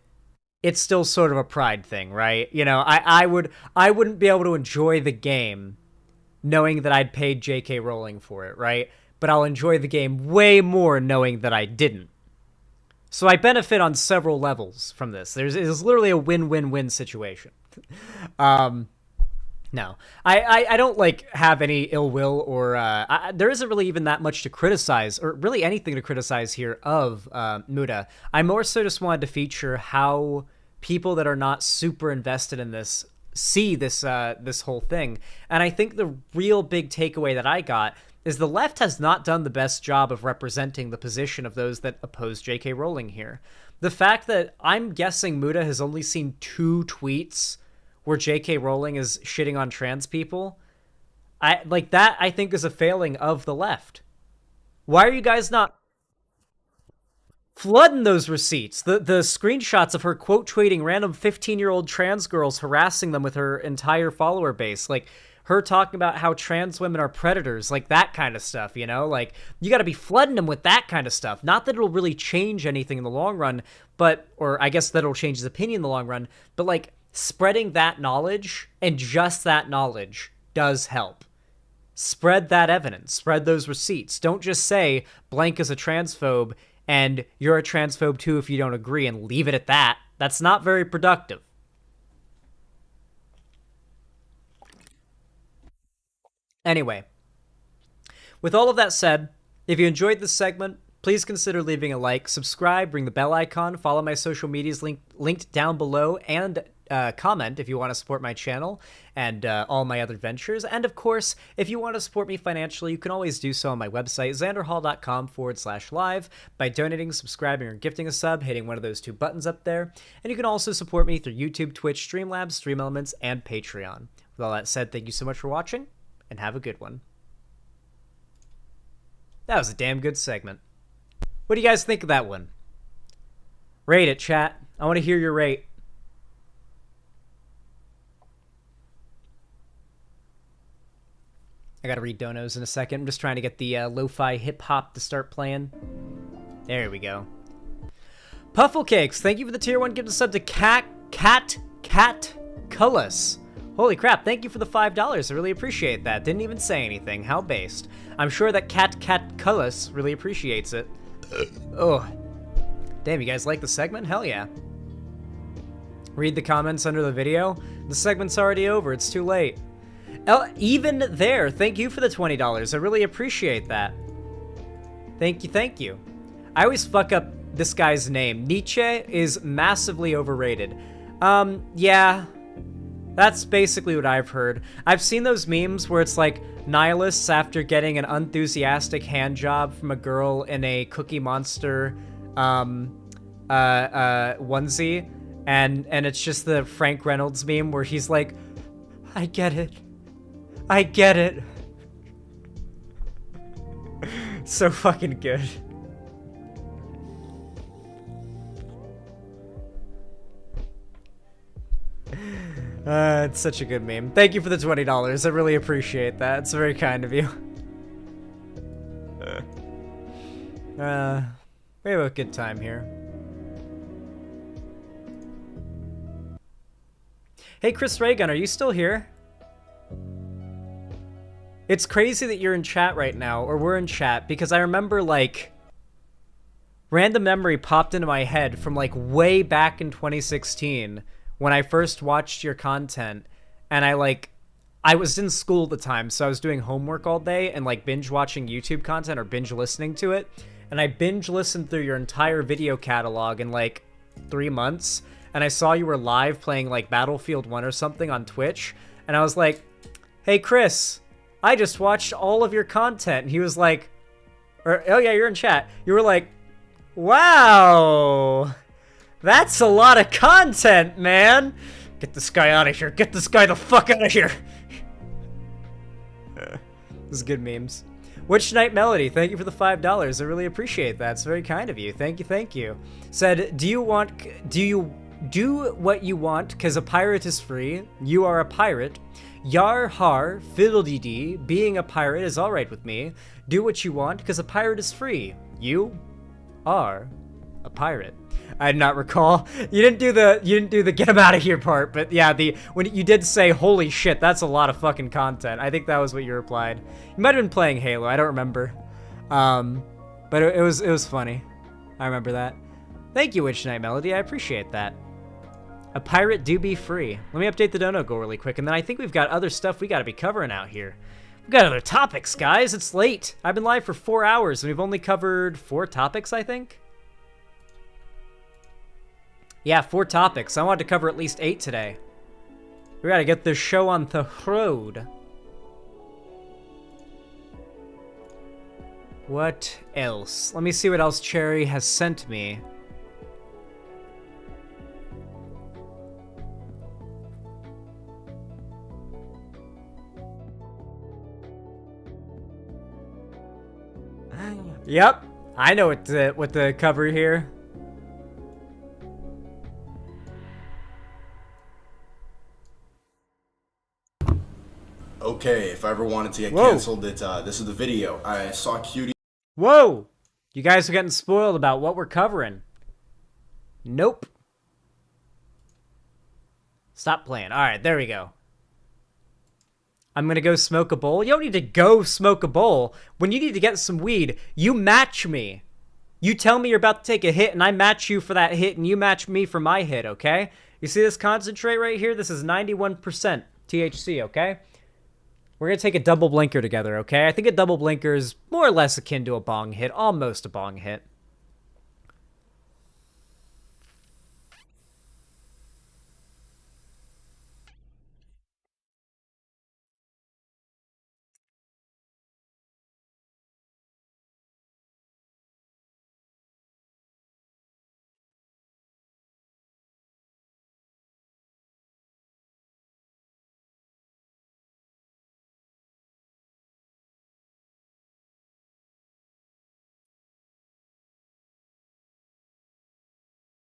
it's still sort of a pride thing, right? I wouldn't be able to enjoy the game knowing that I'd paid J.K. Rowling for it, right? But I'll enjoy the game way more knowing that I didn't. So I benefit on several levels from this. It's literally a win-win-win situation. No, I don't like have any ill will or there isn't really even that much to criticize or really anything to criticize here of Muda. I more so just wanted to feature how people that are not super invested in this see this this whole thing. And I think the real big takeaway that I got is the left has not done the best job of representing the position of those that oppose J.K. Rowling here. The fact that I'm guessing Muda has only seen 2 tweets where J.K. Rowling is shitting on trans people, I think is a failing of the left. Why are you guys not flooding those receipts? The screenshots of her quote tweeting random 15-year-old trans girls harassing them with her entire follower base, like her talking about how trans women are predators, like that kind of stuff, like you got to be flooding them with that kind of stuff. Not that it'll really change anything in the long run, or I guess that it'll change his opinion in the long run, but like spreading that knowledge and just that knowledge does help. Spread that evidence. Spread those receipts. Don't just say blank is a transphobe and you're a transphobe too if you don't agree and leave it at that. That's not very productive. Anyway, with all of that said, if you enjoyed this segment, please consider leaving a like, subscribe, ring the bell icon, follow my social medias linked down below, and comment if you want to support my channel and all my other ventures. And of course, if you want to support me financially, you can always do so on my website, xanderhall.com/live, by donating, subscribing, or gifting a sub, hitting one of those 2 buttons up there. And you can also support me through YouTube, Twitch, Streamlabs, Stream Elements, and Patreon. With all that said, thank you so much for watching, and have a good one. That was a damn good segment. What do you guys think of that one? Rate it, chat. I want to hear your rate. I gotta read donos in a second. I'm just trying to get the lo-fi hip-hop to start playing. There we go. Pufflecakes, thank you for the tier 1 gift sub to Cat Cullis. Holy crap, thank you for the $5. I really appreciate that. Didn't even say anything. How based. I'm sure that Cat Cullis really appreciates it. Oh. Damn, you guys like the segment? Hell yeah. Read the comments under the video. The segment's already over. It's too late. Even there, thank you for the $20. I really appreciate that. Thank you, thank you. I always fuck up this guy's name. Nietzsche is massively overrated. Yeah. That's basically what I've heard. I've seen those memes where it's like nihilists after getting an unenthusiastic hand job from a girl in a Cookie Monster onesie, and it's just the Frank Reynolds meme where he's like, I get it. I get it. So fucking good. It's such a good meme. Thank you for the $20. I really appreciate that. It's very kind of you. We have a good time here. Hey, Chris Reagan, are you still here? It's crazy that you're in chat right now, or we're in chat, because I remember, like, random memory popped into my head from, like, way back in 2016 when I first watched your content, and I was in school at the time, so I was doing homework all day and, like, binge watching YouTube content or binge listening to it, and I binge listened through your entire video catalog in, like, 3 months, and I saw you were live playing, like, Battlefield 1 or something on Twitch, and I was like, hey, Chris, I just watched all of your content. And he was like, oh yeah, you're in chat. You were like, wow, that's a lot of content, man. Get this guy out of here. Get this guy the fuck out of here. This is good memes. Witch Night Melody, thank you for the $5. I really appreciate that. It's very kind of you. Thank you, thank you. Said, do you do what you want, because a pirate is free. You are a pirate. Yar har, fiddle-dee-dee, being a pirate is alright with me. Do what you want, because a pirate is free. You are a pirate. I did not recall. You didn't do the get him out of here part, but yeah, when you did say holy shit, that's a lot of fucking content. I think that was what you replied. You might have been playing Halo, I don't remember. But it was funny. I remember that. Thank you, Witch Night Melody, I appreciate that. A pirate do be free. Let me update the dono goal really quick, and then I think we've got other stuff we gotta be covering out here. We've got other topics, guys. It's late. I've been live for 4 hours, and we've only covered 4 topics, I think? Yeah, 4 topics. I wanted to cover at least 8 today. We gotta get this show on the road. What else? Let me see what else Cherry has sent me. Yep, I know what the cover here. Okay, if I ever wanted to get canceled, this is the video. I saw Cutie. Whoa! You guys are getting spoiled about what we're covering. Nope. Stop playing. Alright, there we go. I'm gonna go smoke a bowl. You don't need to go smoke a bowl. When you need to get some weed, you match me. You tell me you're about to take a hit, and I match you for that hit, and you match me for my hit, okay? You see this concentrate right here? This is 91% THC, okay? We're gonna take a double blinker together, okay? I think a double blinker is more or less akin to a bong hit, almost a bong hit.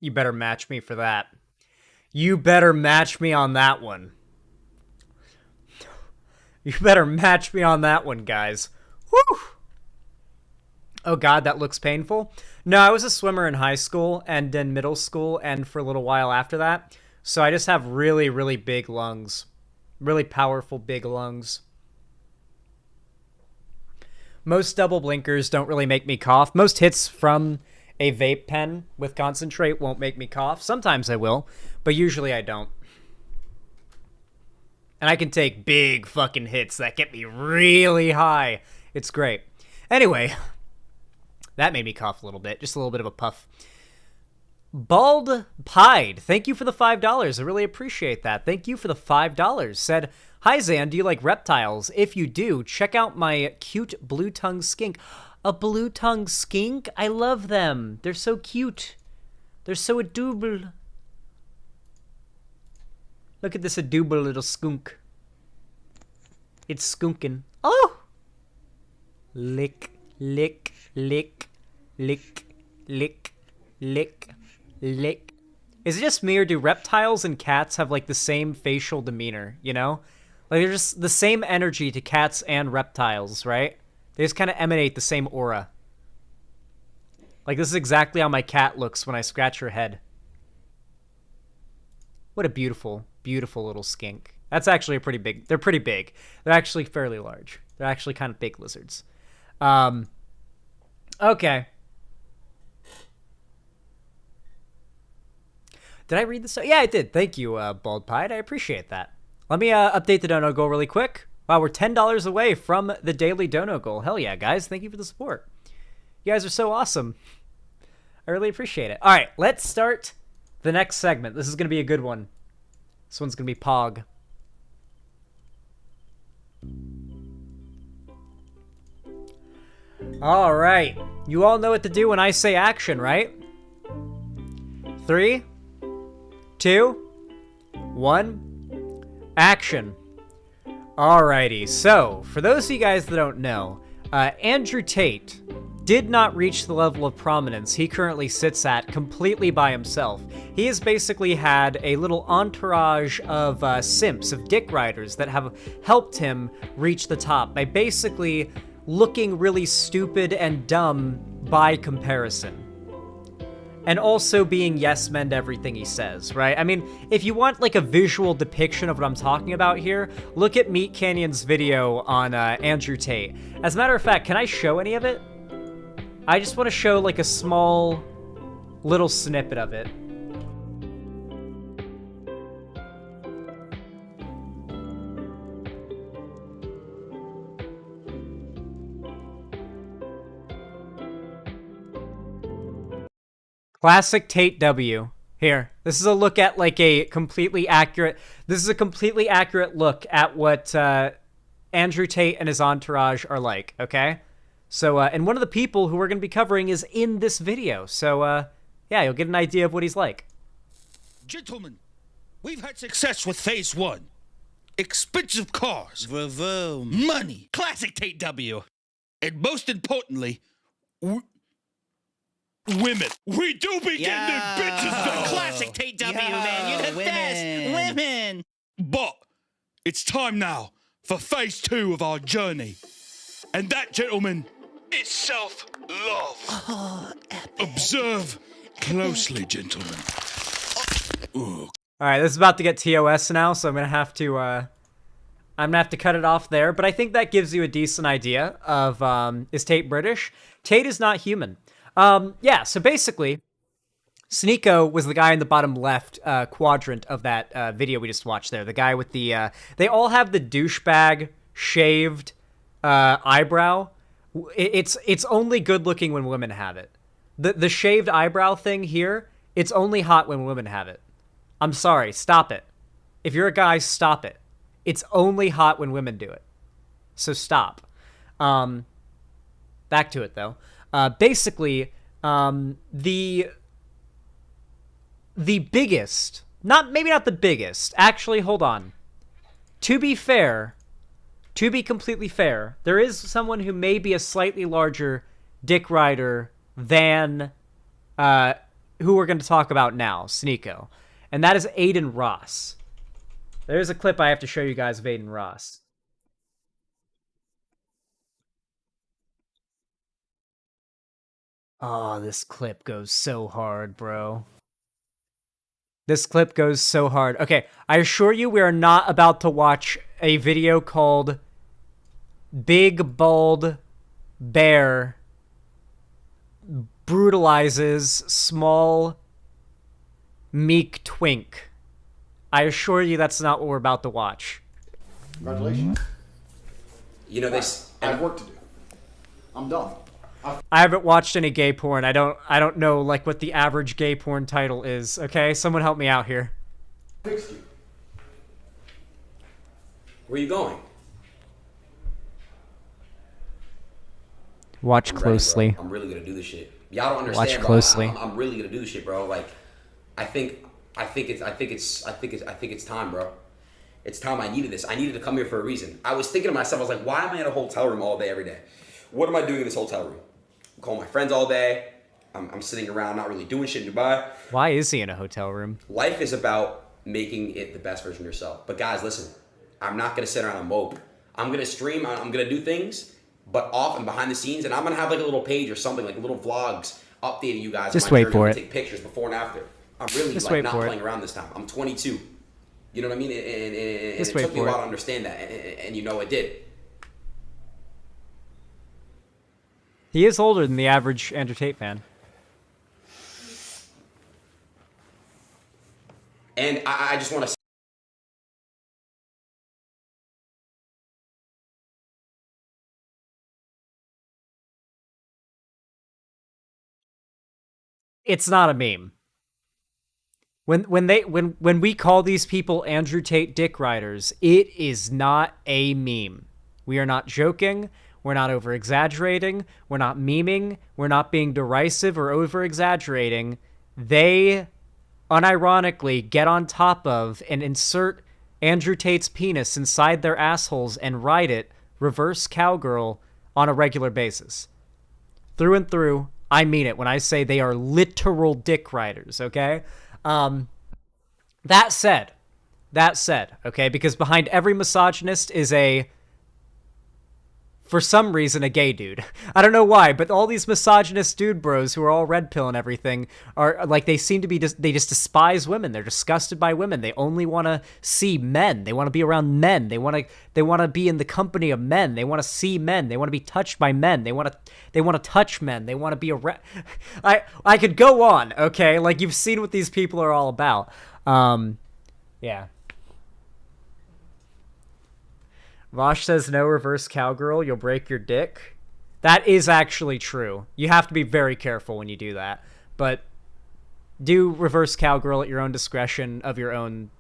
You better match me for that. You better match me on that one. You better match me on that one, guys. Woo! Oh god, that looks painful. No, I was a swimmer in high school and in middle school and for a little while after that. So I just have really, really big lungs. Really powerful big lungs. Most double blinkers don't really make me cough. Most hits from a vape pen with concentrate won't make me cough. Sometimes I will, but usually I don't. And I can take big fucking hits that get me really high. It's great. Anyway, that made me cough a little bit. Just a little bit of a puff. Bald Pied, thank you for the $5. I really appreciate that. Thank you for the $5. Said, hi Zan, do you like reptiles? If you do, check out my cute blue-tongue skink. A blue-tongue skink? I love them. They're so cute. They're so adorable. Look at this adorable little skunk. It's skunkin'. Oh! Lick, lick, lick, lick, lick, lick, lick. Is it just me, or do reptiles and cats have, like, the same facial demeanor, you know? Like, they're just the same energy to cats and reptiles, right? They just kind of emanate the same aura. Like, this is exactly how my cat looks when I scratch her head. What a beautiful, beautiful little skink. That's actually a pretty big... They're pretty big. They're actually fairly large. They're actually kind of big lizards. Okay. Did I read this? Yeah, I did. Thank you, Bald Pied. I appreciate that. Let me update the dono goal really quick. Wow, we're $10 away from the daily dono goal. Hell yeah, guys. Thank you for the support. You guys are so awesome. I really appreciate it. All right, let's start the next segment. This is going to be a good one. This one's going to be Pog. All right. You all know what to do when I say action, right? 3, 2, 1, action. Alrighty, so, for those of you guys that don't know, Andrew Tate did not reach the level of prominence he currently sits at completely by himself. He has basically had a little entourage of simps, of dick riders, that have helped him reach the top by basically looking really stupid and dumb by comparison. And also being yes men to everything he says, right? I mean, if you want like a visual depiction of what I'm talking about here, look at Meat Canyon's video on Andrew Tate. As a matter of fact, can I show any of it? I just want to show like a small little snippet of it. Classic Tate W. Here, this is a look at like a completely accurate... This is a completely accurate look at what Andrew Tate and his entourage are like, okay? So, and one of the people who we're going to be covering is in this video. So, yeah, you'll get an idea of what he's like. Gentlemen, we've had success with phase 1. Expensive cars. Vroom. Money. Classic Tate W. And most importantly, women. We do be getting them bitches, though. Classic Tate W, man. You're the best. Women. But it's time now for phase 2 of our journey. And that, gentlemen, is self-love. Oh, observe closely, gentlemen. All right, this is about to get TOS now, so I'm going to have to I'm gonna have to cut it off there, but I think that gives you a decent idea of, is Tate British? Tate is not human. Yeah, so basically, Sneeko was the guy in the bottom left quadrant of that video we just watched there. The guy with the, they all have the douchebag shaved eyebrow. It's only good looking when women have it. The shaved eyebrow thing here, it's only hot when women have it. I'm sorry, stop it. If you're a guy, stop it. It's only hot when women do it. So stop. Back to it, though. Basically, the biggest... maybe not the biggest. Actually, hold on. To be fair, to be completely fair, there is someone who may be a slightly larger dick rider than who we're going to talk about now, Sneeko. And that is Aiden Ross. There's a clip I have to show you guys of Aiden Ross. Oh, this clip goes so hard, bro. This clip goes so hard. Okay, I assure you we are not about to watch a video called Big Bald Bear Brutalizes Small Meek Twink. I assure you that's not what we're about to watch. Congratulations. You know, I have work to do. I'm done. I haven't watched any gay porn. I don't know like what the average gay porn title is. Okay, someone help me out here. Fixed you. Where are you going? Watch closely. Ready, I'm really gonna do this shit. Y'all don't understand. Watch closely. Bro. I'm really gonna do this shit, bro. Like, I think it's time, bro. It's time. I needed this. I needed to come here for a reason. I was thinking to myself, I was like, why am I in a hotel room all day, every day? What am I doing in this hotel room? I'm calling my friends all day. I'm sitting around not really doing shit in Dubai. Why is he in a hotel room? Life is about making it the best version of yourself. But guys, listen, I'm not gonna sit around and mope. I'm gonna stream, I'm gonna do things, but off and behind the scenes, and I'm gonna have like a little page or something, like little vlogs updating you guys. Just on my wait journey. for I'm it. gonna take pictures before and after. I'm really Just like not playing around this time. I'm 22. You know what I mean? And it took me a while to understand that, and you know it did. He is older than the average Andrew Tate fan. And I just want to. It's not a meme. When we call these people Andrew Tate dick riders, it is not a meme. We are not joking. We're not over-exaggerating. We're not memeing. We're not being derisive or over-exaggerating. They, unironically, get on top of and insert Andrew Tate's penis inside their assholes and ride it reverse cowgirl on a regular basis. Through and through, I mean it when I say they are literal dick riders, okay? That said, okay, because behind every misogynist is for some reason, a gay dude. I don't know why, but all these misogynist dude bros who are all red pill and everything are like, they seem to be they just despise women. They're disgusted by women. They only want to see men. They want to be around men. They want to be in the company of men. They want to see men. They want to be touched by men. They want to touch men. They want to be I could go on, okay? Like, you've seen what these people are all about. Yeah. Vosh says no reverse cowgirl, you'll break your dick. That is actually true. You have to be very careful when you do that. But do reverse cowgirl at your own discretion, of your own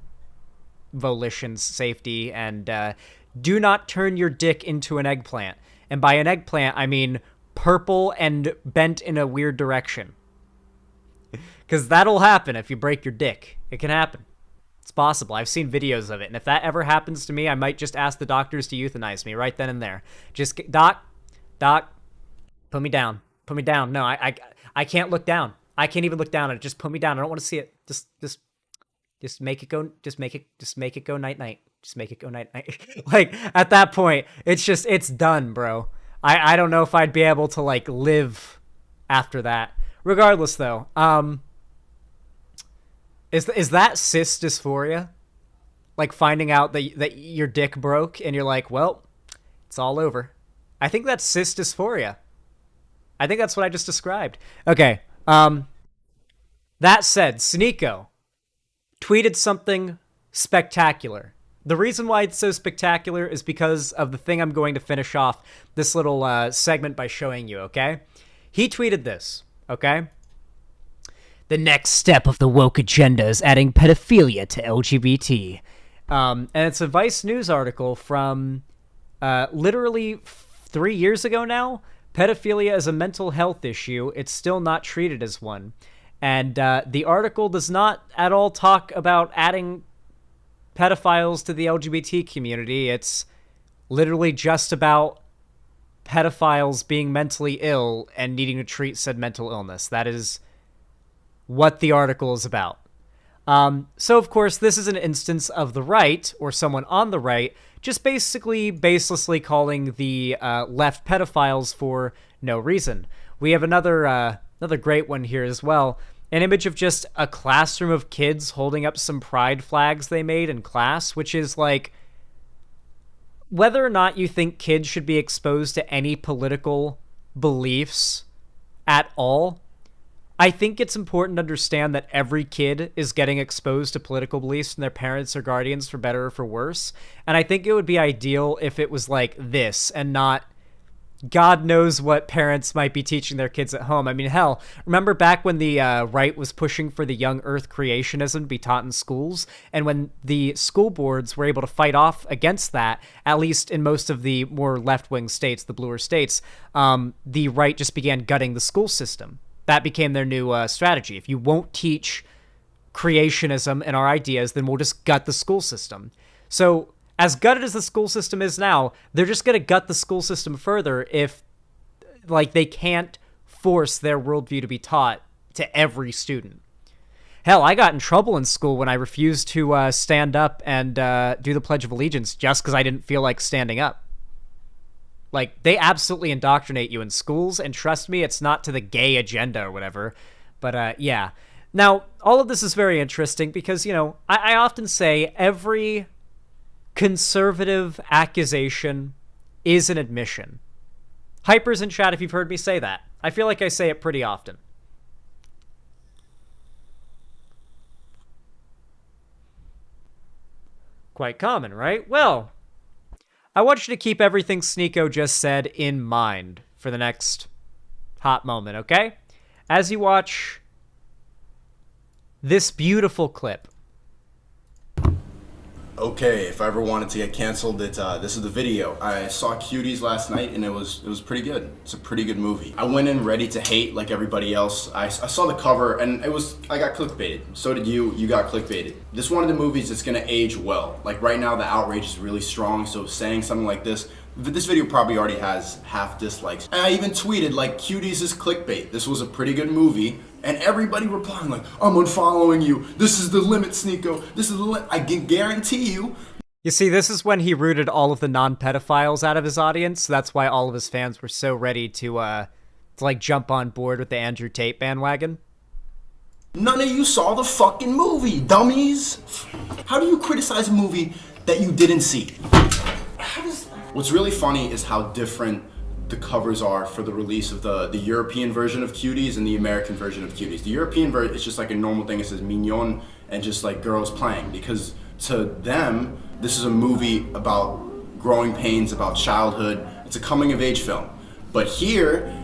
volition's safety, and do not turn your dick into an eggplant. And by an eggplant, I mean purple and bent in a weird direction. Because that'll happen if you break your dick. It can happen. It's possible. I've seen videos of it. And if that ever happens to me, I might just ask the doctors to euthanize me right then and there. Just, doc, put me down. Put me down. No, I can't look down. I can't even look down at it. Just put me down. I don't want to see it. Just make it go. Just make it go night night. Just make it go night night. Like, at that point, it's done, bro. I don't know if I'd be able to like live after that. Regardless, though, is that cis dysphoria? like finding out that your dick broke and you're like, well, it's all over. I think that's cis dysphoria. I think that's what I just described. Okay. That said, Sneeko tweeted something spectacular. The reason why it's so spectacular is because of the thing I'm going to finish off this little segment by showing you, okay? He tweeted this, okay? The next step of the woke agenda is adding pedophilia to LGBT. And it's a Vice News article from literally 3 years ago now. Pedophilia is a mental health issue. It's still not treated as one. And the article does not at all talk about adding pedophiles to the LGBT community. It's literally just about pedophiles being mentally ill and needing to treat said mental illness. That is what the article is about. So, of course, this is an instance of the right, or someone on the right, just basically baselessly calling the left pedophiles for no reason. We have another great one here as well. An image of just a classroom of kids holding up some pride flags they made in class, which is like, whether or not you think kids should be exposed to any political beliefs at all, I think it's important to understand that every kid is getting exposed to political beliefs from their parents or guardians, for better or for worse. And I think it would be ideal if it was like this and not God knows what parents might be teaching their kids at home. I mean, hell, remember back when the right was pushing for the young earth creationism to be taught in schools, and when the school boards were able to fight off against that, at least in most of the more left-wing states, the bluer states, the right just began gutting the school system. That became their new strategy. If you won't teach creationism and our ideas, then we'll just gut the school system. So as gutted as the school system is now, they're just going to gut the school system further if, like, they can't force their worldview to be taught to every student. Hell, I got in trouble in school when I refused to stand up and do the Pledge of Allegiance just because I didn't feel like standing up. Like, they absolutely indoctrinate you in schools, and trust me, it's not to the gay agenda or whatever. But, yeah. Now, all of this is very interesting because, you know, I often say every conservative accusation is an admission. Hypers in chat if you've heard me say that. I feel like I say it pretty often. Quite common, right? Well, I want you to keep everything Sneeko just said in mind for the next hot moment, okay? As you watch this beautiful clip. Okay, if I ever wanted to get canceled, this is the video. I saw Cuties last night and it was pretty good. It's a pretty good movie. I went in ready to hate like everybody else. I saw the cover and I got clickbaited. So did you. You got clickbaited. This is one of the movies that's gonna age well. Like right now the outrage is really strong, so saying something like this video probably already has half dislikes. And I even tweeted like, Cuties is clickbait. This was a pretty good movie. And everybody replying like, I'm unfollowing you. This is the limit, Sneeko. This is the limit. I can guarantee you. You see, this is when he rooted all of the non-pedophiles out of his audience. So that's why all of his fans were so ready to like jump on board with the Andrew Tate bandwagon. None of you saw the fucking movie, dummies. How do you criticize a movie that you didn't see? What's really funny is how different the covers are for the release of the European version of Cuties and the American version of Cuties. The European version is just like a normal thing. It says mignon and just like girls playing, because to them, this is a movie about growing pains, about childhood. It's a coming of age film. But here,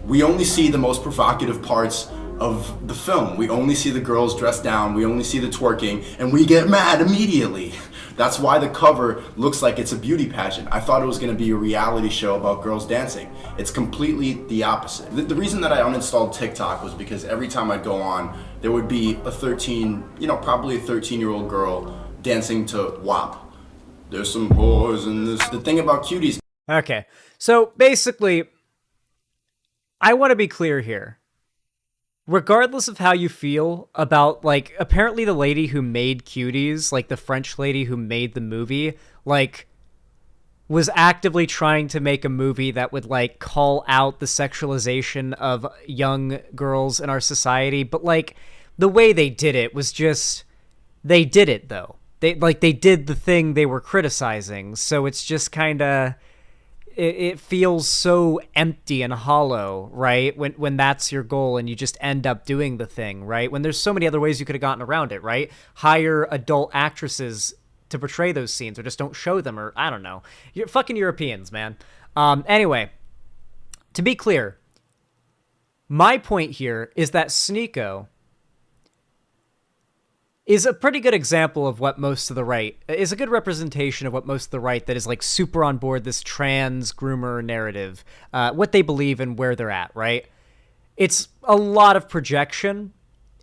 we only see the most provocative parts of the film. We only see the girls dressed down, we only see the twerking, and we get mad immediately. That's why the cover looks like it's a beauty pageant. I thought it was gonna be a reality show about girls dancing. It's completely the opposite. The reason that I uninstalled TikTok was because every time I'd go on, there would be a probably a 13-year-old girl dancing to WAP. There's some boys in this. The thing about Cuties. Okay, so basically, I want to be clear here. Regardless of how you feel about, like, apparently the lady who made Cuties, like the French lady who made the movie, like, was actively trying to make a movie that would, like, call out the sexualization of young girls in our society. But, like, the way they did it was just, they did it, though. They did the thing they were criticizing, so it's just kind of it feels so empty and hollow, right? When that's your goal and you just end up doing the thing, right? When there's so many other ways you could have gotten around it, right? Hire adult actresses to portray those scenes, or just don't show them, or I don't know. You're fucking Europeans, man. Anyway, to be clear, my point here is that Sneeko is a pretty good example of what most of the right is a good representation of what most of the right that is like super on board this trans groomer narrative, what they believe and where they're at, right? It's a lot of projection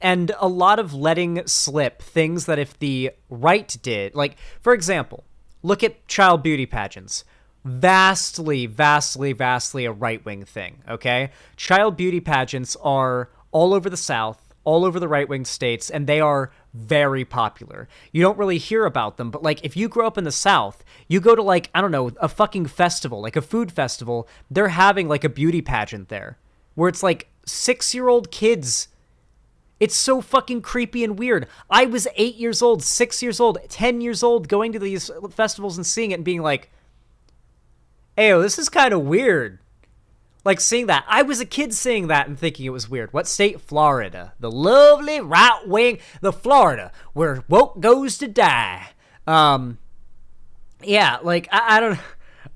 and a lot of letting slip things that if the right did, like, for example, look at child beauty pageants. Vastly a right-wing thing, okay? Child beauty pageants are all over the South, all over the right-wing states, and they are very popular. You don't really hear about them, but like if you grow up in the South, you go to like, I don't know, a fucking festival, like a food festival, they're having like a beauty pageant there where it's like 6-year-old kids. It's so fucking creepy and weird. I was 8 years old, 6 years old, 10 years old going to these festivals and seeing it and being like, "Ayo, this is kind of weird." Like seeing that. I was a kid seeing that and thinking it was weird. What state? Florida. The lovely right wing, the Florida, where woke goes to die. Yeah, like, I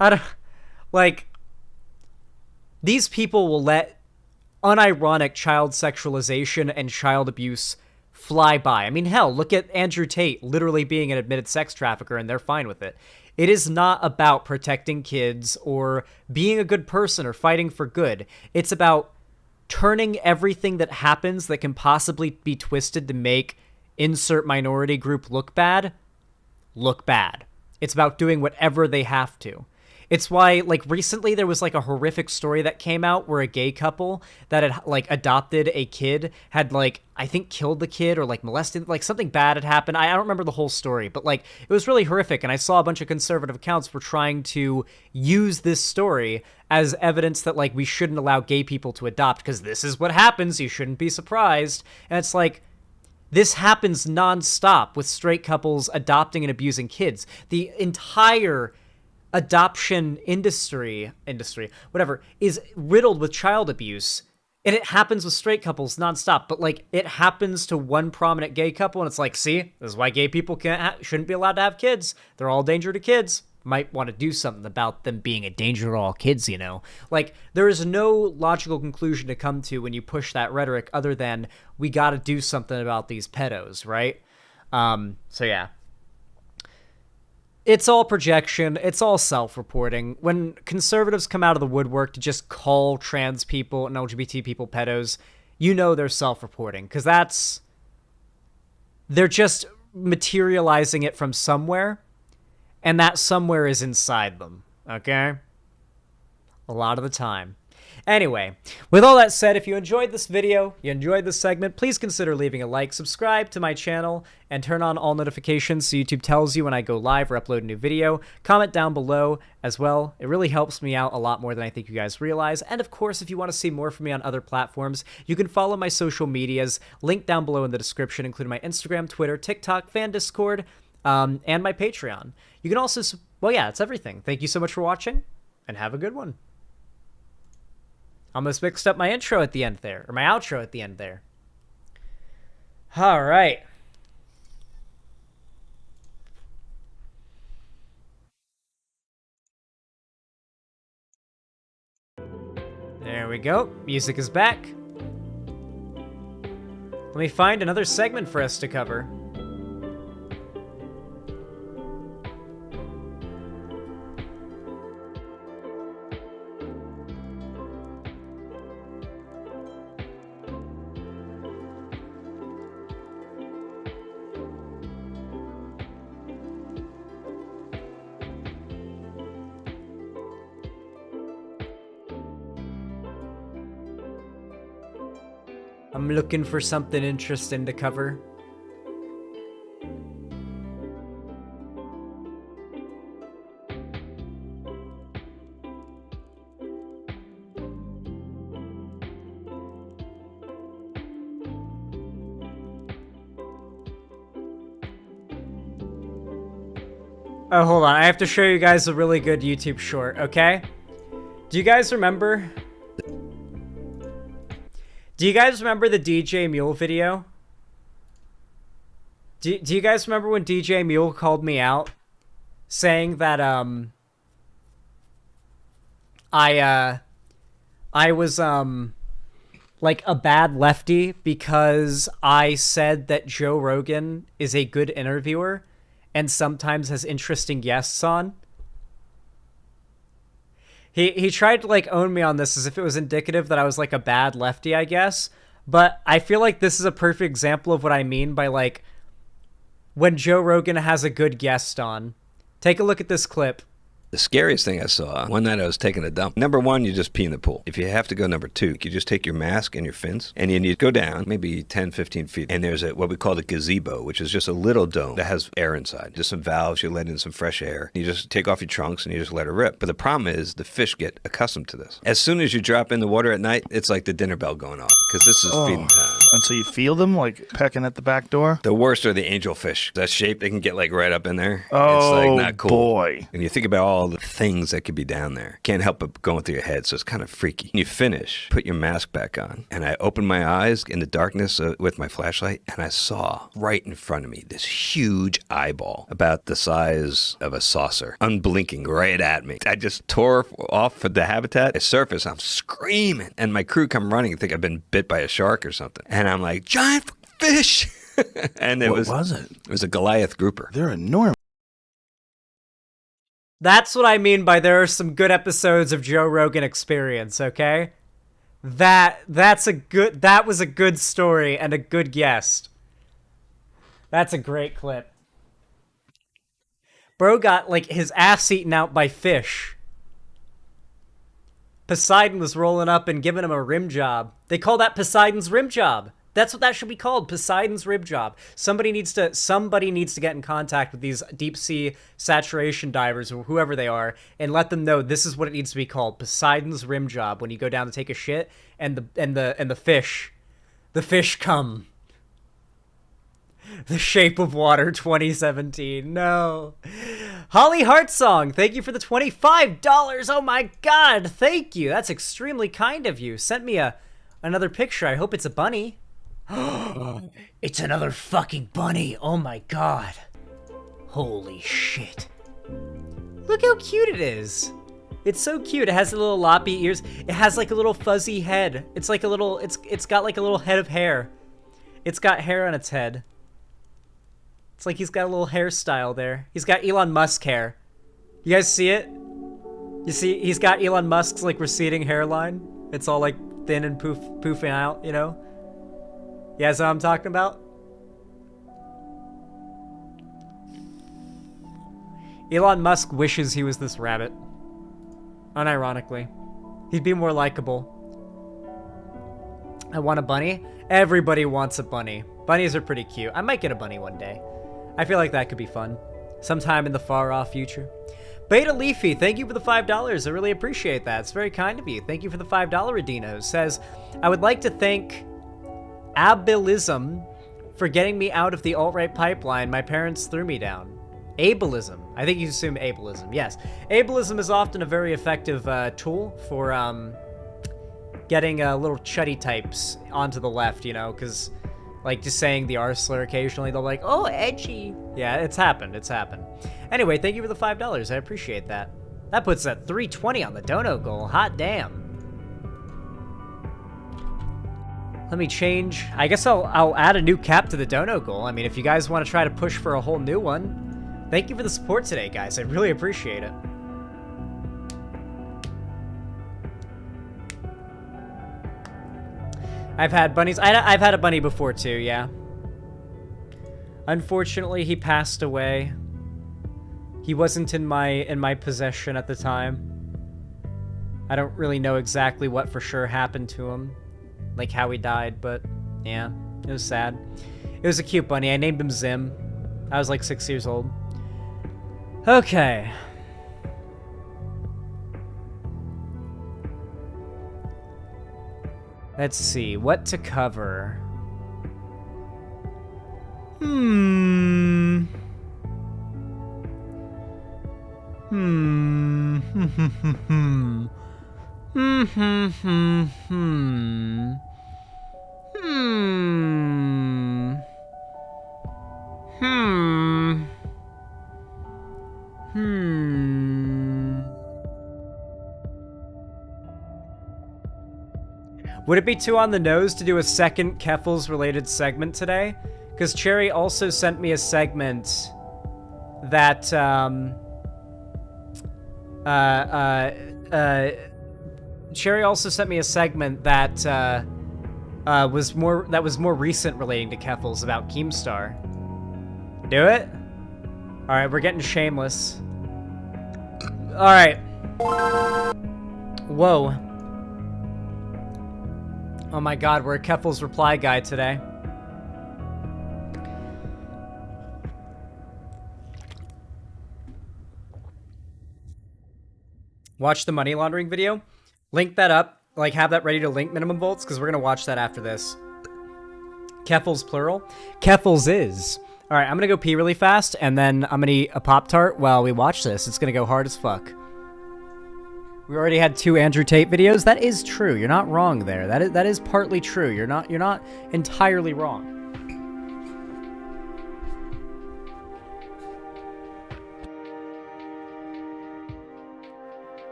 don't, like, these people will let unironic child sexualization and child abuse fly by. I mean, hell, look at Andrew Tate literally being an admitted sex trafficker and they're fine with it. It is not about protecting kids or being a good person or fighting for good. It's about turning everything that happens that can possibly be twisted to make insert minority group look bad. It's about doing whatever they have to. It's why, like, recently there was, like, a horrific story that came out where a gay couple that had, like, adopted a kid had, like, I think killed the kid or, like, molested, like, something bad had happened. I don't remember the whole story, but, like, it was really horrific, and I saw a bunch of conservative accounts were trying to use this story as evidence that, like, we shouldn't allow gay people to adopt because this is what happens, you shouldn't be surprised. And it's like, this happens nonstop with straight couples adopting and abusing kids. The entire adoption industry, whatever, is riddled with child abuse, and it happens with straight couples nonstop. But like, it happens to one prominent gay couple, and it's like, see, this is why gay people shouldn't be allowed to have kids. They're all a danger to kids. Might want to do something about them being a danger to all kids, you know? Like, there is no logical conclusion to come to when you push that rhetoric other than we got to do something about these pedos, right? So yeah. It's all projection. It's all self-reporting. When conservatives come out of the woodwork to just call trans people and LGBT people pedos, you know they're self-reporting, because they're just materializing it from somewhere, and that somewhere is inside them, okay? A lot of the time. Anyway, with all that said, if you enjoyed this video, you enjoyed this segment, please consider leaving a like, subscribe to my channel, and turn on all notifications so YouTube tells you when I go live or upload a new video. Comment down below as well. It really helps me out a lot more than I think you guys realize. And of course, if you want to see more from me on other platforms, you can follow my social medias, linked down below in the description, including my Instagram, Twitter, TikTok, fan Discord, and my Patreon. You can also, well, yeah, it's everything. Thank you so much for watching, and have a good one. Almost mixed up my intro at the end there, or my outro at the end there. All right. There we go. Music is back. Let me find another segment for us to cover. I'm looking for something interesting to cover. Oh, hold on. I have to show you guys a really good YouTube short, okay? Do you guys remember? Do you guys remember the DJ Mule video? Do you guys remember when DJ Mule called me out? Saying that, I was, like a bad lefty because I said that Joe Rogan is a good interviewer and sometimes has interesting guests on. He tried to like own me on this as if it was indicative that I was like a bad lefty, I guess. But I feel like this is a perfect example of what I mean by like when Joe Rogan has a good guest on. Take a look at this clip. The scariest thing I saw, one night I was taking a dump. Number one, you just pee in the pool. If you have to go number two, you just take your mask and your fins, and then you go down maybe 10, 15 feet, and there's what we call a gazebo, which is just a little dome that has air inside. Just some valves, you let in some fresh air. You just take off your trunks and you just let it rip. But the problem is the fish get accustomed to this. As soon as you drop in the water at night, it's like the dinner bell going off, because this is feeding time. And so you feel them like pecking at the back door? The worst are the angelfish. That shape, they can get like right up in there. Oh, it's like not cool. Boy. And you think about all the things that could be down there. Can't help but going through your head, so it's kind of freaky. When you finish, put your mask back on, and I opened my eyes in the darkness with my flashlight, and I saw right in front of me this huge eyeball about the size of a saucer, unblinking right at me. I just tore off the habitat. I surface, I'm screaming, and my crew come running and think I've been bit by a shark or something. And I'm like, giant fish! And What was it? It was a Goliath grouper. They're enormous. That's what I mean by there are some good episodes of Joe Rogan Experience, okay? That was a good story and a good guest. That's a great clip. Bro got like his ass eaten out by fish. Poseidon was rolling up and giving him a rim job. They call that Poseidon's rim job. That's what that should be called, Poseidon's rib job. Somebody needs to get in contact with these deep sea saturation divers or whoever they are and let them know this is what it needs to be called, Poseidon's rim job. When you go down to take a shit and the fish come. The Shape of Water 2017. No. Holly Heartsong, thank you for the $25. Oh my god, thank you. That's extremely kind of you. Sent me another picture. I hope it's a bunny. It's another fucking bunny. Oh my god. Holy shit. Look how cute it is. It's so cute. It has the little loppy ears. It has like a little fuzzy head. It's like a little, it's got like a little head of hair. It's got hair on its head. It's like he's got a little hairstyle there. He's got Elon Musk hair. You guys see it? You see, he's got Elon Musk's like receding hairline. It's all like thin and poofing out, you know? You guys know what I'm talking about? Elon Musk wishes he was this rabbit. Unironically. He'd be more likable. I want a bunny. Everybody wants a bunny. Bunnies are pretty cute. I might get a bunny one day. I feel like that could be fun. Sometime in the far-off future. Beta Leafy, thank you for the $5. I really appreciate that. It's very kind of you. Thank you for the $5 Redino. Says, I would like to thank Ableism for getting me out of the alt-right pipeline my parents threw me down. Ableism. I think you assume ableism. Yes. Ableism is often a very effective tool for getting little chuddy types onto the left, you know, because like just saying the R slur occasionally, they'll be like, oh, edgy. Yeah, it's happened. It's happened. Anyway, thank you for the $5. I appreciate that. That puts that 320 on the dono goal. Hot damn. Let me change. I guess I'll add a new cap to the dono goal. I mean, if you guys want to try to push for a whole new one, thank you for the support today, guys. I really appreciate it. I've had bunnies. I've had a bunny before too, yeah. Unfortunately, he passed away. He wasn't in my possession at the time. I don't really know exactly what for sure happened to him. Like how he died, but yeah, it was sad. It was a cute bunny. I named him Zim. I was like 6 years old. Okay. Let's see, what to cover. Hmm. Hmm. Hmm. Would it be too on the nose to do a second Keffels related segment today? Because Cherry also sent me a segment that Cherry also sent me a segment that was more recent relating to Keffels about Keemstar. Do it? Alright, we're getting shameless. Alright. Whoa. Oh my god, we're a Keffels reply guy today. Watch the money laundering video. Link that up. Like, have that ready to link minimum volts, because we're going to watch that after this. Keffels plural. Keffels is. Alright, I'm going to go pee really fast, and then I'm going to eat a Pop-Tart while we watch this. It's going to go hard as fuck. We already had 2 Andrew Tate videos. That is true. You're not wrong there. That is partly true. You're not entirely wrong.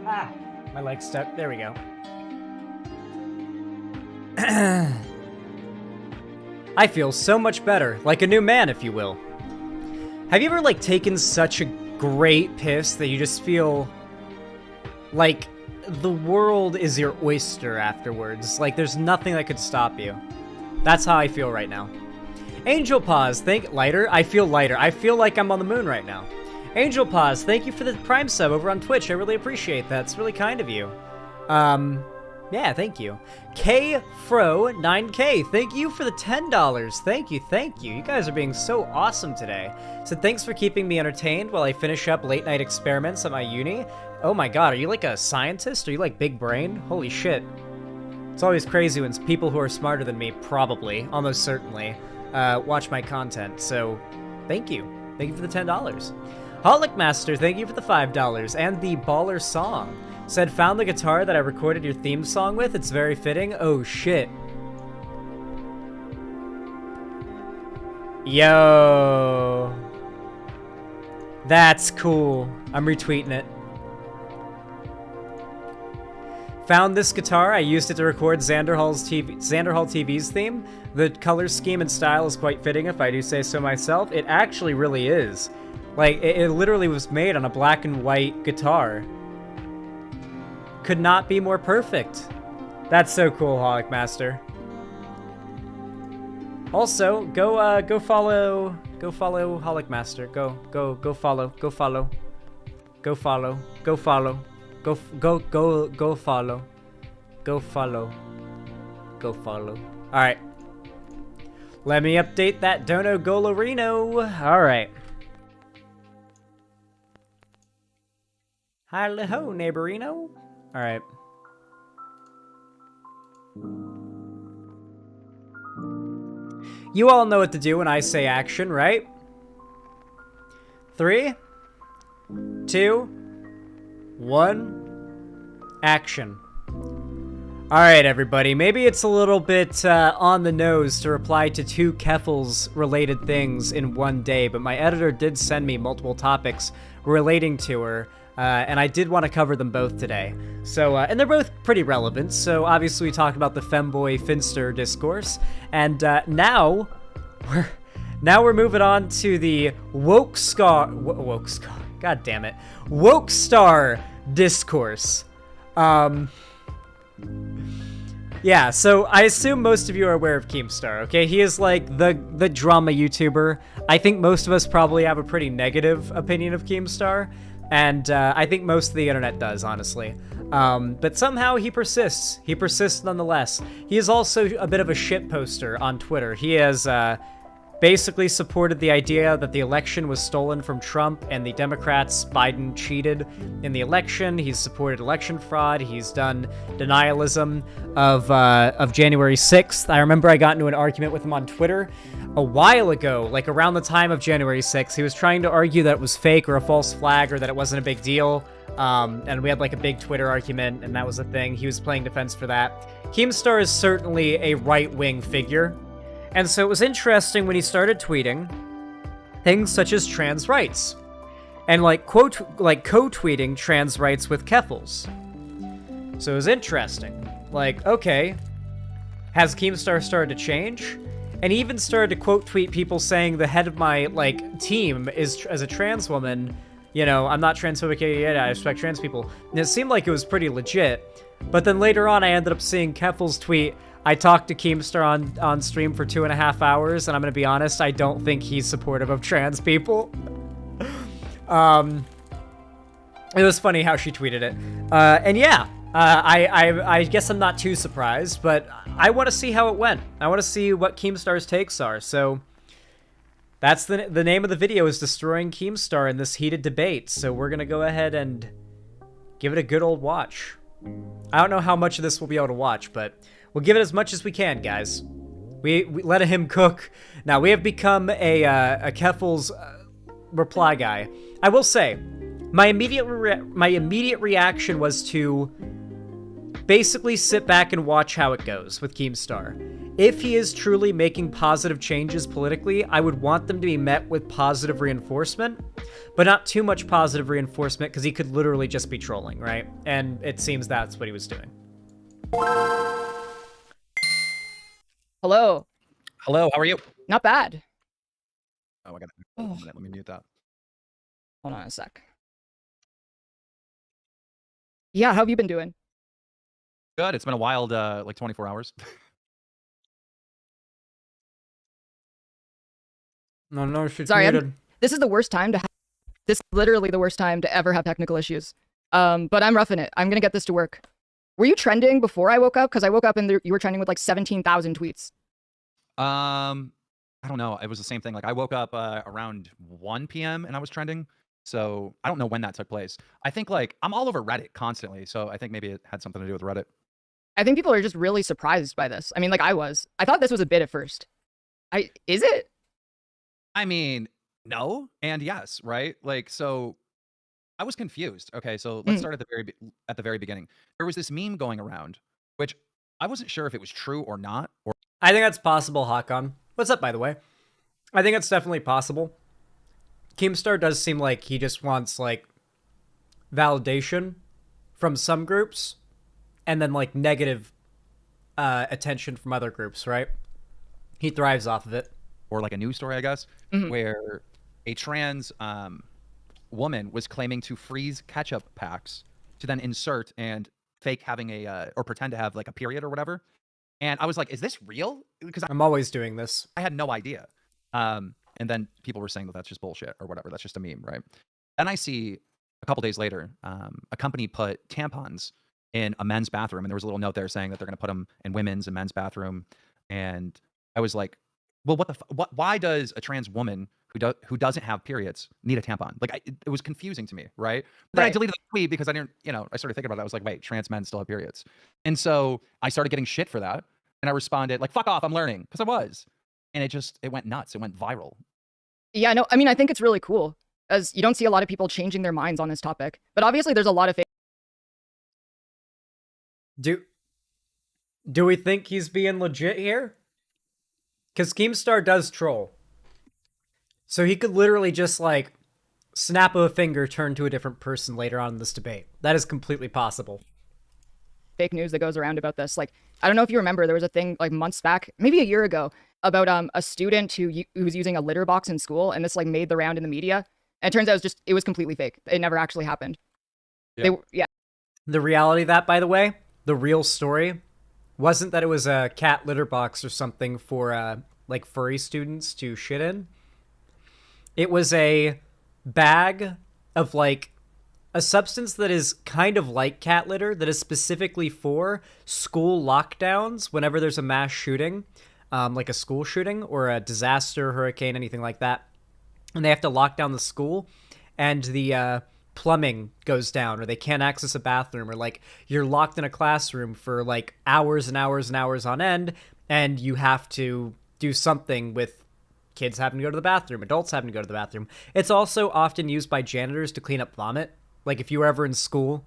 Ah, my leg's stuck. There we go. I feel so much better, like a new man, if you will. Have you ever, like, taken such a great piss that you just feel like the world is your oyster afterwards? Like, there's nothing that could stop you. That's how I feel right now. Angel Paws, lighter? I feel lighter. I feel like I'm on the moon right now. Angel Paws, thank you for the Prime sub over on Twitch. I really appreciate that. It's really kind of you. Yeah, thank you. KFro9K, thank you for the $10. Thank you, thank you. You guys are being so awesome today. So thanks for keeping me entertained while I finish up late night experiments at my uni. Oh my god, are you like a scientist? Are you like big brain? Holy shit. It's always crazy when people who are smarter than me, probably, almost certainly, watch my content. So thank you. Thank you for the $10. Holic Master, thank you for the $5. And the Baller Song said, found the guitar that I recorded your theme song with. It's very fitting. Oh, shit. Yo. That's cool. I'm retweeting it. Found this guitar. I used it to record Xander Hall TV's theme. The color scheme and style is quite fitting, if I do say so myself. It actually really is. Like, it literally was made on a black and white guitar. Could not be more perfect. That's so cool, Holic Master. Also, go follow Holic Master. Go follow. Go follow. Go follow. Go follow. Go follow. Go follow. Go follow. All right. Let me update that Dono Golorino. All right. Hi-ho, neighborino. All right. You all know what to do when I say action, right? 3, 2, 1, action. All right, everybody. Maybe it's a little bit on the nose to reply to 2 Keffals-related things in one day, but my editor did send me multiple topics relating to her, and I did want to cover them both today. So, and they're both pretty relevant. So, obviously, we talked about the Femboy Finster discourse, and now we're moving on to the woke star. God damn it, woke star discourse. Yeah, so I assume most of you are aware of Keemstar, okay? He is like the drama YouTuber. I think most of us probably have a pretty negative opinion of Keemstar, and I think most of the internet does, honestly. But somehow he persists. He persists nonetheless. He is also a bit of a shit poster on Twitter. He has basically supported the idea that the election was stolen from Trump and the Democrats, Biden, cheated in the election. He's supported election fraud. He's done denialism of January 6th. I remember I got into an argument with him on Twitter a while ago, like around the time of January 6th. He was trying to argue that it was fake or a false flag or that it wasn't a big deal. And we had like a big Twitter argument, and that was a thing. He was playing defense for that. Keemstar is certainly a right-wing figure. And so it was interesting when he started tweeting things such as trans rights and co-tweeting trans rights with Keffals. So it was interesting. Like, okay, has Keemstar started to change? And he even started to quote tweet people saying the head of my team is as a trans woman. You know, I'm not transphobic yet, I respect trans people. And it seemed like it was pretty legit. But then later on, I ended up seeing Keffals tweet, I talked to Keemstar on stream for 2.5 hours, and I'm going to be honest, I don't think he's supportive of trans people. It was funny how she tweeted it. And yeah, I guess I'm not too surprised, but I want to see how it went. I want to see what Keemstar's takes are, so that's the name of the video is Destroying Keemstar in this heated debate, so we're going to go ahead and give it a good old watch. I don't know how much of this we'll be able to watch, but we'll give it as much as we can, guys. We let him cook. Now, we have become a Keffals reply guy. I will say, my immediate reaction was to basically sit back and watch how it goes with Keemstar. If he is truly making positive changes politically, I would want them to be met with positive reinforcement, but not too much positive reinforcement because he could literally just be trolling, right? And it seems that's what he was doing. Hello. Hello, how are you? Not bad. Oh, I got it. Let me mute that. Hold on a sec. Yeah, how have you been doing? Good. It's been a wild, 24 hours. No, she's sorry. muted. This is the worst time to have. This is literally the worst time to ever have technical issues. But I'm roughing it. I'm gonna get this to work. Were you trending before I woke up? Because I woke up and you were trending with like 17,000 tweets. I don't know. It was the same thing. Like I woke up around 1 p.m. and I was trending. So I don't know when that took place. I think like I'm all over Reddit constantly. So I think maybe it had something to do with Reddit. I think people are just really surprised by this. I mean, like I was. I thought this was a bit at first. Is it? I mean, no and yes, right? Like, so I was confused. Okay, so let's start at the very beginning. There was this meme going around, which I wasn't sure if it was true or not. Or I think that's possible, Hakon. What's up, by the way? I think it's definitely possible. Keemstar does seem like he just wants, like, validation from some groups, and then, like, negative attention from other groups, right? He thrives off of it. Or, like, a news story, I guess, where a trans woman was claiming to freeze ketchup packs to then insert and fake having or pretend to have, like, a period or whatever. And I was like, is this real? Because I'm always doing this. I had no idea. And then people were saying that that's just bullshit or whatever. That's just a meme, right? Then I see a couple days later, a company put tampons in a men's bathroom. And there was a little note there saying that they're going to put them in women's and men's bathroom. And I was like, well, why does a trans woman who doesn't have periods need a tampon. Like it was confusing to me, right? Then I deleted the tweet because I didn't, I started thinking about it. I was like, wait, trans men still have periods. And so I started getting shit for that. And I responded like, fuck off, I'm learning. Because I was. And it went nuts. It went viral. Yeah, no, I mean, I think it's really cool as you don't see a lot of people changing their minds on this topic. But obviously there's a lot of Do we think he's being legit here? Because Keemstar does troll. So he could literally just, like, snap of a finger, turn to a different person later on in this debate. That is completely possible. fake news that goes around about this. Like, I don't know if you remember, there was a thing like months back, maybe a year ago, about a student who was using a litter box in school, and this like made the round in the media. And it turns out it was completely fake. It never actually happened. Yeah. The reality of that, by the way, the real story, wasn't that it was a cat litter box or something for like furry students to shit in. It was a bag of like a substance that is kind of like cat litter that is specifically for school lockdowns whenever there's a mass shooting, like a school shooting or a disaster, hurricane, anything like that. And they have to lock down the school, and the plumbing goes down, or they can't access a bathroom, or like you're locked in a classroom for like hours and hours and hours on end, and you have to do something with kids having to go to the bathroom, adults having to go to the bathroom. It's also often used by janitors to clean up vomit. Like if you were ever in school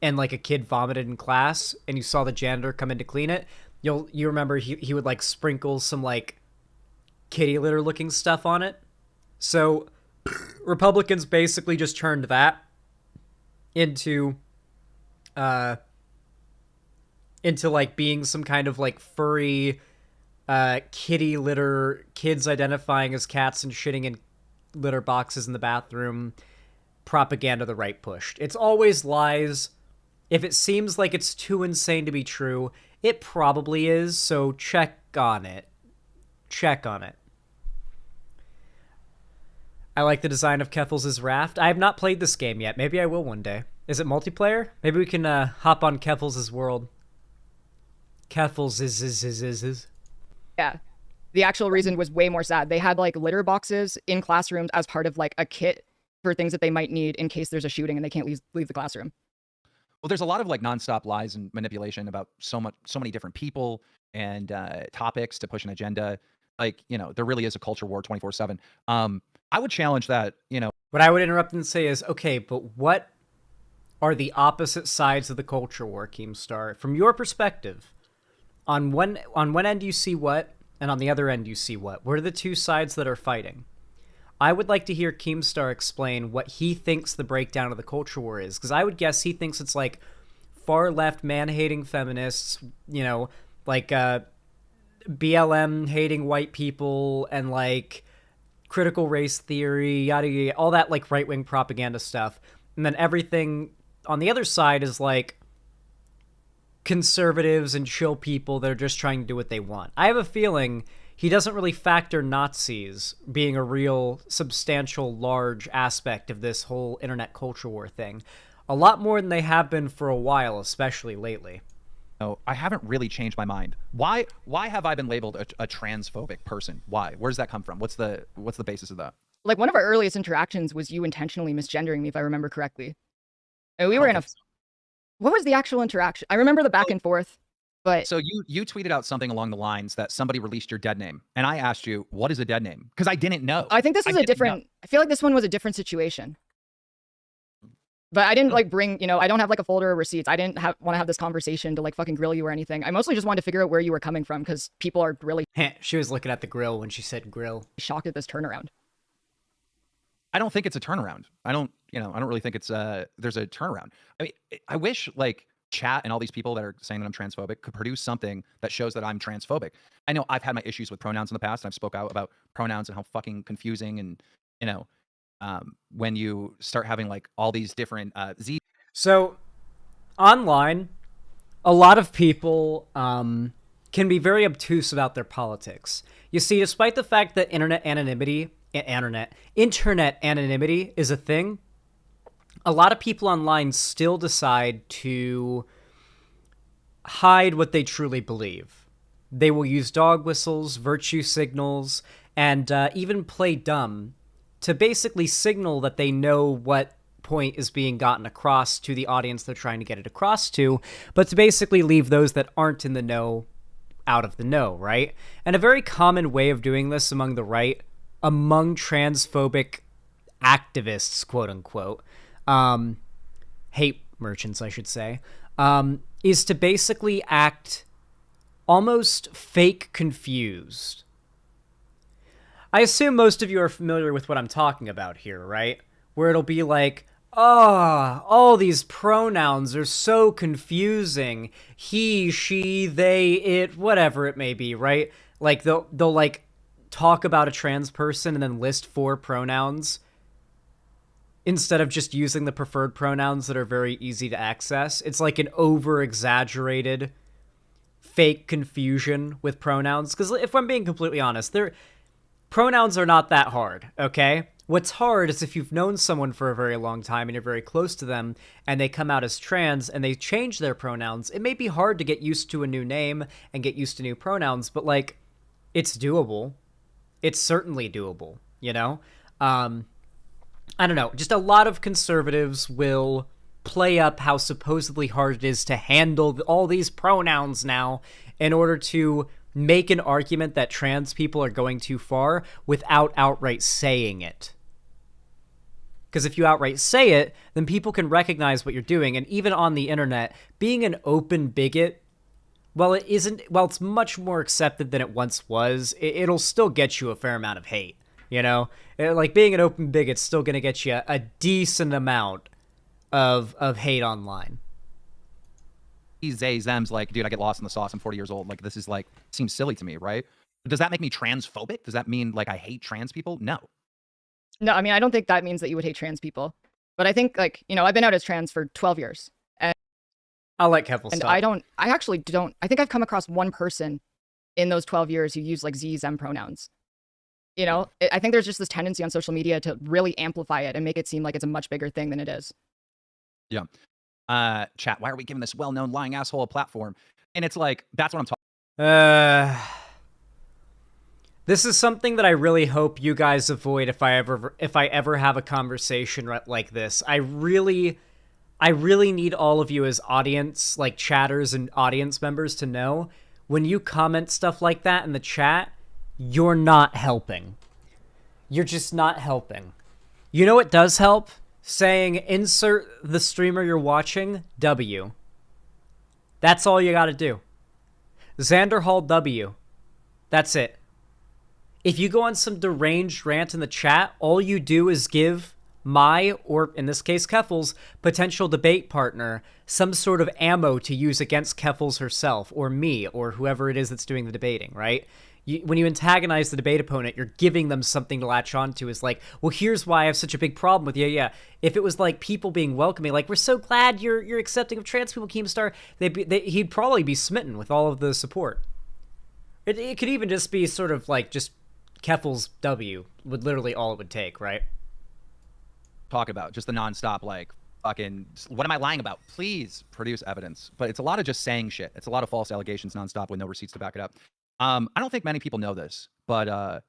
and like a kid vomited in class and you saw the janitor come in to clean it, you remember he would like sprinkle some like kitty litter looking stuff on it. So Republicans basically just turned that into like being some kind of like furry kitty litter, kids identifying as cats and shitting in litter boxes in the bathroom propaganda the right pushed. It's always lies. If it seems like it's too insane to be true, it probably is, so check on it. Check on it. I like the design of Keffels' raft. I have not played this game yet. Maybe I will one day. Is it multiplayer? Maybe we can hop on Keffels' world. Keffels is. Yeah. The actual reason was way more sad. They had like litter boxes in classrooms as part of like a kit for things that they might need in case there's a shooting and they can't leave the classroom. Well, there's a lot of like nonstop lies and manipulation about so many different people and topics to push an agenda. Like, there really is a culture war 24/7. I would challenge that, What I would interrupt and say is, okay, but what are the opposite sides of the culture war, Keemstar? From your perspective, on one end you see what, and on the other end you see what? What are the two sides that are fighting? I would like to hear Keemstar explain what he thinks the breakdown of the culture war is, because I would guess he thinks it's like far left man-hating feminists, like BLM hating white people, and like critical race theory, yada yada, all that like right-wing propaganda stuff. And then everything on the other side is like conservatives and chill people that are just trying to do what they want. I have a feeling he doesn't really factor Nazis being a real substantial large aspect of this whole internet culture war thing. A lot more than they have been for a while, especially lately. No, I haven't really changed my mind. Why have I been labeled a transphobic person? Why? Where does that come from? What's the basis of that? Like one of our earliest interactions was you intentionally misgendering me, if I remember correctly. And we were in a... What was the actual interaction? I remember the back and forth, but... So you tweeted out something along the lines that somebody released your dead name. And I asked you, what is a dead name? Because I didn't know. I think this is a different... I feel like this one was a different situation. But I didn't like bring, I don't have like a folder of receipts. I didn't want to have this conversation to like fucking grill you or anything. I mostly just wanted to figure out where you were coming from because people are really... She was looking at the grill when she said grill. Shocked at this turnaround. I don't think it's a turnaround. I don't really think it's there's a turnaround. I mean, I wish like chat and all these people that are saying that I'm transphobic could produce something that shows that I'm transphobic. I know I've had my issues with pronouns in the past, and I've spoke out about pronouns and how fucking confusing and, when you start having like all these different So online, a lot of people can be very obtuse about their politics. You see, despite the fact that internet anonymity is a thing, a lot of people online still decide to hide what they truly believe. They will use dog whistles, virtue signals, and even play dumb to basically signal that they know what point is being gotten across to the audience they're trying to get it across to, but to basically leave those that aren't in the know out of the know, right? And a very common way of doing this among the right, among transphobic activists, quote unquote, hate merchants, I should say, is to basically act almost fake confused. I assume most of you are familiar with what I'm talking about here, right? Where it'll be like, oh, all these pronouns are so confusing. He, she, they, it, whatever it may be, right? Like they'll like talk about a trans person and then list 4 pronouns instead of just using the preferred pronouns that are very easy to access. It's like an over-exaggerated fake confusion with pronouns. Because if I'm being completely honest, pronouns are not that hard, okay? What's hard is if you've known someone for a very long time and you're very close to them and they come out as trans and they change their pronouns, it may be hard to get used to a new name and get used to new pronouns, but like, it's doable. It's certainly doable, you know? I don't know. Just a lot of conservatives will play up how supposedly hard it is to handle all these pronouns now in order to make an argument that trans people are going too far without outright saying it. Because if you outright say it, then people can recognize what you're doing. And even on the internet, being an open bigot, while it's much more accepted than it once was, it'll still get you a fair amount of hate, you know? Like, being an open bigot's still going to get you a decent amount of hate online. These Zems, like, dude, I get lost in the sauce. I'm 40 years old. Like, this is like, seems silly to me, right? Does that make me transphobic? Does that mean like I hate trans people? No. No, I mean, I don't think that means that you would hate trans people. But I think, like, you know, I've been out as trans for 12 years. And I'll let Keffel stop. I actually don't, I think I've come across one person in those 12 years who used like Z, them pronouns. You know, I think there's just this tendency on social media to really amplify it and make it seem like it's a much bigger thing than it is. Yeah. Chat, why are we giving this well-known lying asshole a platform? And it's like, that's what I'm talking. This is something that I really hope you guys avoid if I ever have a conversation like this. I really need all of you as audience, like chatters and audience members, to know when you comment stuff like that in the chat, you're not helping. You're just not helping. You know what does help? Saying insert the streamer you're watching, W. That's all you gotta do. Xander Hall W. That's it. If you go on some deranged rant in the chat, all you do is give my, or in this case Keffel's, potential debate partner some sort of ammo to use against Keffel's herself, or me, or whoever it is that's doing the debating, right? When you antagonize the debate opponent, you're giving them something to latch onto. Is like, well, here's why I have such a big problem with you. Yeah, if it was like people being welcoming, like, we're so glad you're accepting of trans people, Keemstar, he'd probably be smitten with all of the support. It could even just be sort of like just Keffel's W would literally all it would take, right? Talk about just the nonstop, like, fucking, what am I lying about? Please produce evidence. But it's a lot of just saying shit. It's a lot of false allegations nonstop with no receipts to back it up. I don't think many people know this, but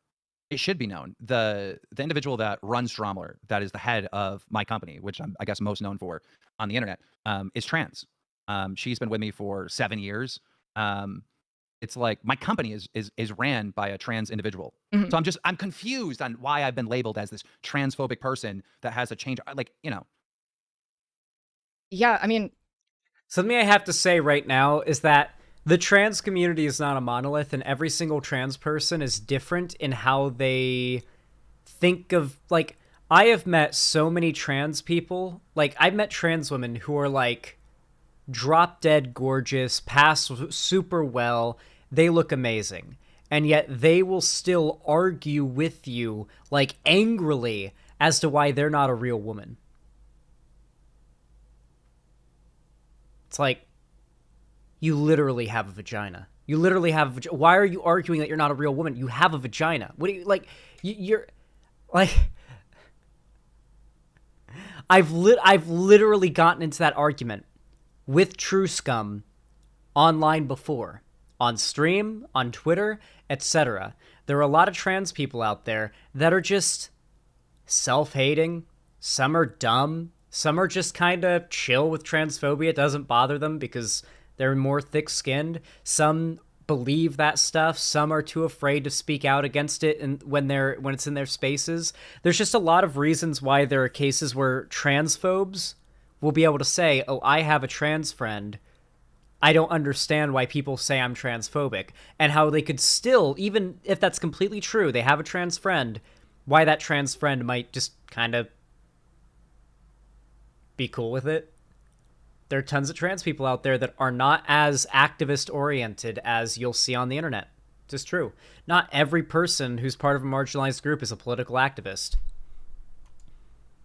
it should be known. The individual that runs Stromler, that is the head of my company, which I'm, I guess, most known for on the internet, is trans. She's been with me for 7 years. It's like my company is ran by a trans individual. Mm-hmm. So I'm confused on why I've been labeled as this transphobic person that has a change. Like, you know. Yeah, I mean, something I have to say right now is that the trans community is not a monolith, and every single trans person is different in how they think of, like, I have met so many trans people. Like, I've met trans women who are, like, drop dead gorgeous, pass super well, they look amazing. And yet they will still argue with you, like, angrily as to why they're not a real woman. It's like, you literally have a vagina. You literally have a vagina. Why are you arguing that you're not a real woman? You have a vagina. What do you, like, you're, like, I've literally gotten into that argument with True Scum online before, on stream, on Twitter, etc. There are a lot of trans people out there that are just self-hating. Some are dumb. Some are just kind of chill with transphobia. It doesn't bother them because they're more thick-skinned. Some believe that stuff. Some are too afraid to speak out against it, and when it's in their spaces. There's just a lot of reasons why there are cases where transphobes will be able to say, "Oh, I have a trans friend. I don't understand why people say I'm transphobic," and how they could still, even if that's completely true, they have a trans friend, why that trans friend might just kind of be cool with it. There are tons of trans people out there that are not as activist-oriented as you'll see on the internet. It's just true. Not every person who's part of a marginalized group is a political activist.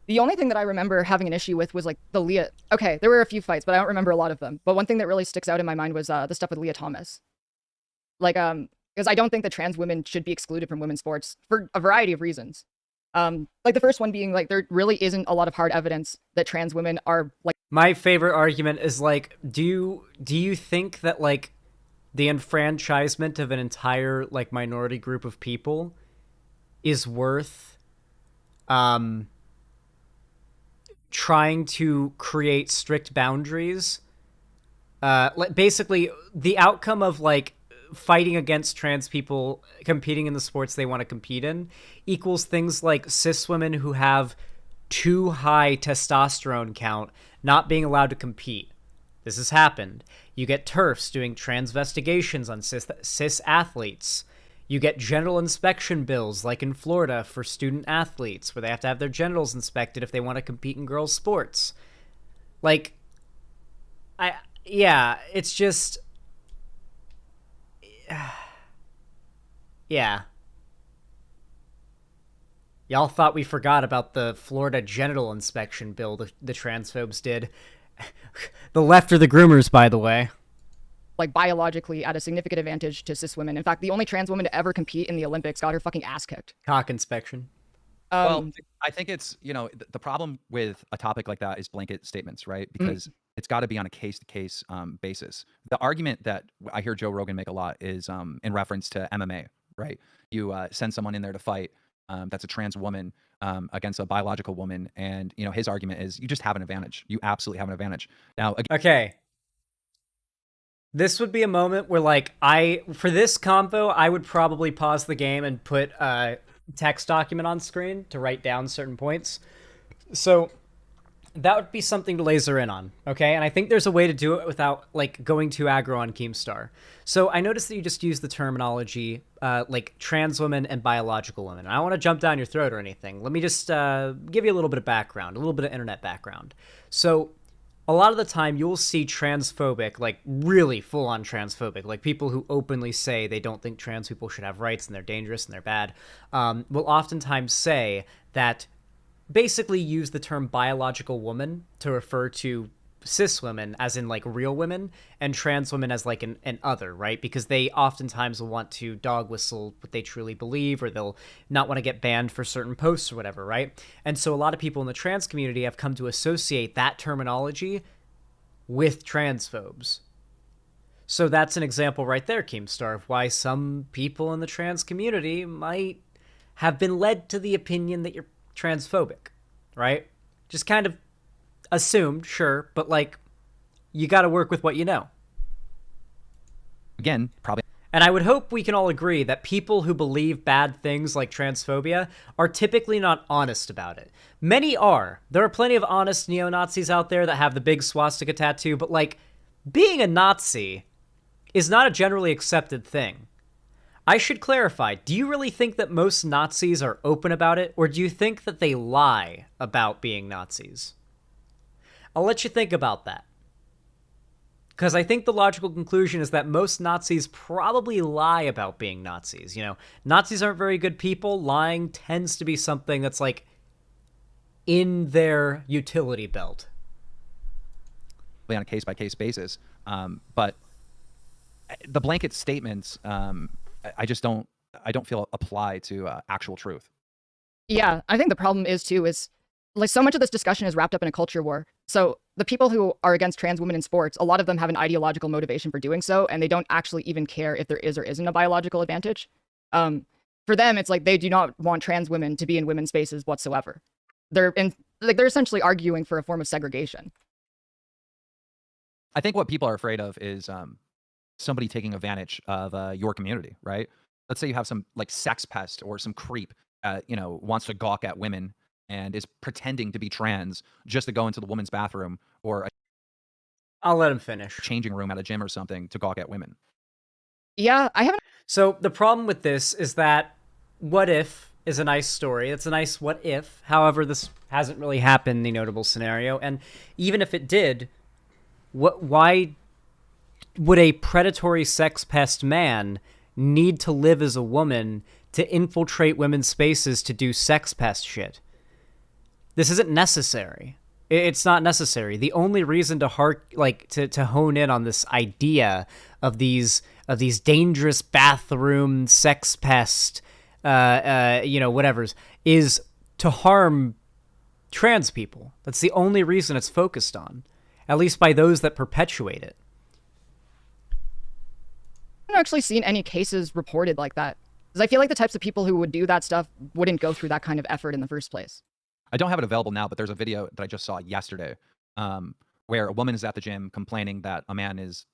The only thing that I remember having an issue with was like the Leah. Okay, there were a few fights, but I don't remember a lot of them. But one thing that really sticks out in my mind was the stuff with Leah Thomas. Like, because I don't think that trans women should be excluded from women's sports for a variety of reasons. Like the first one being like there really isn't a lot of hard evidence that trans women are like. My favorite argument is like, do you think that like the enfranchisement of an entire like minority group of people is worth trying to create strict boundaries? Like basically the outcome of like fighting against trans people competing in the sports they want to compete in equals things like cis women who have too high testosterone count not being allowed to compete. This has happened. You get TERFs doing transvestigations on cis athletes. You get genital inspection bills like in Florida for student athletes where they have to have their genitals inspected if they want to compete in girls' sports. Like, yeah, it's just... Yeah. Y'all thought we forgot about the Florida genital inspection bill the transphobes did. The left are the groomers, by the way. Like biologically at a significant advantage to cis women. In fact, the only trans woman to ever compete in the Olympics got her fucking ass kicked. Cock inspection. Well, I think it's, you know, the problem with a topic like that is blanket statements, right? Because it's got to be on a case-to-case basis. The argument that I hear Joe Rogan make a lot is in reference to MMA, right? You send someone in there to fight that's a trans woman against a biological woman, and you know his argument is you just have an advantage. You absolutely have an advantage. Now, okay. This would be a moment where, like, for this convo, I would probably pause the game and put a text document on screen to write down certain points. So that would be something to laser in on, okay? And I think there's a way to do it without, like, going too aggro on Keemstar. So I noticed that you just used the terminology, like, trans women and biological women. I don't want to jump down your throat or anything. Let me just give you a little bit of background, a little bit of internet background. So a lot of the time you'll see transphobic, like really full-on transphobic, like people who openly say they don't think trans people should have rights and they're dangerous and they're bad, will oftentimes say that basically use the term biological woman to refer to cis women as in like real women and trans women as like an other, right? Because they oftentimes will want to dog whistle what they truly believe, or they'll not want to get banned for certain posts or whatever, right? And so a lot of people in the trans community have come to associate that terminology with transphobes. So that's an example right there, Keemstar, of why some people in the trans community might have been led to the opinion that you're transphobic, right? Just kind of assumed, sure, but like you got to work with what you know. Again, probably. And I would hope we can all agree that people who believe bad things like transphobia are typically not honest about it. Many are. There are plenty of honest neo-Nazis out there that have the big swastika tattoo, but like being a Nazi is not a generally accepted thing. I should clarify, do you really think that most Nazis are open about it, or do you think that they lie about being Nazis? I'll let you think about that. Because I think the logical conclusion is that most Nazis probably lie about being Nazis. You know, Nazis aren't very good people. Lying tends to be something that's like in their utility belt. On a case-by-case basis. But the blanket statements, I don't feel apply to actual truth. Yeah, I think the problem is like so much of this discussion is wrapped up in a culture war. So the people who are against trans women in sports, a lot of them have an ideological motivation for doing so, and they don't actually even care if there is or isn't a biological advantage. For them, it's like they do not want trans women to be in women's spaces whatsoever. They're essentially arguing for a form of segregation. I think what people are afraid of is somebody taking advantage of your community, right? Let's say you have some like sex pest or some creep, wants to gawk at women and is pretending to be trans just to go into the women's bathroom or I'll let him finish. Changing room at a gym or something to gawk at women. Yeah, I haven't. So the problem with this is that what if is a nice story. It's a nice what if. However, this hasn't really happened in the notable scenario. And even if it did, why would a predatory sex pest man need to live as a woman to infiltrate women's spaces to do sex pest shit? This isn't necessary. It's not necessary. The only reason to hone in on this idea of these dangerous bathroom sex pest, whatevers, is to harm trans people. That's the only reason it's focused on, at least by those that perpetuate it. I haven't actually seen any cases reported like that, because I feel like the types of people who would do that stuff wouldn't go through that kind of effort in the first place. I don't have it available now, but there's a video that I just saw yesterday where a woman is at the gym complaining that a man is,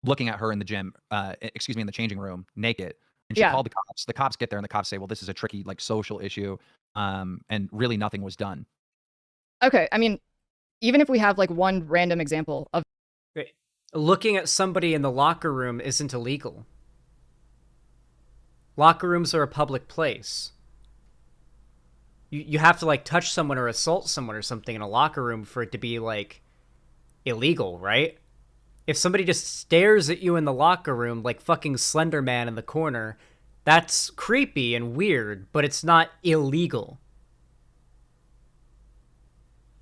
looking at her in the gym, in the changing room, naked. And she called the cops. The cops get there and the cops say, well, this is a tricky, social issue. And really nothing was done. Okay, I mean, even if we have, one random example of... Looking at somebody in the locker room isn't illegal. Locker rooms are a public place. You have to, touch someone or assault someone or something in a locker room for it to be, illegal, right? If somebody just stares at you in the locker room like fucking Slender Man in the corner, that's creepy and weird, but it's not illegal.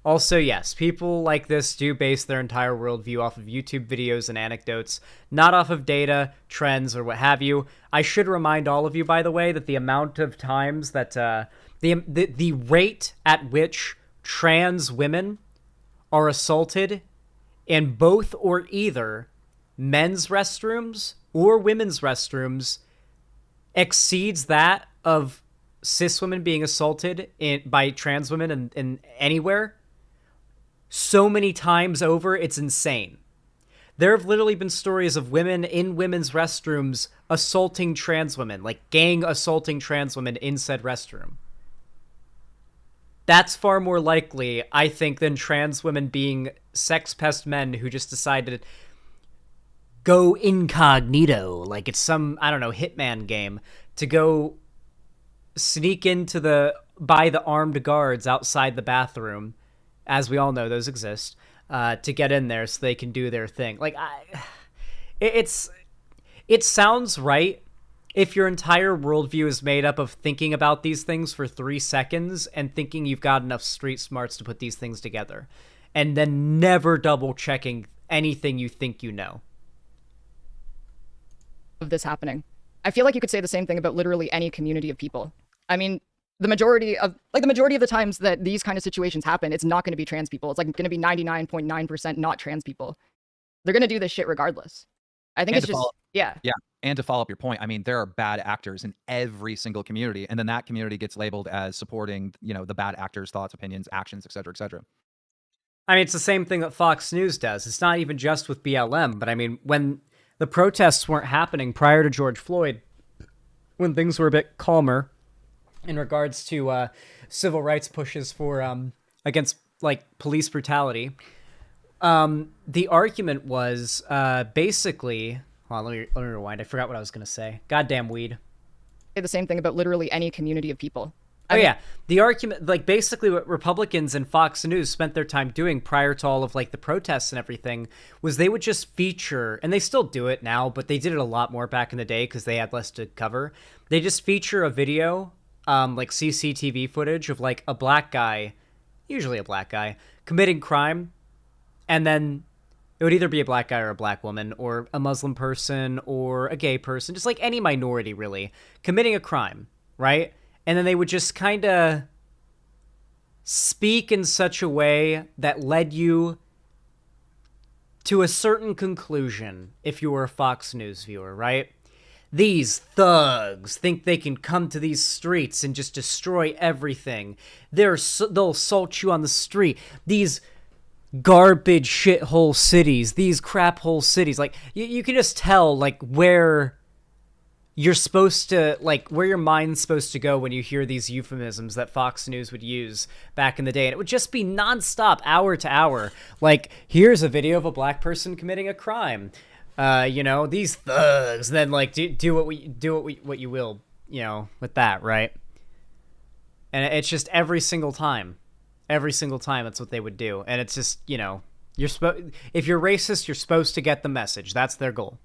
Also, yes, people like this do base their entire worldview off of YouTube videos and anecdotes, not off of data, trends, or what have you. I should remind all of you, by the way, that the amount of times that... The rate at which trans women are assaulted in both or either men's restrooms or women's restrooms exceeds that of cis women being assaulted by trans women in anywhere so many times over, it's insane. There have literally been stories of women in women's restrooms assaulting trans women, gang assaulting trans women in said restroom. That's far more likely, I think, than trans women being sex pest men who just decide to go incognito, like it's some, hitman game, to go sneak by the armed guards outside the bathroom, as we all know those exist, to get in there so they can do their thing. It sounds right if your entire worldview is made up of thinking about these things for 3 seconds and thinking you've got enough street smarts to put these things together, and then never double checking anything you think you know. Of this happening. I feel like you could say the same thing about literally any community of people. I mean, the majority of the times that these kind of situations happen, it's not going to be trans people. It's going to be 99.9% not trans people. They're going to do this shit regardless. I think it's just, yeah. Yeah. And to follow up your point, I mean, there are bad actors in every single community, and then that community gets labeled as supporting, the bad actors' thoughts, opinions, actions, et cetera, et cetera. I mean, it's the same thing that Fox News does. It's not even just with BLM, but I mean, when the protests weren't happening prior to George Floyd, when things were a bit calmer in regards to civil rights pushes for against police brutality, the argument was basically... Hold on, let me rewind. I forgot what I was going to say. Goddamn weed. Say the same thing about literally any community of people. Yeah. The argument, basically what Republicans and Fox News spent their time doing prior to all of, the protests and everything was they would just feature, and they still do it now, but they did it a lot more back in the day because they had less to cover. They just feature a video, CCTV footage of, a black guy, usually a black guy, committing crime, and then... It would either be a black guy or a black woman or a Muslim person or a gay person, just any minority, really, committing a crime, right? And then they would just kind of speak in such a way that led you to a certain conclusion if you were a Fox News viewer, right? These thugs think they can come to these streets and just destroy everything. They'll assault you on the street. These garbage shithole cities, these crap hole cities. Like, you can just tell, like, where you're supposed to, like, where your mind's supposed to go when you hear these euphemisms that Fox News would use back in the day. And it would just be nonstop, hour to hour. Like, here's a video of a black person committing a crime. You know, these thugs. And then, like, do what you will, you know, with that, right? And it's just every single time. Every single time, that's what they would do. And it's just, you know, if you're racist, you're supposed to get the message. That's their goal.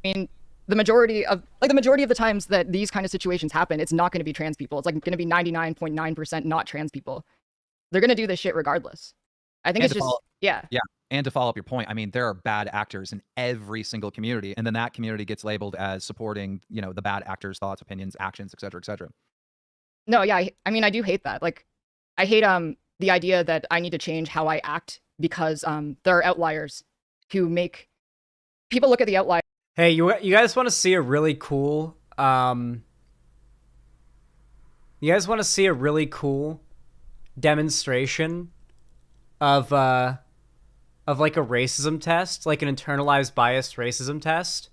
I mean, the majority of the times that these kind of situations happen, it's not going to be trans people. It's like going to be 99.9% not trans people. They're going to do this shit regardless. I think it's just, yeah. Yeah. And to follow up your point, I mean, there are bad actors in every single community, and then that community gets labeled as supporting, you know, the bad actors' thoughts, opinions, actions, et cetera, et cetera. No, yeah, I mean, I do hate that. Like, I hate the idea that I need to change how I act because there are outliers who make people look at the outlier. Hey, you guys want to see a really cool demonstration of like a racism test, like an internalized biased racism test?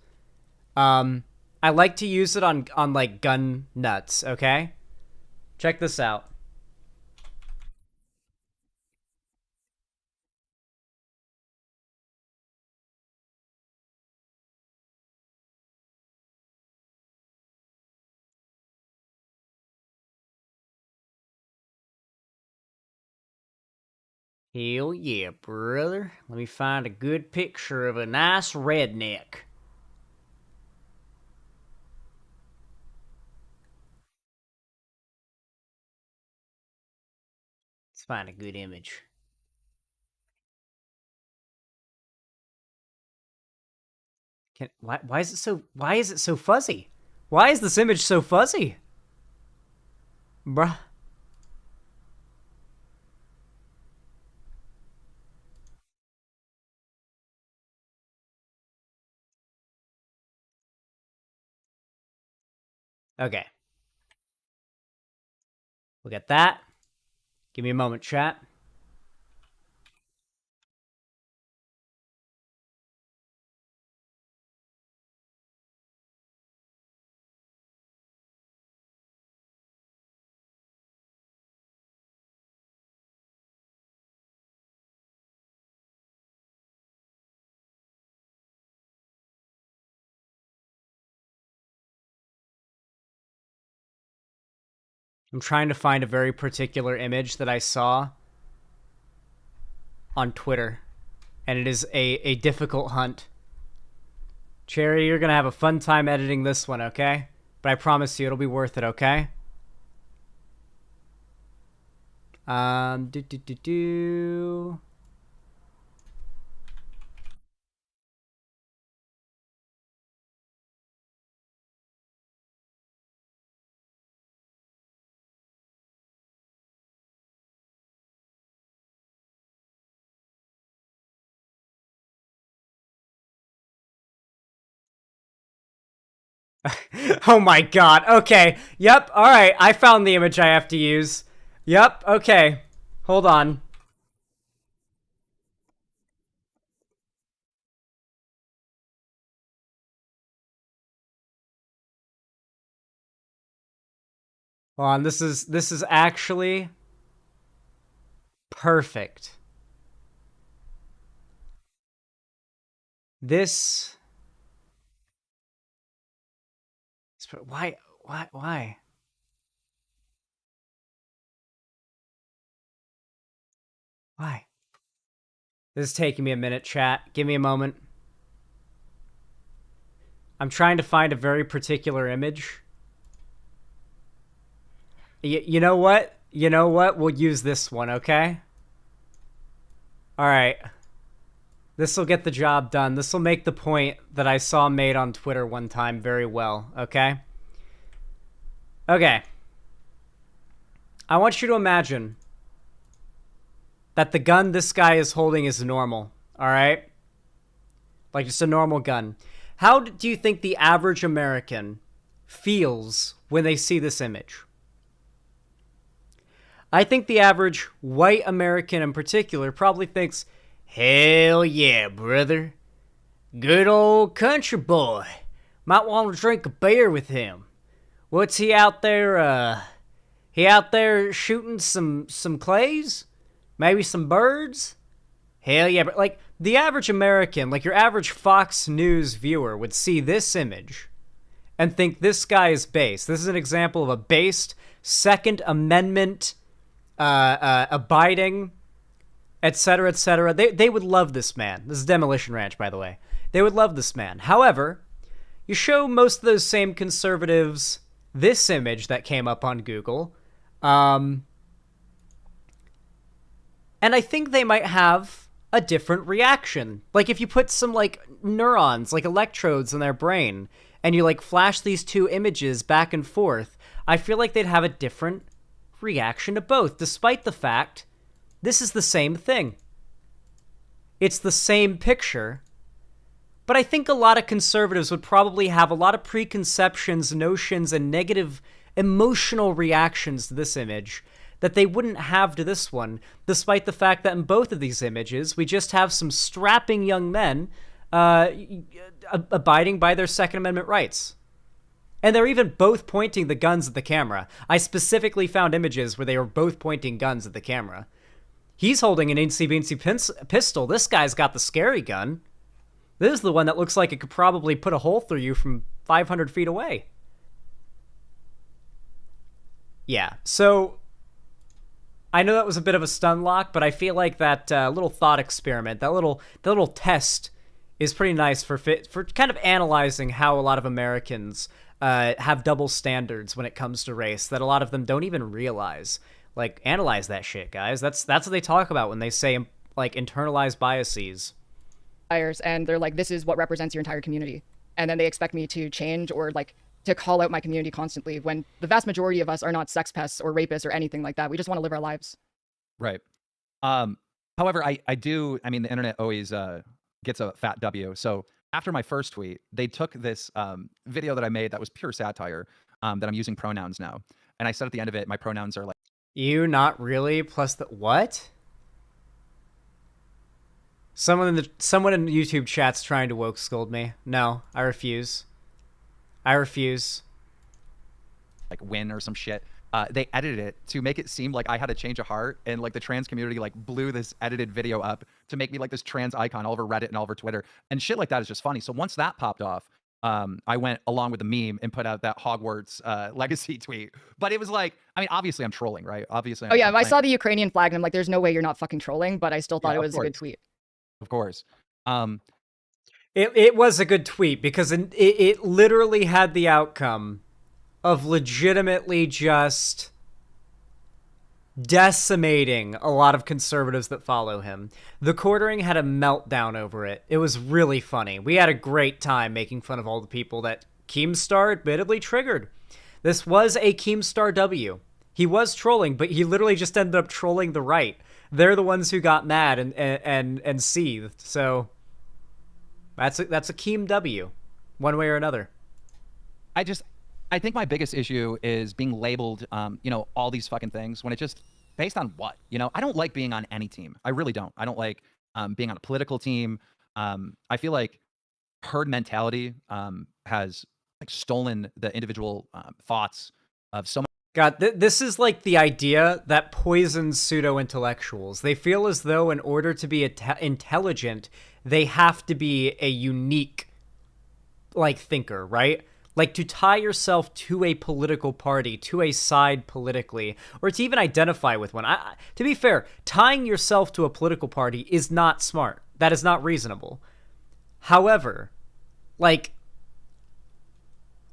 I like to use it on like gun nuts, okay? Check this out. Hell yeah, brother. Let me find a good picture of a nice redneck. Let's find a good image. Why is it so fuzzy? Why is this image so fuzzy? Bruh. Okay. We'll get that. Give me a moment, chat. I'm trying to find a very particular image that I saw on Twitter, and it is a difficult hunt. Cherry, you're gonna have a fun time editing this one, okay? But I promise you it'll be worth it, okay? Oh my god, okay. Yep, alright, I found the image I have to use. Yep, okay. Hold on. Hold on, this is actually perfect. This... Why? Why? Why? This is taking me a minute, chat. Give me a moment. I'm trying to find a very particular image. You know what? You know what? We'll use this one, okay? Alright. This will get the job done. This will make the point that I saw made on Twitter one time very well, okay? Okay. I want you to imagine that the gun this guy is holding is normal, all right? Like just a normal gun. How do you think the average American feels when they see this image? I think the average white American in particular probably thinks, hell yeah, brother. Good old country boy. Might want to drink a beer with him. What's he out there, he out there shooting some clays? Maybe some birds? Hell yeah, but like the average American, like your average Fox News viewer would see this image and think this guy is based. This is an example of a based Second Amendment abiding, etc., etc. They would love this man. This is Demolition Ranch, by the way. They would love this man. However, you show most of those same conservatives this image that came up on Google, and I think they might have a different reaction. Like if you put some like neurons, like electrodes in their brain, and you like flash these two images back and forth, I feel like they'd have a different reaction to both, despite the fact this is the same thing. It's the same picture, but I think a lot of conservatives would probably have a lot of preconceptions, notions, and negative emotional reactions to this image that they wouldn't have to this one, despite the fact that in both of these images, we just have some strapping young men abiding by their Second Amendment rights. And they're even both pointing the guns at the camera. I specifically found images where they were both pointing guns at the camera. He's holding an incy-beansy pistol. This guy's got the scary gun. This is the one that looks like it could probably put a hole through you from 500 feet away. Yeah, so I know that was a bit of a stun lock, but I feel like that little thought experiment, that little test is pretty nice for kind of analyzing how a lot of Americans have double standards when it comes to race that a lot of them don't even realize. Like, analyze that shit, guys. That's what they talk about when they say, like, internalized biases. And they're like, this is what represents your entire community. And then they expect me to change or, like, to call out my community constantly when the vast majority of us are not sex pests or rapists or anything like that. We just want to live our lives. Right. However, I mean, the internet always gets a fat W. So after my first tweet, they took this video that I made that was pure satire, that I'm using pronouns now. And I said at the end of it, my pronouns are like, you, not really, plus the what? Someone in YouTube chat's trying to woke scold me. No, I refuse. I refuse. Like win or some shit. They edited it to make it seem like I had a change of heart, and like the trans community like blew this edited video up to make me like this trans icon all over Reddit and all over Twitter, and shit like that is just funny. So once that popped off, I went along with the meme and put out that Hogwarts legacy tweet. But it was like, I mean, obviously I'm trolling, right? Obviously. Oh yeah, I saw the Ukrainian flag and I'm like, there's no way you're not fucking trolling, but I still thought it was a good tweet. Of course. It was a good tweet because it literally had the outcome of legitimately just decimating a lot of conservatives that follow him. The Quartering had a meltdown over it. It was really funny. We had a great time making fun of all the people that Keemstar admittedly triggered. This was a Keemstar W. He was trolling, but he literally just ended up trolling the right. They're the ones who got mad and seethed. So that's a Keem W, one way or another. I think my biggest issue is being labeled, all these fucking things when it just based on what, I don't like being on any team. I really don't. I don't like being on a political team. I feel like herd mentality has like stolen the individual thoughts of so much. God, this is like the idea that poisons pseudo-intellectuals. They feel as though in order to be intelligent, they have to be a unique, like, thinker, right? Like, to tie yourself to a political party, to a side politically, or to even identify with one. To be fair, tying yourself to a political party is not smart. That is not reasonable. However, like,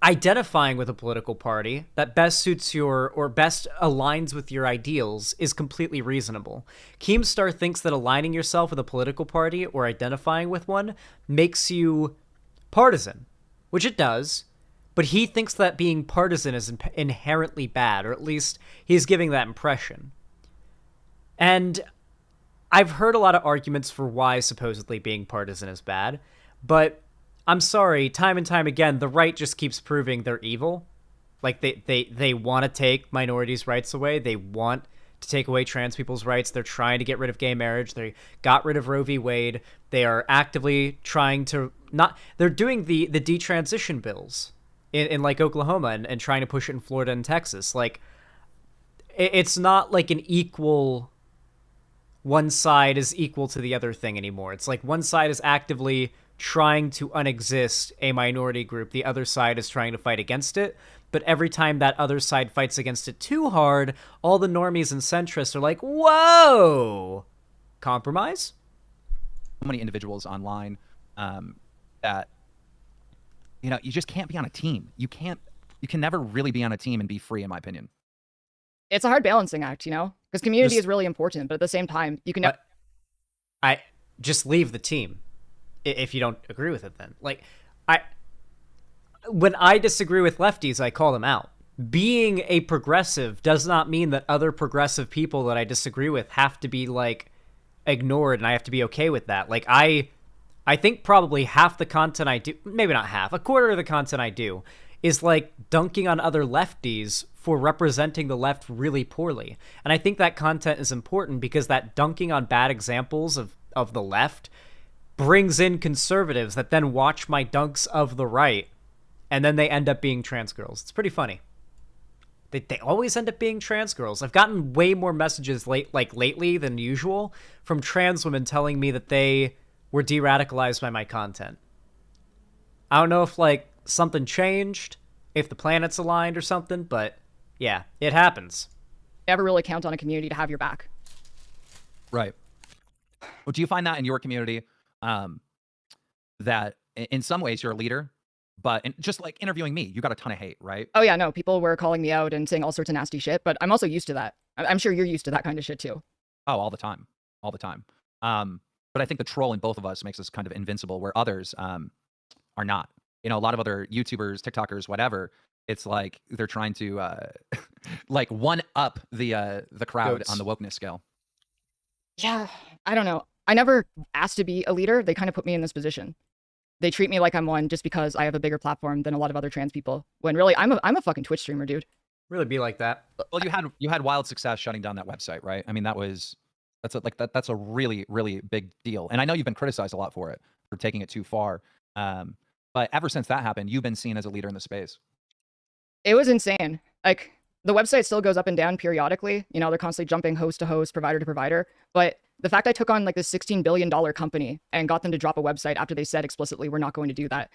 identifying with a political party that best suits or best aligns with your ideals is completely reasonable. Keemstar thinks that aligning yourself with a political party or identifying with one makes you partisan, which it does, but he thinks that being partisan is inherently bad, or at least he's giving that impression. And I've heard a lot of arguments for why supposedly being partisan is bad, but I'm sorry, time and time again, the right just keeps proving they're evil. Like, they want to take minorities' rights away. They want to take away trans people's rights. They're trying to get rid of gay marriage. They got rid of Roe v. Wade. They are actively trying to not... They're doing the detransition bills in like, Oklahoma and trying to push it in Florida and Texas. Like, it's not like an equal... One side is equal to the other thing anymore. It's like one side is actively trying to unexist a minority group. The other side is trying to fight against it. But every time that other side fights against it too hard, all the normies and centrists are like, whoa, compromise? So many individuals online that, you know, you just can't be on a team. You can never really be on a team and be free, in my opinion. It's a hard balancing act, you know, because community is really important, but at the same time, you can. I just leave the team if you don't agree with it. Then, like, when I disagree with lefties, I call them out. Being a progressive does not mean that other progressive people that I disagree with have to be like ignored, and I have to be okay with that. Like, I think probably half the content I do, maybe not half, a quarter of the content I do, is like dunking on other lefties for representing the left really poorly. And I think that content is important because that dunking on bad examples of the left brings in conservatives that then watch my dunks of the right, and then they end up being trans girls. It's pretty funny. They always end up being trans girls. I've gotten way more messages lately than usual from trans women telling me that they were de-radicalized by my content. I don't know if like something changed, if the planets aligned or something, but yeah, it happens. Never really count on a community to have your back. Right. Well, do you find that in your community, that in some ways you're a leader, but just like interviewing me, you got a ton of hate, right? Oh yeah, no, people were calling me out and saying all sorts of nasty shit, but I'm also used to that. I'm sure you're used to that kind of shit too. Oh, all the time. All the time. But I think the troll in both of us makes us kind of invincible, where others are not. You know, a lot of other YouTubers, TikTokers, whatever, it's like they're trying to like one up the crowd Goats. on the wokeness scale. Yeah, I don't know. I never asked to be a leader. They kind of put me in this position. They treat me like I'm one just because I have a bigger platform than a lot of other trans people. When really, I'm a fucking Twitch streamer, dude. Really be like that. Well, you had wild success shutting down that website, right? I mean, that's a really, really big deal. And I know you've been criticized a lot for it, for taking it too far. But ever since that happened, you've been seen as a leader in the space. It was insane. Like, the website still goes up and down periodically. You know, they're constantly jumping host to host, provider to provider. But the fact I took on like this $16 billion company and got them to drop a website after they said explicitly, we're not going to do that.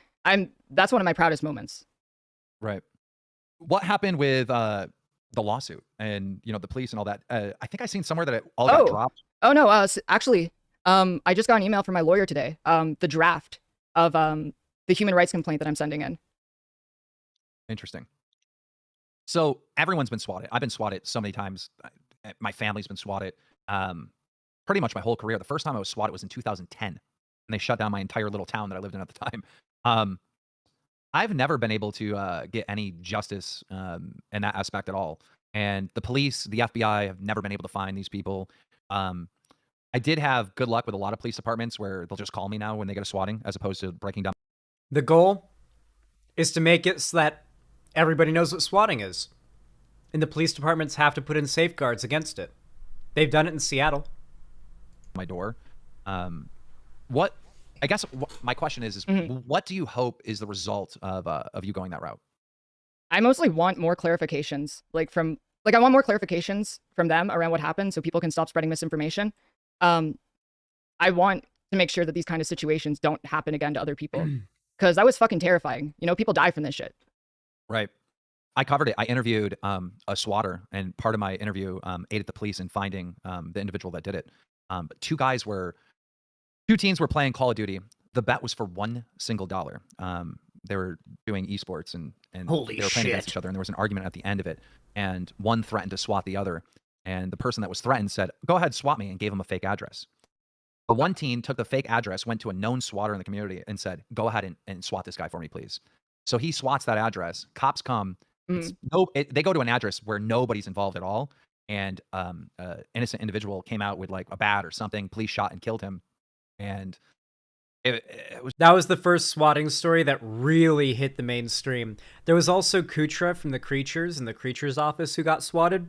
That's one of my proudest moments. Right. What happened with the lawsuit and, you know, the police and all that? I think I seen somewhere that it all got dropped. Oh no, actually, I just got an email from my lawyer today. The draft of the human rights complaint that I'm sending in. Interesting. So everyone's been swatted. I've been swatted so many times. My family's been swatted. Pretty much my whole career. The first time I was swatted was in 2010, and they shut down my entire little town that I lived in at the time. I've never been able to get any justice in that aspect at all. And the police, the FBI have never been able to find these people. I did have good luck with a lot of police departments where they'll just call me now when they get a swatting, as opposed to breaking down. The goal is to make it so that everybody knows what swatting is. And the police departments have to put in safeguards against it. They've done it in Seattle. My door. My question is what do you hope is the result of you going that route? I mostly want more clarifications, I want more clarifications from them around what happened so people can stop spreading misinformation. I want to make sure that these kind of situations don't happen again to other people, because that was fucking terrifying. You know, people die from this shit. Right. I covered it. I interviewed a swatter, and part of my interview aided the police in finding the individual that did it. But two teens were playing Call of Duty. The bet was for $1 single. They were doing esports and Holy they were playing shit. against each other, and there was an argument at the end of it. And one threatened to swat the other, and the person that was threatened said, "Go ahead, swat me," and gave him a fake address. But one teen took the fake address, went to a known swatter in the community, and said, "Go ahead and swat this guy for me, please." So he swats that address. Cops come. They go to an address where nobody's involved at all. and innocent individual came out with like a bat or something. Police shot and killed him, and that was the first swatting story that really hit the mainstream. There was also Kutra from the Creatures in the Creatures office who got swatted,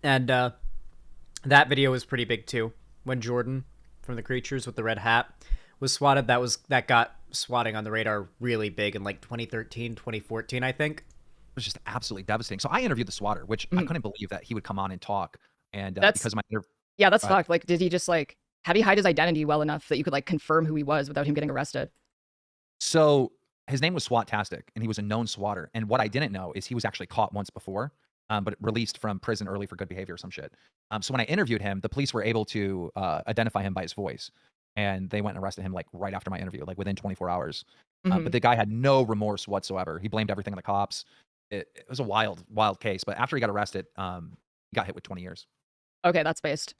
and that video was pretty big too. When Jordan from the Creatures with the red hat was swatted, that got swatting on the radar really big in like 2013, 2014, I think. It was just absolutely devastating. So I interviewed the swatter, which I couldn't believe that he would come on and talk. And because of my yeah, that's fucked. Like, did he just like have he hide his identity well enough that you could like confirm who he was without him getting arrested? So his name was Swat-tastic, and he was a known swatter. And what I didn't know is he was actually caught once before, but released from prison early for good behavior or some shit. So when I interviewed him, the police were able to identify him by his voice, and they went and arrested him like right after my interview, like within 24 hours. But the guy had no remorse whatsoever. He blamed everything on the cops. It was a wild case. But after he got arrested, he got hit with 20 years. Okay, that's based.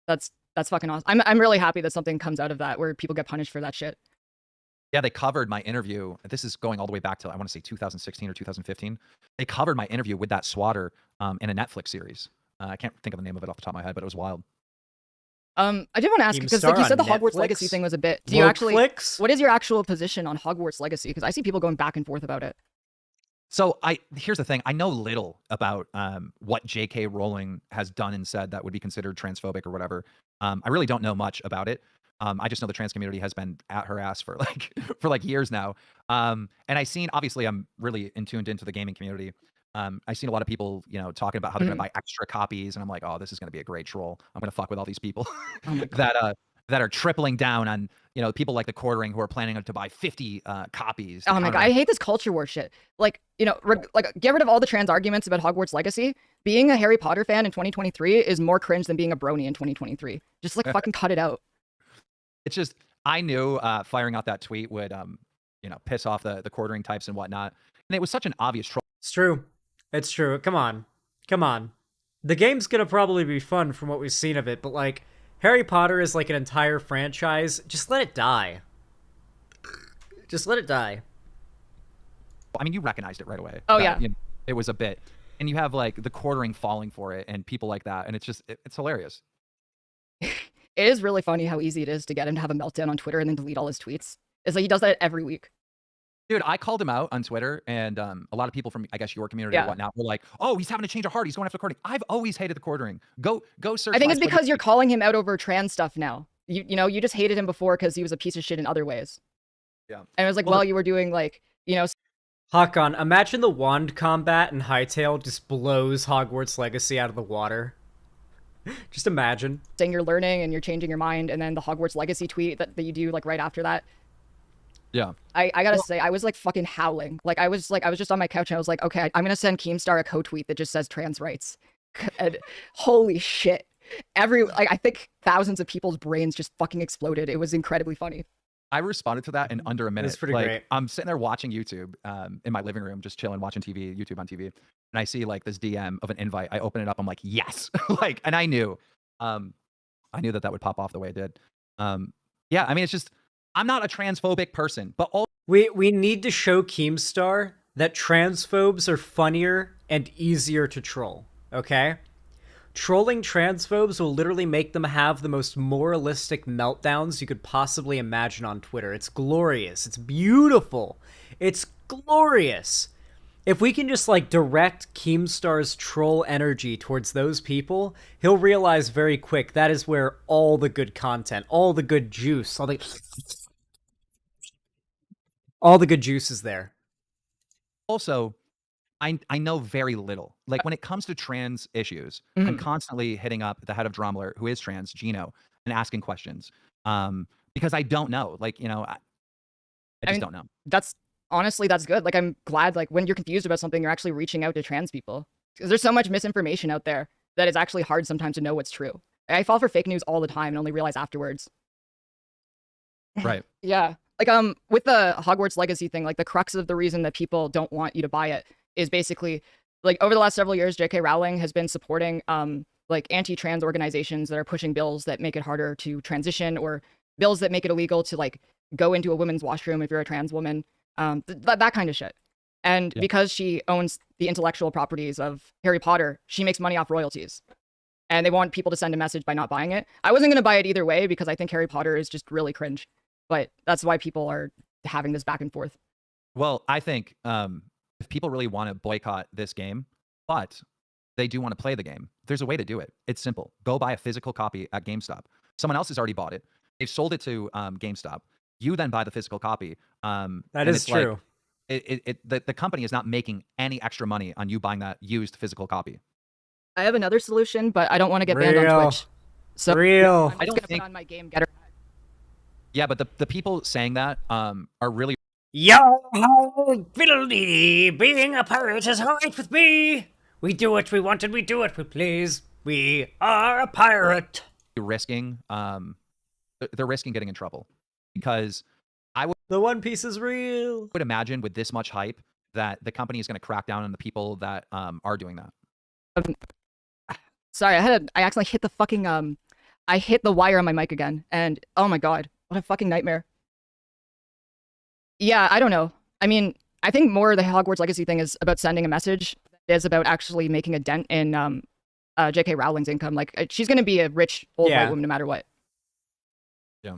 That's fucking awesome. I'm really happy that something comes out of that where people get punished for that shit. Yeah, they covered my interview. This is going all the way back to, I want to say 2016 or 2015. They covered my interview with that swatter in a Netflix series. I can't think of the name of it off the top of my head, but it was wild. I did want to ask, because like you said the Hogwarts Legacy thing was a bit. Do you actually? What is your actual position on Hogwarts Legacy? Because I see people going back and forth about it. So here's the thing. I know little about what J.K. Rowling has done and said that would be considered transphobic or whatever. I really don't know much about it. I just know the trans community has been at her ass for like years now. And obviously I'm really tuned into the gaming community. I've seen a lot of people, talking about how they're gonna buy extra copies, and I'm like, oh, this is gonna be a great troll. I'm gonna fuck with all these people that are tripling down on, people like the Quartering who are planning to buy 50 copies. Oh my god, I hate this culture war shit. Like, get rid of all the trans arguments about Hogwarts Legacy. Being a Harry Potter fan in 2023 is more cringe than being a brony in 2023. Just like fucking cut it out. It's just, I knew firing out that tweet would, piss off the Quartering types and whatnot. And it was such an obvious troll. It's true. It's true. Come on. The game's gonna probably be fun from what we've seen of it, but like, Harry Potter is like an entire franchise. Just let it die. Just let it die. I mean, you recognized it right away. Oh, yeah. It was a bit. And you have like the Quartering falling for it and people like that. And it's just, it's hilarious. It is really funny how easy it is to get him to have a meltdown on Twitter and then delete all his tweets. It's like he does that every week. Dude, I called him out on Twitter, and a lot of people from, I guess, your community and whatnot were like, oh, he's having a change of heart. He's going after the Quartering. I've always hated the Quartering. Go search. I think it's because you're calling him out over trans stuff now. You just hated him before because he was a piece of shit in other ways. Yeah. And it was like, well, you were doing like, Hakon, imagine the wand combat in Hightail just blows Hogwarts Legacy out of the water. Just imagine. Saying you're learning and you're changing your mind, and then the Hogwarts Legacy tweet that you do like right after that. Yeah. I gotta say, I was like fucking howling. Like I was just on my couch and I was like, okay, I'm gonna send Keemstar a code tweet that just says trans rights. And holy shit. I think thousands of people's brains just fucking exploded. It was incredibly funny. I responded to that in under a minute. It's pretty great. I'm sitting there watching YouTube in my living room, just chilling, watching YouTube on TV. And I see like this DM of an invite. I open it up. I'm like, yes. And I knew that would pop off the way it did. Yeah, I mean, it's just, I'm not a transphobhic person, but we need to show Keemstar that transphobes are funnier and easier to troll, okay? Trolling transphobes will literally make them have the most moralistic meltdowns you could possibly imagine on Twitter. It's glorious. It's beautiful. It's glorious. If we can just like direct Keemstar's troll energy towards those people, he'll realize very quick that is where all the good content, all the good juice, all the good juice is there. Also, I know very little. Like when it comes to trans issues, I'm constantly hitting up the head of Dromler, who is trans, Gino, and asking questions. Because I don't know. Like, I just don't know. Honestly, that's good. Like, I'm glad, like, when you're confused about something, you're actually reaching out to trans people. Because there's so much misinformation out there that it's actually hard sometimes to know what's true. I fall for fake news all the time and only realize afterwards. Right. Yeah. Like, with the Hogwarts Legacy thing, like, the crux of the reason that people don't want you to buy it is basically, like, over the last several years, J.K. Rowling has been supporting, like, anti-trans organizations that are pushing bills that make it harder to transition, or bills that make it illegal to, like, go into a women's washroom if you're a trans woman. That kind of shit. And Yeah. because she owns the intellectual properties of Harry Potter, she makes money off royalties. And they want people to send a message by not buying it. I wasn't going to buy it either way because I think Harry Potter is just really cringe. But that's why people are having this back and forth. Well, I think if people really want to boycott this game, but they do want to play the game, there's a way to do it. It's simple. Go buy a physical copy at GameStop. Someone else has already bought it. They've sold it to GameStop. You then buy the physical copy. That is true. The company is not making any extra money on you buying that used physical copy. I have another solution, but I don't want to get banned on Twitch. So I'm just I don't gonna think. put on my game getter. Yeah, but the people saying that are really. Yo ho fiddly, being a pirate is alright with me. We do what we want and we do what we please. We are a pirate. Risking they're risking getting in trouble because the One Piece is real. Would imagine with this much hype that the company is going to crack down on the people that are doing that. Sorry, I accidentally hit the fucking I hit the wire on my mic again, and oh my god, what a fucking nightmare. Yeah, I don't know. I mean, I think more the Hogwarts Legacy thing is about sending a message. It is about actually making a dent in J.K. Rowling's income. Like, she's going to be a rich old white woman no matter what. Yeah.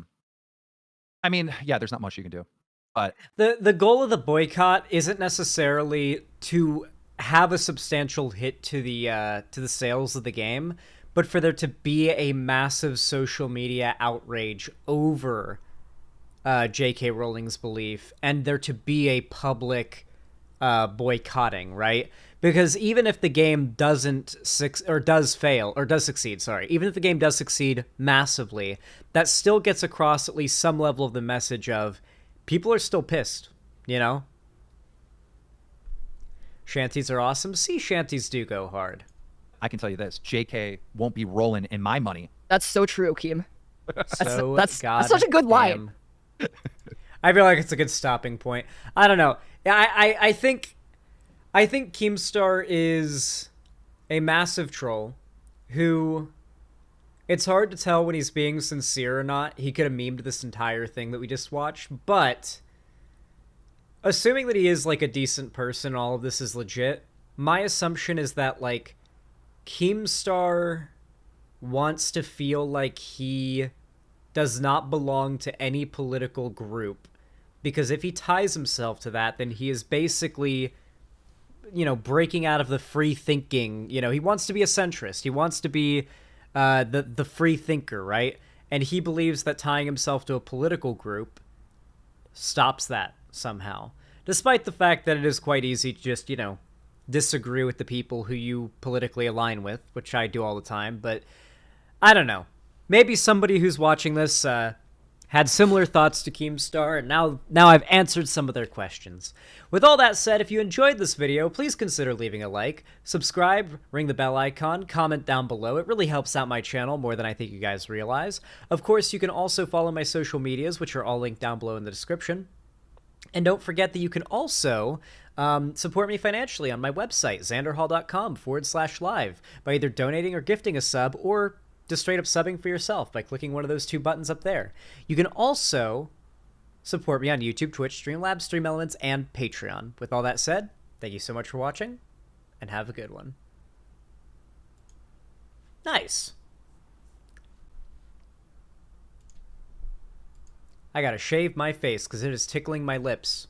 I mean, yeah, there's not much you can do. But the goal of the boycott isn't necessarily to have a substantial hit to the sales of the game, but for there to be a massive social media outrage over J.K. Rowling's belief, and there to be a public boycotting, right? Because even if the game does succeed, even if the game does succeed massively, that still gets across at least some level of the message of people are still pissed, you know? Shanties are awesome. Sea shanties do go hard. I can tell you this, JK won't be rolling in my money. That's so true, Keem. That's God such a good line. damn. I feel like it's a good stopping point. I don't know. I think Keemstar is a massive troll who it's hard to tell when he's being sincere or not. He could have memed this entire thing that we just watched, but assuming that he is like a decent person, all of this is legit, my assumption is that like Keemstar wants to feel like he does not belong to any political group, because if he ties himself to that, then he is basically, you know, breaking out of the free thinking. You know, he wants to be a centrist. He wants to be the free thinker, right? And he believes that tying himself to a political group stops that somehow, despite the fact that it is quite easy to just, you know, disagree with the people who you politically align with, which I do all the time. But I don't know. Maybe somebody who's watching this had similar thoughts to Keemstar, and now I've answered some of their questions. With all that said, if you enjoyed this video, please consider leaving a like, subscribe, ring the bell icon, comment down below. It really helps out my channel more than I think you guys realize. Of course, you can also follow my social medias, which are all linked down below in the description. And don't forget that you can also support me financially on my website, xanderhall.com/live, by either donating or gifting a sub, or just straight up subbing for yourself by clicking one of those two buttons up there. You can also support me on YouTube, Twitch, Streamlabs, Stream Elements, and Patreon. With all that said, thank you so much for watching, and have a good one. Nice. I gotta shave my face because it is tickling my lips.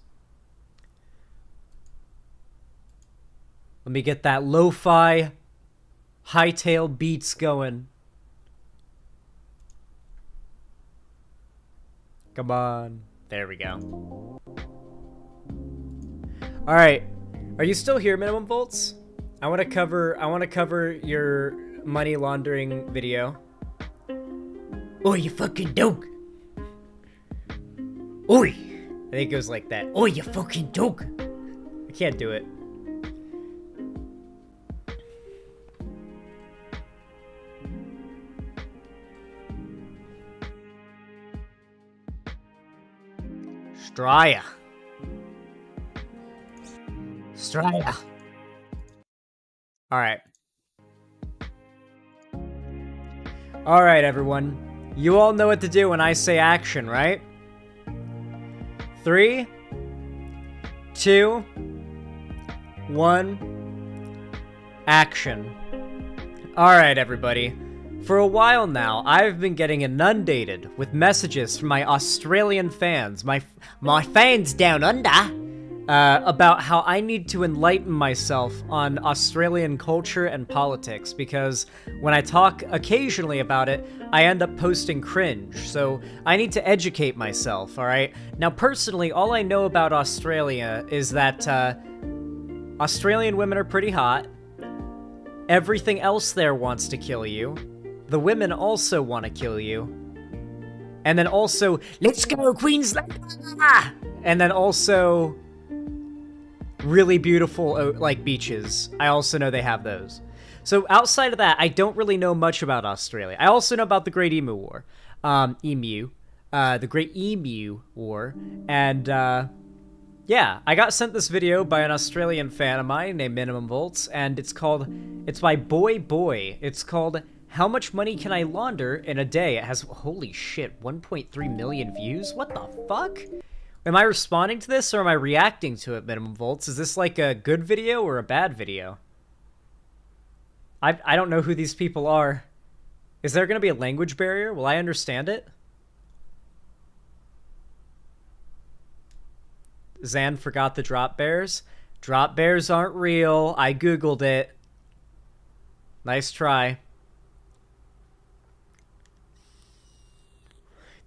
Let me get that lo-fi hightail beats going. Come on. There we go. All right. Are you still here, Minimum Volts? I want to cover your money laundering video. Oh, you fucking dog. Oi. I think it goes like that. Oh, you fucking dog. I can't do it. Straya. Alright. Alright, everyone. You all know what to do when I say action, right? 3, 2, 1, action. Alright, everybody. For a while now, I've been getting inundated with messages from my Australian fans, my fans down under, about how I need to enlighten myself on Australian culture and politics, because when I talk occasionally about it, I end up posting cringe, so I need to educate myself, alright? Now, personally, all I know about Australia is that, Australian women are pretty hot. Everything else there wants to kill you. The women also want to kill you. And then also, let's go Queensland! And then also, really beautiful, like, beaches. I also know they have those. So outside of that, I don't really know much about Australia. I also know about the Great Emu War. The Great Emu War. And, yeah, I got sent this video by an Australian fan of mine named Minimum Volts, and it's by Boy. It's called How Much Money Can I Launder in a Day? It has, holy shit, 1.3 million views? What the fuck? Am I responding to this, or am I reacting to it, Minimum Volts? Is this like a good video or a bad video? I don't know who these people are. Is there going to be a language barrier? Will I understand it? Zan forgot the drop bears. Drop bears aren't real. I googled it. Nice try.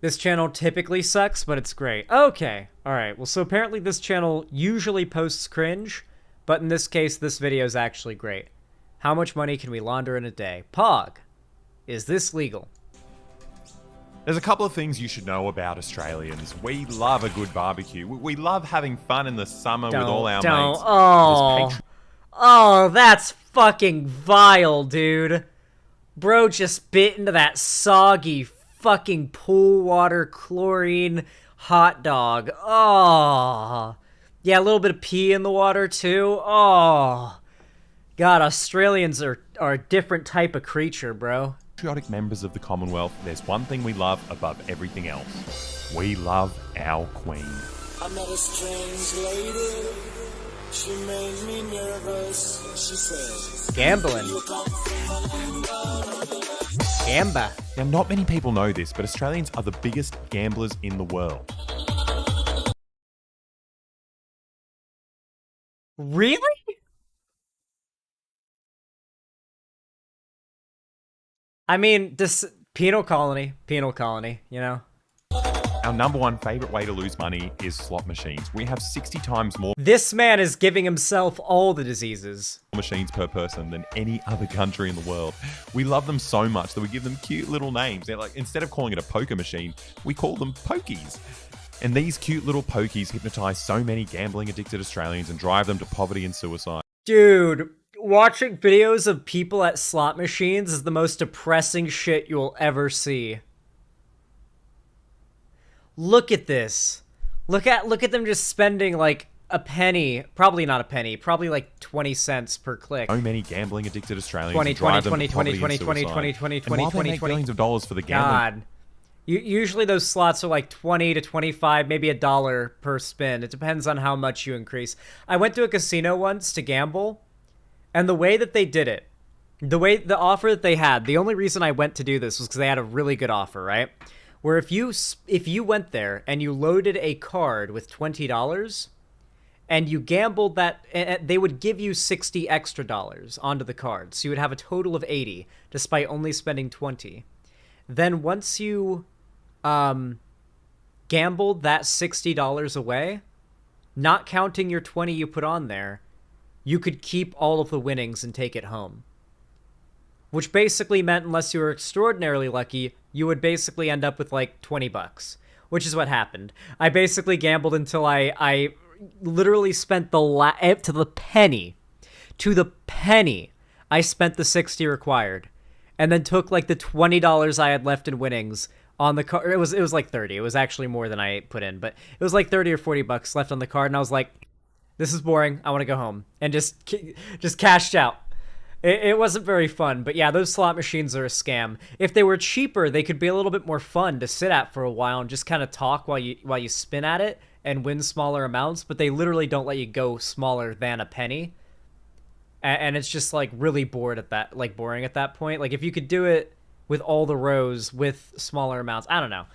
This channel typically sucks, but it's great. Okay. Alright. Well, so apparently this channel usually posts cringe, but in this case, this video is actually great. How much money can we launder in a day? Pog. Is this legal? There's a couple of things you should know about Australians. We love a good barbecue. We love having fun in the summer with all our mates. Oh, that's fucking vile, dude. Bro just bit into that soggy fucking pool water chlorine hot dog. Oh. Yeah, a little bit of pee in the water too. Oh. God, Australians are a different type of creature, bro. Patriotic members of the Commonwealth, there's one thing we love above everything else. We love our Queen. I met a strange lady. She made me nervous. She said, gambling. Gamba. Now, not many people know this, but Australians are the biggest gamblers in the world. Really? I mean, this penal colony, you know? Our number one favorite way to lose money is slot machines. We have 60 times more This man is giving himself all the diseases. machines per person than any other country in the world. We love them so much that we give them cute little names. They're like, instead of calling it a poker machine, we call them pokies. And these cute little pokies hypnotize so many gambling addicted Australians and drive them to poverty and suicide. Dude, watching videos of people at slot machines is the most depressing shit you'll ever see. Look at this. Look at them just spending like a penny, probably not a penny, probably like 20 cents per click. So many gambling addicted Australians 20, and drive 20, them to 20, poverty 20, and 20, suicide. 20, 20, And 20, while they 20, make 20. billions of dollars for the gambling. God. Usually those slots are like 20 to 25, maybe $1 per spin. It depends on how much you increase. I went to a casino once to gamble, and the way that they did it, the offer that they had, the only reason I went to do this was because they had a really good offer, right? Where if you went there and you loaded a card with $20 and you gambled that, they would give you $60 extra onto the card. So you would have a total of $80 despite only spending $20. Then once you gambled that $60 away, not counting your 20 you put on there, you could keep all of the winnings and take it home. Which basically meant, unless you were extraordinarily lucky, you would basically end up with like 20 bucks, which is what happened. I basically gambled until I literally spent to the penny, I spent the 60 required, and then took like the $20 I had left in winnings on the card. It was like 30. It was actually more than I put in, but it was like 30 or 40 bucks left on the card, and I was like, this is boring. I want to go home, and just cashed out. It wasn't very fun, but yeah, those slot machines are a scam. If they were cheaper, they could be a little bit more fun to sit at for a while and just kind of talk while you spin at it and win smaller amounts, but they literally don't let you go smaller than a penny. and it's just like really boring at that point. Like if you could do it with all the rows with smaller amounts, I don't know.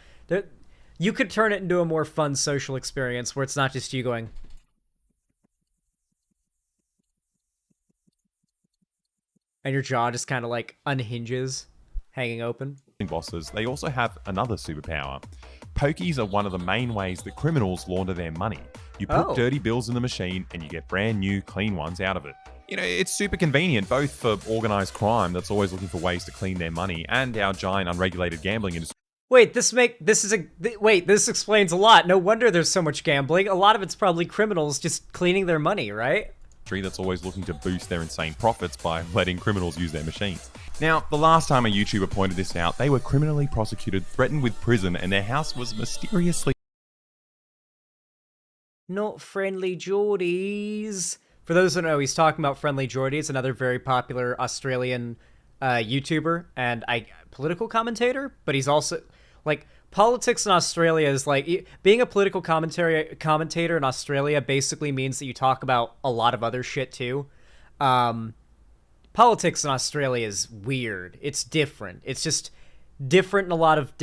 You could turn it into a more fun social experience where it's not just you going. And your jaw just kind of like unhinges, hanging open. Bosses, they also have another superpower. Pokies are one of the main ways that criminals launder their money. You put dirty bills in the machine and you get brand new, clean ones out of it. You know, it's super convenient, both for organized crime that's always looking for ways to clean their money and our giant unregulated gambling industry. Wait, this explains a lot. No wonder there's so much gambling. A lot of it's probably criminals just cleaning their money, right? That's always looking to boost their insane profits by letting criminals use their machines. Now, the last time a YouTuber pointed this out, they were criminally prosecuted, threatened with prison, and their house was mysteriously not Friendly Geordies. For those who don't know, he's talking about Friendly Geordie. It's another very popular Australian YouTuber and political commentator, but he's also like politics in Australia is like being a political commentator in Australia basically means that you talk about a lot of other shit too. Politics in Australia is weird. It's different. It's just different in a lot of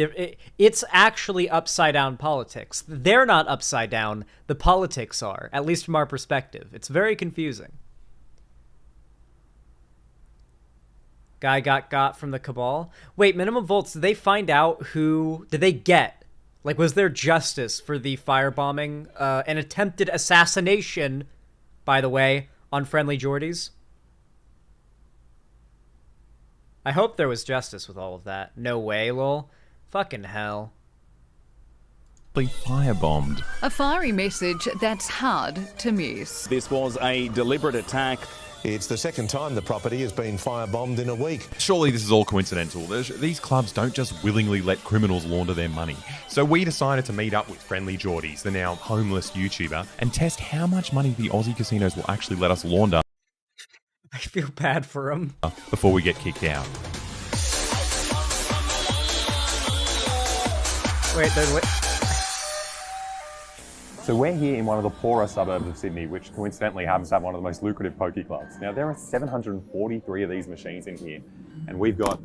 it's actually upside down politics. They're not upside down. The politics are, at least from our perspective. It's very confusing. Guy got from the cabal. Wait, minimum volts, did they find out who... Did they get... Like, was there justice for the firebombing, an attempted assassination, by the way, on Friendly Geordies? I hope there was justice with all of that. No way, lol. Fucking hell. Firebombed. A fiery message that's hard to miss. This was a deliberate attack. It's the second time the property has been firebombed in a week. Surely this is all coincidental. These clubs don't just willingly let criminals launder their money. So we decided to meet up with Friendly Geordies, the now homeless YouTuber, and test how much money the Aussie casinos will actually let us launder. I feel bad for him. Before we get kicked out. Wait. So we're here in one of the poorer suburbs of Sydney, which coincidentally happens to have one of the most lucrative pokie clubs. Now, there are 743 of these machines in here, and we've got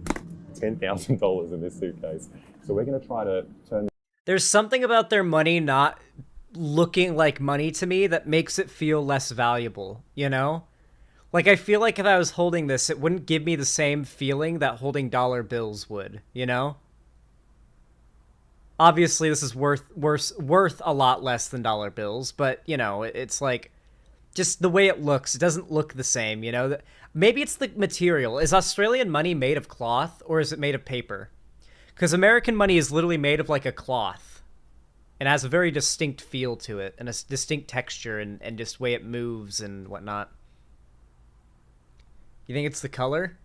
$10,000 in this suitcase. So we're going to try to turn... There's something about their money not looking like money to me that makes it feel less valuable, you know? Like, I feel like if I was holding this, it wouldn't give me the same feeling that holding dollar bills would, you know? Obviously, this is worth a lot less than dollar bills, but, you know, it's like, just the way it looks, it doesn't look the same, you know? Maybe it's the material. Is Australian money made of cloth, or is it made of paper? Because American money is literally made of, like, a cloth. It has a very distinct feel to it, and a distinct texture, and just way it moves and whatnot. You think it's the color?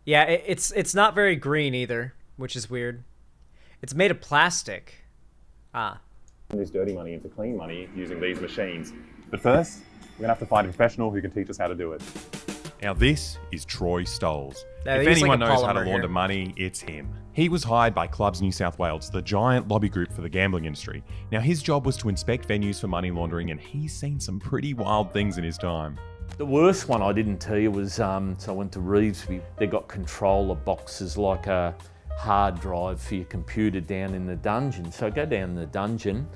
Yeah, it's not very green either, which is weird. It's made of plastic. This dirty money into clean money using these machines. But first, we're going to have to find a professional who can teach us how to do it. Now this is Troy Stoles. Yeah, if he's anyone like a knows how to polymer launder here. money, it's him. He was hired by Clubs New South Wales, the giant lobby group for the gambling industry. Now his job was to inspect venues for money laundering, and he's seen some pretty wild things in his time. The worst one I didn't tell you was, so I went to Revesby. They got controller boxes like a hard drive for your computer down in the dungeon. So I go down in the dungeon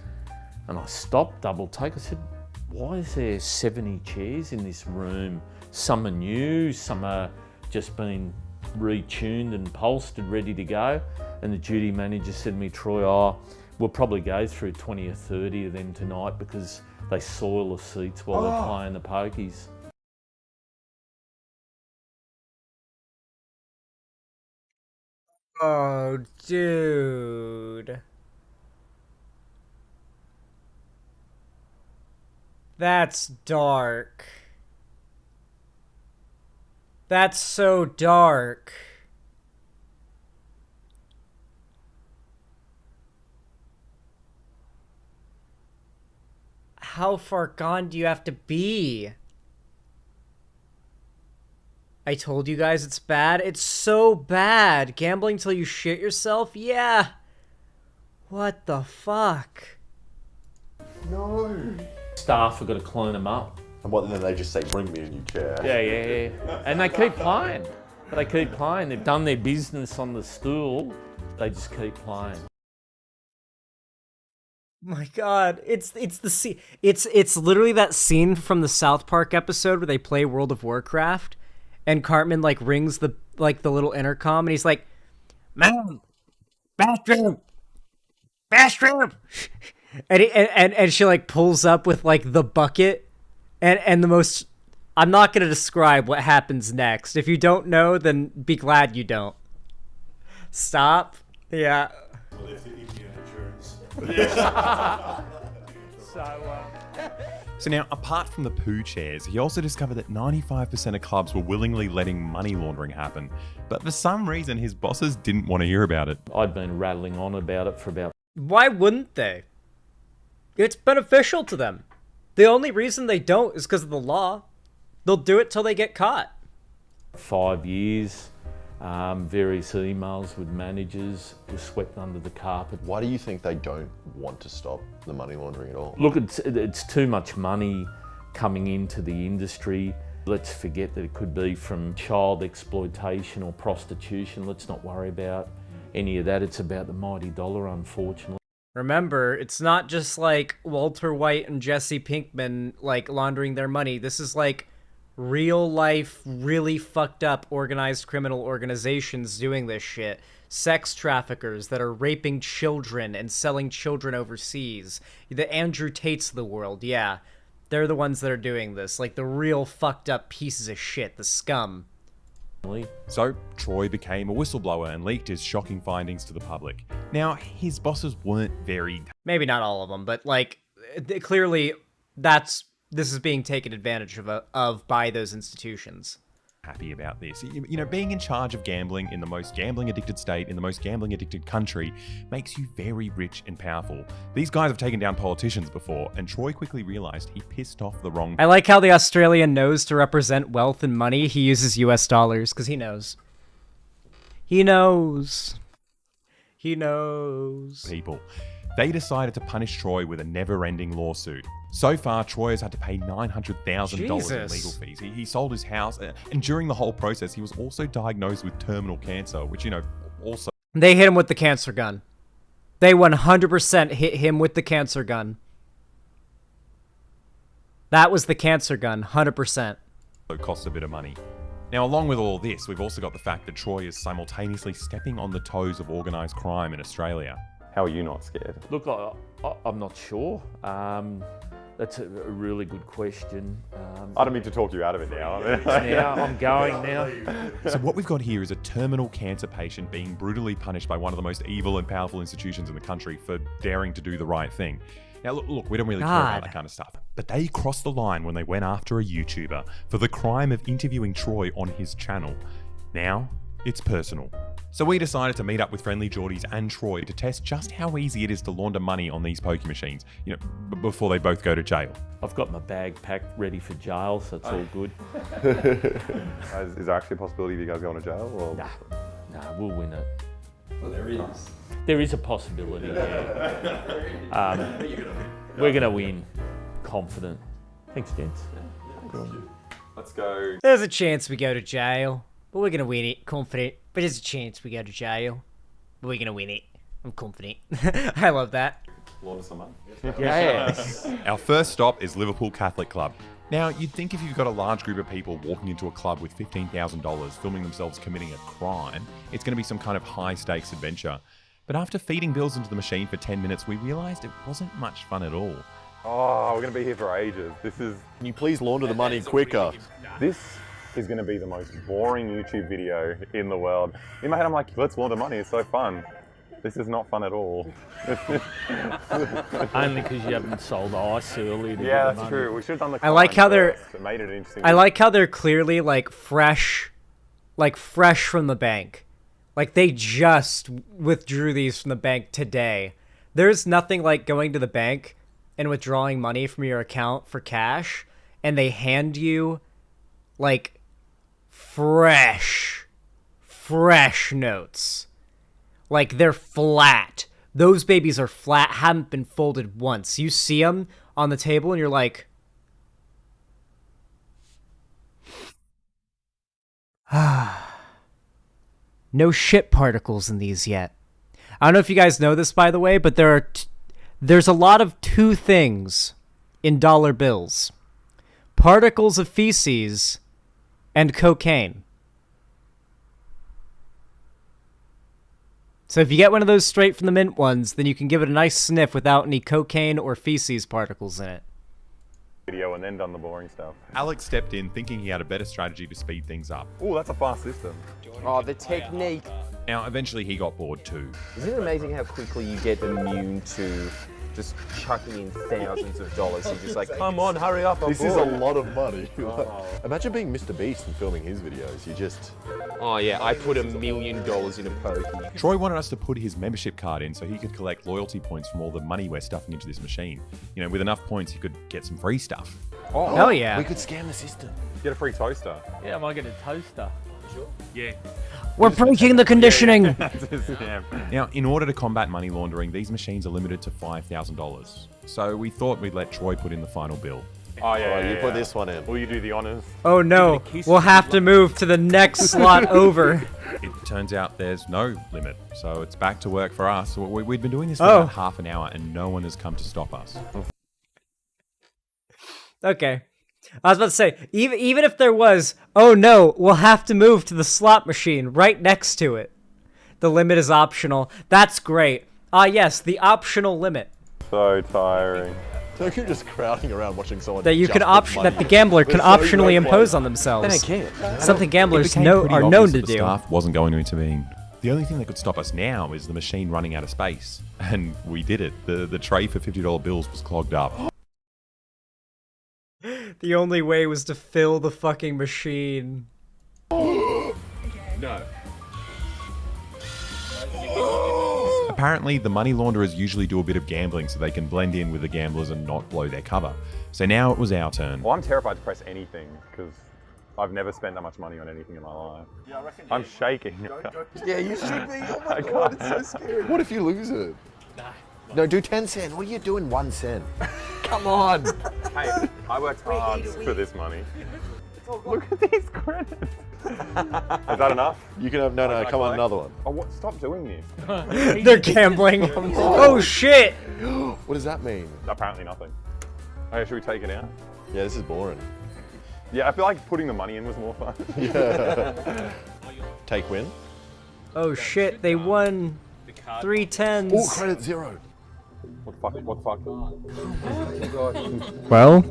and I stopped, double take. I said, why is there 70 chairs in this room? Some are new, some are just been retuned and upholstered, ready to go. And the duty manager said to me, Troy, we'll probably go through 20 or 30 of them tonight because they soil the seats while they're playing the pokies. Oh, dude. That's dark. That's so dark. How far gone do you have to be? I told you guys it's bad. It's so bad. Gambling till you shit yourself? Yeah. What the fuck? No. Staff have got to clean them up. And what, then they just say, bring me a new chair. Yeah. And they keep playing. They keep playing. They've done their business on the stool. They just keep playing. My God, it's the scene. It's literally that scene from the South Park episode where they play World of Warcraft, and Cartman like rings the little intercom, and he's like, "Mom, bathroom." And she like pulls up with like the bucket, and the most. I'm not gonna describe what happens next. If you don't know, then be glad you don't. Stop. Yeah. Well, if you insurance. So now, apart from the poo chairs, he also discovered that 95% of clubs were willingly letting money laundering happen. But for some reason, his bosses didn't want to hear about it. I'd been rattling on about it for about... Why wouldn't they? It's beneficial to them. The only reason they don't is because of the law. They'll do it till they get caught. 5 years, various emails with managers were swept under the carpet. Why do you think they don't want to stop the money laundering at all? Look, it's too much money coming into the industry. Let's forget that it could be from child exploitation or prostitution. Let's not worry about any of that. It's about the mighty dollar, unfortunately. Remember, it's not just like Walter White and Jesse Pinkman like laundering their money. This is like real life, really fucked up organized criminal organizations doing this shit. Sex traffickers that are raping children and selling children overseas. The Andrew Tates of the world, yeah. They're the ones that are doing this. Like the real fucked up pieces of shit, the scum. So, Troy became a whistleblower and leaked his shocking findings to the public. Now, his bosses weren't very... Maybe not all of them, but like, clearly this is being taken advantage of by those institutions. Happy about this. You know, being in charge of gambling in the most gambling addicted state, in the most gambling addicted country, makes you very rich and powerful. These guys have taken down politicians before, and Troy quickly realized he pissed off the wrong... I like how the Australian knows to represent wealth and money. He uses US dollars, because he knows. He knows. He knows. People. They decided to punish Troy with a never-ending lawsuit. So far, Troy has had to pay $900,000 in legal fees. He sold his house, and during the whole process, he was also diagnosed with terminal cancer, which, you know, also... They hit him with the cancer gun. They 100% hit him with the cancer gun. That was the cancer gun, 100%. It costs a bit of money. Now, along with all this, we've also got the fact that Troy is simultaneously stepping on the toes of organised crime in Australia. How are you not scared? Look, I'm not sure. That's a really good question. I don't mean to talk you out of it now. Now I'm going now. So what we've got here is a terminal cancer patient being brutally punished by one of the most evil and powerful institutions in the country for daring to do the right thing. Now, look, we don't really care about that kind of stuff. But they crossed the line when they went after a YouTuber for the crime of interviewing Troy on his channel. Now, it's personal. So we decided to meet up with friendly Geordies and Troy to test just how easy it is to launder money on these poker machines, you know, before they both go to jail. I've got my bag packed ready for jail, so it's all good. Is there actually a possibility of you guys going to jail? Or? Nah, we'll win it. Well, there is. There is a possibility, yeah. We're going to win. Confident. Thanks, gents. Let's go. There's a chance we go to jail, but we're going to win it. Confident. But there's a chance we go to jail, but we're going to win it. I'm confident. I love that. Launder some money. Yes. Our first stop is Liverpool Catholic Club. Now, you'd think if you've got a large group of people walking into a club with $15,000 filming themselves committing a crime, it's going to be some kind of high-stakes adventure. But after feeding bills into the machine for 10 minutes, we realised it wasn't much fun at all. Oh, we're going to be here for ages. Can you please launder the money quicker? This is going to be the most boring YouTube video in the world. In my head, I'm like, let's launder money. It's so fun. This is not fun at all. Only because you haven't sold ice early. Yeah, that's true. We should have done the. I like how they're. It made it interesting. I like how they're clearly like fresh from the bank. Like they just withdrew these from the bank today. There's nothing like going to the bank and withdrawing money from your account for cash, and they hand you like fresh notes. Like they're flat. Those babies are flat, haven't been folded once. You see them on the table and you're like, No shit particles in these yet. I don't know if you guys know this, by the way, but there's a lot of two things in dollar bills. Particles of feces and cocaine. So if you get one of those straight from the mint ones, then you can give it a nice sniff without any cocaine or feces particles in it. Video and then done the boring stuff. Alex stepped in thinking he had a better strategy to speed things up. Oh, that's a fast system. Oh, the technique. Now, eventually he got bored too. Isn't it amazing how quickly you get immune to just chucking in thousands of dollars? You're just like, come on, hurry up, I'm This is bored. a lot of money. Oh. Imagine being Mr. Beast and filming his videos. You just... Oh yeah, I put $1 million in a pokey. Troy wanted us to put his membership card in so he could collect loyalty points from all the money we're stuffing into this machine. You know, with enough points, he could get some free stuff. Oh, hell yeah. We could scam the system. Get a free toaster. Yeah, I might get a toaster. Sure. Yeah. We're breaking the conditioning. Now, in order to combat money laundering, these machines are limited to $5,000. So we thought we'd let Troy put in the final bill. Oh yeah, you put this one in. Will you do the honors? Oh no, we'll have to move to the next slot over. It turns out there's no limit, so it's back to work for us. We've been doing this for Oh. about half an hour and no one has come to stop us. Okay. I was about to say, even if there was, oh no, we'll have to move to the slot machine right next to it. The limit is optional. That's great. Ah yes, the optional limit. So tiring. So you're just crowding around watching someone That you just can put money that the in. gambler can They're so optionally great impose players. on themselves. They don't care. Something gamblers It became know pretty are obvious known that to the do. staff wasn't going to intervene. The only thing that could stop us now is the machine running out of space. And we did it. The tray for $50 bills was clogged up. The only way was to fill the fucking machine. No. Apparently, the money launderers usually do a bit of gambling so they can blend in with the gamblers and not blow their cover. So now it was our turn. Well, I'm terrified to press anything because I've never spent that much money on anything in my life. Yeah, I reckon. I'm shaking. Yeah, you should be. Oh my I god, can't. it's so scary. What if you lose it? No, do 10 cents. What are you doing 1 cent? Come on. Hey, I worked hard for this money. Look at these credits. Is that enough? You can have, no, come on, another one. Oh, what? Stop doing this. They're gambling. Oh shit! What does that mean? Apparently nothing. Okay, should we take it out? Yeah, this is boring. Yeah, I feel like putting the money in was more fun. Yeah. Take win. Oh shit, they won 3 tens. Oh, credit 0. What the fuck? What the fuck? Well.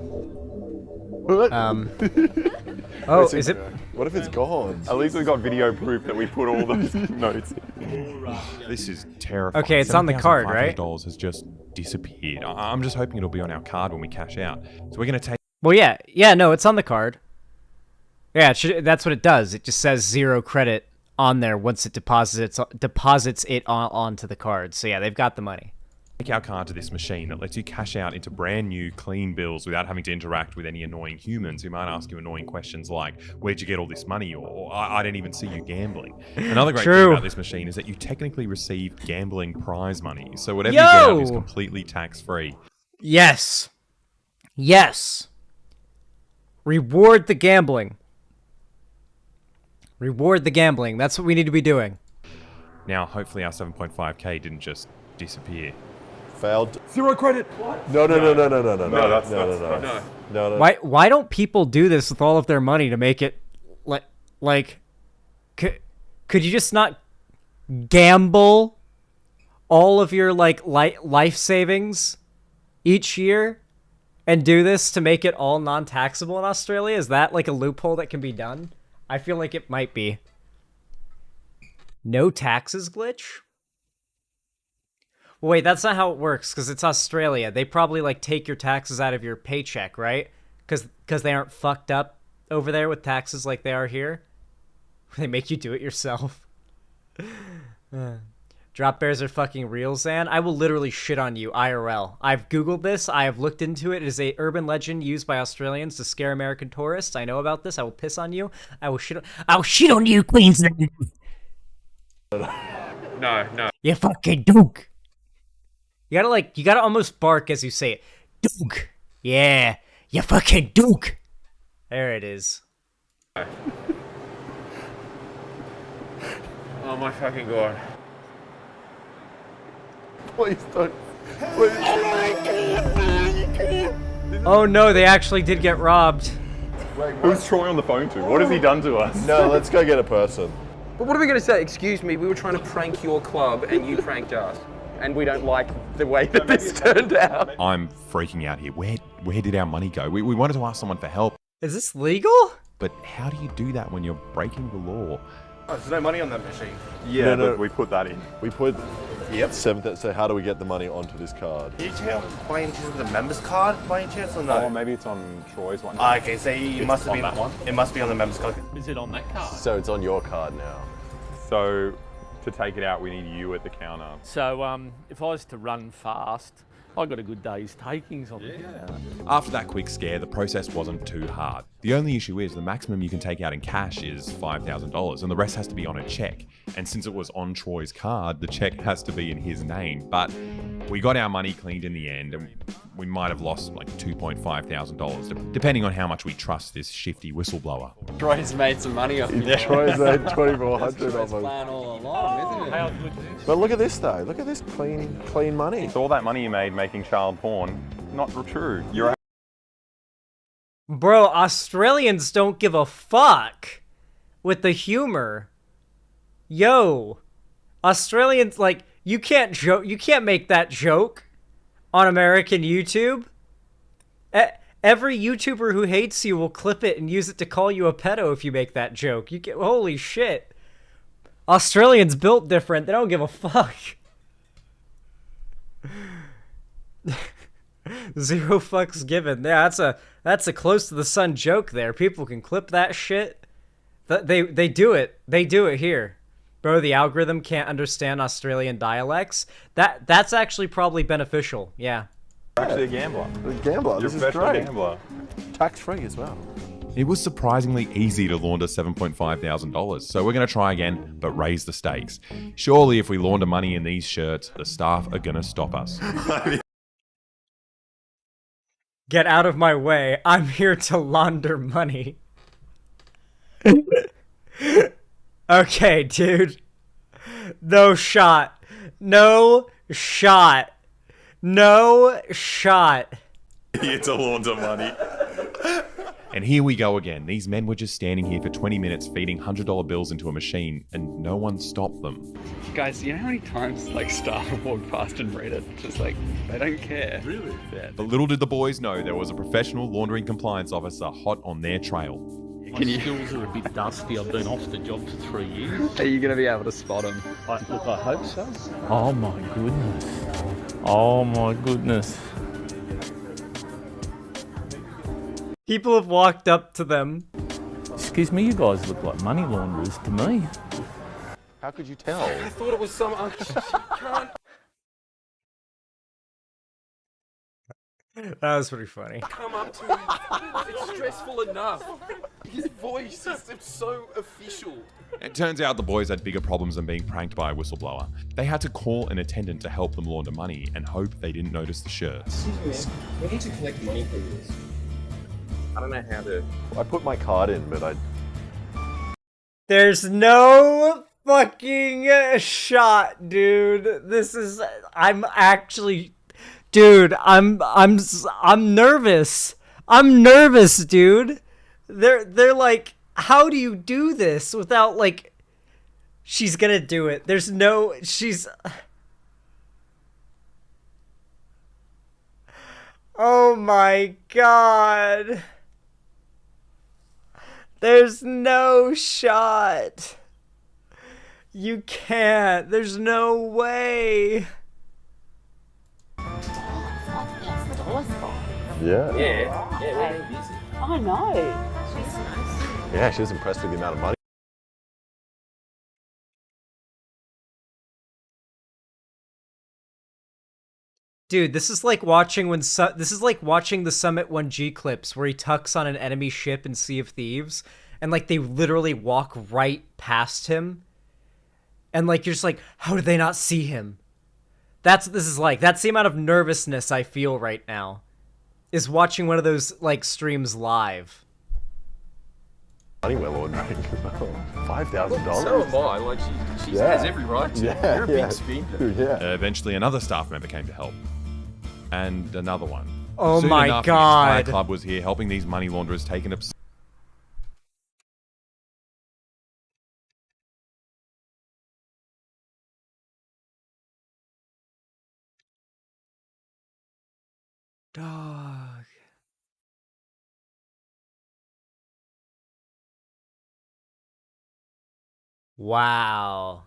Oh, is it? What if it's gone? At least we got video proof that we put all those notes in. This is terrifying. Okay, it's on the card, right? $7,500 has just disappeared. I'm just hoping it'll be on our card when we cash out. So we're going to take... Well, yeah, no, it's on the card. Yeah, that's what it does. It just says 0 credit on there once it deposits it onto the card. So yeah, they've got the money. Take our card to this machine that lets you cash out into brand new, clean bills without having to interact with any annoying humans who might ask you annoying questions like, where'd you get all this money? Or I didn't even see you gambling. Another great thing about this machine is that you technically receive gambling prize money. So whatever you get out is completely tax-free. Yes. Yes. Reward the gambling. Reward the gambling. That's what we need to be doing. Now, hopefully our 7.5k didn't just disappear. Failed. 0 credit. No. No, Why don't people do this with all of their money to make it like could you just not gamble all of your life savings each year and do this to make it all non-taxable in Australia? Is that like a loophole that can be done? I feel like it might be. No taxes glitch? Well, wait, that's not how it works, because it's Australia. They probably, take your taxes out of your paycheck, right? Because they aren't fucked up over there with taxes like they are here. They make you do it yourself. Drop bears are fucking real, Zan. I will literally shit on you, IRL. I've Googled this. I have looked into it. It is a urban legend used by Australians to scare American tourists. I know about this. I will piss on you. I'll shit on you, Queensland. No. You fucking duke. You gotta almost bark as you say it. Duke. Yeah, you fucking duke. There it is. Oh my fucking god. Please don't. Oh no, they actually did get robbed. Who's Troy on the phone to? What has he done to us? No, let's go get a person. But what are we going to say? Excuse me, we were trying to prank your club and you pranked us. And we don't like the way that this turned out. I'm freaking out here. Where did our money go? We wanted to ask someone for help. Is this legal? But how do you do that when you're breaking the law? Oh, there's no money on that machine. Yeah, but we put that in. We put 7th. So how do we get the money onto this card? Can you tell by any chance the members card by any chance or no? Oh, maybe it's on Troy's one. Okay, so it must have been that one. It must be on the members card. Is it on that card? So it's on your card now. So to take it out, we need you at the counter. So if I was to run fast, I got a good day's takings on it. After that quick scare, the process wasn't too hard. The only issue is the maximum you can take out in cash is $5,000 and the rest has to be on a check. And since it was on Troy's card, the check has to be in his name. But we got our money cleaned in the end and we might have lost like $2,500, depending on how much we trust this shifty whistleblower. Troy's made some money off you. Troy's made 2,400 Troy's of us. plan all along, isn't it? But look at this though. Look at this clean money. It's all that money you made making child porn. Not true. You're Bro, Australians don't give a fuck with the humor. Yo, Australians, like, you can't make that joke on American YouTube. Every YouTuber who hates you will clip it and use it to call you a pedo if you make that joke. Holy shit. Australians built different. They don't give a fuck. Zero fucks given. Yeah, that's a close to the sun joke there. People can clip that shit. They do it. They do it here. Bro, the algorithm can't understand Australian dialects. That's actually probably beneficial. Yeah. You're actually a gambler. A gambler. You're This a is professional great. gambler. Tax-free as well. It was surprisingly easy to launder $7,500, so we're going to try again, but raise the stakes. Surely if we launder money in these shirts, the staff are going to stop us. Get out of my way. I'm here to launder money. Okay, dude. No shot. No shot. No shot. Here to launder money. And here we go again. These men were just standing here for 20 minutes feeding $100 bills into a machine, and no one stopped them. Guys, you know how many times staff have walked past and read it? Just they don't care. Really? Yeah. But little did the boys know there was a professional laundering compliance officer hot on their trail. My skills are a bit dusty. I've been off the job for 3 years. Are you going to be able to spot them? Look, I hope so. Oh my goodness. Oh my goodness. People have walked up to them. Excuse me, you guys look like money launderers to me. How could you tell? I thought it was some can't. That was pretty funny. Come up to me. It's stressful enough. His voice is so official. It turns out the boys had bigger problems than being pranked by a whistleblower. They had to call an attendant to help them launder money and hope they didn't notice the shirts. We need to collect money from this. I don't know how to. I put my card in, but I. There's no fucking shot, dude. This is. I'm actually. Dude, I'm nervous. I'm nervous, dude. They're like, how do you do this without like? She's gonna do it. There's no. She's. Oh my god. There's no shot. You can't. There's no way. Yeah. Yeah, very busy. I know. Yeah, she was impressed with the amount of money. Dude, this is like watching this is like watching the Summit 1G clips where he tucks on an enemy ship in Sea of Thieves and like they literally walk right past him. And like you're just like, how did they not see him? That's what this is like. That's the amount of nervousness I feel right now. Is watching one of those like streams live. Money well ordering. $5,000. So am I. Like she has every right to. Yeah, You're a big spender. Dude, yeah. Eventually, another staff member came to help. And another one. Oh Soon my enough, God. The entire club was here helping these money launderers take an absurd. Dog. Wow.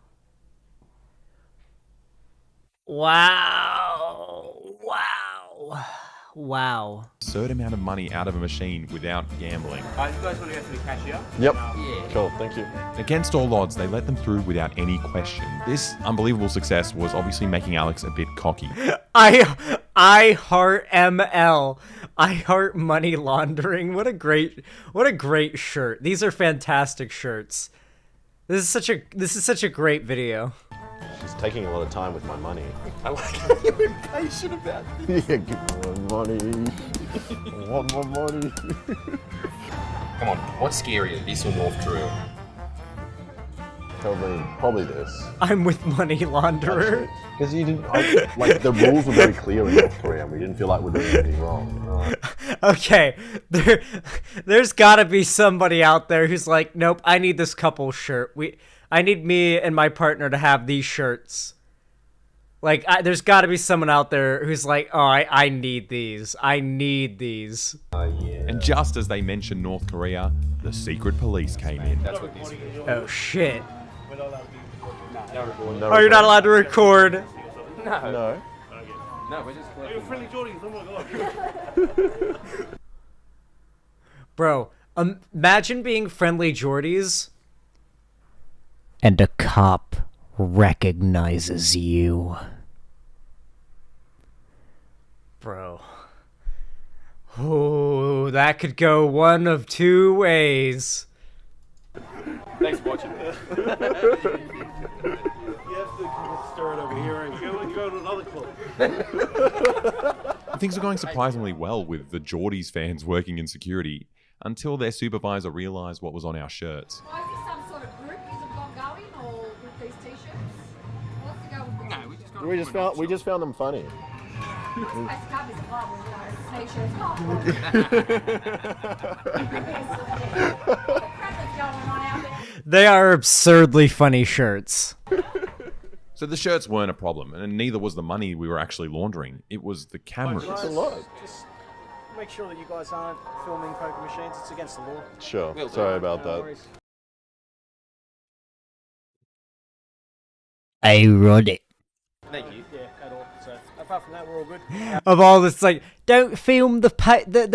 Wow. Wow. Wow. Absurd amount of money out of a machine without gambling. You guys want to go to the cashier? Yep. Yeah. Cool, thank you. Against all odds, they let them through without any question. This unbelievable success was obviously making Alex a bit cocky. I heart ML. I heart money laundering. What a great shirt. These are fantastic shirts. This is such a great video. She's taking a lot of time with my money. I like how you're impatient about this. Yeah, give me more money. I want more money. Come on, what's scarier, this or North Korea? Probably this. I'm with money launderer. Because you didn't, like, the rules were very clear in North Korea. We didn't feel like we're doing anything wrong. Okay, there's gotta be somebody out there who's like, nope, I need this couple shirt. I need me and my partner to have these shirts. Like, there's gotta be someone out there who's like, oh, I need these. I need these. Yeah. And just as they mentioned North Korea, the secret police came in. That's what this is. Oh, shit. No, Oh, you're not allowed to record. No. No. No, we're just collecting. Friendly Geordies, oh my god. Bro, imagine being friendly Geordies. And a cop recognizes you. Bro. Oh, that could go one of two ways. Thanks for watching. You have to stir it over here and go to another club. Things are going surprisingly well with the Geordies fans working in security until their supervisor realized what was on our shirts. Why is this some sort of group? Is it got going or with these t-shirts? What's the go with this? No, We just found them funny. I can't be supplied with, t-shirts. What crap is going on out there? They are absurdly funny shirts. So the shirts weren't a problem, and neither was the money we were actually laundering. It was the cameras. It's a lot. Just make sure that you guys aren't filming poker machines. It's against the law. Sure. Will do. Sorry about No that. worries. Ironic. Thank you. Yeah, at all. So apart from that, we're all good. Of all this, like, don't film the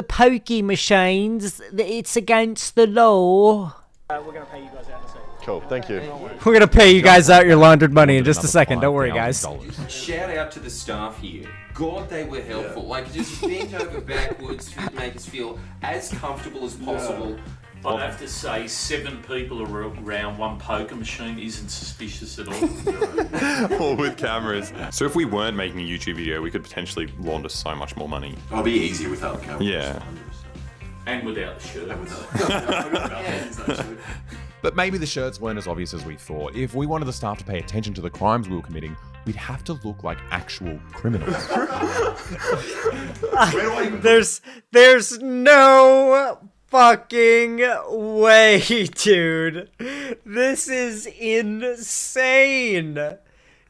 pokey machines. It's against the law. We're gonna pay you guys out in a second. Cool, thank you. We're gonna pay you guys out your laundered money in just a second. Don't worry, guys. Shout out to the staff here. God, they were helpful. Like, just bent over backwards to make us feel as comfortable as possible. I'd have to say 7 people around one poker machine isn't suspicious at all. All with cameras. So if we weren't making a YouTube video, we could potentially launder so much more money. It'll be easier without the cameras. Yeah. And without the shirt. But maybe the shirts weren't as obvious as we thought. If we wanted the staff to pay attention to the crimes we were committing, we'd have to look like actual criminals. There's no fucking way, dude. This is insane.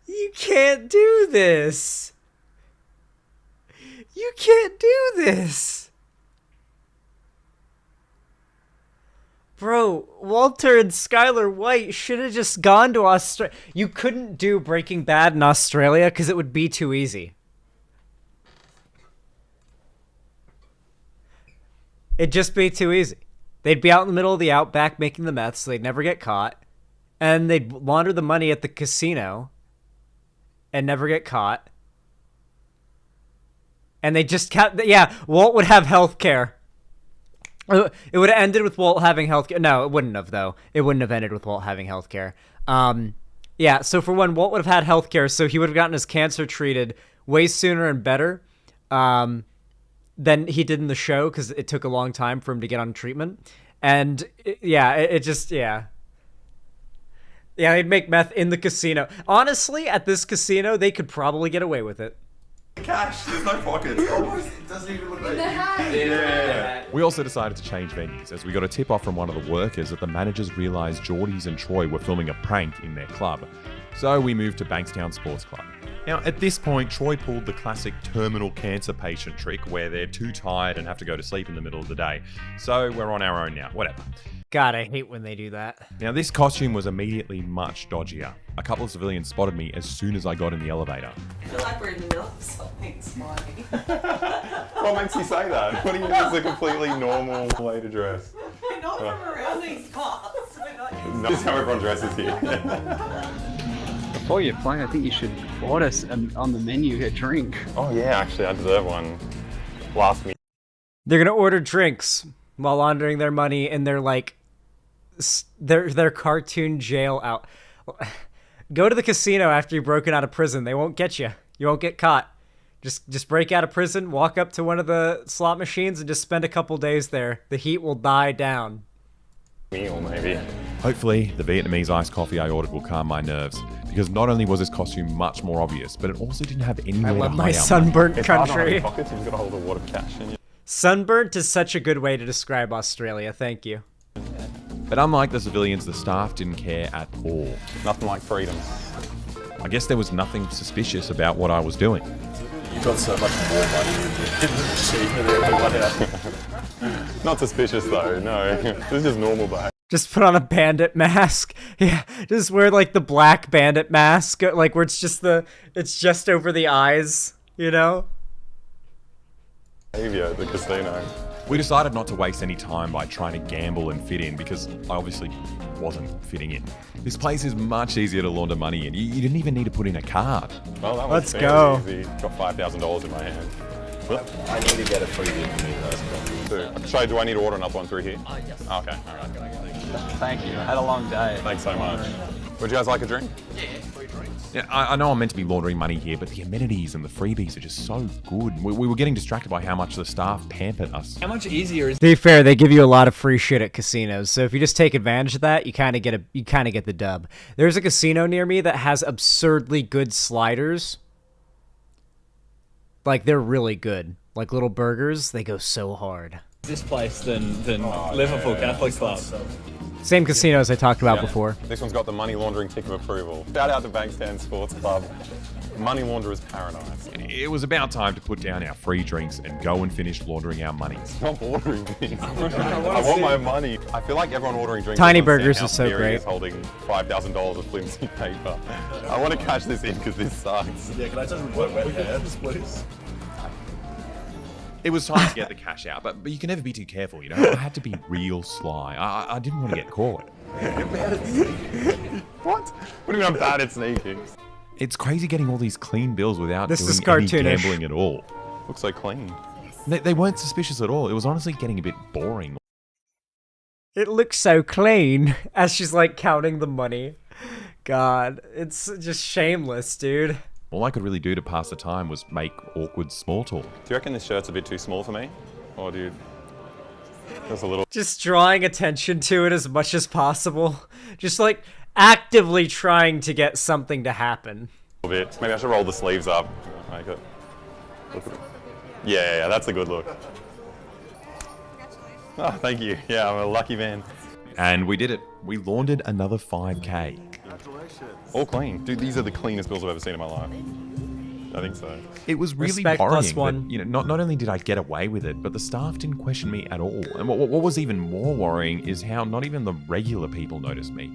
You can't do this. You can't do this. Bro, Walter and Skylar White should have just gone to Australia. You couldn't do Breaking Bad in Australia because it would be too easy. It'd just be too easy. They'd be out in the middle of the outback making the meth, so they'd never get caught. And they'd launder the money at the casino and never get caught. And they just kept... Yeah, Walt would have health care. It would have ended with Walt having healthcare. No, it wouldn't have, though. It wouldn't have ended with Walt having healthcare. Yeah, so for one, Walt would have had healthcare, so he would have gotten his cancer treated way sooner and better than he did in the show, because it took a long time for him to get on treatment. And it just they'd make meth in the casino. Honestly, at this casino, they could probably get away with it. Cash, there's no pockets. It doesn't even look like Yeah. We also decided to change venues as we got a tip off from one of the workers that the managers realised Geordies and Troy were filming a prank in their club. So we moved to Bankstown Sports Club. Now, at this point, Troy pulled the classic terminal cancer patient trick where they're too tired and have to go to sleep in the middle of the day. So we're on our own now, whatever. God, I hate when they do that. Now, this costume was immediately much dodgier. A couple of civilians spotted me as soon as I got in the elevator. I feel like we're in the middle of something slimy. What makes you say that? What do you mean it's a completely normal way to dress? We're not from around these parts. We're not This is how everyone dresses here. Before you play, I think you should order on the menu a drink. Oh yeah, actually I deserve one. Last me. They're gonna order drinks while laundering their money in their their cartoon jail out. Go to the casino after you've broken out of prison. They won't get you. You won't get caught. Just break out of prison, walk up to one of the slot machines, and just spend a couple days there. The heat will die down. Meal maybe. Hopefully, the Vietnamese iced coffee I ordered will calm my nerves, because not only was this costume much more obvious, but it also didn't have anywhere to love hide my our sunburnt It's hard to hide country. your pockets, you've got to hold a wad of cash in you. Sunburnt is such a good way to describe Australia. Thank you. But unlike the civilians, the staff didn't care at all. Nothing like freedom. I guess there was nothing suspicious about what I was doing. You've got so much more money in the machine than everyone else. Not suspicious though, no. This is just normal behavior. Just put on a bandit mask. Yeah, just wear like the black bandit mask, like where it's just over the eyes, you know? Behavior at the casino. We decided not to waste any time by trying to gamble and fit in because I obviously wasn't fitting in. This place is much easier to launder money in. You didn't even need to put in a card. Well, that Let's was go. fairly easy. Got $5,000 in my hand. I need to get a freebie for me first. So do I need to order another one through here? Yes. Oh, okay, alright. Thank you. I had a long day. Thanks so much. Would you guys like a drink? Yeah, free drinks. Yeah, I know I'm meant to be laundering money here, but the amenities and the freebies are just so good. We were getting distracted by how much the staff pampered us. How much easier is To be fair, they give you a lot of free shit at casinos, so if you just take advantage of that, you kind of get the dub. There's a casino near me that has absurdly good sliders. Like, they're really good. Like little burgers, they go so hard. this place than Liverpool Catholic Club? Same casinos I talked about before. This one's got the money laundering tick of approval. Shout out to Bankstown Sports Club. Money launderer's paradise. It was about time to put down our free drinks and go and finish laundering our money. Stop ordering things. I want my money. I feel like everyone ordering drinks. Tiny doesn't Burgers understand is so how scary it great. is holding $5,000 of flimsy paper. I want to cash this in because this sucks. Yeah, can I just wet hands, please? It was time to get the cash out, but you can never be too careful, you know? I had to be real sly. I didn't want to get caught. What? What do you mean I'm bad at sneaking? It's crazy getting all these clean bills without This is doing any cartoonish. gambling at all. Looks so clean. They weren't suspicious at all. It was honestly getting a bit boring. It looks so clean as she's like counting the money. God, it's just shameless, dude. All I could really do to pass the time was make awkward small talk. Do you reckon this shirt's a bit too small for me? Or do you... Just a little... Just drawing attention to it as much as possible. Just like actively trying to get something to happen. A bit. Maybe I should roll the sleeves up. Make it... Look at it. Yeah, that's a good look. Oh, thank you. Yeah, I'm a lucky man. And we did it. We laundered another 5K. All clean. Dude, these are the cleanest bills I've ever seen in my life. I think so. It was really Respect plus worrying one. that, you know, not only did I get away with it, but the staff didn't question me at all. And what was even more worrying is how not even the regular people noticed me.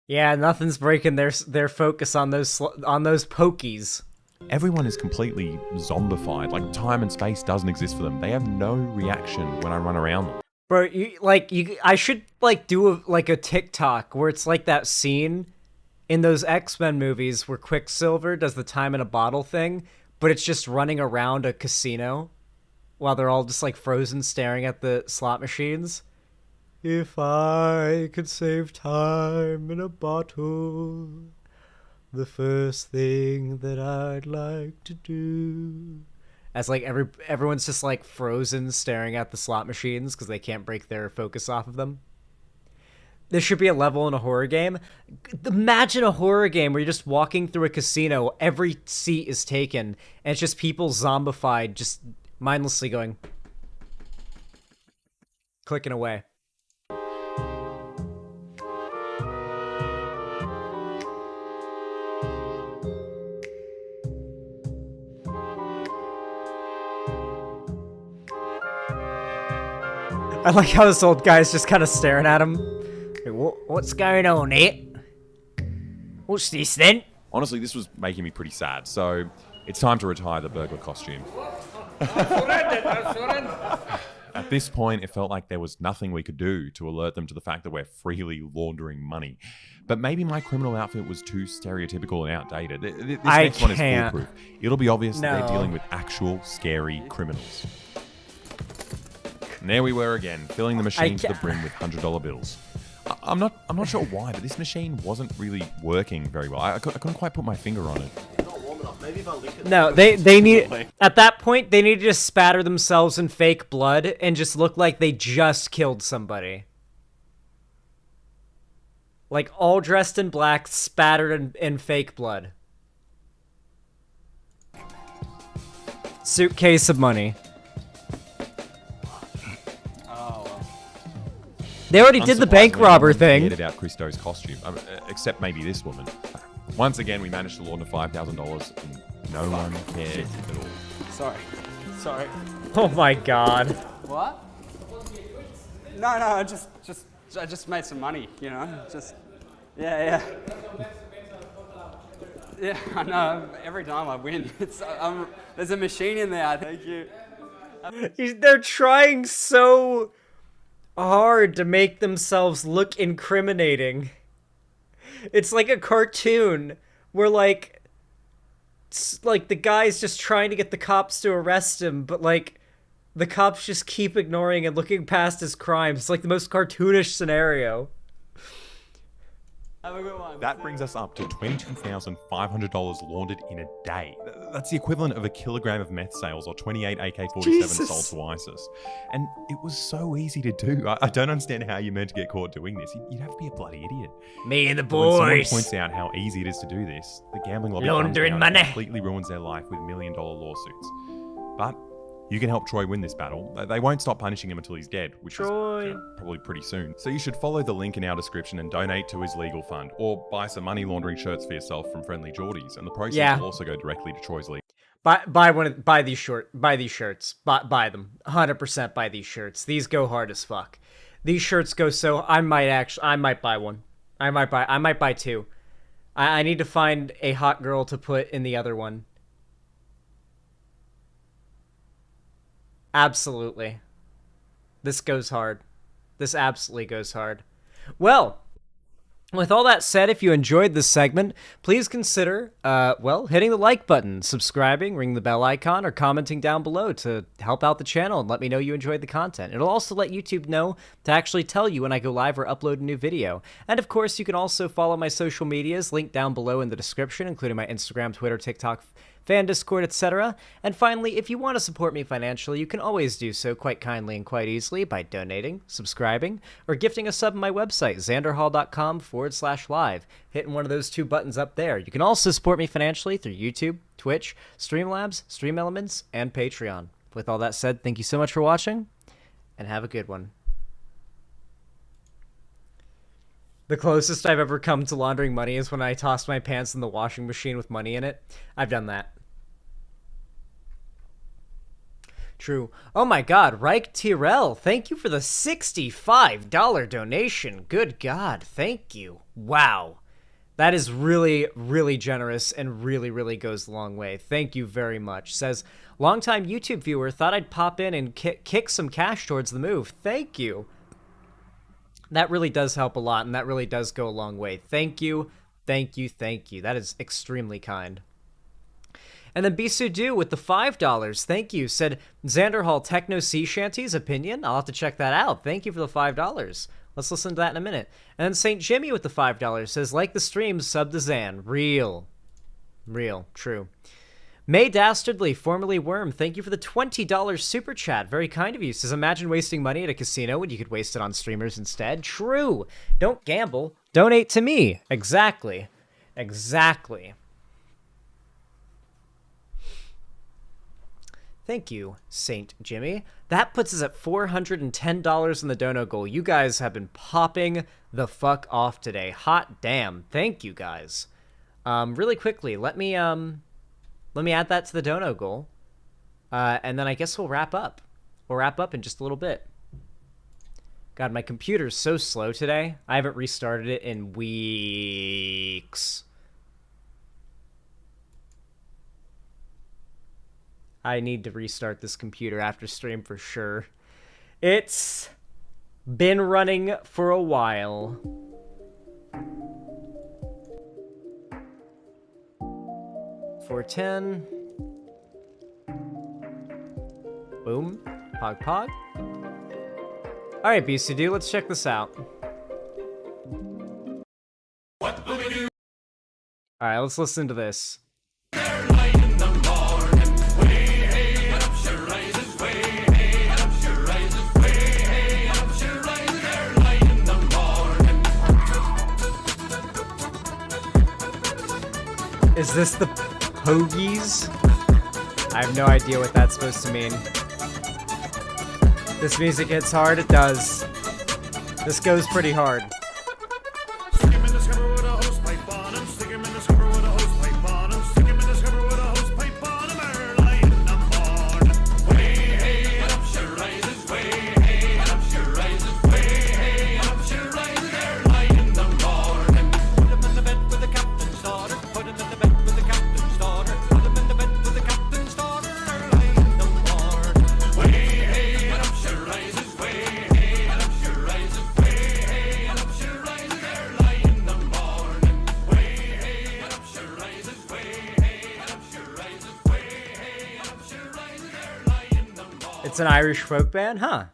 Yeah, nothing's breaking their focus on those pokies. Everyone is completely zombified. Like, time and space doesn't exist for them. They have no reaction when I run around them. Bro, I should like do a TikTok where it's like that scene in those X-Men movies where Quicksilver does the time in a bottle thing, but it's just running around a casino while they're all just like frozen staring at the slot machines. If I could save time in a bottle, The first thing that I'd like to do. As like everyone's just like frozen staring at the slot machines because they can't break their focus off of them. There should be a level in a horror game. Imagine a horror game where you're just walking through a casino, every seat is taken, and it's just people zombified, just mindlessly going, clicking away. I like how this old guy's just kind of staring at him. Hey, what's going on, Nate? What's this then? Honestly, this was making me pretty sad, so it's time to retire the burglar costume. At this point, it felt like there was nothing we could do to alert them to the fact that we're freely laundering money. But maybe my criminal outfit was too stereotypical and outdated. This next one is foolproof. It'll be obvious that they're dealing with actual scary criminals. And there we were again, filling the machine to the brim with $100 bills. I'm not sure why, but this machine wasn't really working very well. I couldn't quite put my finger on it. No, they need, at that point, they need to just spatter themselves in fake blood and just look like they just killed somebody. Like, all dressed in black, spattered in fake blood. Suitcase of money. They already did the bank robber thing. Cared about Christo's costume, except maybe this woman. Once again, we managed to launder $5,000, and no one cared at all. Sorry. Oh my god. What? No, I just made some money, you know. Yeah, I know. Every time I win, there's a machine in there. Thank you. They're trying so hard to make themselves look incriminating. It's like a cartoon where like the guy's just trying to get the cops to arrest him, but like the cops just keep ignoring and looking past his crimes. It's like the most cartoonish scenario. Have a good one. That brings us up to $22,500 laundered in a day. That's the equivalent of a kilogram of meth sales or 28 AK-47 sold to ISIS. And it was so easy to do. I don't understand how you're meant to get caught doing this. You'd have to be a bloody idiot. Me and the When someone boys. points out how easy it is to do this, the gambling lobby Laundering comes down and money. completely ruins their life with $1 million lawsuits. But you can help Troy win this battle. They won't stop punishing him until he's dead, which is probably pretty soon. So you should follow the link in our description and donate to his legal fund, or buy some money laundering shirts for yourself from Friendly Geordies, and the proceeds will also go directly to Troy's legal. Buy these shirts. Buy them. 100% buy these shirts. These go hard as fuck. These shirts go so. I might buy one. I might buy two. I need to find a hot girl to put in the other one. Absolutely. This goes hard. This absolutely goes hard. Well, with all that said, if you enjoyed this segment, please consider, hitting the like button, subscribing, ring the bell icon, or commenting down below to help out the channel and let me know you enjoyed the content. It'll also let YouTube know to actually tell you when I go live or upload a new video. And of course, you can also follow my social medias, linked down below in the description, including my Instagram, Twitter, TikTok, fan Discord, etc. And finally, if you want to support me financially, you can always do so quite kindly and quite easily by donating, subscribing, or gifting a sub on my website, xanderhall.com/live, hitting one of those two buttons up there. You can also support me financially through YouTube, Twitch, Streamlabs, Stream Elements, and Patreon. With all that said, thank you so much for watching, and have a good one. The closest I've ever come to laundering money is when I tossed my pants in the washing machine with money in it. I've done that. True. Oh my god, Reich Tyrell, thank you for the $65 donation. Good god, thank you. Wow. That is really, really generous and really, really goes a long way. Thank you very much. Says, longtime YouTube viewer, thought I'd pop in and kick some cash towards the move. Thank you. That really does help a lot, and that really does go a long way. Thank you, thank you, thank you. That is extremely kind. And then Bisudu with the $5, thank you, said Xander Hall Techno Sea Shanty's opinion. I'll have to check that out. Thank you for the $5. Let's listen to that in a minute. And then St. Jimmy with the $5 says, like the stream, sub to Zan. Real. True. May Dastardly, formerly Worm, thank you for the $20 super chat. Very kind of you. Says, imagine wasting money at a casino when you could waste it on streamers instead. True. Don't gamble. Donate to me. Exactly. Thank you, St. Jimmy. That puts us at $410 in the dono goal. You guys have been popping the fuck off today. Hot damn. Thank you, guys. Really quickly, let me add that to the dono goal. And then I guess we'll wrap up. We'll wrap up in just a little bit. God, my computer's so slow today. I haven't restarted it in weeks. I need to restart this computer after stream for sure. It's been running for a while. $410. Boom. Pog. Alright, BCD, let's check this out. Alright, let's listen to this. Is this the Pogies? I have no idea what that's supposed to mean. This music hits hard, it does. This goes pretty hard. It's an Irish folk band, huh?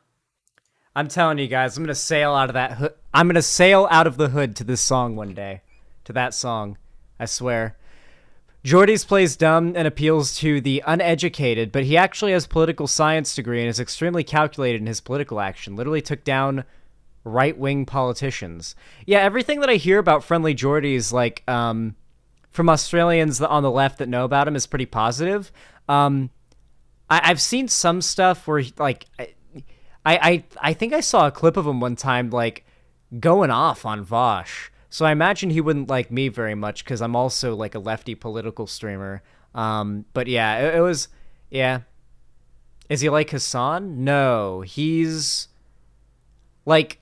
I'm telling you guys, I'm gonna sail out of that hood. I'm gonna sail out of the hood to this song one day, to that song. I swear. Jordy's plays dumb and appeals to the uneducated, but he actually has a political science degree and is extremely calculated in his political action. Literally took down right-wing politicians. Yeah, everything that I hear about Friendly Jordy's, like, from Australians on the left that know about him is pretty positive. I've seen some stuff where, like, I think I saw a clip of him one time, like, going off on Vosh. So I imagine he wouldn't like me very much because I'm also, like, a lefty political streamer. But yeah, it was, yeah. Is he like Hassan? No, he's, like,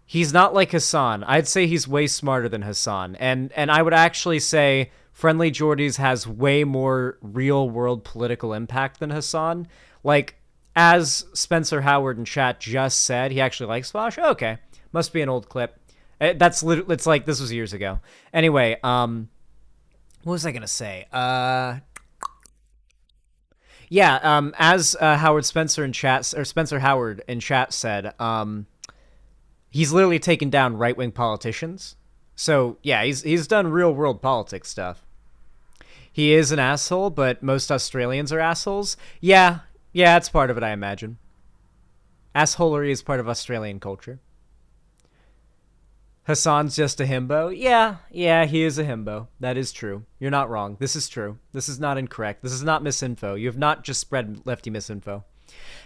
he's not like Hassan. I'd say he's way smarter than Hassan. And I would actually say Friendly Jordy's has way more real-world political impact than Hassan. Like, as Spencer Howard in chat just said, he actually likes Vosh. Okay, must be an old clip. It's like, this was years ago. Anyway, what was I gonna say? Yeah, as Howard Spencer in chat, or Spencer Howard in chat said, he's literally taken down right-wing politicians. So yeah, he's done real-world politics stuff. He is an asshole, but most Australians are assholes. Yeah, it's part of it, I imagine. Assholery is part of Australian culture. Hassan's just a himbo. Yeah, he is a himbo. That is true. You're not wrong. This is true. This is not incorrect. This is not misinfo. You have not just spread lefty misinfo.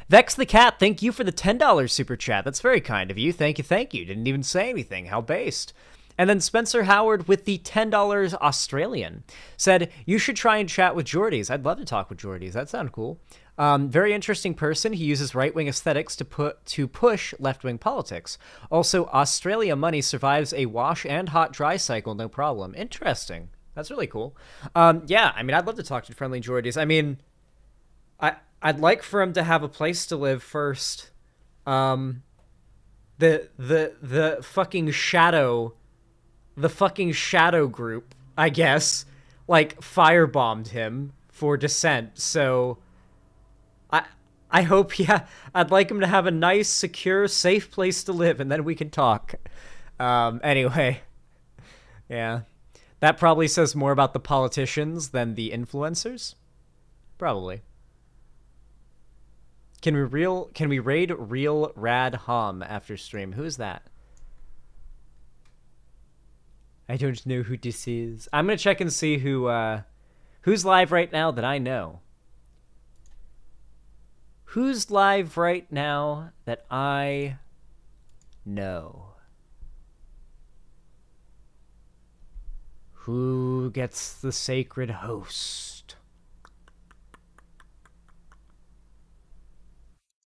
Vex the Cat, thank you for the $10 super chat. That's very kind of you. Thank you. Didn't even say anything. How based. And then Spencer Howard with the $10 Australian said, you should try and chat with Geordies. I'd love to talk with Geordies. That sounds cool. Very interesting person. He uses right-wing aesthetics to push left-wing politics. Also, Australia money survives a wash and hot dry cycle, no problem. Interesting. That's really cool. Yeah, I mean, I'd love to talk to Friendly Geordies. I mean, I'd like for him to have a place to live first. The fucking shadow group, I guess, like, firebombed him for dissent. So I hope, yeah. I'd like him to have a nice, secure, safe place to live, and then we can talk. Anyway. Yeah. That probably says more about the politicians than the influencers. Probably. Can we raid Real Rad Hom after stream? Who is that? I don't know who this is. I'm gonna check and see who's live right now that I know. Who's live right now that I know? Who gets the sacred host?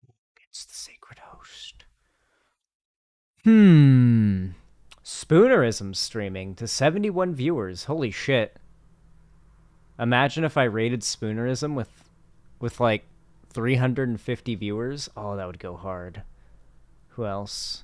Who gets the sacred host? Spoonerism streaming to 71 viewers. Holy shit. Imagine if I rated Spoonerism with like 350 viewers. Oh, that would go hard. Who else?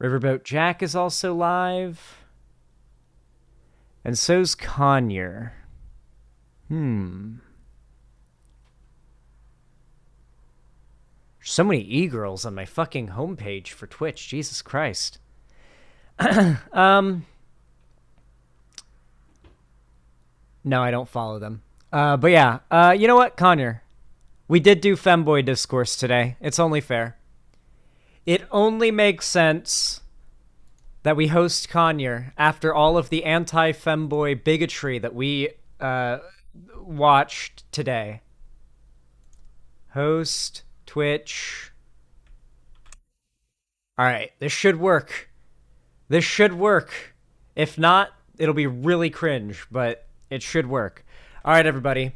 Riverboat Jack is also live. And so's Conyer. So many e-girls on my fucking homepage for Twitch. Jesus Christ. No, I don't follow them. But yeah, you know what, Conyer? We did do Femboy Discourse today. It's only fair. It only makes sense that we host Conyer after all of the anti-Femboy bigotry that we watched today. Host Twitch. Alright, this should work. This should work. If not, it'll be really cringe, but it should work. Alright, everybody.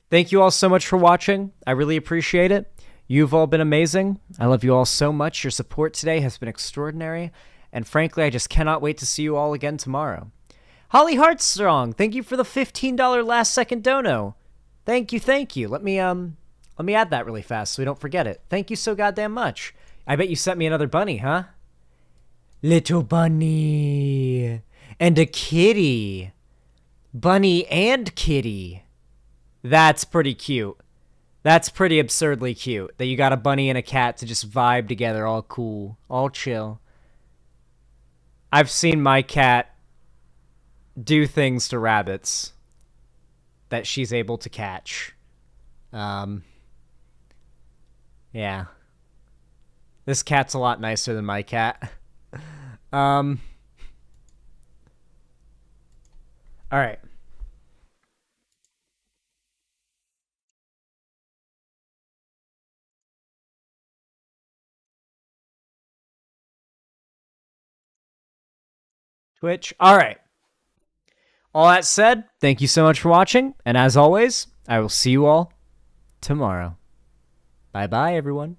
Thank you all so much for watching. I really appreciate it. You've all been amazing. I love you all so much. Your support today has been extraordinary. And frankly, I just cannot wait to see you all again tomorrow. Holly Heartstrong, thank you for the $15 last second dono. Thank you, thank you. Let me add that really fast so we don't forget it. Thank you so goddamn much. I bet you sent me another bunny, huh? Little bunny. And a kitty. Bunny and kitty. That's pretty cute. That's pretty absurdly cute. That you got a bunny and a cat to just vibe together, all cool, all chill. I've seen my cat do things to rabbits that she's able to catch. Yeah. This cat's a lot nicer than my cat. All right. Twitch. All right. All that said, thank you so much for watching. And as always, I will see you all tomorrow. Bye-bye, everyone.